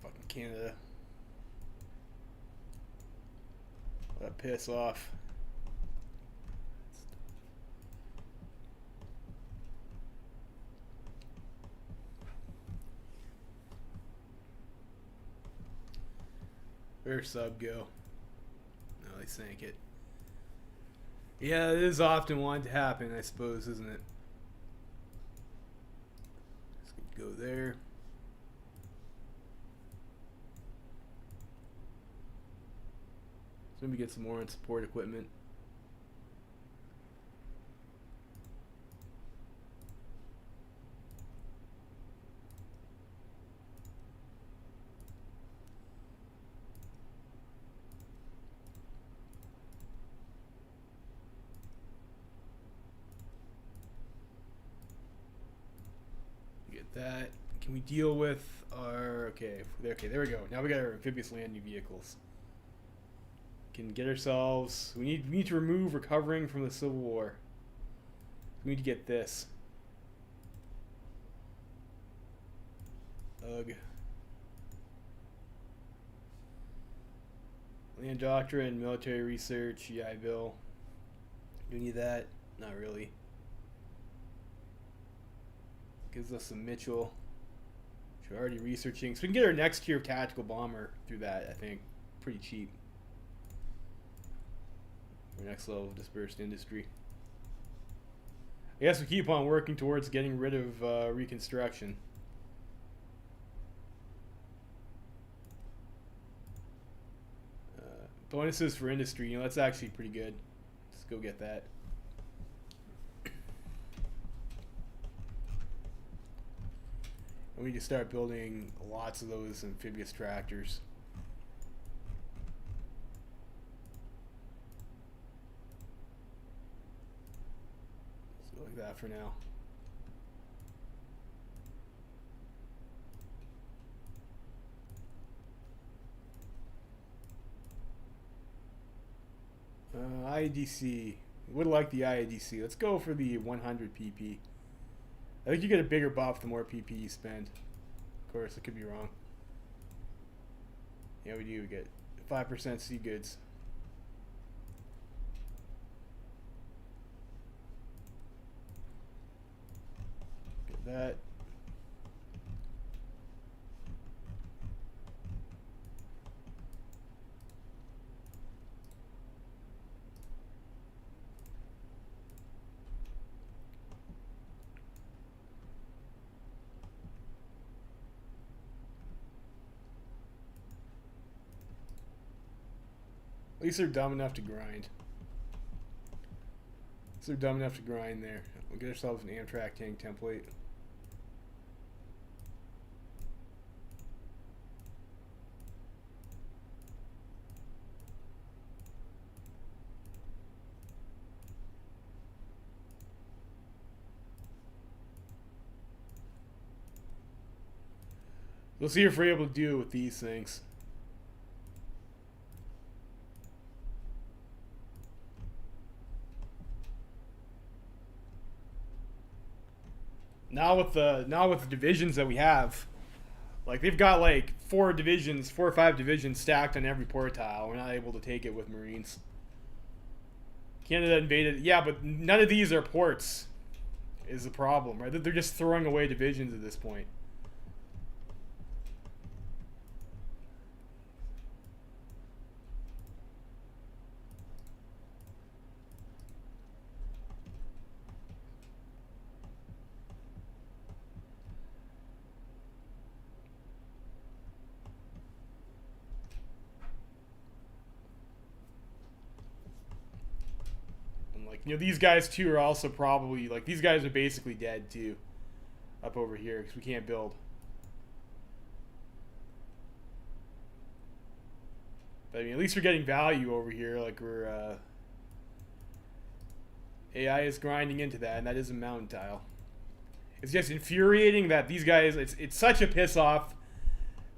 S1: Fucking Canada. That piss off. Where's sub go? No, they sank it. Yeah, it is often wanted to happen, I suppose, isn't it? Just go there. Maybe get some more on support equipment. Get that. Can we deal with our... Okay, there we go. Now we got our amphibious landing vehicles. Can get ourselves... We need to remove recovering from the Civil War. We need to get this. Ugh. Land doctrine, military research, GI Bill. Do we need that? Not really. Gives us some Mitchell. Which we're already researching. So we can get our next tier of tactical bomber through that, I think. Pretty cheap. Our next level of dispersed industry. I guess we keep on working towards getting rid of Reconstruction. Bonuses for industry, you know, that's actually pretty good. Let's go get that. And we need to start building lots of those amphibious tractors. Let's go like that for now. IADC. Would like the IADC. Let's go for the 100 PP. I think you get a bigger buff the more PP you spend. Of course, I could be wrong. Yeah, we do. We get 5% sea goods. Get that. At least they're dumb enough to grind. At least they're dumb enough to grind there. We'll get ourselves an Amtrak tank template. We'll see if we're able to do it with these things. Now with the divisions that we have, like they've got like 4 or 5 divisions stacked on every port tile. We're not able to take it with Marines. Canada invaded. Yeah, but none of these are ports is the problem, right? They're just throwing away divisions at this point. You know, these guys too are also probably, like, these guys are basically dead too. Up over here, because we can't build. But I mean, at least we're getting value over here, like we're, AI is grinding into that, and that is a mountain tile. It's just infuriating that these guys, it's such a piss off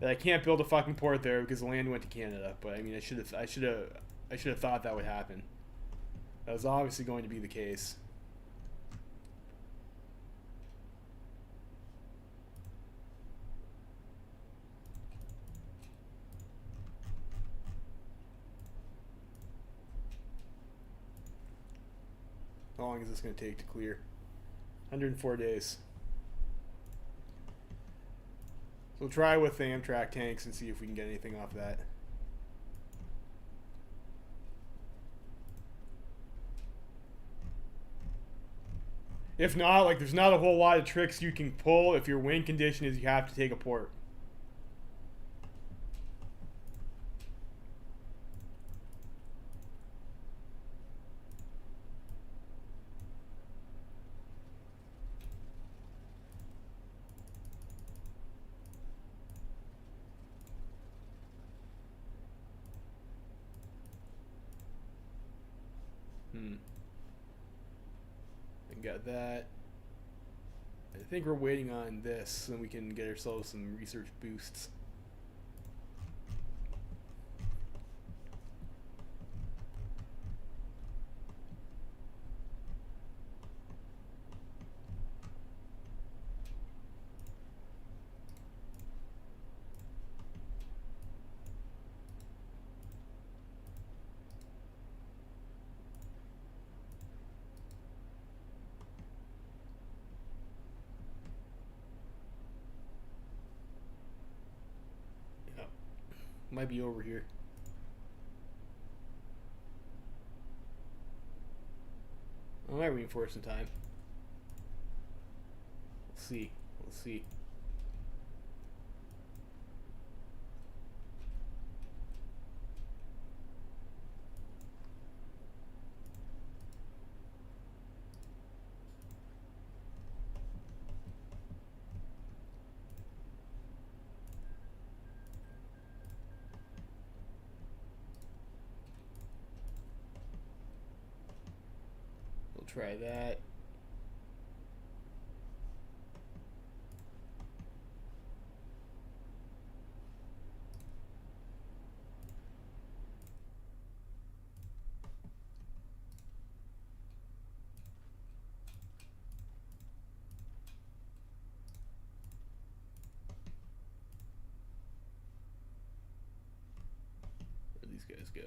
S1: that I can't build a fucking port there because the land went to Canada. But I mean, I should have thought that would happen. That was obviously going to be the case. How long is this going to take to clear? 104 days. So we'll try with the Amtrak tanks and see if we can get anything off that. If not, like, there's not a whole lot of tricks you can pull if your win condition is you have to take a port. Got that. I think we're waiting on this so we can get ourselves some research boosts. Might be over here. I might reinforce in time. Let's see. Let's see. Try that. Where'd these guys go?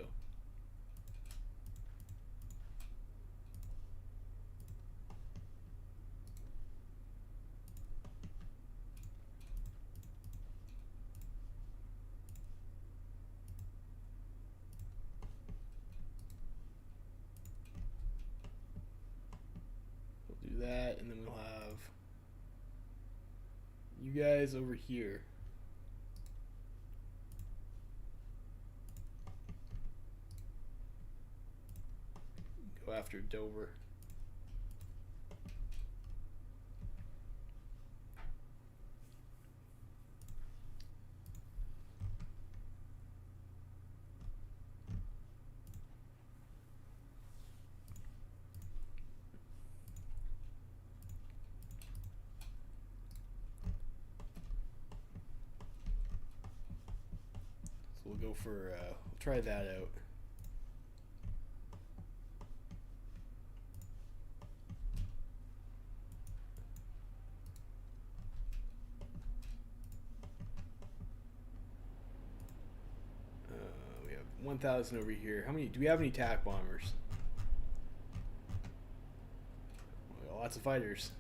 S1: That, and then we'll have you guys over here. Go after Dover. We'll go for, we'll try that out. We have 1,000 over here. How many, do we have any attack bombers? We got lots of fighters.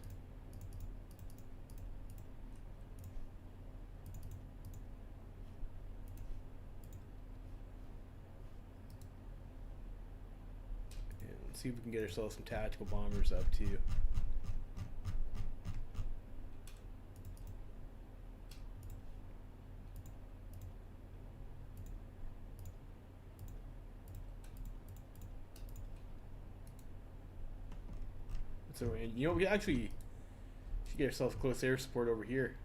S1: See if we can get ourselves some tactical bombers up too. So, you know, we actually should get ourselves close air support over here.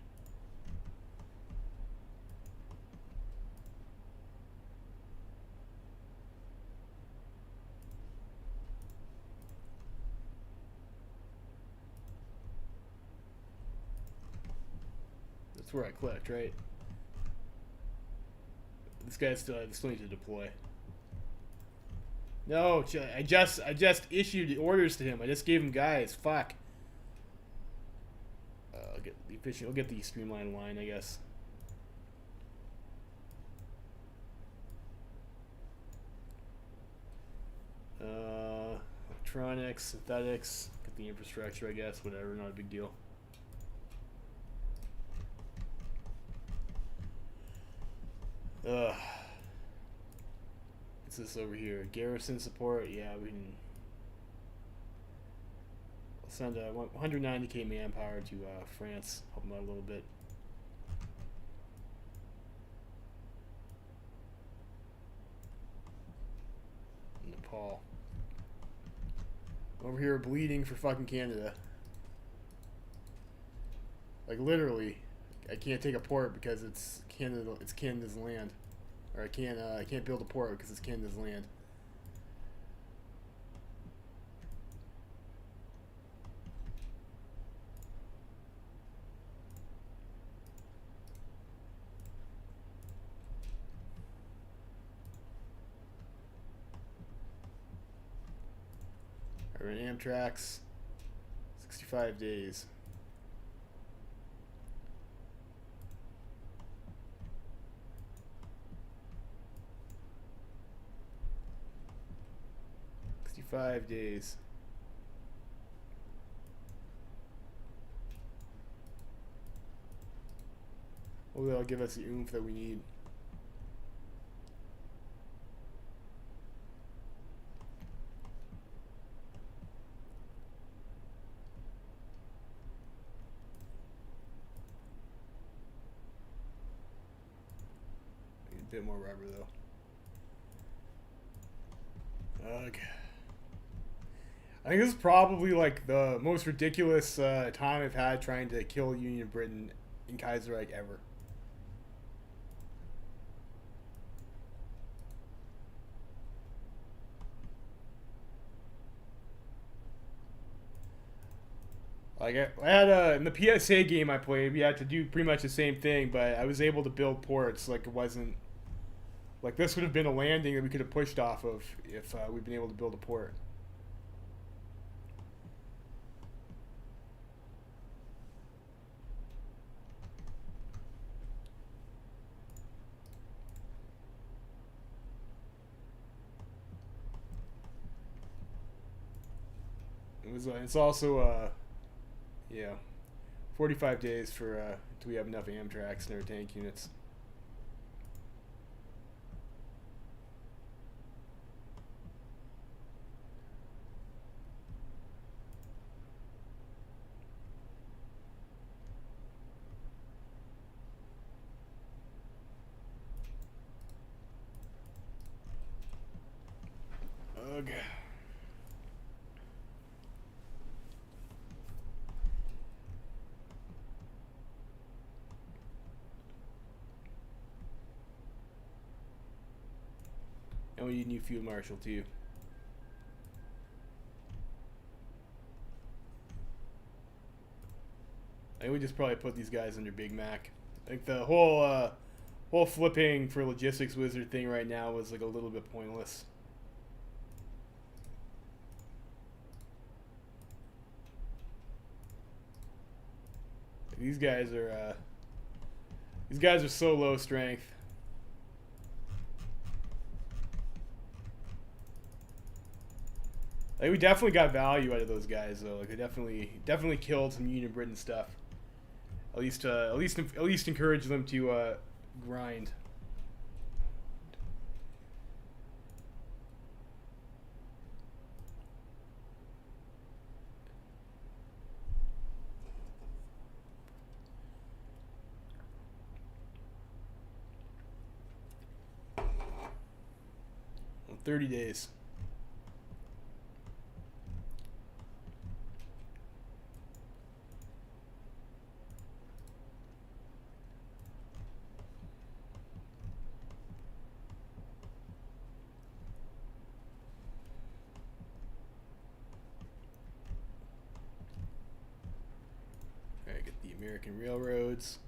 S1: That's where I clicked, right? This guy still needs to deploy. No, I just issued orders to him. I just gave him guys. Fuck. I'll get the efficient. I'll get the streamlined line, I guess. Electronics, synthetics. Get the infrastructure, I guess. Whatever. Not a big deal. What's this over here? Garrison support. Yeah, we can. I'll send 190k manpower to France. Help them out a little bit. Nepal. Over here bleeding for fucking Canada. Like literally, I can't take a port because it's Canada. It's Canada's land, or I can't build a port because it's Canada's land. Or Amtrak's 65 days. Five days. Well, that'll give us the oomph that we need. Need a bit more rubber though. Okay. I think this is probably like the most ridiculous time I've had trying to kill Union of Britain in Kaiserreich ever. Like I had in the PSA game I played, we had to do pretty much the same thing, but I was able to build ports. Like it wasn't like this would have been a landing that we could have pushed off of if we'd been able to build a port. It's also yeah, 45 days for till we have enough Amtraks in our tank units. Okay. And we need a new field marshal too. I think we just probably put these guys under Big Mac. I think the whole flipping for logistics wizard thing right now was like a little bit pointless. These guys are so low strength. Like we definitely got value out of those guys though. Like they definitely killed some Union Britain stuff. At least encourage them to grind. Well, 30 days. American railroads.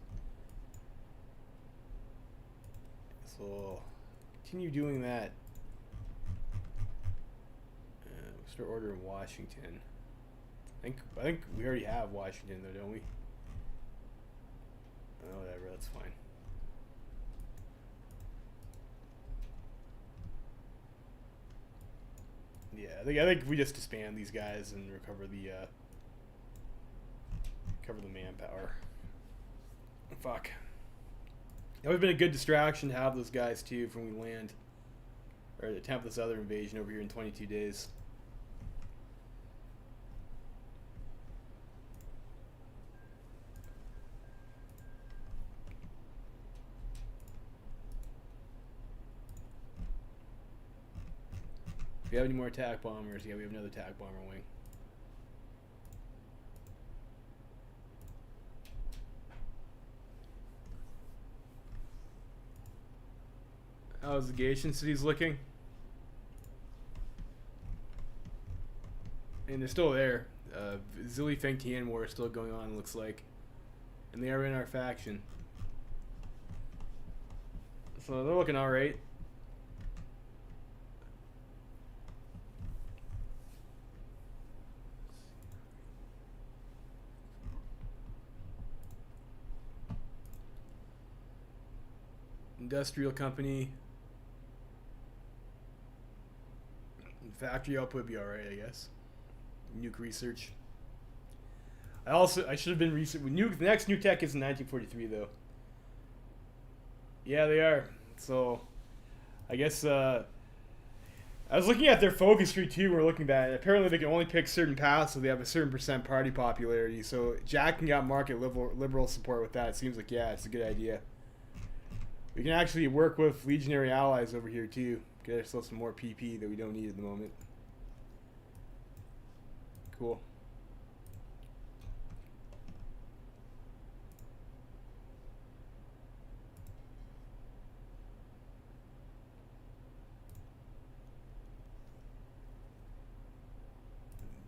S1: So we'll continue doing that. We'll start ordering Washington. I think we already have Washington though, don't we? Oh, whatever, that's fine. Yeah, I think we just disband these guys and recover the manpower. Fuck. That would have been a good distraction to have those guys too from when we land. Or attempt this other invasion over here in 22 days. If we have any more attack bombers, yeah, we have another attack bomber wing. How's the Gatian cities looking? And they're still there. Zilli Feng Tian War is still going on, looks like. And they are in our faction. So they're looking alright. Industrial company. Factory output would be alright, I guess. Nuke research. I should have been research. The next new tech is in 1943 though. Yeah, they are. So, I guess I was looking at their focus tree too. We're looking at it. Apparently, they can only pick certain paths, so they have a certain % party popularity. So, Jack can got market liberal support with that. It seems like it's a good idea. We can actually work with legionary allies over here too. Get ourselves some more PP that we don't need at the moment. Cool.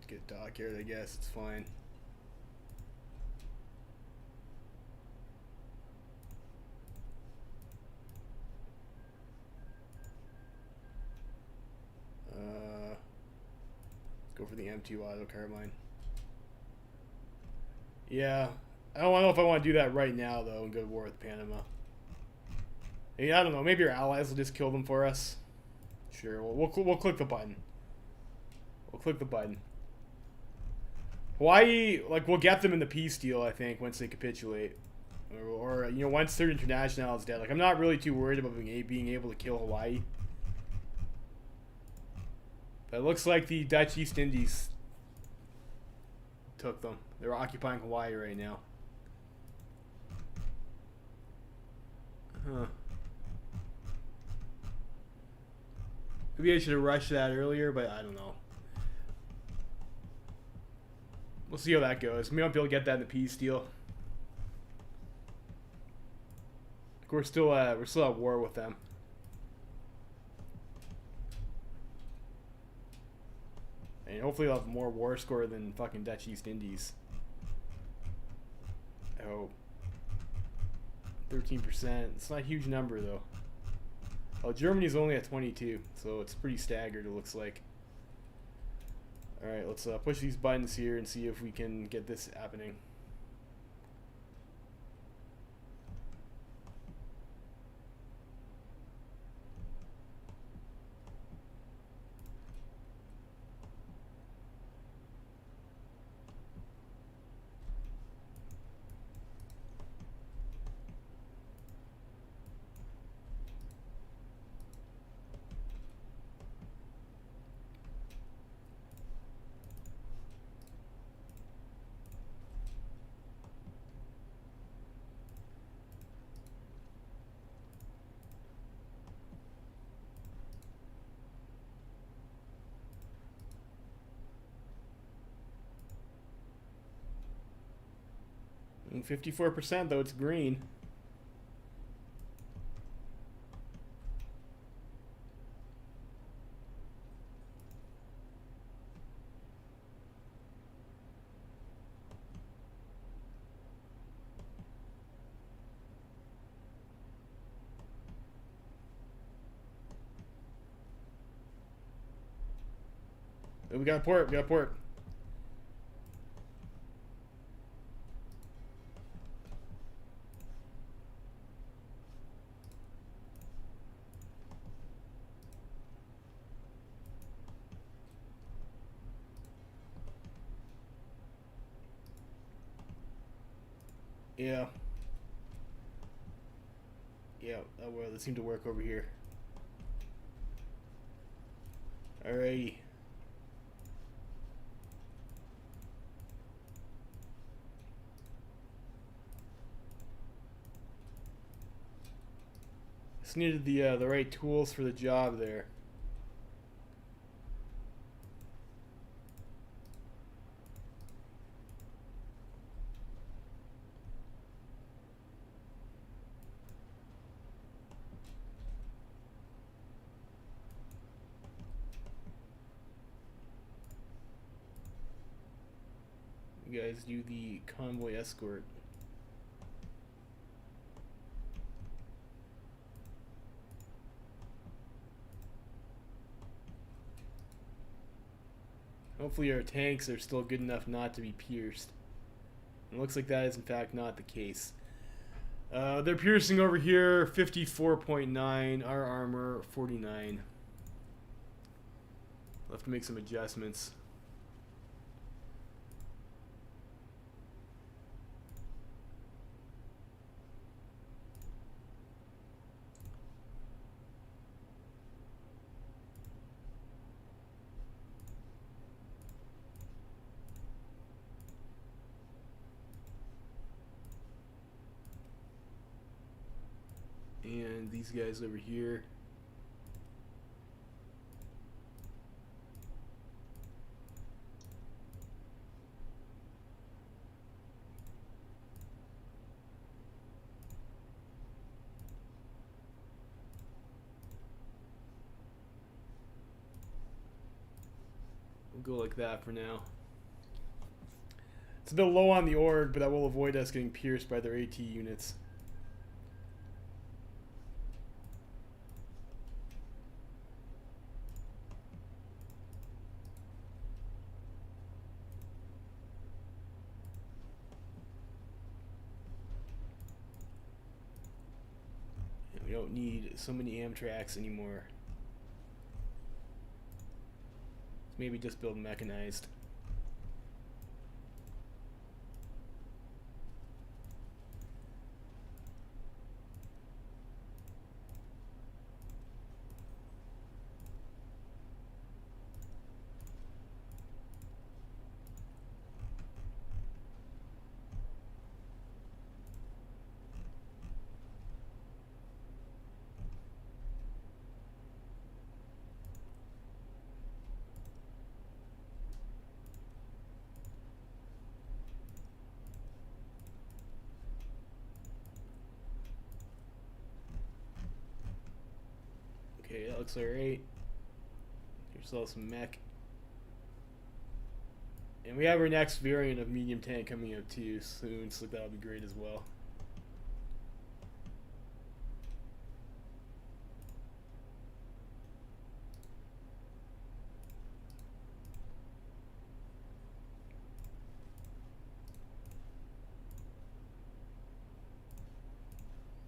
S1: Get dockyard, I guess. It's fine. Let's go for the M2 auto carbine. Yeah. I don't know if I want to do that right now, though, and go to war with Panama. I don't know. Maybe our allies will just kill them for us. Sure. We'll click the button. We'll click the button. Hawaii, like, we'll get them in the peace deal, I think, once they capitulate. Or you know, once Third International is dead. Like, I'm not really too worried about being able to kill Hawaii. But it looks like the Dutch East Indies took them. They're occupying Hawaii right now. Huh. Maybe I should have rushed that earlier, but I don't know. We'll see how that goes. We won't be able to get that in the peace deal. We're still at war with them. And hopefully they'll have more war score than fucking Dutch East Indies. Oh. 13%. It's not a huge number though. Oh, Germany's only at 22, so it's pretty staggered, it looks like. Alright, let's push these buttons here and see if we can get this happening. And 54% though, it's green. Oh, we got a port, we got a port. Yeah. Yeah, that seemed to work over here. Alrighty. Just needed the right tools for the job there. You guys do the convoy escort. Hopefully our tanks are still good enough not to be pierced. It looks like that is in fact not the case. They're piercing over here, 54.9. Our armor, 49. We'll have to make some adjustments. And these guys over here. We'll go like that for now. It's a bit low on the org, but that will avoid us getting pierced by their AT units. We don't need so many Amtraks anymore. Maybe just build mechanized. Okay, that looks alright. Here's some mech. And we have our next variant of medium tank coming up too soon, so that'll be great as well.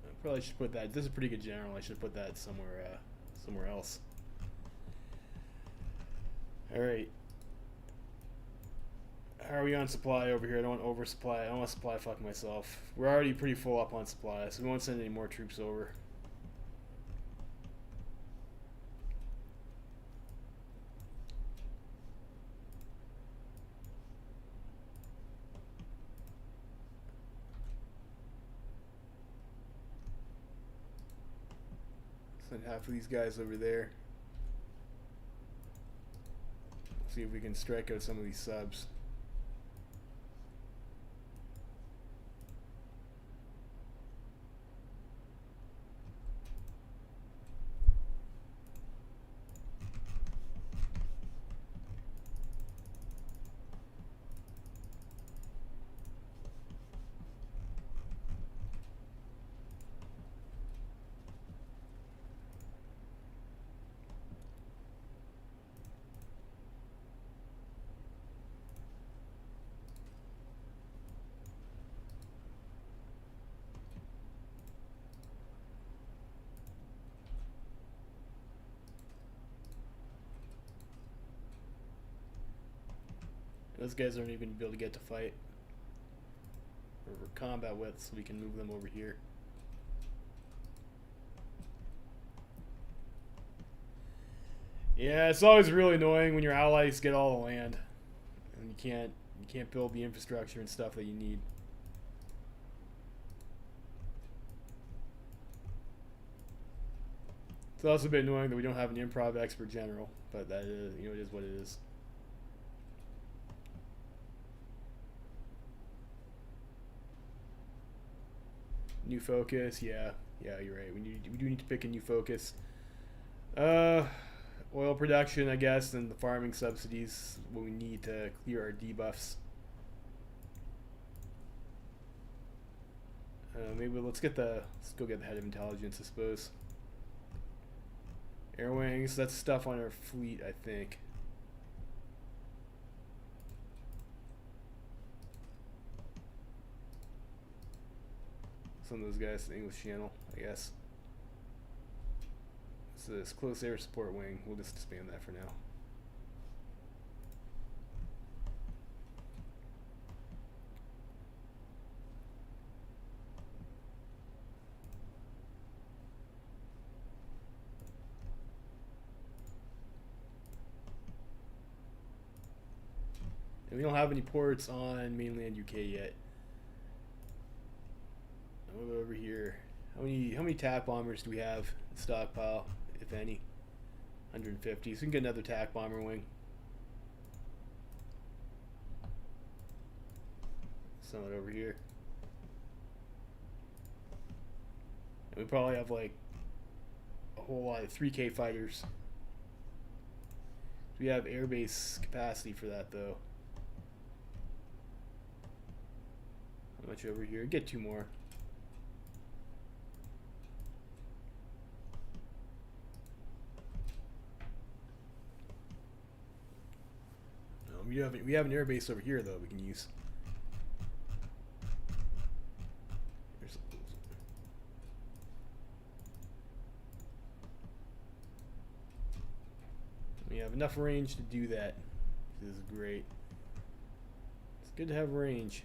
S1: I probably should put that. This is a pretty good general. I should put that somewhere else. Alright. How are we on supply over here? I don't want oversupply. I don't want to supply fuck myself. We're already pretty full up on supply, so we won't send any more troops over. Send half of these guys over there. See if we can strike out some of these subs. Those guys aren't even going to be able to get to fight or combat with, so we can move them over here. Yeah, it's always really annoying when your allies get all the land and you can't build the infrastructure and stuff that you need. It's also a bit annoying that we don't have an improv expert general, but that is, you know, it is what it is. New focus, yeah, you're right. We do need to pick a new focus. Oil production, I guess, and the farming subsidies, what we need to clear our debuffs. Maybe let's go get the head of intelligence, I suppose. Air wings, that's stuff on our fleet, I think. some of those guys to the English Channel, I guess. So this close air support wing, we'll just expand that for now. And we don't have any ports on mainland UK yet. I'll go over here. How many TAC bombers do we have in stockpile, if any? 150. So we can get another TAC bomber wing. Send it over here. And we probably have like a whole lot of 3K fighters. We have airbase capacity for that though. How much over here? Get 2 more. We have an airbase over here though we can use. We have enough range to do that. This is great. It's good to have range.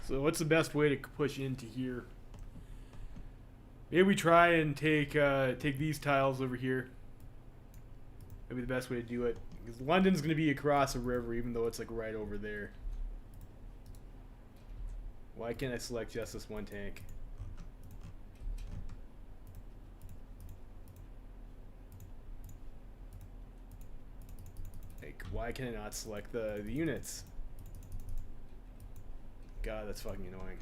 S1: So what's the best way to push into here? Maybe we try and take these tiles over here. That'd be the best way to do it. Because London's going to be across a river, even though it's like right over there. Why can't I select just this one tank? Like, why can I not select the units? God, that's fucking annoying.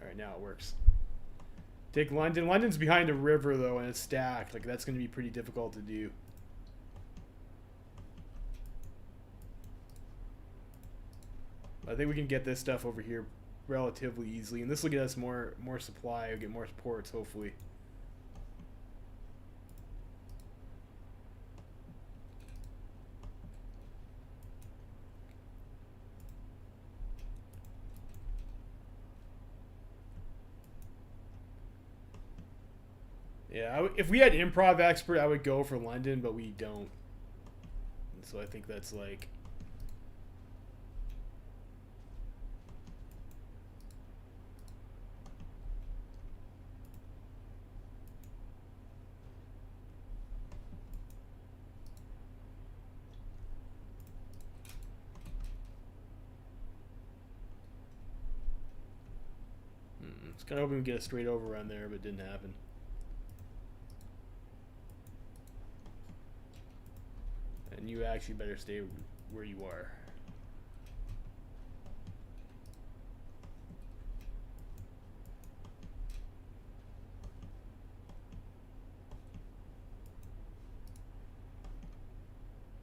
S1: Alright, now it works. Take London. London's behind a river, though, and it's stacked. Like, that's going to be pretty difficult to do. I think we can get this stuff over here relatively easily. And this will get us more supply. We'll get more ports, hopefully. Yeah, if we had improv expert, I would go for London, but we don't. And so I think that's like... It's kind of hoping we get a straight overrun there, but it didn't happen. And you actually better stay where you are.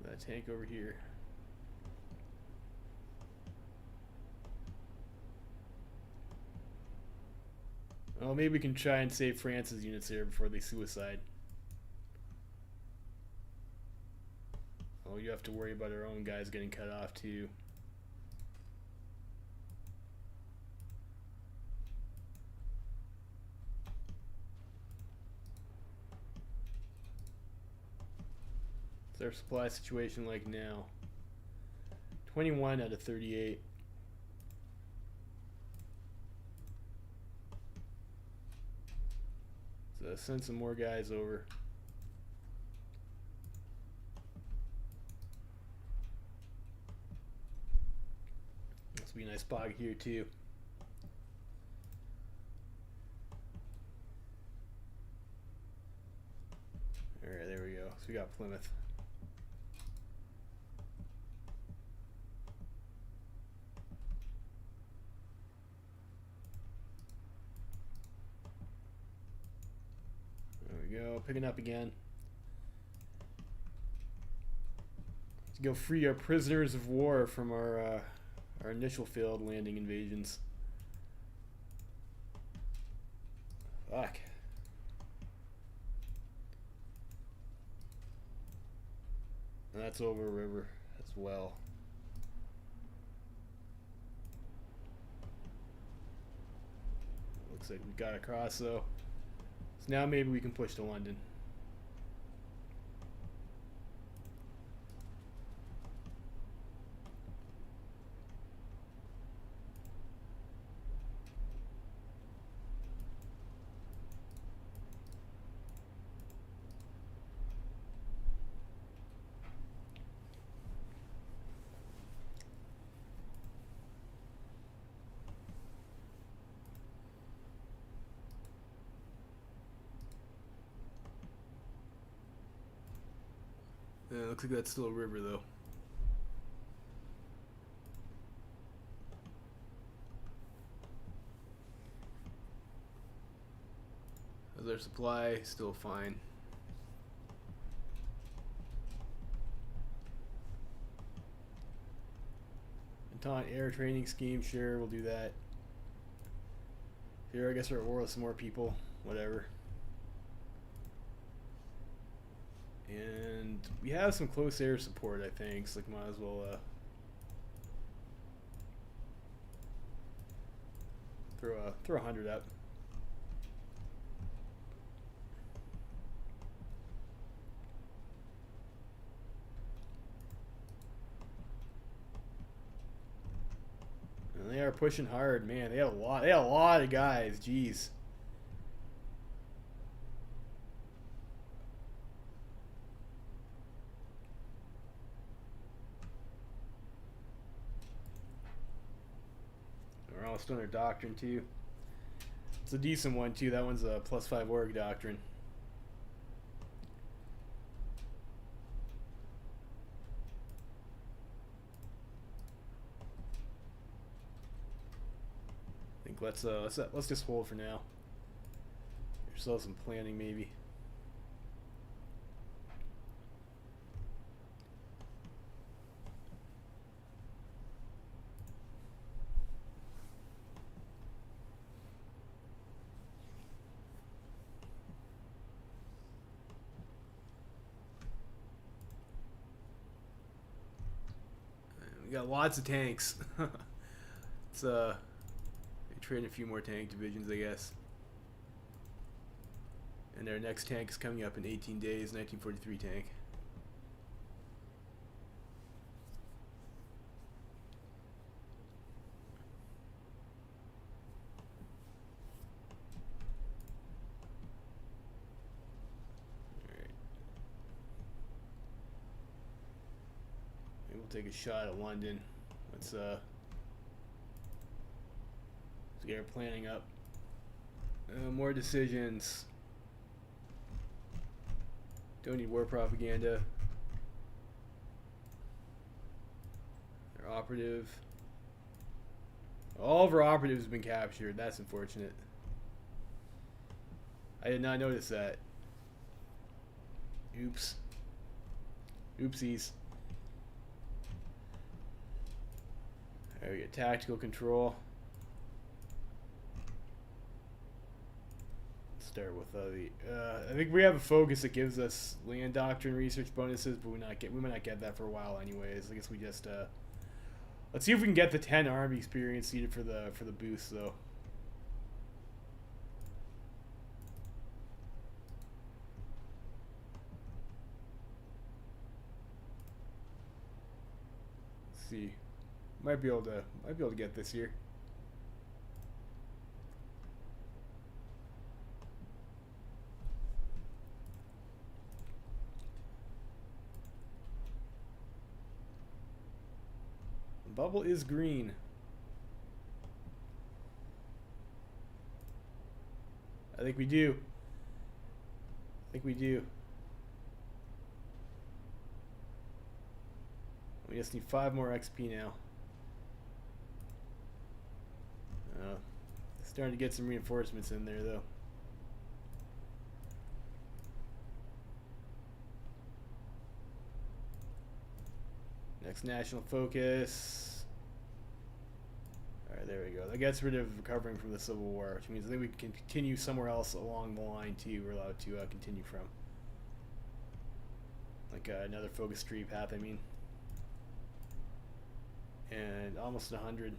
S1: That tank over here. Oh, maybe we can try and save France's units here before they suicide. Oh, you have to worry about our own guys getting cut off too. What's our supply situation like now? 21 out of 38. So send some more guys over. This will be a nice spot here too. Alright, there we go. So we got Plymouth. go, picking up again. Let's go free our prisoners of war from our initial failed landing invasions. Fuck. And that's over river as well. Looks like we got across though. So now maybe we can push to London. Looks like that's still a river though. How's our supply? Still fine. Entente air training scheme, sure, we'll do that. Here, I guess we're at war with some more people. Whatever. And we have some close air support, I think, so like might as well throw 100 up. And they are pushing hard, man. They had a lot of guys. Jeez. On their doctrine too. It's a decent one too. That one's a +5 org doctrine. I think let's just hold for now. There's still some planning maybe. We got lots of tanks. It's trade a few more tank divisions, I guess. And our next tank is coming up in 18 days, 1943 tank. Take a shot at London. Let's get our planning up. More decisions. Don't need war propaganda. Our operative. All of our operatives have been captured. That's unfortunate. I did not notice that. Oops. Oopsies. There we go, tactical control. Let's start with I think we have a focus that gives us land doctrine research bonuses, but we might not get that for a while anyways. I guess we just let's see if we can get the 10 army experience needed for the boost though. Let's see. Might be able to get this here. The bubble is green. I think we do. We just need 5 more XP now. Starting to get some reinforcements in there though. Next national focus. Alright, there we go. That gets rid of recovering from the Civil War, which means I think we can continue somewhere else along the line too. We're allowed to continue from. Like another focus tree path, I mean. And almost 100.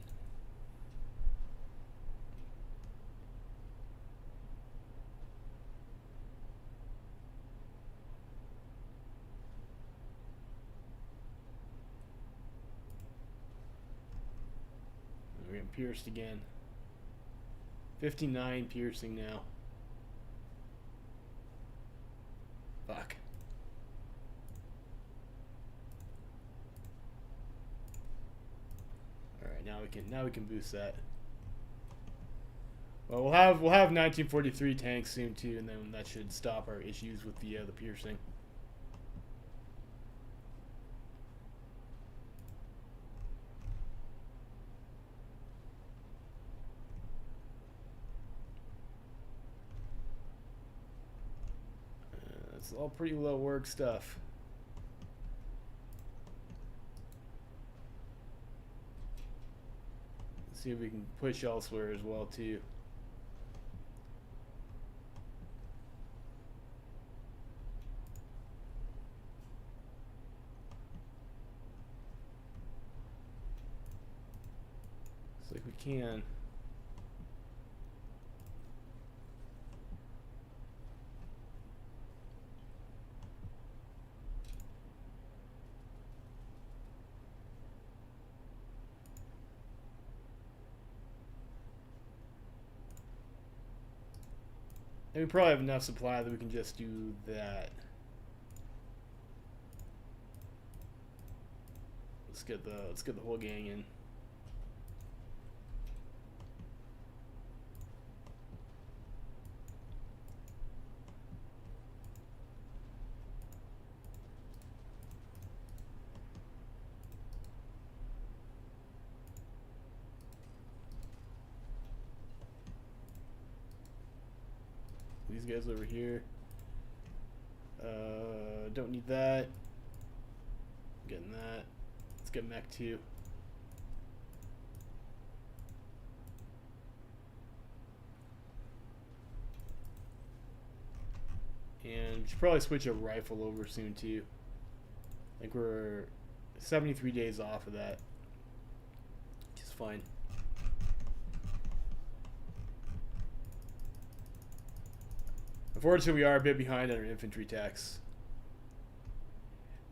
S1: We're getting pierced again. 59 piercing now. Fuck. Alright, now we can boost that. Well, we'll have 1943 tanks soon too, and then that should stop our issues with the piercing. It's all pretty low work stuff. Let's see if we can push elsewhere as well too. Looks like we can. And we probably have enough supply that we can just do that. Let's get the whole gang in. These guys over here. Don't need that. Getting that. Let's get mech 2. And we should probably switch a rifle over soon too. I think we're 73 days off of that. Which is fine. Unfortunately, we are a bit behind on our infantry techs.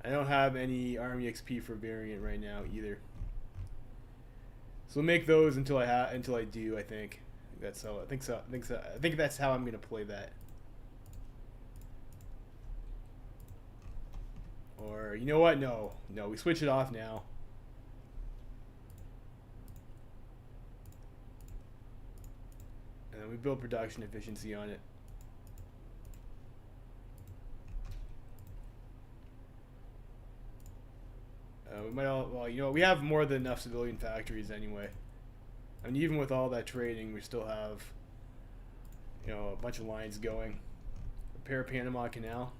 S1: I don't have any army XP for variant right now either. So we'll make those until I do. I think that's how. I think so. I think that's how I'm gonna play that. Or you know what? No, we switch it off now. And then we build production efficiency on it. We might all, well, you know, we have more than enough civilian factories anyway. I mean, even with all that trading, we still have, you know, a bunch of lines going. Repair Panama Canal.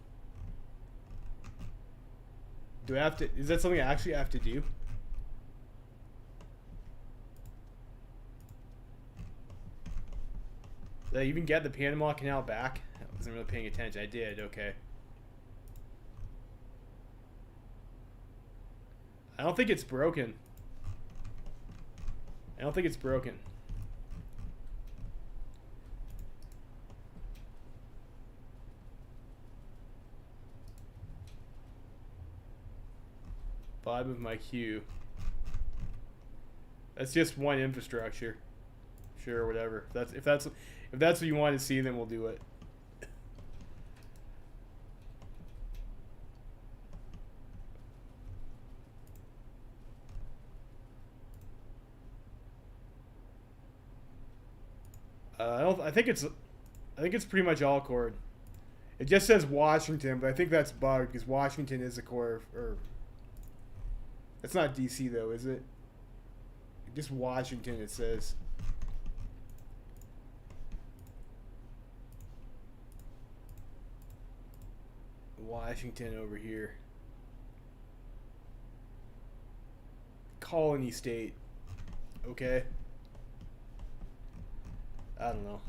S1: Do I have to? Is that something I actually have to do? Did I even get the Panama Canal back? I wasn't really paying attention. I did. Okay. I don't think it's broken. I don't think it's broken. Vibe of my queue. That's just one infrastructure. Sure, whatever. If that's what you want to see, then we'll do it. I think it's pretty much all core. It just says Washington, but I think that's bugged because Washington is a core. Or it's not DC though, is it? Just Washington. It says. Washington over here. colony state. Okay. I don't know.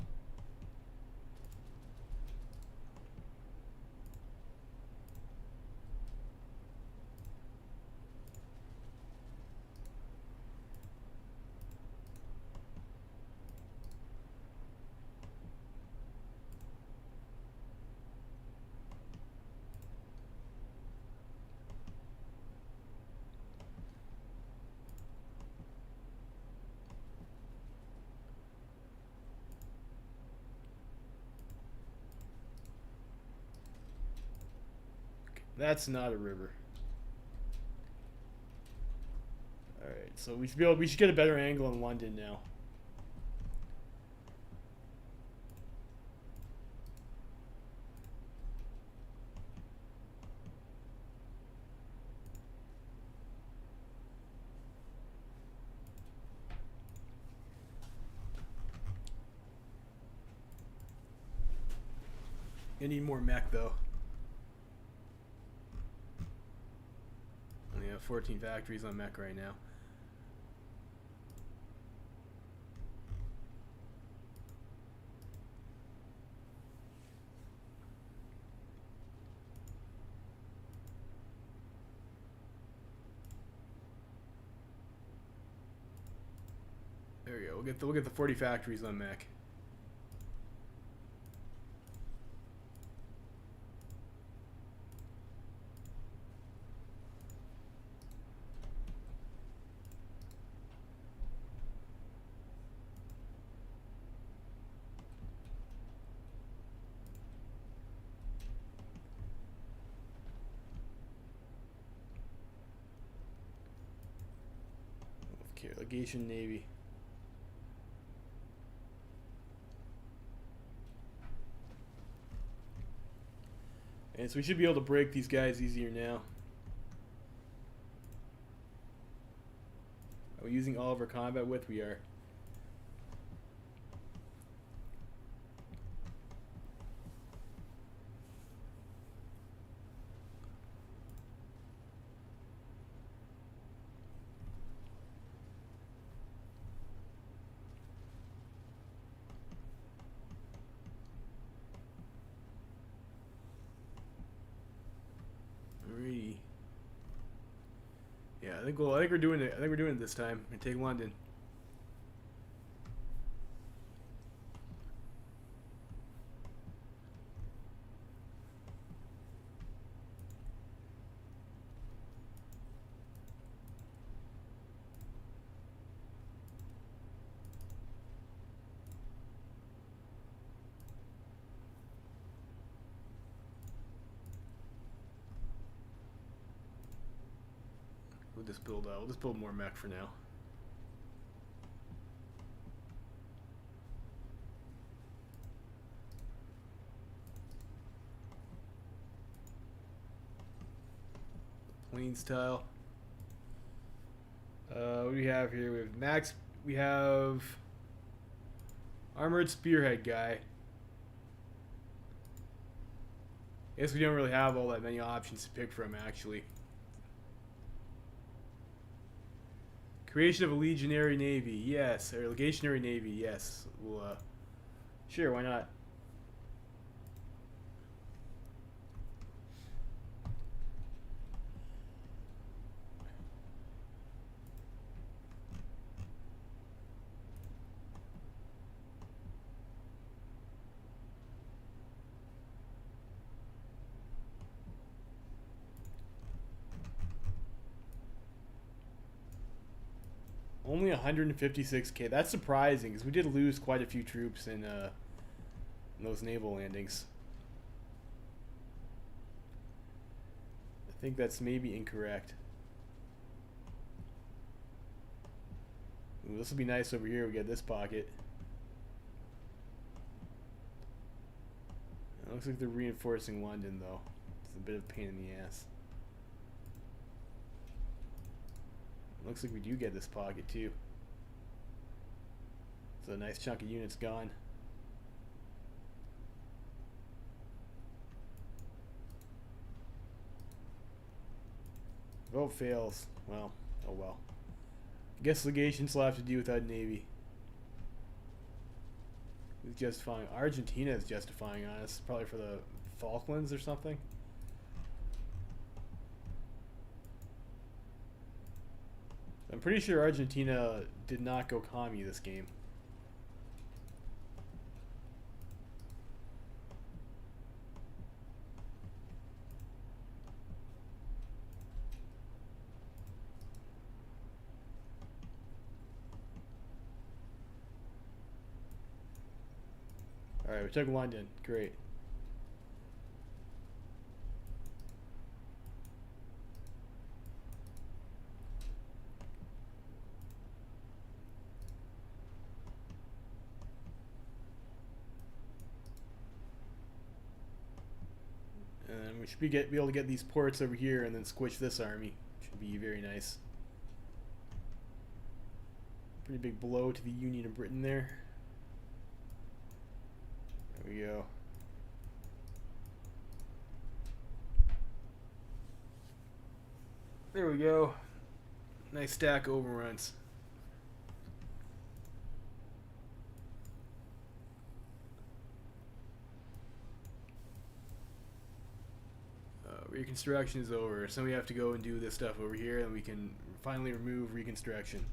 S1: That's not a river. Alright, so we should get a better angle in London now. I need more mech though. Only have 14 factories on mech right now. There we go. We'll get the 40 factories on mech. Okay, Legation Navy. And so we should be able to break these guys easier now. Are we using all of our combat width? We are. Yeah, I think we're doing it. I think we're doing it this time. And take London. We'll just build more mech for now. Planes tile. What do we have here? We have Max. We have armored spearhead guy. I guess we don't really have all that many options to pick from, actually. Creation of a legionary navy, yes. Or legationary navy, yes. We'll, sure, why not? Only 156k. That's surprising because we did lose quite a few troops in those naval landings. I think that's maybe incorrect. Ooh, this will be nice over here. We get this pocket. It looks like they're reinforcing London though. It's a bit of a pain in the ass. Looks like we do get this pocket too. So a nice chunk of units gone. Vote fails. Well, oh well. I guess legations will have to do without Navy. It's justifying. Argentina is justifying us. Probably for the Falklands or something. I'm pretty sure Argentina did not go commie this game. Alright, we took London. Great. And we should be able to get these ports over here and then squish this army. Should be very nice. Pretty big blow to the Union of Britain there. There we go. There we go. Nice stack overruns. Reconstruction is over, so we have to go and do this stuff over here, and we can finally remove reconstruction.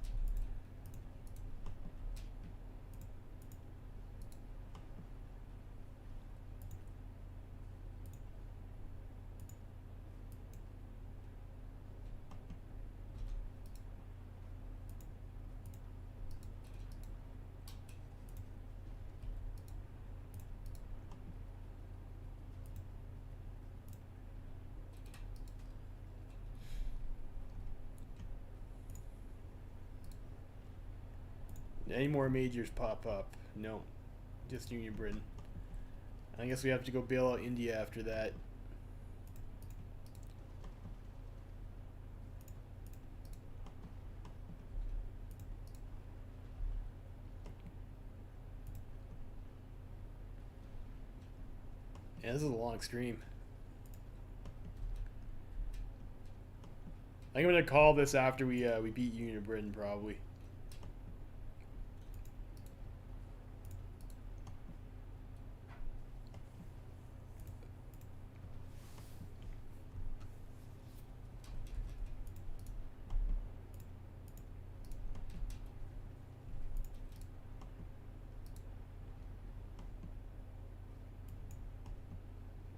S1: Any more majors pop up? No. Just Union Britain. I guess we have to go bail out India after that. Yeah, this is a long stream. I think I'm gonna call this after we beat Union of Britain, probably.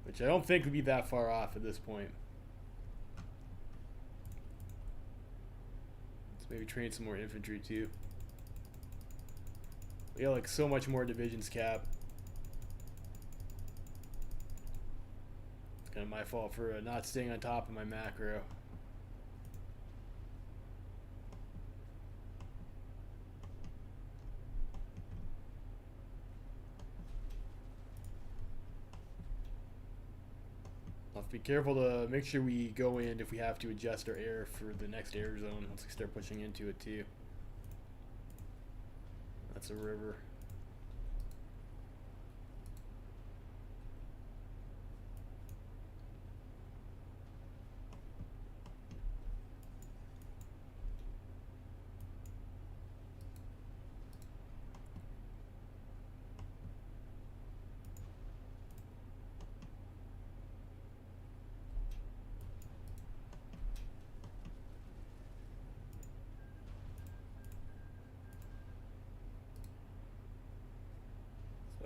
S1: Which I don't think would be that far off at this point. Let's maybe train some more infantry too. We got like so much more divisions cap. It's kind of my fault for not staying on top of my macro. I'll have to be careful to make sure we go in if we have to adjust our air for the next air zone once we start pushing into it too. That's a river.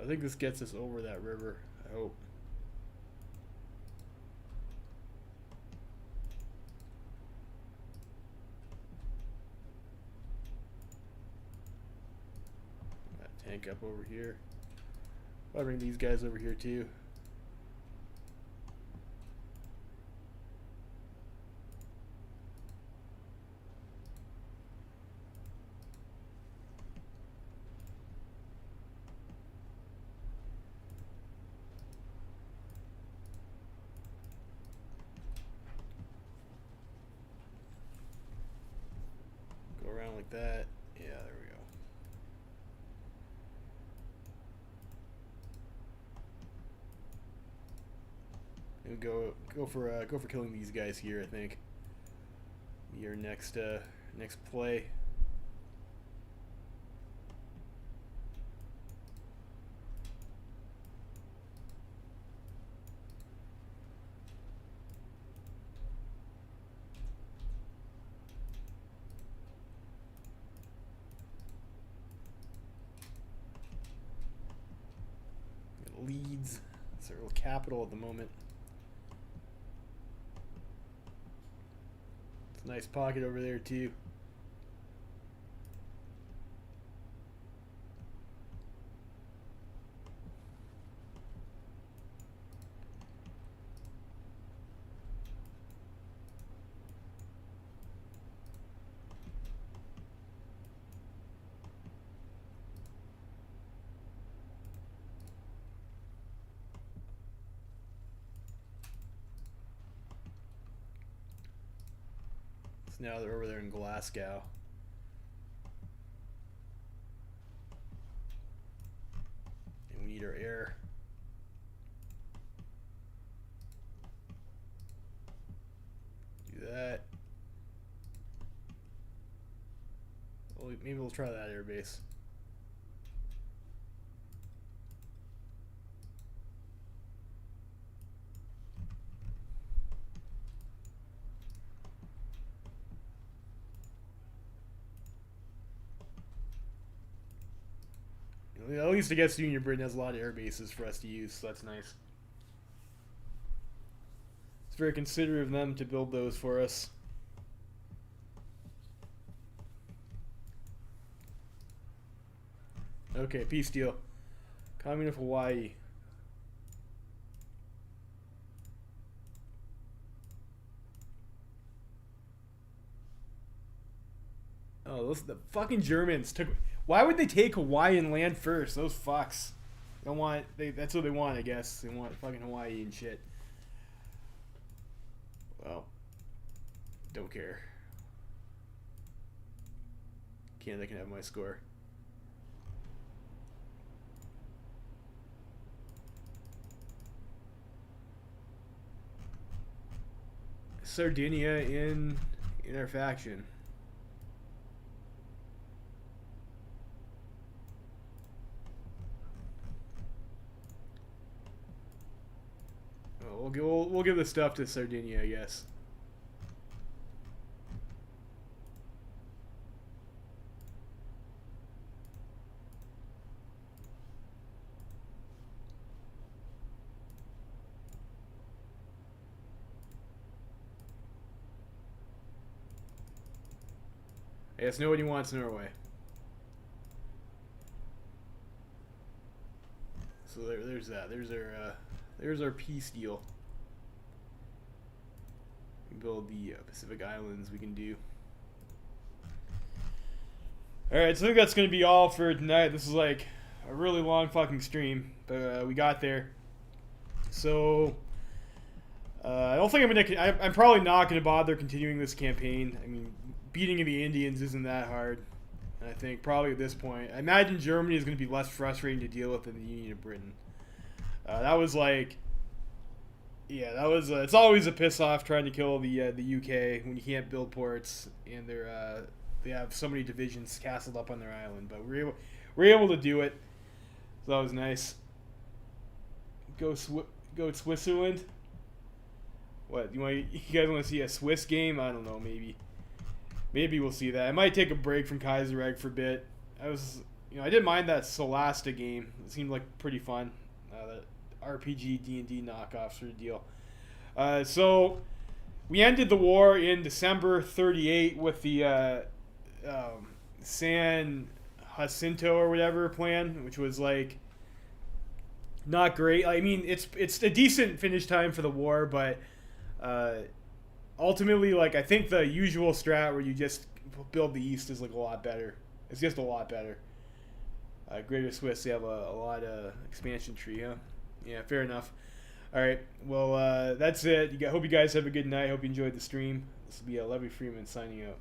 S1: I think this gets us over that river, I hope. That tank up over here. I'll bring these guys over here too. Like that. Yeah, there we go. Go for killing these guys here. I think your next play. Leeds. It's our little capital at the moment. It's a nice pocket over there too. Now they're over there in Glasgow. And we need our air. Do that. Well, maybe we'll try that air base. At least I guess Union Britain has a lot of air bases for us to use, so that's nice. It's very considerate of them to build those for us. Okay, peace deal. Commune of Hawaii. Oh, those the fucking Germans took. Why would they take Hawaiian land first? Those fucks. They don't want. That's what they want, I guess. They want fucking Hawaii and shit. Well, don't care. Canada can have my score. Sardinia in our faction. We'll give the stuff to Sardinia, I guess. Yes, nobody wants Norway. So there's that. There's our peace deal. We build the Pacific Islands. We can do. All right, so I think that's gonna be all for tonight. This is like a really long fucking stream, but we got there. So I don't think I'm probably not gonna bother continuing this campaign. I mean, beating the Indians isn't that hard. And I think probably at this point, I imagine Germany is going to be less frustrating to deal with than the Union of Britain. That was like, yeah, that was. It's always a piss off trying to kill the UK when you can't build ports and they have so many divisions castled up on their island. But we're able to do it. So that was nice. Go Switzerland. What you guys want to see a Swiss game? I don't know, maybe we'll see that. I might take a break from Kaiserreich for a bit. I didn't mind that Solasta game. It seemed like pretty fun. That RPG D&D knockoff sort of deal. So we ended the war in December 38 with the San Jacinto or whatever plan, which was like not great. I mean, it's a decent finish time for the war, but ultimately, like, I think the usual strat where you just build the East is like a lot better. It's just a lot better. Greater Swiss, they have a lot of expansion tree, huh? Yeah, fair enough. All right, well, that's it. Hope you guys have a good night. Hope you enjoyed the stream. This will be Levy Freeman signing out.